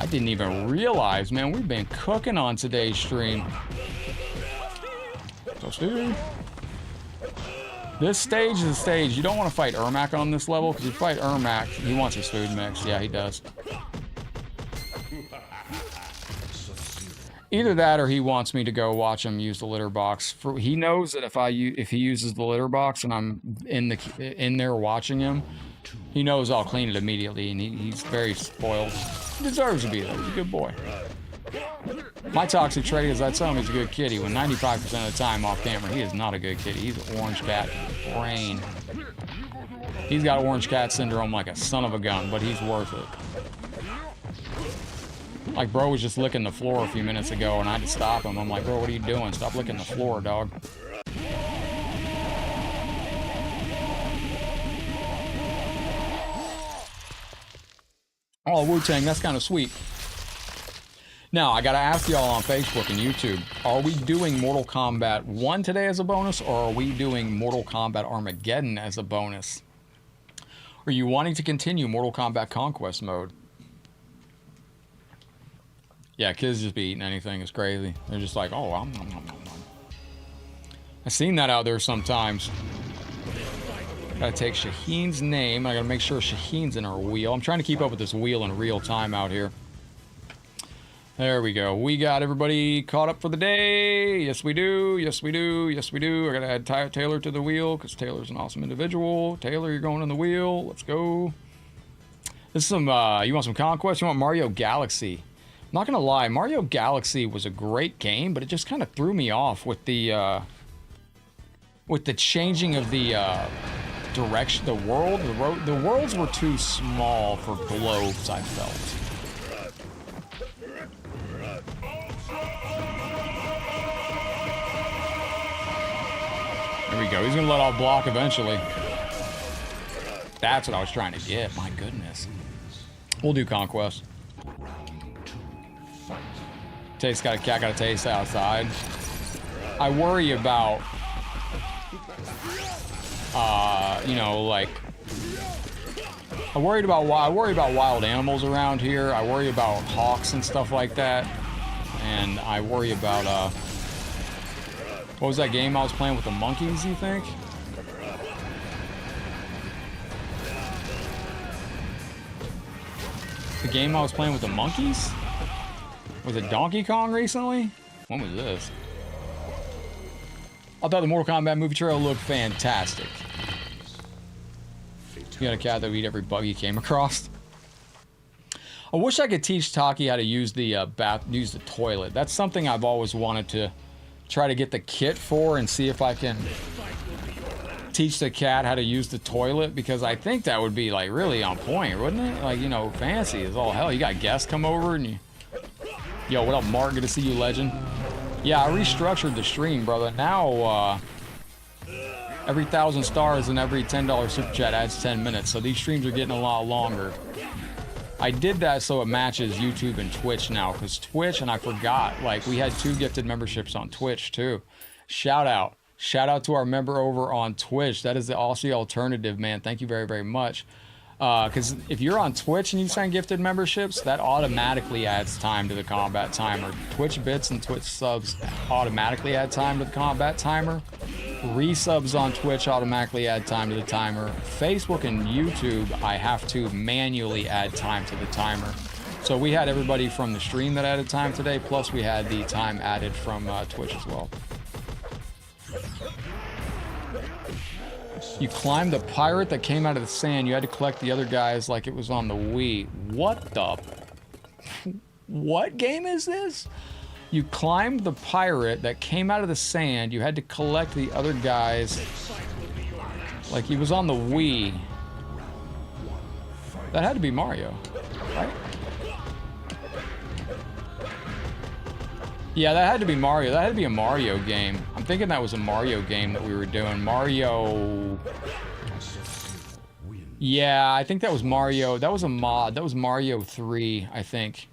I didn't even realize, man, we've been cooking on today's stream. So, Steve. This stage is the stage. You don't want to fight Ermac on this level, because if you fight Ermac, he wants his food mix. Yeah, he does. Either that or he wants me to go watch him use the litter box. He knows that if he uses the litter box and I'm in there watching him, he knows I'll clean it immediately, and he's very spoiled. He deserves to be there. He's a good boy. My toxic trait is I tell him he's a good kitty, when 95% of the time off camera, he is not a good kitty. He's an orange cat brain. He's got orange cat syndrome like a son of a gun, but he's worth it. Like, bro was just licking the floor a few minutes ago, and I had to stop him. I'm like, bro, what are you doing? Stop licking the floor, dog. Oh, Wu-Tang, that's kind of sweet. Now, I gotta ask y'all on Facebook and YouTube, are we doing Mortal Kombat 1 today as a bonus, or are we doing Mortal Kombat Armageddon as a bonus? Are you wanting to continue Mortal Kombat Conquest mode? Yeah, kids just be eating anything. It's crazy. They're just like, oh, I've seen that out there sometimes. Gotta take Shaheen's name. I gotta make sure Shaheen's in our wheel. I'm trying to keep up with this wheel in real time out here. There we go. We got everybody caught up for the day. Yes, we do. Yes, we do. Yes, we do. I gotta add Taylor to the wheel because Taylor's an awesome individual. Taylor, you're going on the wheel. Let's go. This is some, you want some Conquest? You want Mario Galaxy? I'm not gonna lie, Mario Galaxy was a great game, but it just kind of threw me off with the changing of the, direction, the worlds were too small for globes, I felt. There we go. He's gonna let off block eventually. That's what I was trying to get. My goodness. We'll do Conquest. Taste got a cat, got a taste outside. I worry about, you know, like, I worry about wild animals around here. I worry about hawks and stuff like that, and I worry about what was that game I was playing with the monkeys, you think? The game I was playing with the monkeys? Was it Donkey Kong recently? When was this? I thought the Mortal Kombat movie trailer looked fantastic. You got a cat that would eat every bug he came across. I wish I could teach Taki how to use the use the toilet. That's something I've always wanted to try to get the kit for and see if I can teach the cat how to use the toilet, because I think that would be like really on point, wouldn't it? Like, you know, fancy as all hell. You got guests come over and you, yo, what up, Mark? Good to see you, legend. Yeah, I restructured the stream, brother. Now, every 1,000 stars and every $10 super chat adds 10 minutes, so these streams are getting a lot longer. I did that so it matches YouTube and Twitch now, because Twitch, and I forgot, like, we had 2 gifted memberships on Twitch too. Shout out to our member over on Twitch. That is the Aussie alternative, man. Thank you very, very much. Because if you're on Twitch and you sign gifted memberships, that automatically adds time to the combat timer. Twitch bits and Twitch subs automatically add time to the combat timer. Resubs on Twitch automatically add time to the timer. Facebook and YouTube, I have to manually add time to the timer. So we had everybody from the stream that added time today, plus we had the time added from Twitch as well. You climbed the pirate that came out of the sand. You had to collect the other guys like it was on the Wii. What the... What game is this? You climbed the pirate that came out of the sand. You had to collect the other guys like he was on the Wii. That had to be Mario, right? Yeah, that had to be Mario. That had to be a Mario game. I'm thinking that was a Mario game that we were doing. Mario... Yeah, I think that was Mario. That was a mod. That was Mario 3, I think.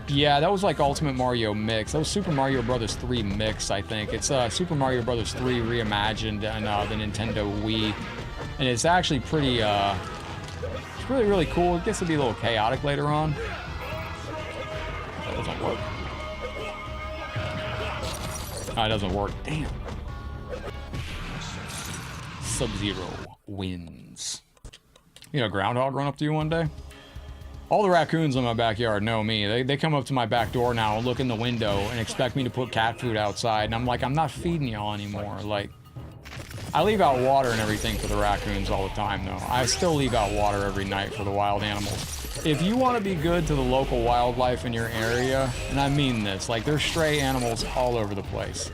Yeah, that was like Ultimate Mario Mix. That was Super Mario Bros. 3 Mix, I think. It's Super Mario Bros. 3 reimagined on the Nintendo Wii. And it's actually pretty, it's really, really cool. It gets to be a little chaotic later on. That doesn't work. Oh, it doesn't work. Damn. Sub-Zero wins. You know, Groundhog run up to you one day? All the raccoons in my backyard know me. They come up to my back door now and look in the window and expect me to put cat food outside. And I'm like, I'm not feeding y'all anymore. Like, I leave out water and everything for the raccoons all the time, though. I still leave out water every night for the wild animals. If you want to be good to the local wildlife in your area, and I mean this, like, there's stray animals all over the place.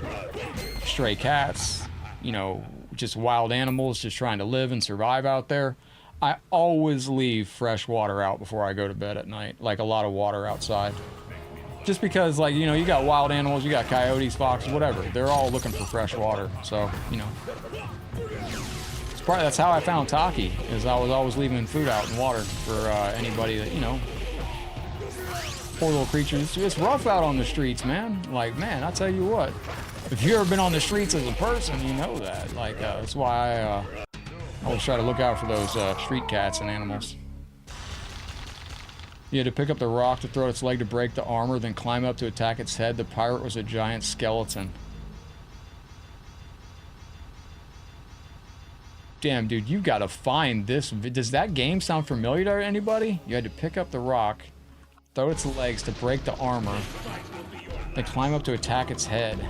Stray cats, you know, just wild animals just trying to live and survive out there. I always leave fresh water out before I go to bed at night, like a lot of water outside. Just because, like, you know, you got wild animals, you got coyotes, foxes, whatever. They're all looking for fresh water. So, you know. It's probably, that's how I found Taki, is I was always leaving food out and water for anybody that, you know. Poor little creatures. It's rough out on the streets, man. Like, man, I tell you what. If you've ever been on the streets as a person, you know that. Like, that's why I always try to look out for those street cats and animals. You had to pick up the rock to throw its leg to break the armor, then climb up to attack its head. The pirate was a giant skeleton. Damn, dude, you gotta find this. Does that game sound familiar to anybody? You had to pick up the rock, throw its legs to break the armor, then climb up to attack its head.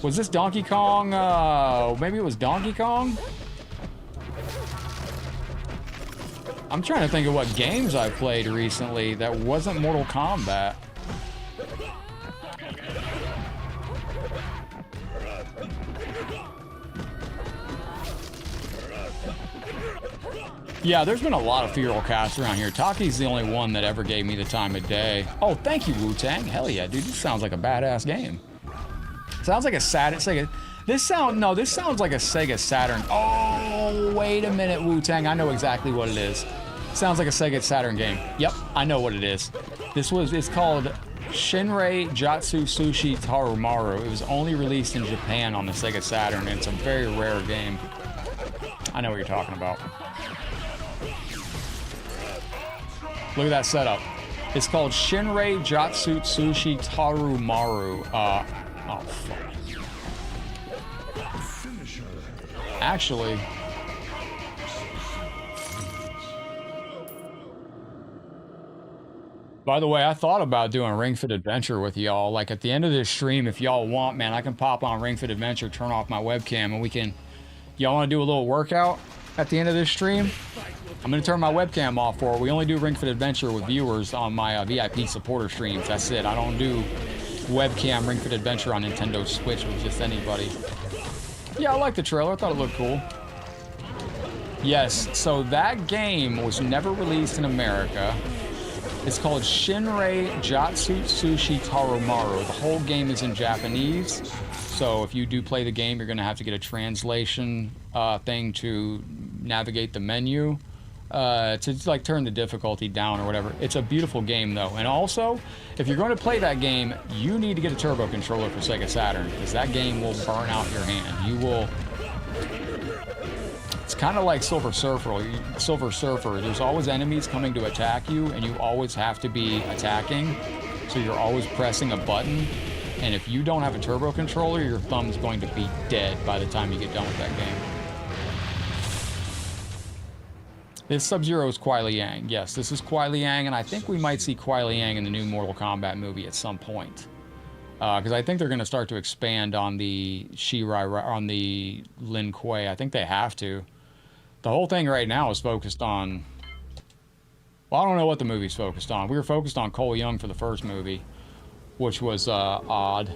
Was this Donkey Kong? Maybe it was Donkey Kong? I'm trying to think of what games I played recently that wasn't Mortal Kombat. Yeah, there's been a lot of feral cats around here. Taki's the only one that ever gave me the time of day. Oh, thank you, Wu-Tang. Hell yeah, dude, this sounds like a badass game. Sounds like a Sega. This sounds like a Sega Saturn. Oh, wait a minute, Wu-Tang. I know exactly what it is. Sounds like a Sega Saturn game. Yep, I know what it is. It's called Shinrei Jatsu Sushi Tarumaru. It was only released in Japan on the Sega Saturn, and it's a very rare game. I know what you're talking about. Look at that setup. It's called Shinrei Jatsu Sushi Tarumaru. Oh, fuck. Actually, by the way, I thought about doing Ring Fit Adventure with y'all. Like, at the end of this stream, if y'all want, man, I can pop on Ring Fit Adventure, turn off my webcam, and we can... Y'all want to do a little workout at the end of this stream? I'm going to turn my webcam off for it. We only do Ring Fit Adventure with viewers on my VIP supporter streams. That's it. I don't do webcam Ring Fit Adventure on Nintendo Switch with just anybody. Yeah, I like the trailer. I thought it looked cool. Yes, so that game was never released in America. It's called Shinrei Jatsu Sushi Tarumaru. The whole game is in Japanese. So if you do play the game, you're going to have to get a translation thing to navigate the menu. To like turn the difficulty down or whatever. It's a beautiful game though. And also, if you're going to play that game, you need to get a turbo controller for Sega Saturn, because that game will burn out your hand. You will... It's kind of like Silver Surfer. There's always enemies coming to attack you, and you always have to be attacking. So you're always pressing a button. And if you don't have a turbo controller, your thumb's going to be dead by the time you get done with that game. This Sub-Zero is Kuai Liang. Yes, this is Kuai Liang, and I think we might see Kuai Liang in the new Mortal Kombat movie at some point. Because I think they're going to start to expand on the on the Lin Kuei. I think they have to. The whole thing right now is focused on... Well, I don't know what the movie's focused on. We were focused on Cole Young for the first movie, which was odd.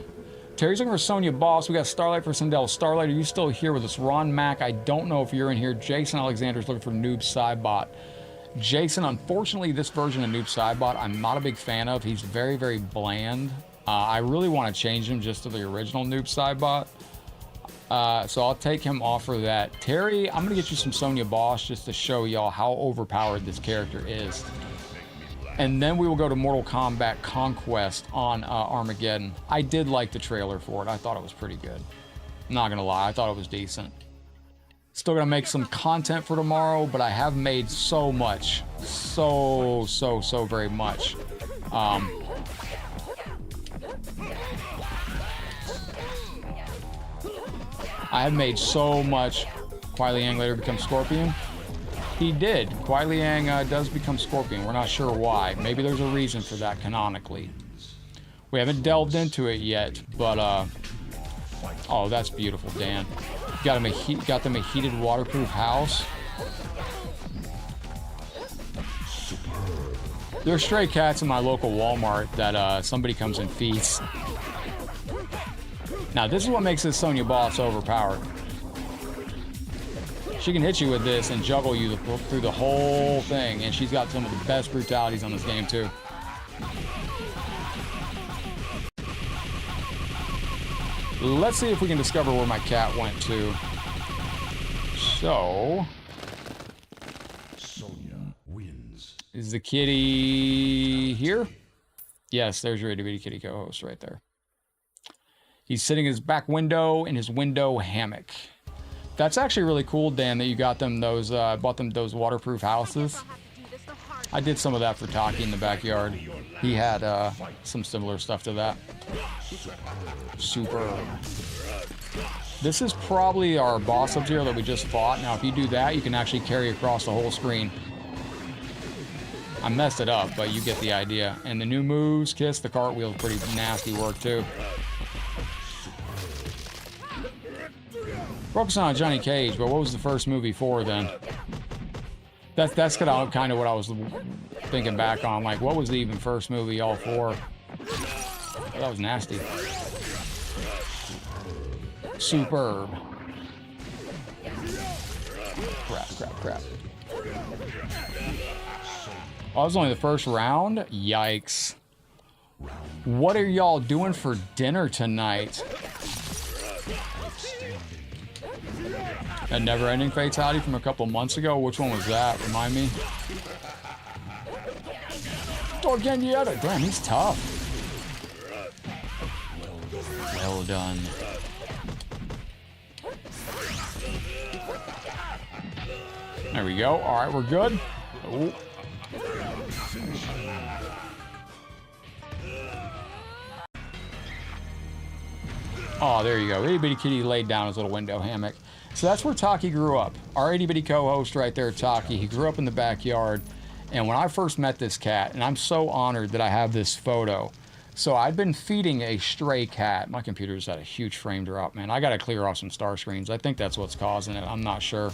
Terry's looking for Sonya Boss. We got Starlight for Sindel. Starlight, are you still here with us? Ron Mack, I don't know if you're in here. Jason Alexander's looking for Noob Saibot. Jason, unfortunately, this version of Noob Saibot, I'm not a big fan of. He's very, very bland. I really want to change him just to the original Noob Saibot. So I'll take him off for that. Terry, I'm going to get you some Sonya Boss just to show y'all how overpowered this character is. And then we will go to Mortal Kombat Conquest on Armageddon. I did like the trailer for it. I thought it was pretty good. I'm not going to lie. I thought it was decent. Still going to make some content for tomorrow, but I have made so much. So very much. I have made so much. Kuai Liang later becomes Scorpion. He did. Kuai Liang does become Scorpion. We're not sure why. Maybe there's a reason for that canonically. We haven't delved into it yet, but oh, that's beautiful, Dan. Got them a heated waterproof house. There's stray cats in my local Walmart that somebody comes and feeds. Now, this is what makes this Sonya Boss overpowered. She can hit you with this and juggle you through the whole thing, and she's got some of the best brutalities on this game, too. Let's see if we can discover where my cat went to. So, Sonya wins. is the kitty here? Yes, there's your itty bitty kitty co-host right there. He's sitting in his back window in his window hammock. That's actually really cool, Dan, that you got them those, bought them those waterproof houses. I did some of that for Taki in the backyard. He had some similar stuff to that. Super. This is probably our boss up here that we just fought. Now, if you do that, you can actually carry across the whole screen. I messed it up, but you get the idea. And the new moves, Kiss, the cartwheel is pretty nasty work, too. Focus on Johnny Cage, but what was the first movie for then? That's kind of what I was thinking back on. Like, what was the even first movie all for? That was nasty. Superb. Crap. Oh, that was only the first round? Yikes. What are y'all doing for dinner tonight? A never-ending fatality from a couple months ago? Which one was that? Remind me. Torgendieta. Damn, he's tough. Well done. There we go. All right, we're good. Ooh. Oh, there you go. Itty bitty kitty laid down his little window hammock. So that's where Taki grew up. Our itty bitty co-host right there, Taki. He grew up in the backyard. And when I first met this cat, and I'm so honored that I have this photo. So I'd been feeding a stray cat. My computer's had a huge frame drop, man. I got to clear off some star screens. I think that's what's causing it. I'm not sure.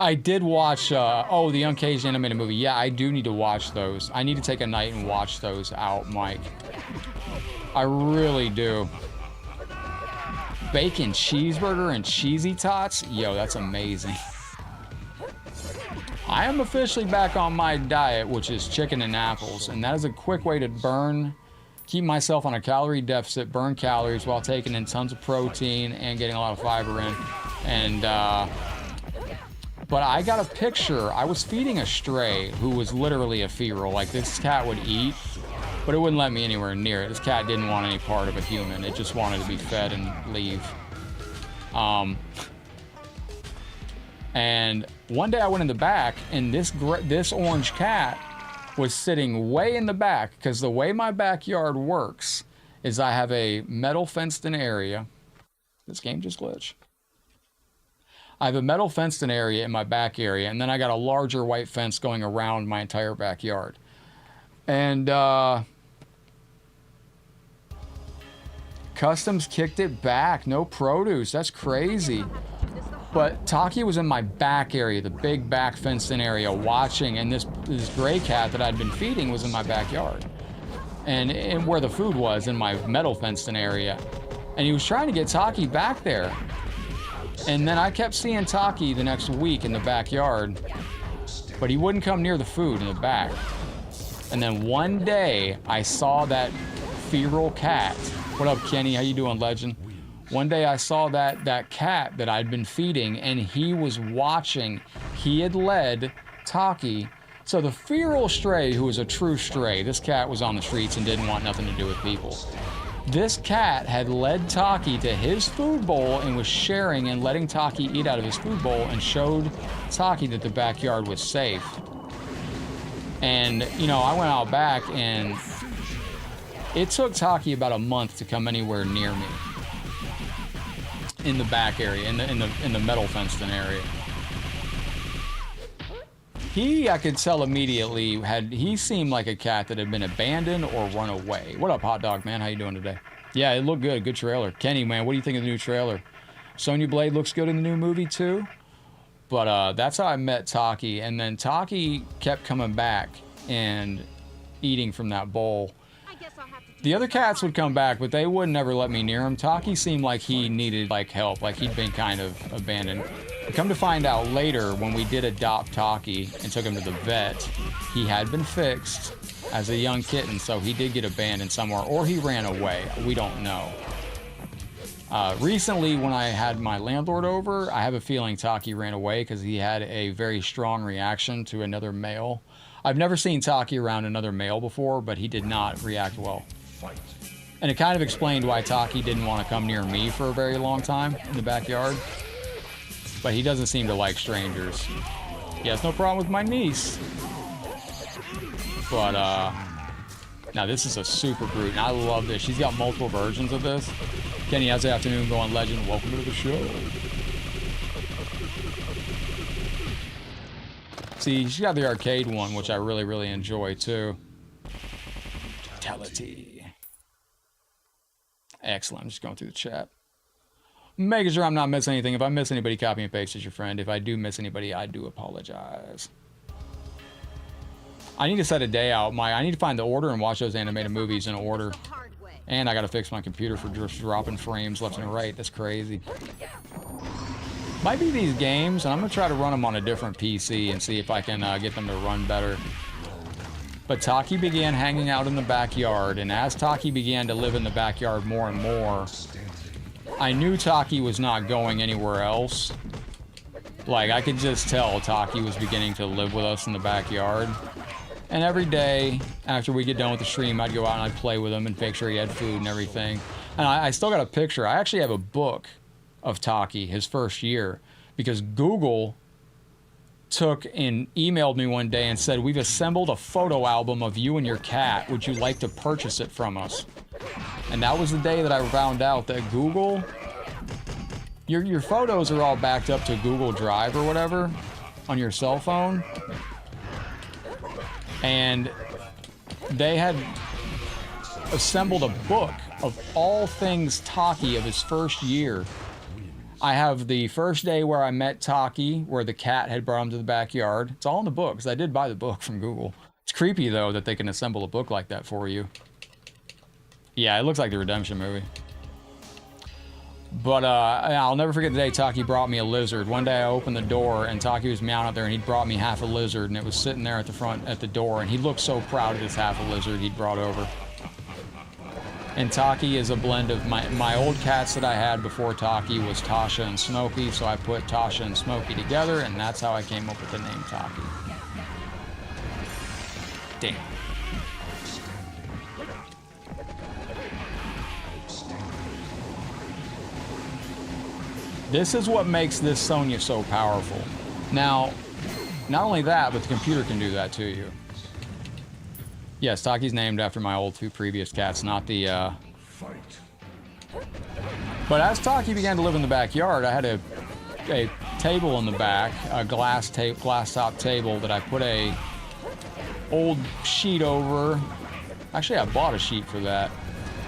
I did watch, oh, the Uncaged animated movie. Yeah, I do need to watch those. I need to take a night and watch those out, Mike. I really do. Bacon cheeseburger and cheesy tots? Yo, that's amazing. I am officially back on my diet, which is chicken and apples, and that is a quick way to keep myself on a calorie deficit, burn calories while taking in tons of protein and getting a lot of fiber in. And, but I got a picture. I was feeding a stray who was literally a feral. Like, this cat would eat, but it wouldn't let me anywhere near it. This cat didn't want any part of a human. It just wanted to be fed and leave. And one day I went in the back, and this orange cat was sitting way in the back, because the way my backyard works is I have a metal fenced-in area. This game just glitched. I have a metal fenced-in area in my back area, and then I got a larger white fence going around my entire backyard. And, Customs kicked it back. No produce. That's crazy. But Taki was in my back area, the big back fenced-in area, watching, and this gray cat that I'd been feeding was in my backyard. And where the food was, in my metal fenced-in area. And he was trying to get Taki back there. And then I kept seeing Taki the next week in the backyard, but he wouldn't come near the food in the back. And then one day, I saw that feral cat. What up, Kenny? How you doing, legend? One day I saw that cat that I'd been feeding, and he was watching. He had led Taki. So the feral stray, who was a true stray, this cat was on the streets and didn't want nothing to do with people. This cat had led Taki to his food bowl and was sharing and letting Taki eat out of his food bowl, and showed Taki that the backyard was safe. And, you know, I went out back, and it took Taki about a month to come anywhere near me in the back area, in the metal fenced-in area. I could tell immediately, he seemed like a cat that had been abandoned or run away. What up, hot dog, man? How you doing today? Yeah, it looked good. Good trailer. Kenny, man, what do you think of the new trailer? Sonya Blade looks good in the new movie, too. But that's how I met Taki. And then Taki kept coming back and eating from that bowl. The other cats would come back, but they would never let me near him. Taki seemed like he needed help, like he'd been kind of abandoned. But come to find out later, when we did adopt Taki and took him to the vet, he had been fixed as a young kitten, so he did get abandoned somewhere, or he ran away. We don't know. Recently, when I had my landlord over, I have a feeling Taki ran away because he had a very strong reaction to another male. I've never seen Taki around another male before, but he did not react well. And it kind of explained why Taki didn't want to come near me for a very long time in the backyard. But he doesn't seem to like strangers. He has no problem with my niece. But, now this is a super brute, and I love this. She's got multiple versions of this. Kenny, how's the afternoon going, legend? Welcome to the show. See, she's got the arcade one, which I really, really enjoy, too. Fatality. Excellent. I'm just going through the chat. Making sure I'm not missing anything. If I miss anybody, copy and paste as your friend. If I do miss anybody, I do apologize. I need to set a day out. I need to find the order and watch those animated movies in order. And I gotta fix my computer for just dropping frames left and right. That's crazy. Might be these games, and I'm gonna try to run them on a different PC and see if I can get them to run better. But Taki began hanging out in the backyard, and as Taki began to live in the backyard more and more, I knew Taki was not going anywhere else. Like, I could just tell Taki was beginning to live with us in the backyard. And every day, after we get done with the stream, I'd go out and I'd play with him and make sure he had food and everything. And I still got a picture. I actually have a book of Taki, his first year, because Google took and emailed me one day and said, we've assembled a photo album of you and your cat. Would you like to purchase it from us? And that was the day that I found out that Google, your photos are all backed up to Google Drive or whatever on your cell phone. And they had assembled a book of all things Taki of his first year. I have the first day where I met Taki, where the cat had brought him to the backyard. It's all in the book, because I did buy the book from Google. It's creepy, though, that they can assemble a book like that for you. Yeah, it looks like the Redemption movie. But I'll never forget the day Taki brought me a lizard. One day I opened the door, and Taki was meowing out there, and he brought me half a lizard, and it was sitting there at the front, at the door, and he looked so proud of this half a lizard he'd brought over. And Taki is a blend of my old cats that I had before Taki was Tasha and Smokey, so I put Tasha and Smokey together, and that's how I came up with the name Taki. Damn. This is what makes this Sonya so powerful. Now, not only that, but the computer can do that to you. Yes, Taki's named after my old two previous cats, not the, But as Taki began to live in the backyard, I had a table in the back, a glass top table that I put a old sheet over. Actually, I bought a sheet for that.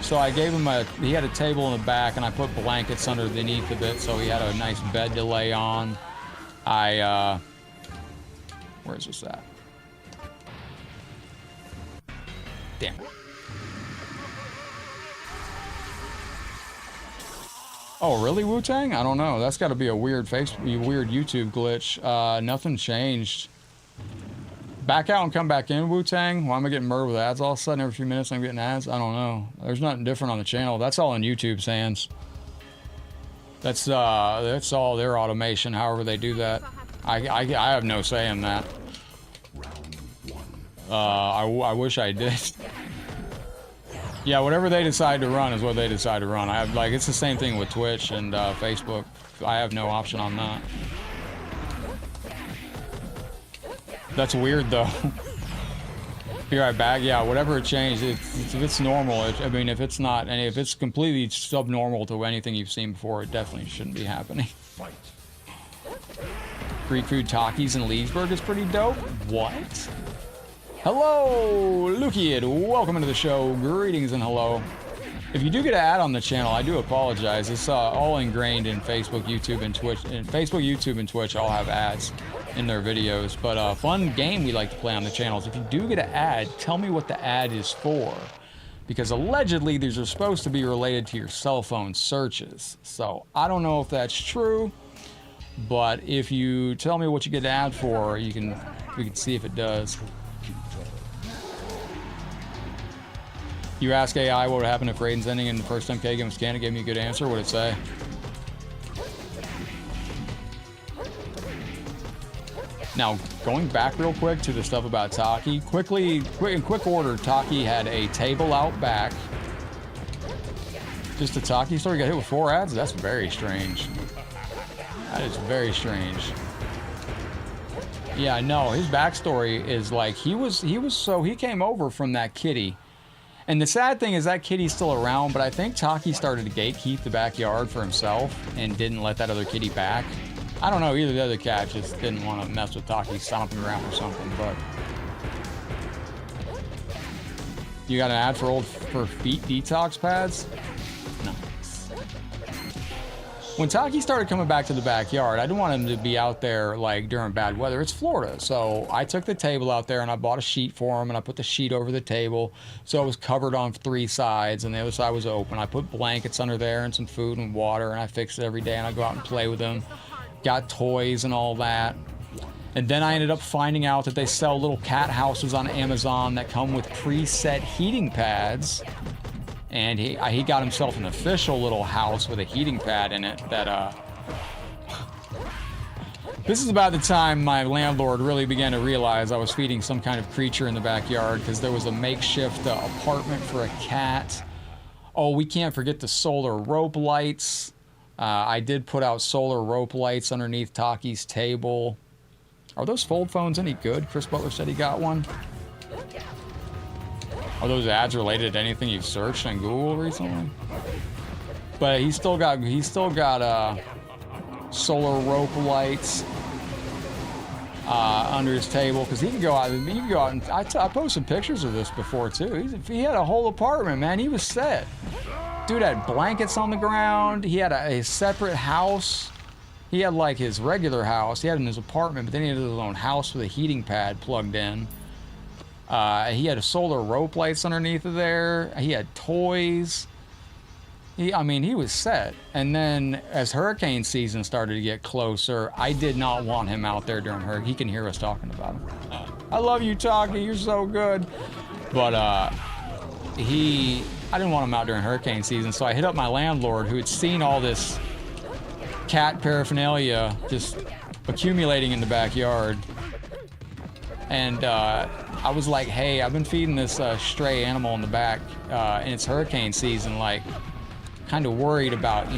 So I gave him he had a table in the back, and I put blankets underneath of it, so he had a nice bed to lay on. Where's this at? Damn it. Oh, really, Wu-Tang? I don't know. That's got to be a weird YouTube glitch. Nothing changed. Back out and come back in, Wu-Tang? Why am I getting murdered with ads all of a sudden every few minutes? I'm getting ads? I don't know. There's nothing different on the channel. That's all in YouTube's hands. That's all their automation, however they do that. I have no say in that. I wish I did. Yeah, whatever they decide to run is what they decide to run. It's the same thing with Twitch and Facebook. I have no option on that. That's weird, though. Be right back. Yeah, whatever it changed, if it's normal, if it's not, and if it's completely subnormal to anything you've seen before, it definitely shouldn't be happening. Greek food Takis in Leesburg is pretty dope. What? Hello, Lukiad. Welcome into the show. Greetings and hello. If you do get an ad on the channel, I do apologize. It's all ingrained in Facebook, YouTube, and Twitch. And Facebook, YouTube, and Twitch all have ads in their videos. But a fun game we like to play on the channels. If you do get an ad, tell me what the ad is for. Because allegedly, these are supposed to be related to your cell phone searches. So I don't know if that's true. But if you tell me what you get an ad for, we can see if it does. You ask AI what would happen if Raiden's ending in the first MK game was canon, it gave me a good answer. What would it say? Now, going back real quick to the stuff about Taki, in quick order, Taki had a table out back. Just a Taki story, got hit with 4 ads? That's very strange. That is very strange. Yeah, I know. His backstory is like, he came over from that kitty. And the sad thing is that kitty's still around, but I think Taki started to gatekeep the backyard for himself and didn't let that other kitty back. I don't know, either the other cat just didn't want to mess with Taki stomping around or something, but... You got an ad for feet detox pads? No. When Taki started coming back to the backyard, I didn't want him to be out there like during bad weather. It's Florida, so I took the table out there and I bought a sheet for him and I put the sheet over the table so it was covered on 3 sides and the other side was open. I put blankets under there and some food and water and I fixed it every day and I go out and play with him. Got toys and all that. And then I ended up finding out that they sell little cat houses on Amazon that come with preset heating pads. And he got himself an official little house with a heating pad in it that, This is about the time my landlord really began to realize I was feeding some kind of creature in the backyard because there was a makeshift apartment for a cat. Oh, we can't forget the solar rope lights. I did put out solar rope lights underneath Taki's table. Are those fold phones any good? Chris Butler said he got one. Are those ads related to anything you've searched on Google recently? But he's still got solar rope lights under his table because he can go out. And I posted pictures of this before too. He had a whole apartment, man. He was set. Dude had blankets on the ground. He had a separate house. He had like his regular house. He had in his apartment, but then he had his own house with a heating pad plugged in. He had a solar rope lights underneath of there. He had toys. He was set. And then as hurricane season started to get closer, I did not want him out there during hurricane. He can hear us talking about him. I love you, Taki. You're so good. But I didn't want him out during hurricane season, so I hit up my landlord who had seen all this cat paraphernalia just accumulating in the backyard. And I was like, hey, I've been feeding this stray animal in the back, and it's hurricane season, like, kind of worried about,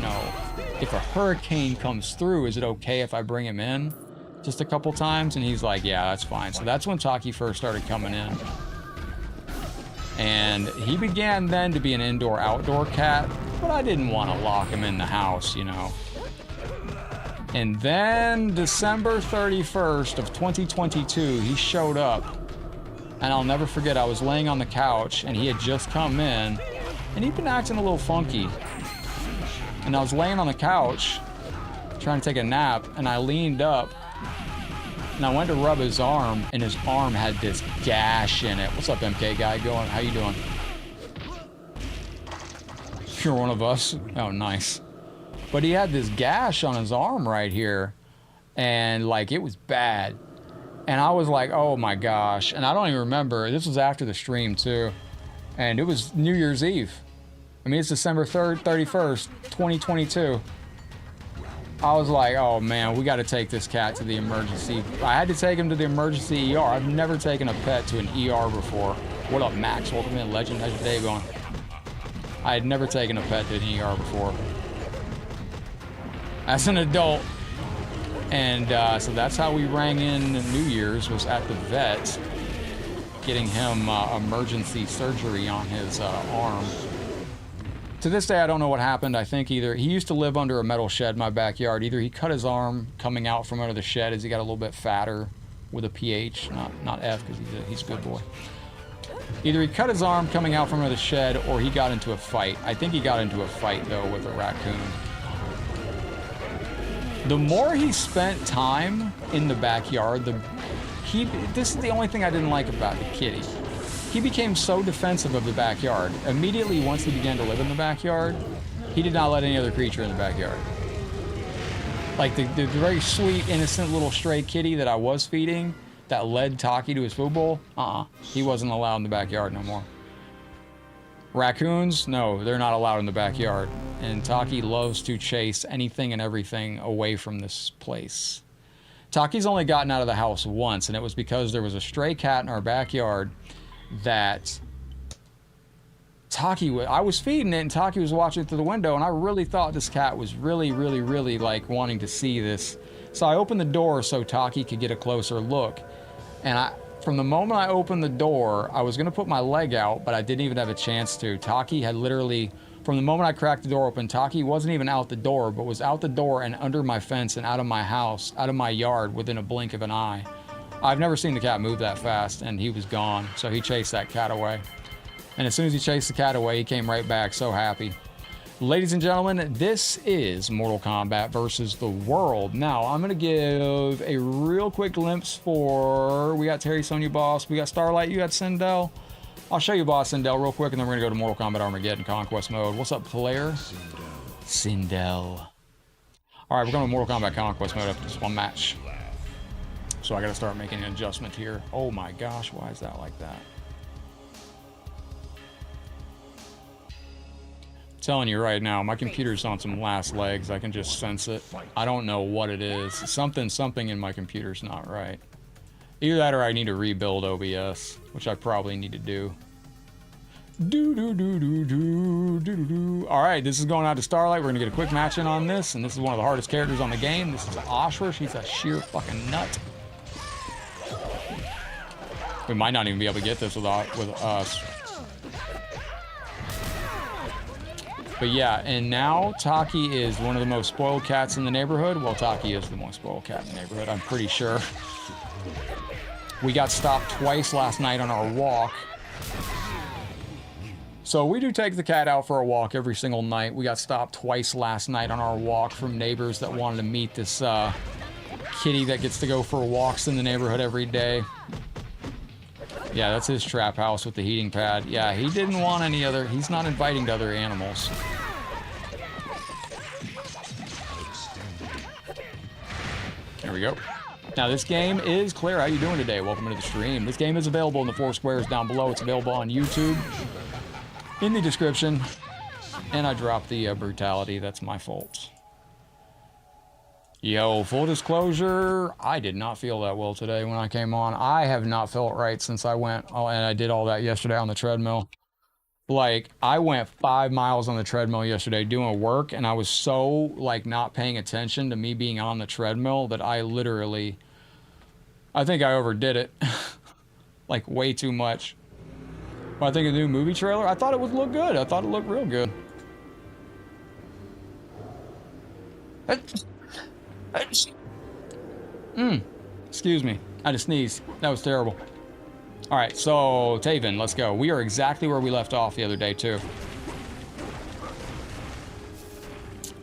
if a hurricane comes through, is it okay if I bring him in just a couple times? And he's like, yeah, that's fine. So that's when Taki first started coming in. And he began then to be an indoor-outdoor cat, but I didn't want to lock him in the house, And then December 31st of 2022, he showed up. And I'll never forget, I was laying on the couch and he had just come in and he'd been acting a little funky. And I was laying on the couch trying to take a nap and I leaned up and I went to rub his arm and his arm had this gash in it. What's up, MK guy? Going? How you doing? You're one of us? Oh, nice. But he had this gash on his arm right here and like it was bad. And I was like, oh my gosh. And I don't even remember. This was after the stream too. And it was New Year's Eve. I mean, it's December 3rd, 31st, 2022. I was like, oh man, we got to take this cat to the emergency. I had to take him to the emergency ER. I've never taken a pet to an ER before. What up, Max? Welcome in, legend. How's your day going? I had never taken a pet to an ER before. As an adult. And so that's how we rang in New Year's, was at the vet, getting him emergency surgery on his arm. To this day, I don't know what happened. I think either he used to live under a metal shed in my backyard. Either he cut his arm coming out from under the shed as he got a little bit fatter with a PH, not F, because he's a good boy. Either he cut his arm coming out from under the shed or he got into a fight. I think he got into a fight, though, with a raccoon. The more he spent time in the backyard, this is the only thing I didn't like about the kitty. He became so defensive of the backyard. Immediately once he began to live in the backyard, he did not let any other creature in the backyard. Like the very sweet, innocent little stray kitty that I was feeding that led Taki to his food bowl, he wasn't allowed in the backyard no more. Raccoons, no, they're not allowed in the backyard. And Taki loves to chase anything and everything away from this place. Taki's only gotten out of the house once, and it was because there was a stray cat in our backyard that I was feeding it, and Taki was watching through the window, and I really thought this cat was really like wanting to see this. So I opened the door so Taki could get a closer look. And from the moment I opened the door, I was gonna put my leg out, but I didn't even have a chance to. Taki had literally, from the moment I cracked the door open, Taki wasn't even out the door, but was out the door and under my fence and out of my house, out of my yard within a blink of an eye. I've never seen the cat move that fast, and he was gone. So he chased that cat away. And as soon as he chased the cat away, he came right back, so happy. Ladies and gentlemen, this is Mortal Kombat versus the world. Now, I'm going to give a real quick glimpse for... We got Terry, Sonya, Boss. We got Starlight. You got Sindel. I'll show you Boss Sindel real quick, and then we're going to go to Mortal Kombat Armageddon Conquest mode. What's up, player? Sindel. All right, we're going to Mortal Kombat Conquest mode after this one match. So I got to start making an adjustment here. Oh my gosh, why is that like that? Telling you right now, my computer's on some last legs. I can just sense it. I don't know what it is. Something in my computer's not right. Either that or I need to rebuild OBS, which I probably need to do. All right, this is going out to Starlight. We're gonna get a quick match in on this, and this is one of the hardest characters on the game. This is Ashra. She's a sheer fucking nut. We might not even be able to get this with us. But yeah, and now Taki is one of the most spoiled cats in the neighborhood. Well, Taki is the most spoiled cat in the neighborhood, I'm pretty sure. We got stopped twice last night on our walk. So we do take the cat out for a walk every single night. We got stopped twice last night on our walk from neighbors that wanted to meet this kitty that gets to go for walks in the neighborhood every day. Yeah, that's his trap house with the heating pad. Yeah, he didn't want any other... He's not inviting to other animals. There we go. Now, this game is clear. How you doing today? Welcome into the stream. This game is available in the 4 squares down below. It's available on YouTube in the description. And I dropped the brutality. That's my fault. Yo, full disclosure, I did not feel that well today when I came on. I have not felt right since I went, and I did all that yesterday on the treadmill. Like, I went 5 miles on the treadmill yesterday doing work, and I was so, like, not paying attention to me being on the treadmill that I literally, I think I overdid it. Like, way too much. But I think a new movie trailer, I thought it would look good. I thought it looked real good. Excuse me. I just sneezed. That was terrible. All right, so Taven, let's go. We are exactly where we left off the other day, too.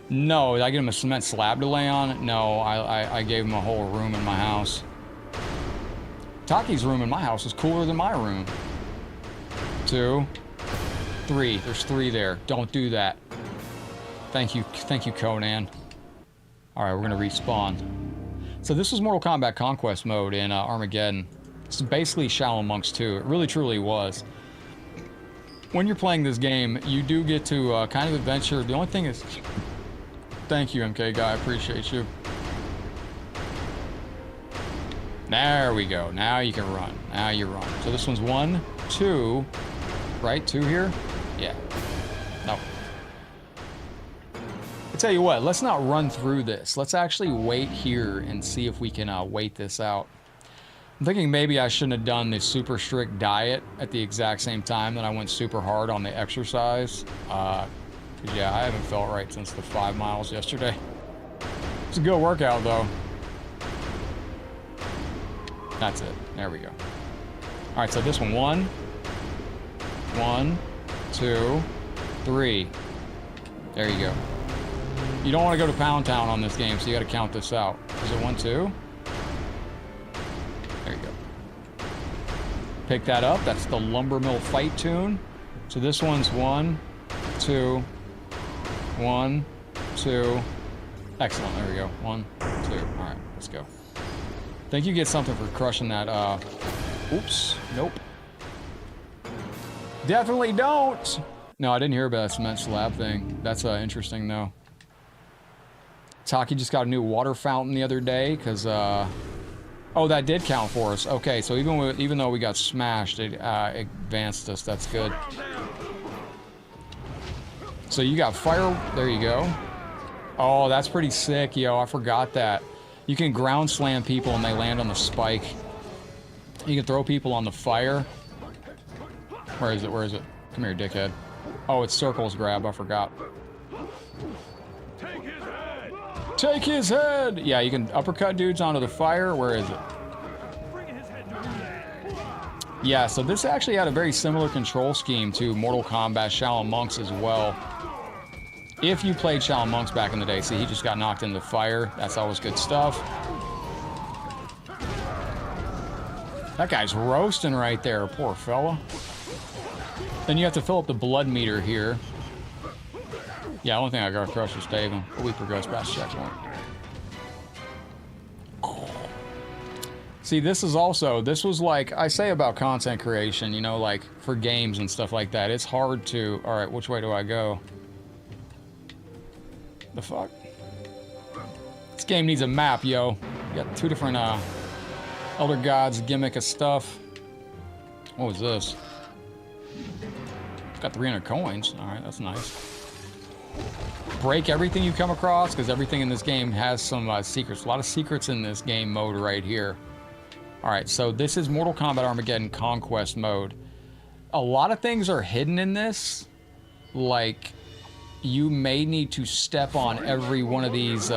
No, did I get him a cement slab to lay on? No, I gave him a whole room in my house. Taki's room in my house is cooler than my room. 2, 3. There's 3 there. Don't do that. Thank you, Conan. All right, we're gonna respawn. So this was Mortal Kombat Conquest mode in Armageddon. It's basically Shaolin Monks 2. It really, truly was. When you're playing this game, you do get to kind of adventure. The only thing is... Thank you, MK guy. I appreciate you. There we go. Now you can run. Now you run. So this one's 1, 2... Right? 2 here? Yeah. No. Tell you what, let's not run through this. Let's actually wait here and see if we can wait this out. I'm thinking maybe I shouldn't have done the super strict diet at the exact same time that I went super hard on the exercise. 'Cause yeah, I haven't felt right since the 5 miles yesterday. It's a good workout though. That's it. There we go. All right, so this one, 1, 2, 3. There you go. You don't want to go to Pound Town on this game, so you got to count this out. Is it 1, 2? There you go. Pick that up. That's the Lumber Mill fight tune. So this one's 1, 2, 1, 2. Excellent. There we go. 1, 2. All right, let's go. Think you get something for crushing that. Oops. Nope. Definitely don't. No, I didn't hear about that cement slab thing. That's interesting, though. Taki just got a new water fountain the other day, because, oh, that did count for us. Okay, so even though we got smashed, it advanced us. That's good. So you got fire. There you go. Oh, that's pretty sick, yo. I forgot that. You can ground slam people and they land on the spike. You can throw people on the fire. Where is it? Where is it? Come here, dickhead. Oh, it's circles grab. I forgot. Take his head. Take his head! Yeah, you can uppercut dudes onto the fire. Where is it? Yeah, so this actually had a very similar control scheme to Mortal Kombat Shaolin Monks as well. If you played Shaolin Monks back in the day, see, he just got knocked into the fire. That's always good stuff. That guy's roasting right there, poor fella. Then you have to fill up the blood meter here. Yeah, the only thing I gotta crush is Dagon. We progress past checkpoint. See, this was like, I say about content creation, you know, like, for games and stuff like that. It's hard to, alright, which way do I go? The fuck? This game needs a map, yo. You got 2 different, Elder Gods gimmick of stuff. What was this? Got 300 coins. Alright, that's nice. Break everything you come across, because everything in this game has some secrets. A lot of secrets in this game mode right here. Alright, so this is Mortal Kombat Armageddon Conquest mode. A lot of things are hidden in this. Like, you may need to step on every one of these.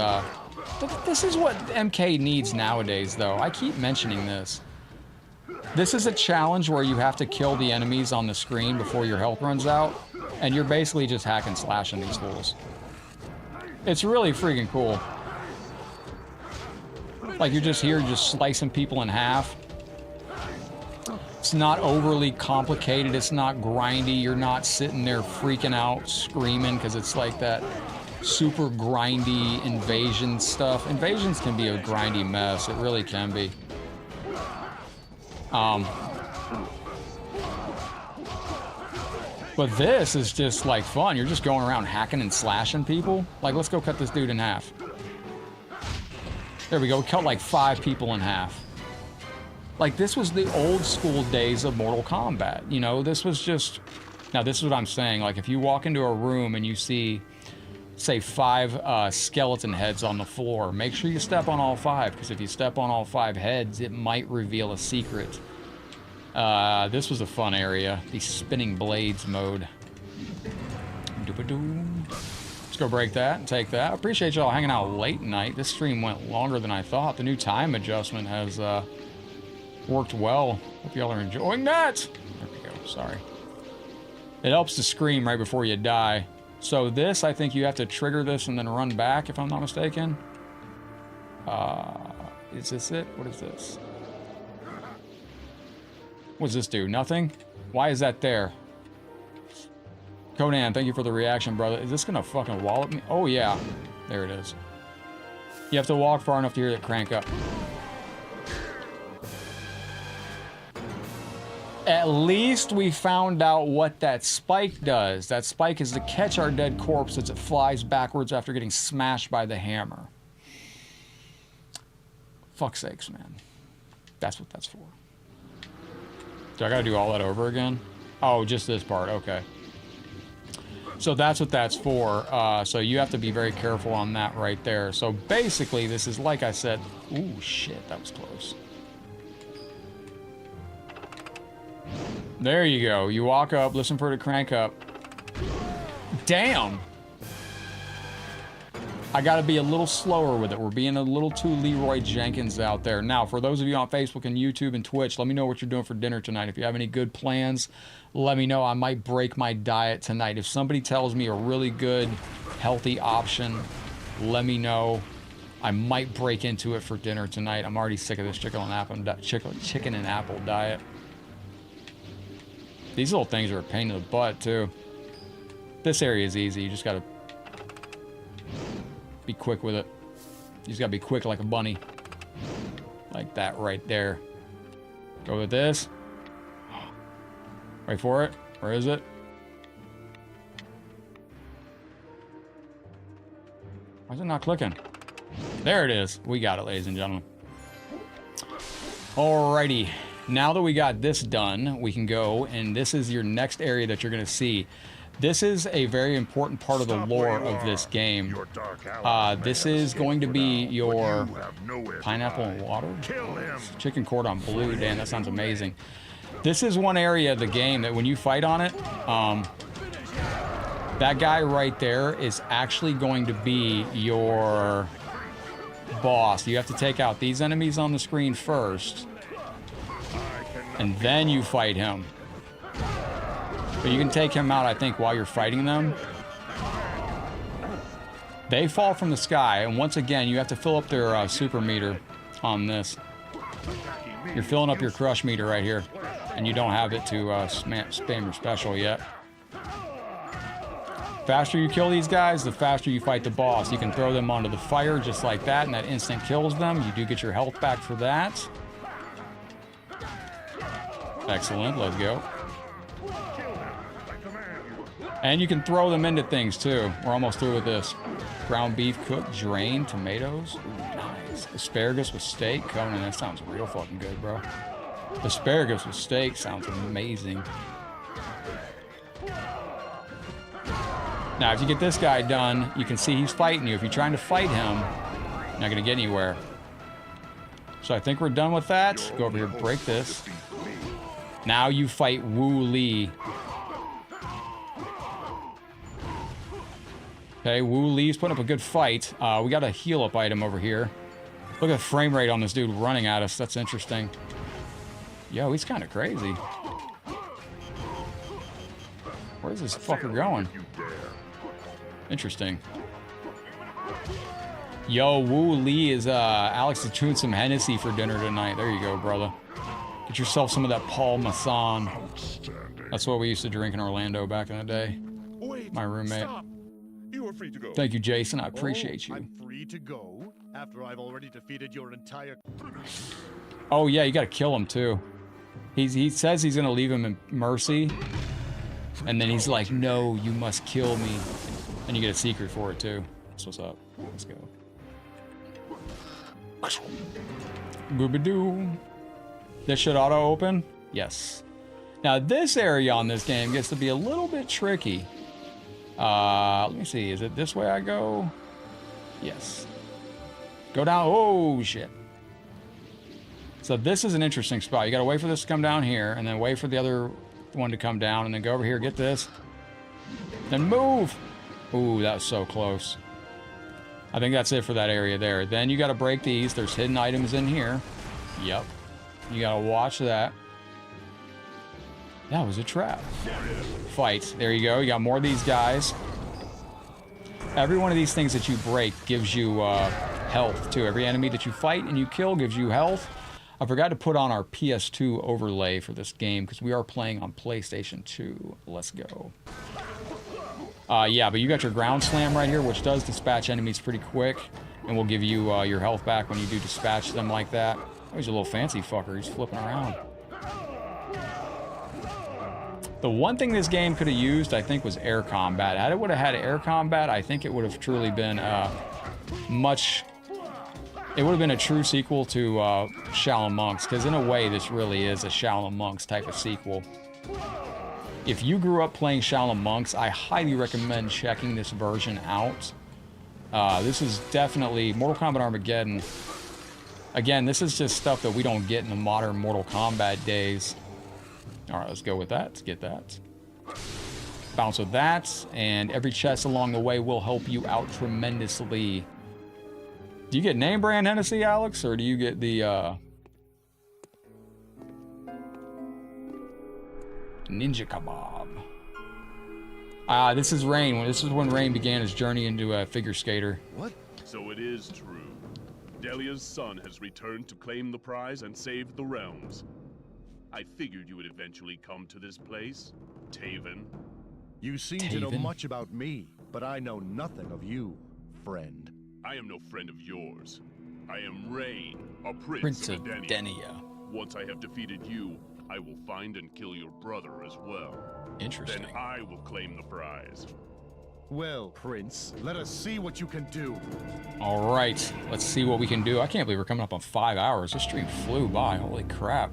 This is what MK needs nowadays, though. I keep mentioning this. This is a challenge where you have to kill the enemies on the screen before your health runs out. And you're basically just hack and slashing these fools. It's really freaking cool. Like, you're just here just slicing people in half. It's not overly complicated. It's not grindy. You're not sitting there freaking out, screaming, because it's like that super grindy invasion stuff. Invasions can be a grindy mess. It really can be. But this is just like fun. You're just going around hacking and slashing people. Like, let's go cut this dude in half. There we go. We cut like 5 people in half. Like, this was the old school days of Mortal Kombat. You know, this was just... Now, this is what I'm saying. Like, if you walk into a room and you see, say, 5 skeleton heads on the floor, make sure you step on all 5. Because if you step on all 5 heads, it might reveal a secret. This was a fun area. The spinning blades mode. Let's go break that and take that. I appreciate y'all hanging out late night. This stream went longer than I thought. The new time adjustment has worked well. Hope y'all are enjoying that. There we go. Sorry. It helps to scream right before you die. So this, I think you have to trigger this and then run back, if I'm not mistaken. Is this it? What is this? What does this do? Nothing? Why is that there? Conan, thank you for the reaction, brother. Is this gonna fucking wallop me? Oh, yeah. There it is. You have to walk far enough to hear it crank up. At least we found out what that spike does. That spike is to catch our dead corpse as it flies backwards after getting smashed by the hammer. Fuck's sakes, man. That's what that's for. Do I gotta do all that over again? Oh, just this part, okay. So that's what that's for. So you have to be very careful on that right there. So basically, this is, like I said... Ooh, shit, that was close. There you go. You walk up, listen for it to crank up. Damn! I gotta be a little slower with it. We're being a little too Leroy Jenkins out there. Now, for those of you on Facebook and YouTube and Twitch, let me know what you're doing for dinner tonight. If you have any good plans, let me know. I might break my diet tonight. If somebody tells me a really good, healthy option, let me know. I might break into it for dinner tonight. I'm already sick of this chicken and apple diet. These little things are a pain in the butt, too. This area is easy. You just gotta be quick with it. You just gotta be quick like a bunny. Like that right there. Go with this. Wait for it. Where is it? Why is it not clicking? There it is. We got it, ladies and gentlemen. Alrighty. Now that we got this done, we can go, and this is your next area that you're going to see. This is a very important part of the lore of this game. This is going to be your pineapple and water. Chicken cordon bleu. Damn, that sounds amazing. This is one area of the game that when you fight on it, that guy right there is actually going to be your boss. You have to take out these enemies on the screen first, and then you fight him. But you can take him out, I think, while you're fighting them. They fall from the sky, and once again, you have to fill up their super meter on this. You're filling up your crush meter right here, and you don't have it to spam your special yet. Faster you kill these guys, the faster you fight the boss. You can throw them onto the fire just like that, and that instant kills them. You do get your health back for that. Excellent, let's go. And you can throw them into things too. We're almost through with this. Ground beef cooked, drained, tomatoes. Ooh, nice. Asparagus with steak. Conan, that sounds real fucking good, bro. Asparagus with steak sounds amazing. Now, if you get this guy done, you can see he's fighting you. If you're trying to fight him, you're not gonna get anywhere. So I think we're done with that. Go over here, break this. Now you fight Wu Li. Okay, Wu Li's putting up a good fight. We got a heal up item over here. Look at the frame rate on this dude running at us. That's interesting. Yo, he's kind of crazy. Where's this fucker going? Interesting. Yo, Wu Li is Alex is chewing some Hennessy for dinner tonight. There you go, brother. Get yourself some of that Paul Masson. That's what we used to drink in Orlando back in the day. My roommate. Stop. You are free to go. Thank you, Jason. I appreciate you. I'm free to go after I've already defeated your entire... Oh, yeah, you gotta kill him, too. He says he's gonna leave him in mercy. And then he's like, no, you must kill me. And you get a secret for it, too. That's what's up. Let's go. Boobadoo. This should auto-open? Yes. Now, this area on this game gets to be a little bit tricky. Let me see. Is it this way I go? Yes. Go down. Oh, shit. So this is an interesting spot. You gotta wait for this to come down here, and then wait for the other one to come down, and then go over here, get this. Then move! Ooh, that was so close. I think that's it for that area there. Then you gotta break these. There's hidden items in here. Yep. You gotta watch that. That was a trap. Fight. There you go. You got more of these guys. Every one of these things that you break gives you health, too. Every enemy that you fight and you kill gives you health. I forgot to put on our PS2 overlay for this game because we are playing on PlayStation 2. Let's go. Yeah, but you got your ground slam right here, which does dispatch enemies pretty quick. And will give you your health back when you do dispatch them like that. Oh, he's a little fancy fucker. He's flipping around. The one thing this game could have used, I think, was air combat. Had it would have had air combat, I think it would have truly been much... It would have been a true sequel to Shaolin Monks, because in a way, this really is a Shaolin Monks type of sequel. If you grew up playing Shaolin Monks, I highly recommend checking this version out. This is definitely Mortal Kombat Armageddon. Again, this is just stuff that we don't get in the modern Mortal Kombat days. Alright, let's go with that. Let's get that. Bounce with that, and every chest along the way will help you out tremendously. Do you get name brand Hennessy, Alex, or do you get the Ninja Kebab? This is Rain. This is when Rain began his journey into a figure skater. What? So it is true. Delia's son has returned to claim the prize and save the realms. I figured you would eventually come to this place, Taven. You seem to know much about me, but I know nothing of you, friend. I am no friend of yours. I am Rain, a Prince of Denia. Once I have defeated you, I will find and kill your brother as well. Interesting. Then I will claim the prize. Well, Prince, let us see what you can do. All right, let's see what we can do. I can't believe we're coming up on 5 hours. This stream flew by. Holy crap.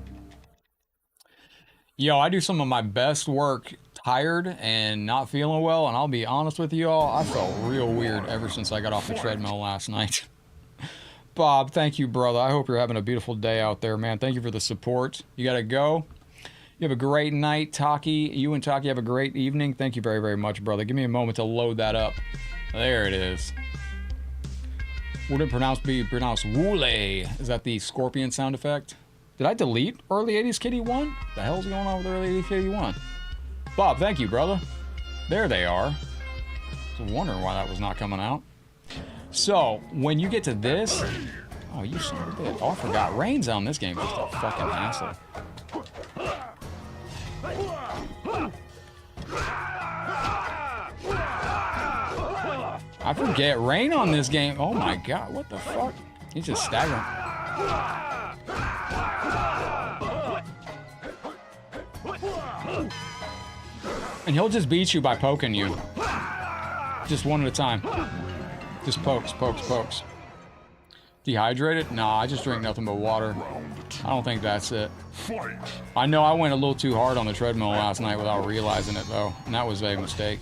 Yo, I do some of my best work tired and not feeling well, and I'll be honest with you all, I felt real weird ever since I got off the treadmill last night. Bob, thank you, brother. I hope you're having a beautiful day out there, man. Thank you for the support. You gotta go. You have a great night, Taki. You and Taki have a great evening. Thank you very, very much, brother. Give me a moment to load that up. There it is. Would it be pronounced Woolay? Is that the scorpion sound effect? Did I delete Early 80s Kitty 1? What the hell's going on with Early 80s Kitty 1? Bob, thank you, brother. There they are. I was wondering why that was not coming out. So, when you get to this... Oh, you son of a bitch. Oh, I forgot. Rain's on this game. Just a fucking hassle. I forget. Rain on this game. Oh my god. What the fuck? He's just staggering. And he'll just beat you by poking you. Just one at a time. Just pokes, pokes, pokes. Dehydrated? Nah, I just drink nothing but water. I don't think that's it. I know I went a little too hard on the treadmill last night without realizing it, though. And that was a mistake.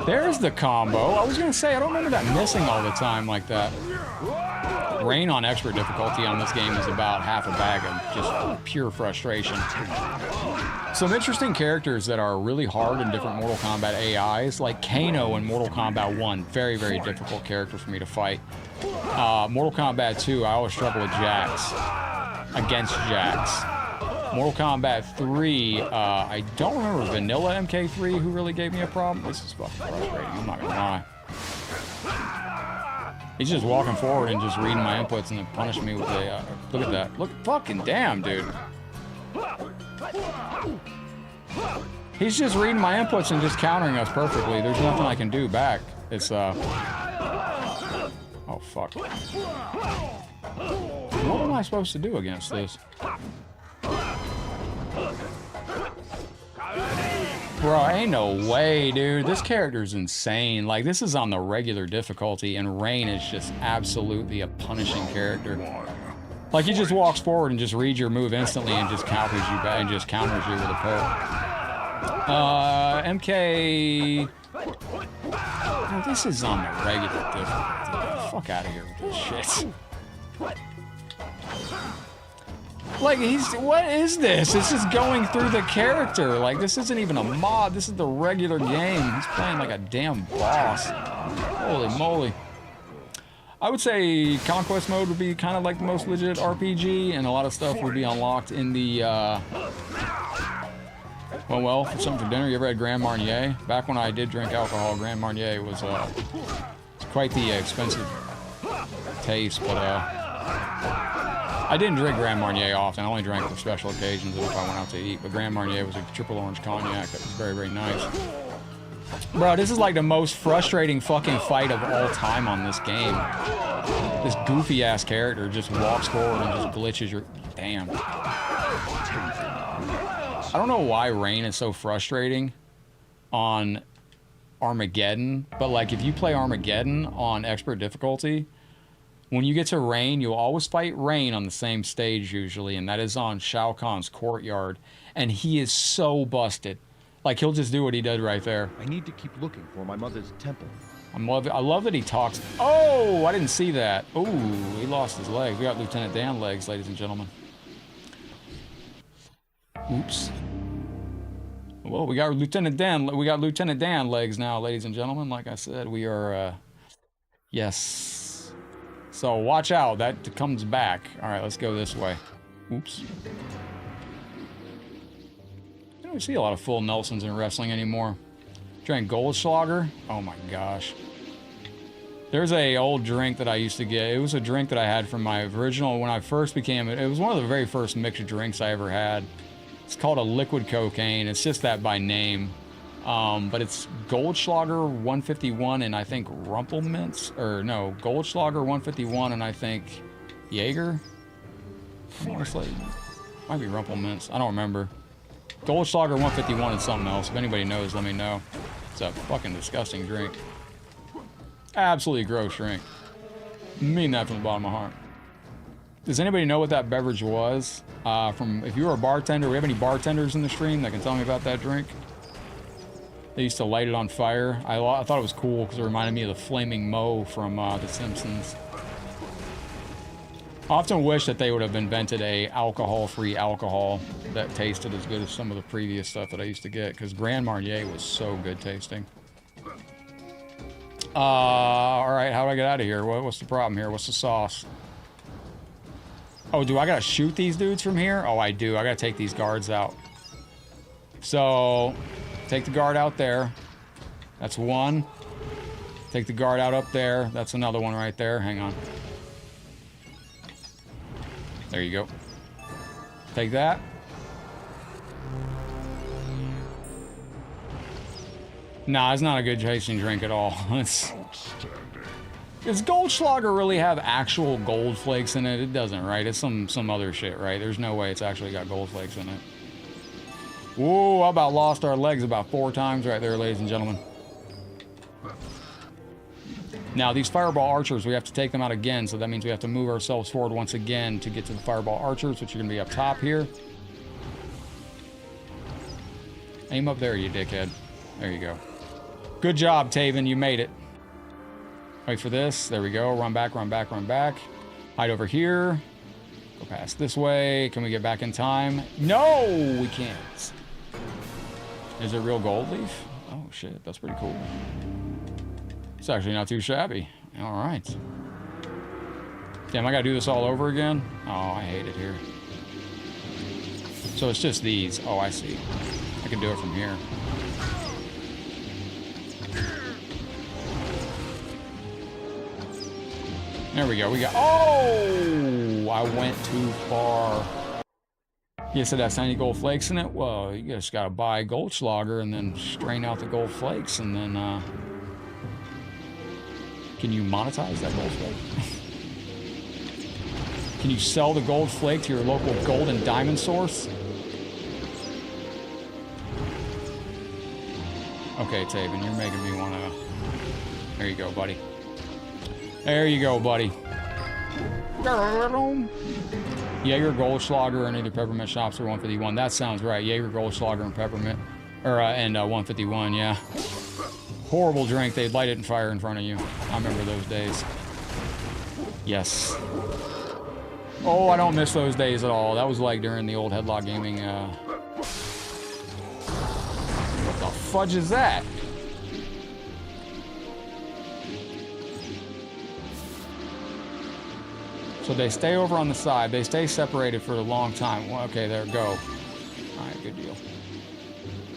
There's the combo. I was gonna say, I don't remember that missing all the time like that. Rain on expert difficulty on this game is about half a bag of just pure frustration. Some interesting characters that are really hard in different Mortal Kombat AIs, like Kano in Mortal Kombat 1. Very, very difficult character for me to fight. Mortal Kombat 2, I always struggle with Jax. Against Jax. Mortal Kombat 3, I don't remember Vanilla MK3 who really gave me a problem. This is fucking frustrating, I'm not gonna lie. He's just walking forward and just reading my inputs and then punishing me with a, look at that. Look, fucking damn, dude. He's just reading my inputs and just countering us perfectly. There's nothing I can do back. It's, oh, fuck. What am I supposed to do against this? Bro, ain't no way, dude. This character's insane. Like, this is on the regular difficulty, and Rain is just absolutely a punishing character. Like, he just walks forward and just reads your move instantly and just counters you back and just counters you with a poke. MK... Oh, this is on the regular difficulty. Get the fuck out of here with this shit. Like, what is this? It's just going through the character. Like, this isn't even a mod. This is the regular game. He's playing like a damn boss. Holy moly. I would say Conquest mode would be kind of like the most legit RPG, and a lot of stuff would be unlocked in the, well, for something for dinner. You ever had Grand Marnier? Back when I did drink alcohol, Grand Marnier was, quite the expensive taste, but, I didn't drink Grand Marnier often. I only drank for special occasions and if I went out to eat. But Grand Marnier was a triple orange cognac that was very, very nice. Bro, this is like the most frustrating fucking fight of all time on this game. This goofy-ass character just walks forward and just glitches your... Damn. I don't know why Rain is so frustrating on Armageddon, but like if you play Armageddon on expert difficulty, when you get to Rain, you'll always fight Rain on the same stage usually, and that is on Shao Kahn's courtyard. And he is so busted. Like, he'll just do what he did right there. I need to keep looking for my mother's temple. I love that he talks. Oh, I didn't see that. Oh, he lost his leg. We got Lieutenant Dan legs, ladies and gentlemen. Oops. Well, we got Lieutenant Dan legs now, ladies and gentlemen. Like I said, we are, yes. So watch out, that comes back. All right, let's go this way. Oops. I don't see a lot of full Nelsons in wrestling anymore. Drank Goldschlager? Oh my gosh. There's a old drink that I used to get. It was a drink that I had from my original, when I first became, it was one of the very first mixed drinks I ever had. It's called a liquid cocaine. It's just that by name. But it's Goldschlager 151 and I think Rumpelmints, or no, Goldschlager 151 and I think Jaeger. Honestly, Might be Rumple Mints. I don't remember. Goldschlager 151 and something else. If anybody knows, let me know. It's a fucking disgusting drink. Absolutely gross drink. Mean that from the bottom of my heart. Does anybody know what that beverage was? If you were a bartender, we have any bartenders in the stream that can tell me about that drink? They used to light it on fire. I thought it was cool because it reminded me of the Flaming Moe from The Simpsons. I often wish that they would have invented a alcohol-free alcohol that tasted as good as some of the previous stuff that I used to get, because Grand Marnier was so good tasting. Alright, how do I get out of here? What's the problem here? What's the sauce? Oh, do I gotta shoot these dudes from here? Oh, I do. I gotta take these guards out. So, take the guard out there. That's one. Take the guard out up there. That's another one right there. Hang on. There you go. Take that. Nah, it's not a good tasting drink at all. Does Goldschlager really have actual gold flakes in it? It doesn't, right? It's some other shit, right? There's no way it's actually got gold flakes in it. Whoa, I about lost our legs about 4 times right there, ladies and gentlemen. Now, these fireball archers, we have to take them out again, so that means we have to move ourselves forward once again to get to the fireball archers, which are going to be up top here. Aim up there, you dickhead. There you go. Good job, Taven. You made it. Wait for this. There we go. Run back, run back, run back. Hide over here. Go past this way. Can we get back in time? No, we can't. Is it real gold leaf? Oh, shit. That's pretty cool. It's actually not too shabby. All right. Damn, I gotta do this all over again? Oh, I hate it here. So it's just these. Oh, I see. I can do it from here. There we go. We got... Oh! I went too far. Yes, it has tiny gold flakes in it. Well, you just gotta buy Goldschlager and then strain out the gold flakes and then, Can you monetize that gold flake? Can you sell the gold flake to your local gold and diamond source? Okay, Taven, you're making me wanna... There you go, buddy. There you go, buddy. Jaeger, Goldschlager, and either Peppermint Shops or 151. That sounds right. Jaeger, Goldschlager, and Peppermint. Or, and 151, yeah. Horrible drink. They'd light it in fire in front of you. I remember those days. Yes. Oh, I don't miss those days at all. That was like during the old Headlockedgaming, What the fudge is that? So they stay over on the side. They stay separated for a long time. Well, okay, there we go. All right, good deal.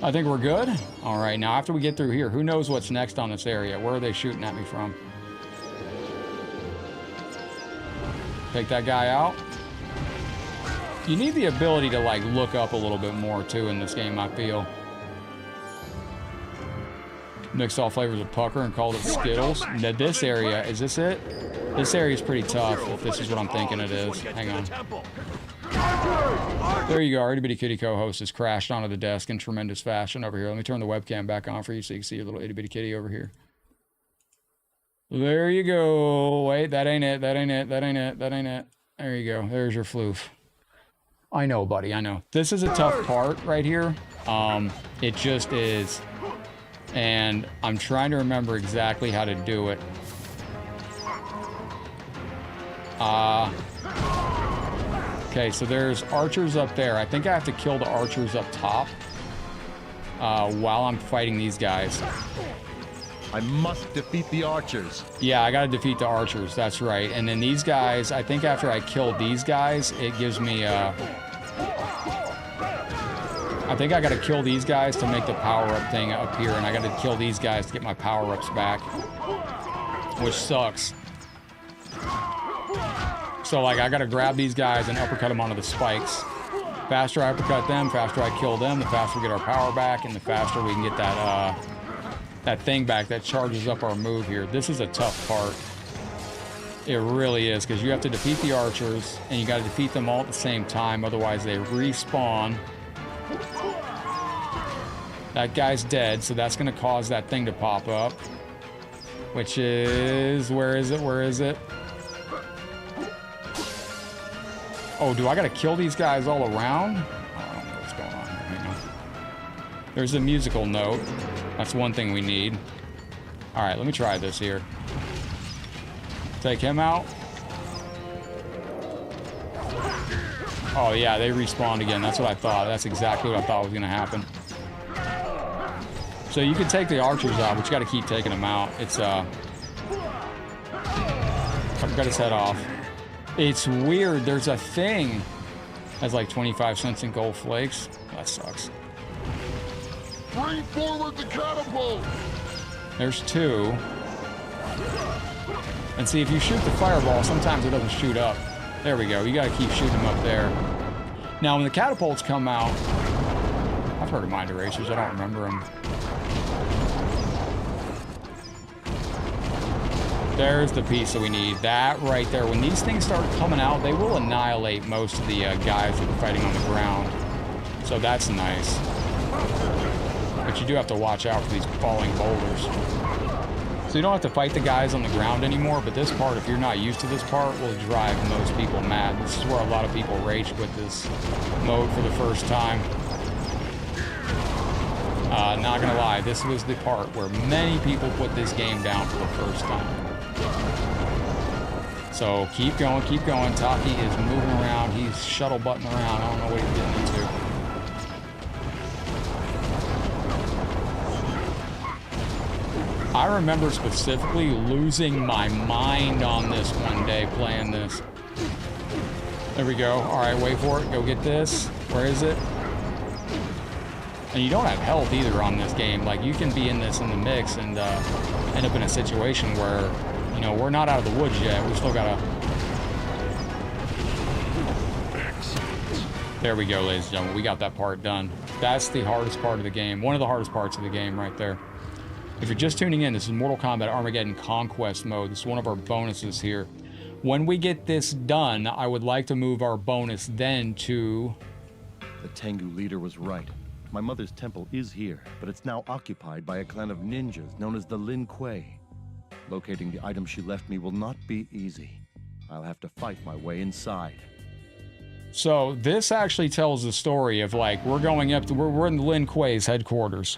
I think we're good. All right, now after we get through here, who knows what's next on this area? Where are they shooting at me from? Take that guy out. You need the ability to, like, look up a little bit more, too, in this game, I feel. Mixed all flavors of pucker and called it Skittles. Now, this area, is this it? This area is pretty tough, if this is what I'm thinking it is. Hang on. There you go. Our itty bitty kitty co-host has crashed onto the desk in tremendous fashion over here. Let me turn the webcam back on for you so you can see your little itty bitty kitty over here. There you go. Wait, that ain't it. That ain't it. That ain't it. That ain't it. There you go. There's your floof. I know, buddy. I know. This is a tough part right here. It just is. And I'm trying to remember exactly how to do it. Okay, so there's archers up there. I think I have to kill the archers up top while I'm fighting these guys. I must defeat the archers. Yeah, I gotta defeat the archers, that's right. And then these guys, I think after I kill these guys, it gives me, I think I gotta kill these guys to make the power-up thing up here, and I gotta kill these guys to get my power-ups back, which sucks. So, like, I gotta grab these guys and uppercut them onto the spikes. Faster I uppercut them, faster I kill them, the faster we get our power back, and the faster we can get that, that thing back that charges up our move here. This is a tough part. It really is, because you have to defeat the archers, and you got to defeat them all at the same time, otherwise they respawn. That guy's dead, so that's going to cause that thing to pop up. Which is... Where is it? Where is it? Oh, do I got to kill these guys all around? I don't know what's going on here. Hang on. There's a musical note. That's one thing we need. Alright, let me try this here. Take him out. Oh yeah, they respawned again. That's what I thought. That's exactly what I thought was going to happen. So you can take the archers out, but you got to keep taking them out. It's I've got his head off. It's weird. There's a thing that's like 25 cents in gold flakes. That sucks. Bring forward the catapult! There's two. And see, if you shoot the fireball, sometimes it doesn't shoot up. There we go. You got to keep shooting them up there. Now, when the catapults come out, I've heard of mind erasers. I don't remember them. There's the piece that we need. That right there. When these things start coming out, they will annihilate most of the guys that are fighting on the ground. So that's nice. But you do have to watch out for these falling boulders. So you don't have to fight the guys on the ground anymore, but this part, if you're not used to this part, will drive most people mad. This is where a lot of people rage with this mode for the first time. Not gonna lie, this was the part where many people put this game down for the first time. So keep going, keep going. Taki is moving around. He's shuttle butting around. I don't know what he's getting into. I remember specifically losing my mind on this one day playing this. There we go. All right, wait for it. Go get this. Where is it? And you don't have health either on this game. Like, you can be in this in the mix and end up in a situation where, you know, we're not out of the woods yet. We still gotta... There we go, ladies and gentlemen. We got that part done. That's the hardest part of the game. One of the hardest parts of the game right there. If you're just tuning in, this is Mortal Kombat Armageddon Conquest mode. This is one of our bonuses here. When we get this done, I would like to move our bonus then to... The Tengu leader was right. My mother's temple is here, but it's now occupied by a clan of ninjas known as the Lin Kuei. Locating the item she left me will not be easy. I'll have to fight my way inside. So this actually tells the story of, like, we're going up to... We're in the Lin Kuei's headquarters.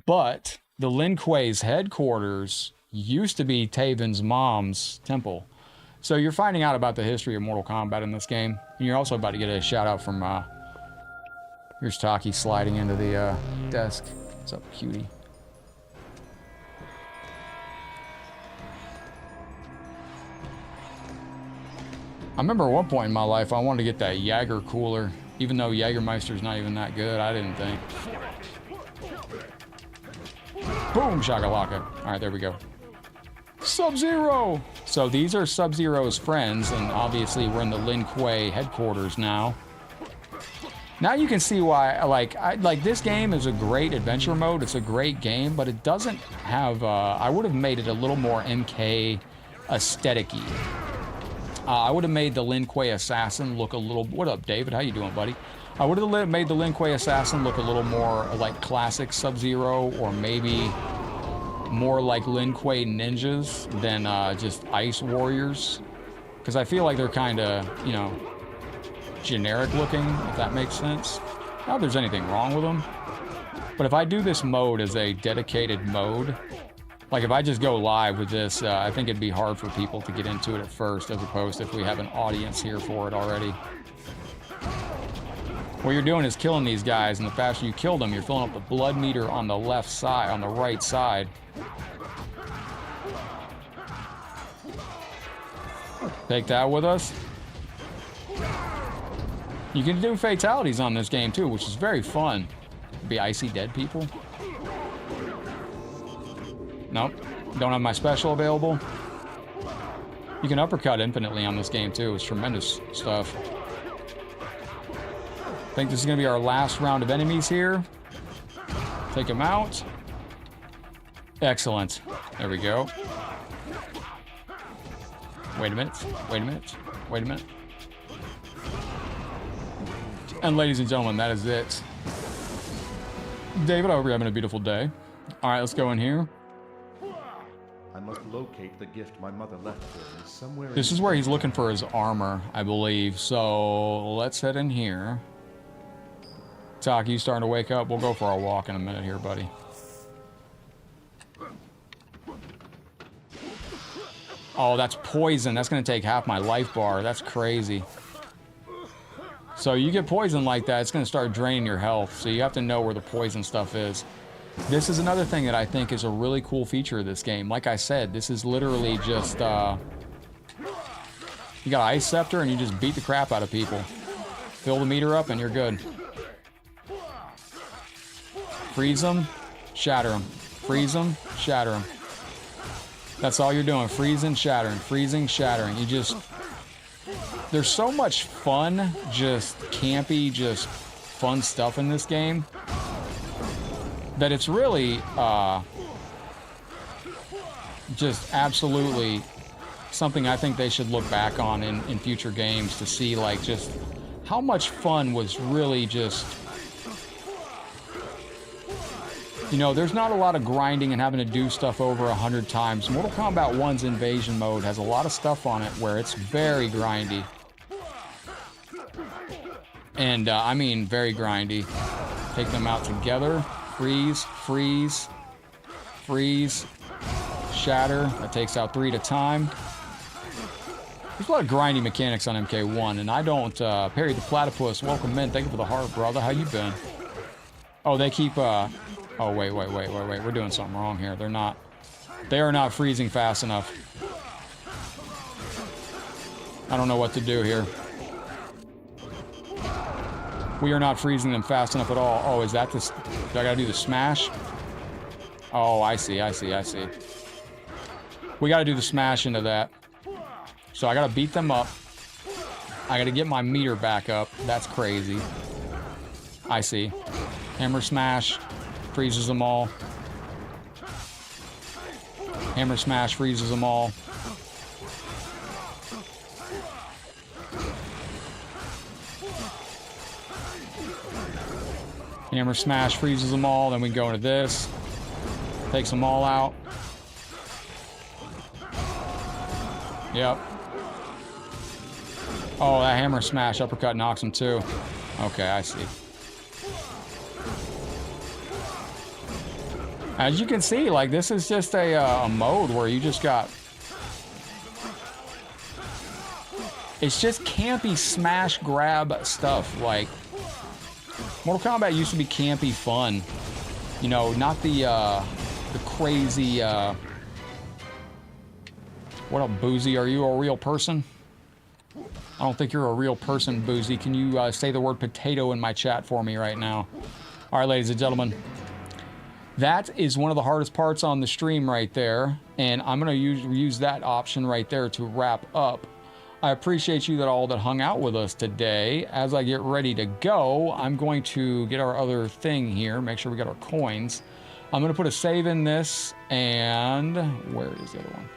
But... the Lin Kuei's headquarters used to be Taven's mom's temple. So you're finding out about the history of Mortal Kombat in this game. And you're also about to get a shout out from, here's Taki sliding into the desk. What's up, cutie? I remember at one point in my life, I wanted to get that Jaeger cooler. Even though Jägermeister's not even that good, I didn't think. Boom, shakalaka. All right, there we go. Sub-Zero! So these are Sub-Zero's friends, and obviously we're in the Lin Kuei headquarters now. Now you can see why, like this game is a great adventure mode. It's a great game, but it doesn't have, I would have made it a little more MK aesthetic-y. I would have made the Lin Kuei assassin look a little, what up, David? How you doing, buddy? I would have made the Lin Kuei assassin look a little more like classic Sub-Zero, or maybe more like Lin Kuei ninjas than just ice warriors. Because I feel like they're kind of, you know, generic looking, if that makes sense. Not that there's anything wrong with them. But if I do this mode as a dedicated mode, like if I just go live with this, I think it'd be hard for people to get into it at first, as opposed to if we have an audience here for it already. What you're doing is killing these guys, and the faster you kill them, you're filling up the blood meter on the left side, on the right side. Take that with us. You can do fatalities on this game too, which is very fun. Be icy dead people. Nope, don't have my special available. You can uppercut infinitely on this game too. It's tremendous stuff. I think this is going to be our last round of enemies here. Take them out. Excellent. There we go. Wait a minute. Wait a minute. Wait a minute. And ladies and gentlemen, that is it. David, I hope you're having a beautiful day. All right, let's go in here. I must locate the gift my mother left for me somewhere. This is where he's looking for his armor, I believe. So let's head in here. Taki, you starting to wake up? We'll go for our walk in a minute here, buddy. Oh, that's poison. That's going to take half my life bar. That's crazy. So you get poison like that, it's going to start draining your health. So you have to know where the poison stuff is. This is another thing that I think is a really cool feature of this game. Like I said, this is literally just, you got Ice Scepter and you just beat the crap out of people. Fill the meter up and you're good. Freeze them, shatter them. Freeze them, shatter them. That's all you're doing. Freezing, shattering, freezing, shattering. You just... There's so much fun, just campy, just fun stuff in this game that it's really just absolutely something I think they should look back on in future games to see like just how much fun was really just... You know, there's not a lot of grinding and having to do stuff over 100 times. Mortal Kombat 1's Invasion mode has a lot of stuff on it where it's very grindy. And, I mean, very grindy. Take them out together. Freeze, freeze, freeze, shatter. That takes out 3 at a time. There's a lot of grindy mechanics on MK1, and I don't, Perry the Platypus, welcome in. Thank you for the heart, brother. How you been? Oh, they keep, oh, wait. We're doing something wrong here. They are not freezing fast enough. I don't know what to do here. We are not freezing them fast enough at all. Oh, is that this? Do I gotta do the smash? Oh, I see. We gotta do the smash into that. So I gotta beat them up. I gotta get my meter back up. That's crazy. I see. Hammer smash. Freezes them all. Hammer smash freezes them all. Hammer smash freezes them all. Then we go into this. Takes them all out. Yep. Oh, that hammer smash uppercut knocks them too. Okay, I see. As you can see, like, this is just a mode where you just got... It's just campy smash grab stuff. Like, Mortal Kombat used to be campy fun. You know, not the crazy... What up, Boozy? Are you a real person? I don't think you're a real person, Boozy. Can you say the word potato in my chat for me right now? All right, ladies and gentlemen. That is one of the hardest parts on the stream right there, and I'm going to use that option right there to wrap up. I appreciate you all that hung out with us today. As I get ready to go, I'm going to get our other thing here, make sure we got our coins. I'm going to put a save in this, and where is the other one?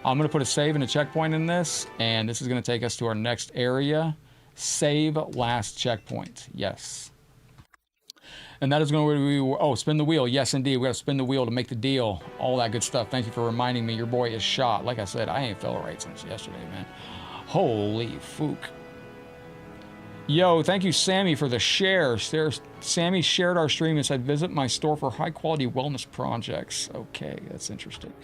I'm going to put a save and a checkpoint in this, and this is going to take us to our next area. Save last checkpoint. Yes. And that is going to be, oh, spin the wheel. Yes, indeed. We got to spin the wheel to make the deal. All that good stuff. Thank you for reminding me. Your boy is shot. Like I said, I ain't felt right since yesterday, man. Holy fook. Yo, thank you, Sammy, for the share. Sammy shared our stream and said, visit my store for high-quality wellness projects. Okay, that's interesting.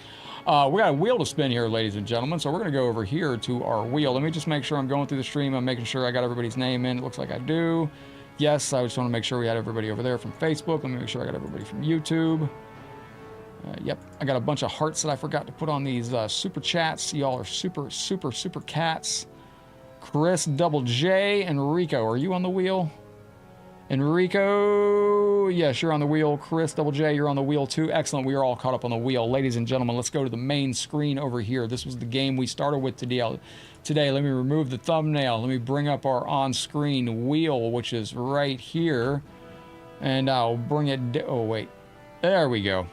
We got a wheel to spin here, ladies and gentlemen, so we're going to go over here to our wheel. Let me just make sure I'm going through the stream. I'm making sure I got everybody's name in. It looks like I do. Yes, I just want to make sure we had everybody over there from Facebook. Let me make sure I got everybody from YouTube. Yep, I got a bunch of hearts that I forgot to put on these super chats. Y'all are super cats. Chris Double J, Enrico, are you on the wheel? Enrico, yes, you're on the wheel. Chris Double J, you're on the wheel too. Excellent, we are all caught up on the wheel. Ladies and gentlemen, let's go to the main screen over here. This was the game we started with today. Let me remove the thumbnail. Let me bring up our on-screen wheel, which is right here. And I'll bring it... Oh, wait. There we go.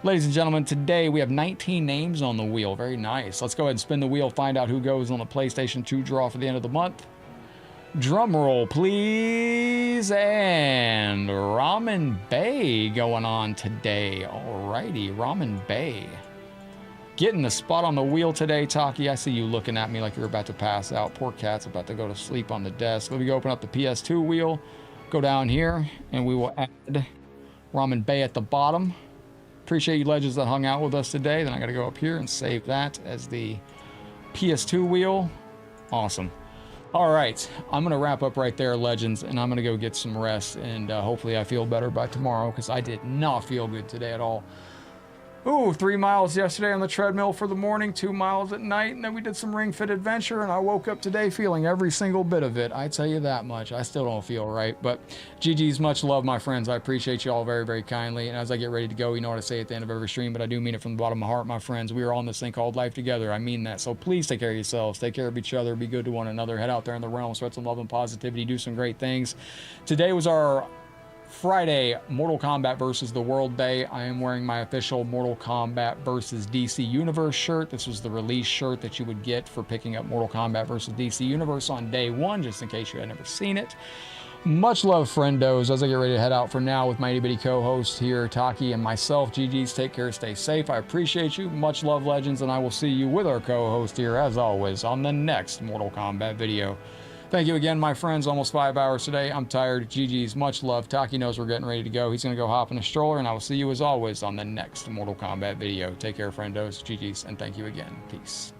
Ladies and gentlemen, today we have 19 names on the wheel. Very nice. Let's go ahead and spin the wheel, find out who goes on the PlayStation 2 draw for the end of the month. Drum roll, please. And Ramen Bay going on today. Alrighty, Ramen Bay. Getting the spot on the wheel today, Taki. I see you looking at me like you're about to pass out. Poor cat's about to go to sleep on the desk. Let me go open up the PS2 wheel, go down here, and we will add Ramen Bay at the bottom. Appreciate you legends that hung out with us today. Then I got to go up here and save that as the PS2 wheel. Awesome. All right, I'm going to wrap up right there, legends, and I'm going to go get some rest, and hopefully I feel better by tomorrow, because I did not feel good today at all. Ooh, 3 miles yesterday on the treadmill for the morning, 2 miles at night, and then we did some Ring Fit Adventure, and I woke up today feeling every single bit of it. I tell you that much. I still don't feel right, but GG's, much love, my friends. I appreciate you all very, very kindly, and as I get ready to go, you know what I say at the end of every stream, but I do mean it from the bottom of my heart, my friends. We are on this thing called life together. I mean that, so please take care of yourselves, take care of each other, be good to one another, head out there in the realm, spread some love and positivity, do some great things. Today was our Friday Mortal Kombat versus the World Day. I am wearing my official Mortal Kombat versus DC Universe shirt. This was the release shirt that you would get for picking up Mortal Kombat versus DC Universe on day one, just in case you had never seen it. Much love, friendos, as I get ready to head out for now with my itty-bitty co-host here, Taki, and myself. GG's, take care, stay safe. I appreciate you. Much love, legends, and I will see you with our co-host here, as always, on the next Mortal Kombat video. Thank you again, my friends. Almost 5 hours today. I'm tired. GG's. Much love. Taki knows we're getting ready to go. He's going to go hop in a stroller, and I will see you as always on the next Mortal Kombat video. Take care, friendos. GG's, and thank you again. Peace.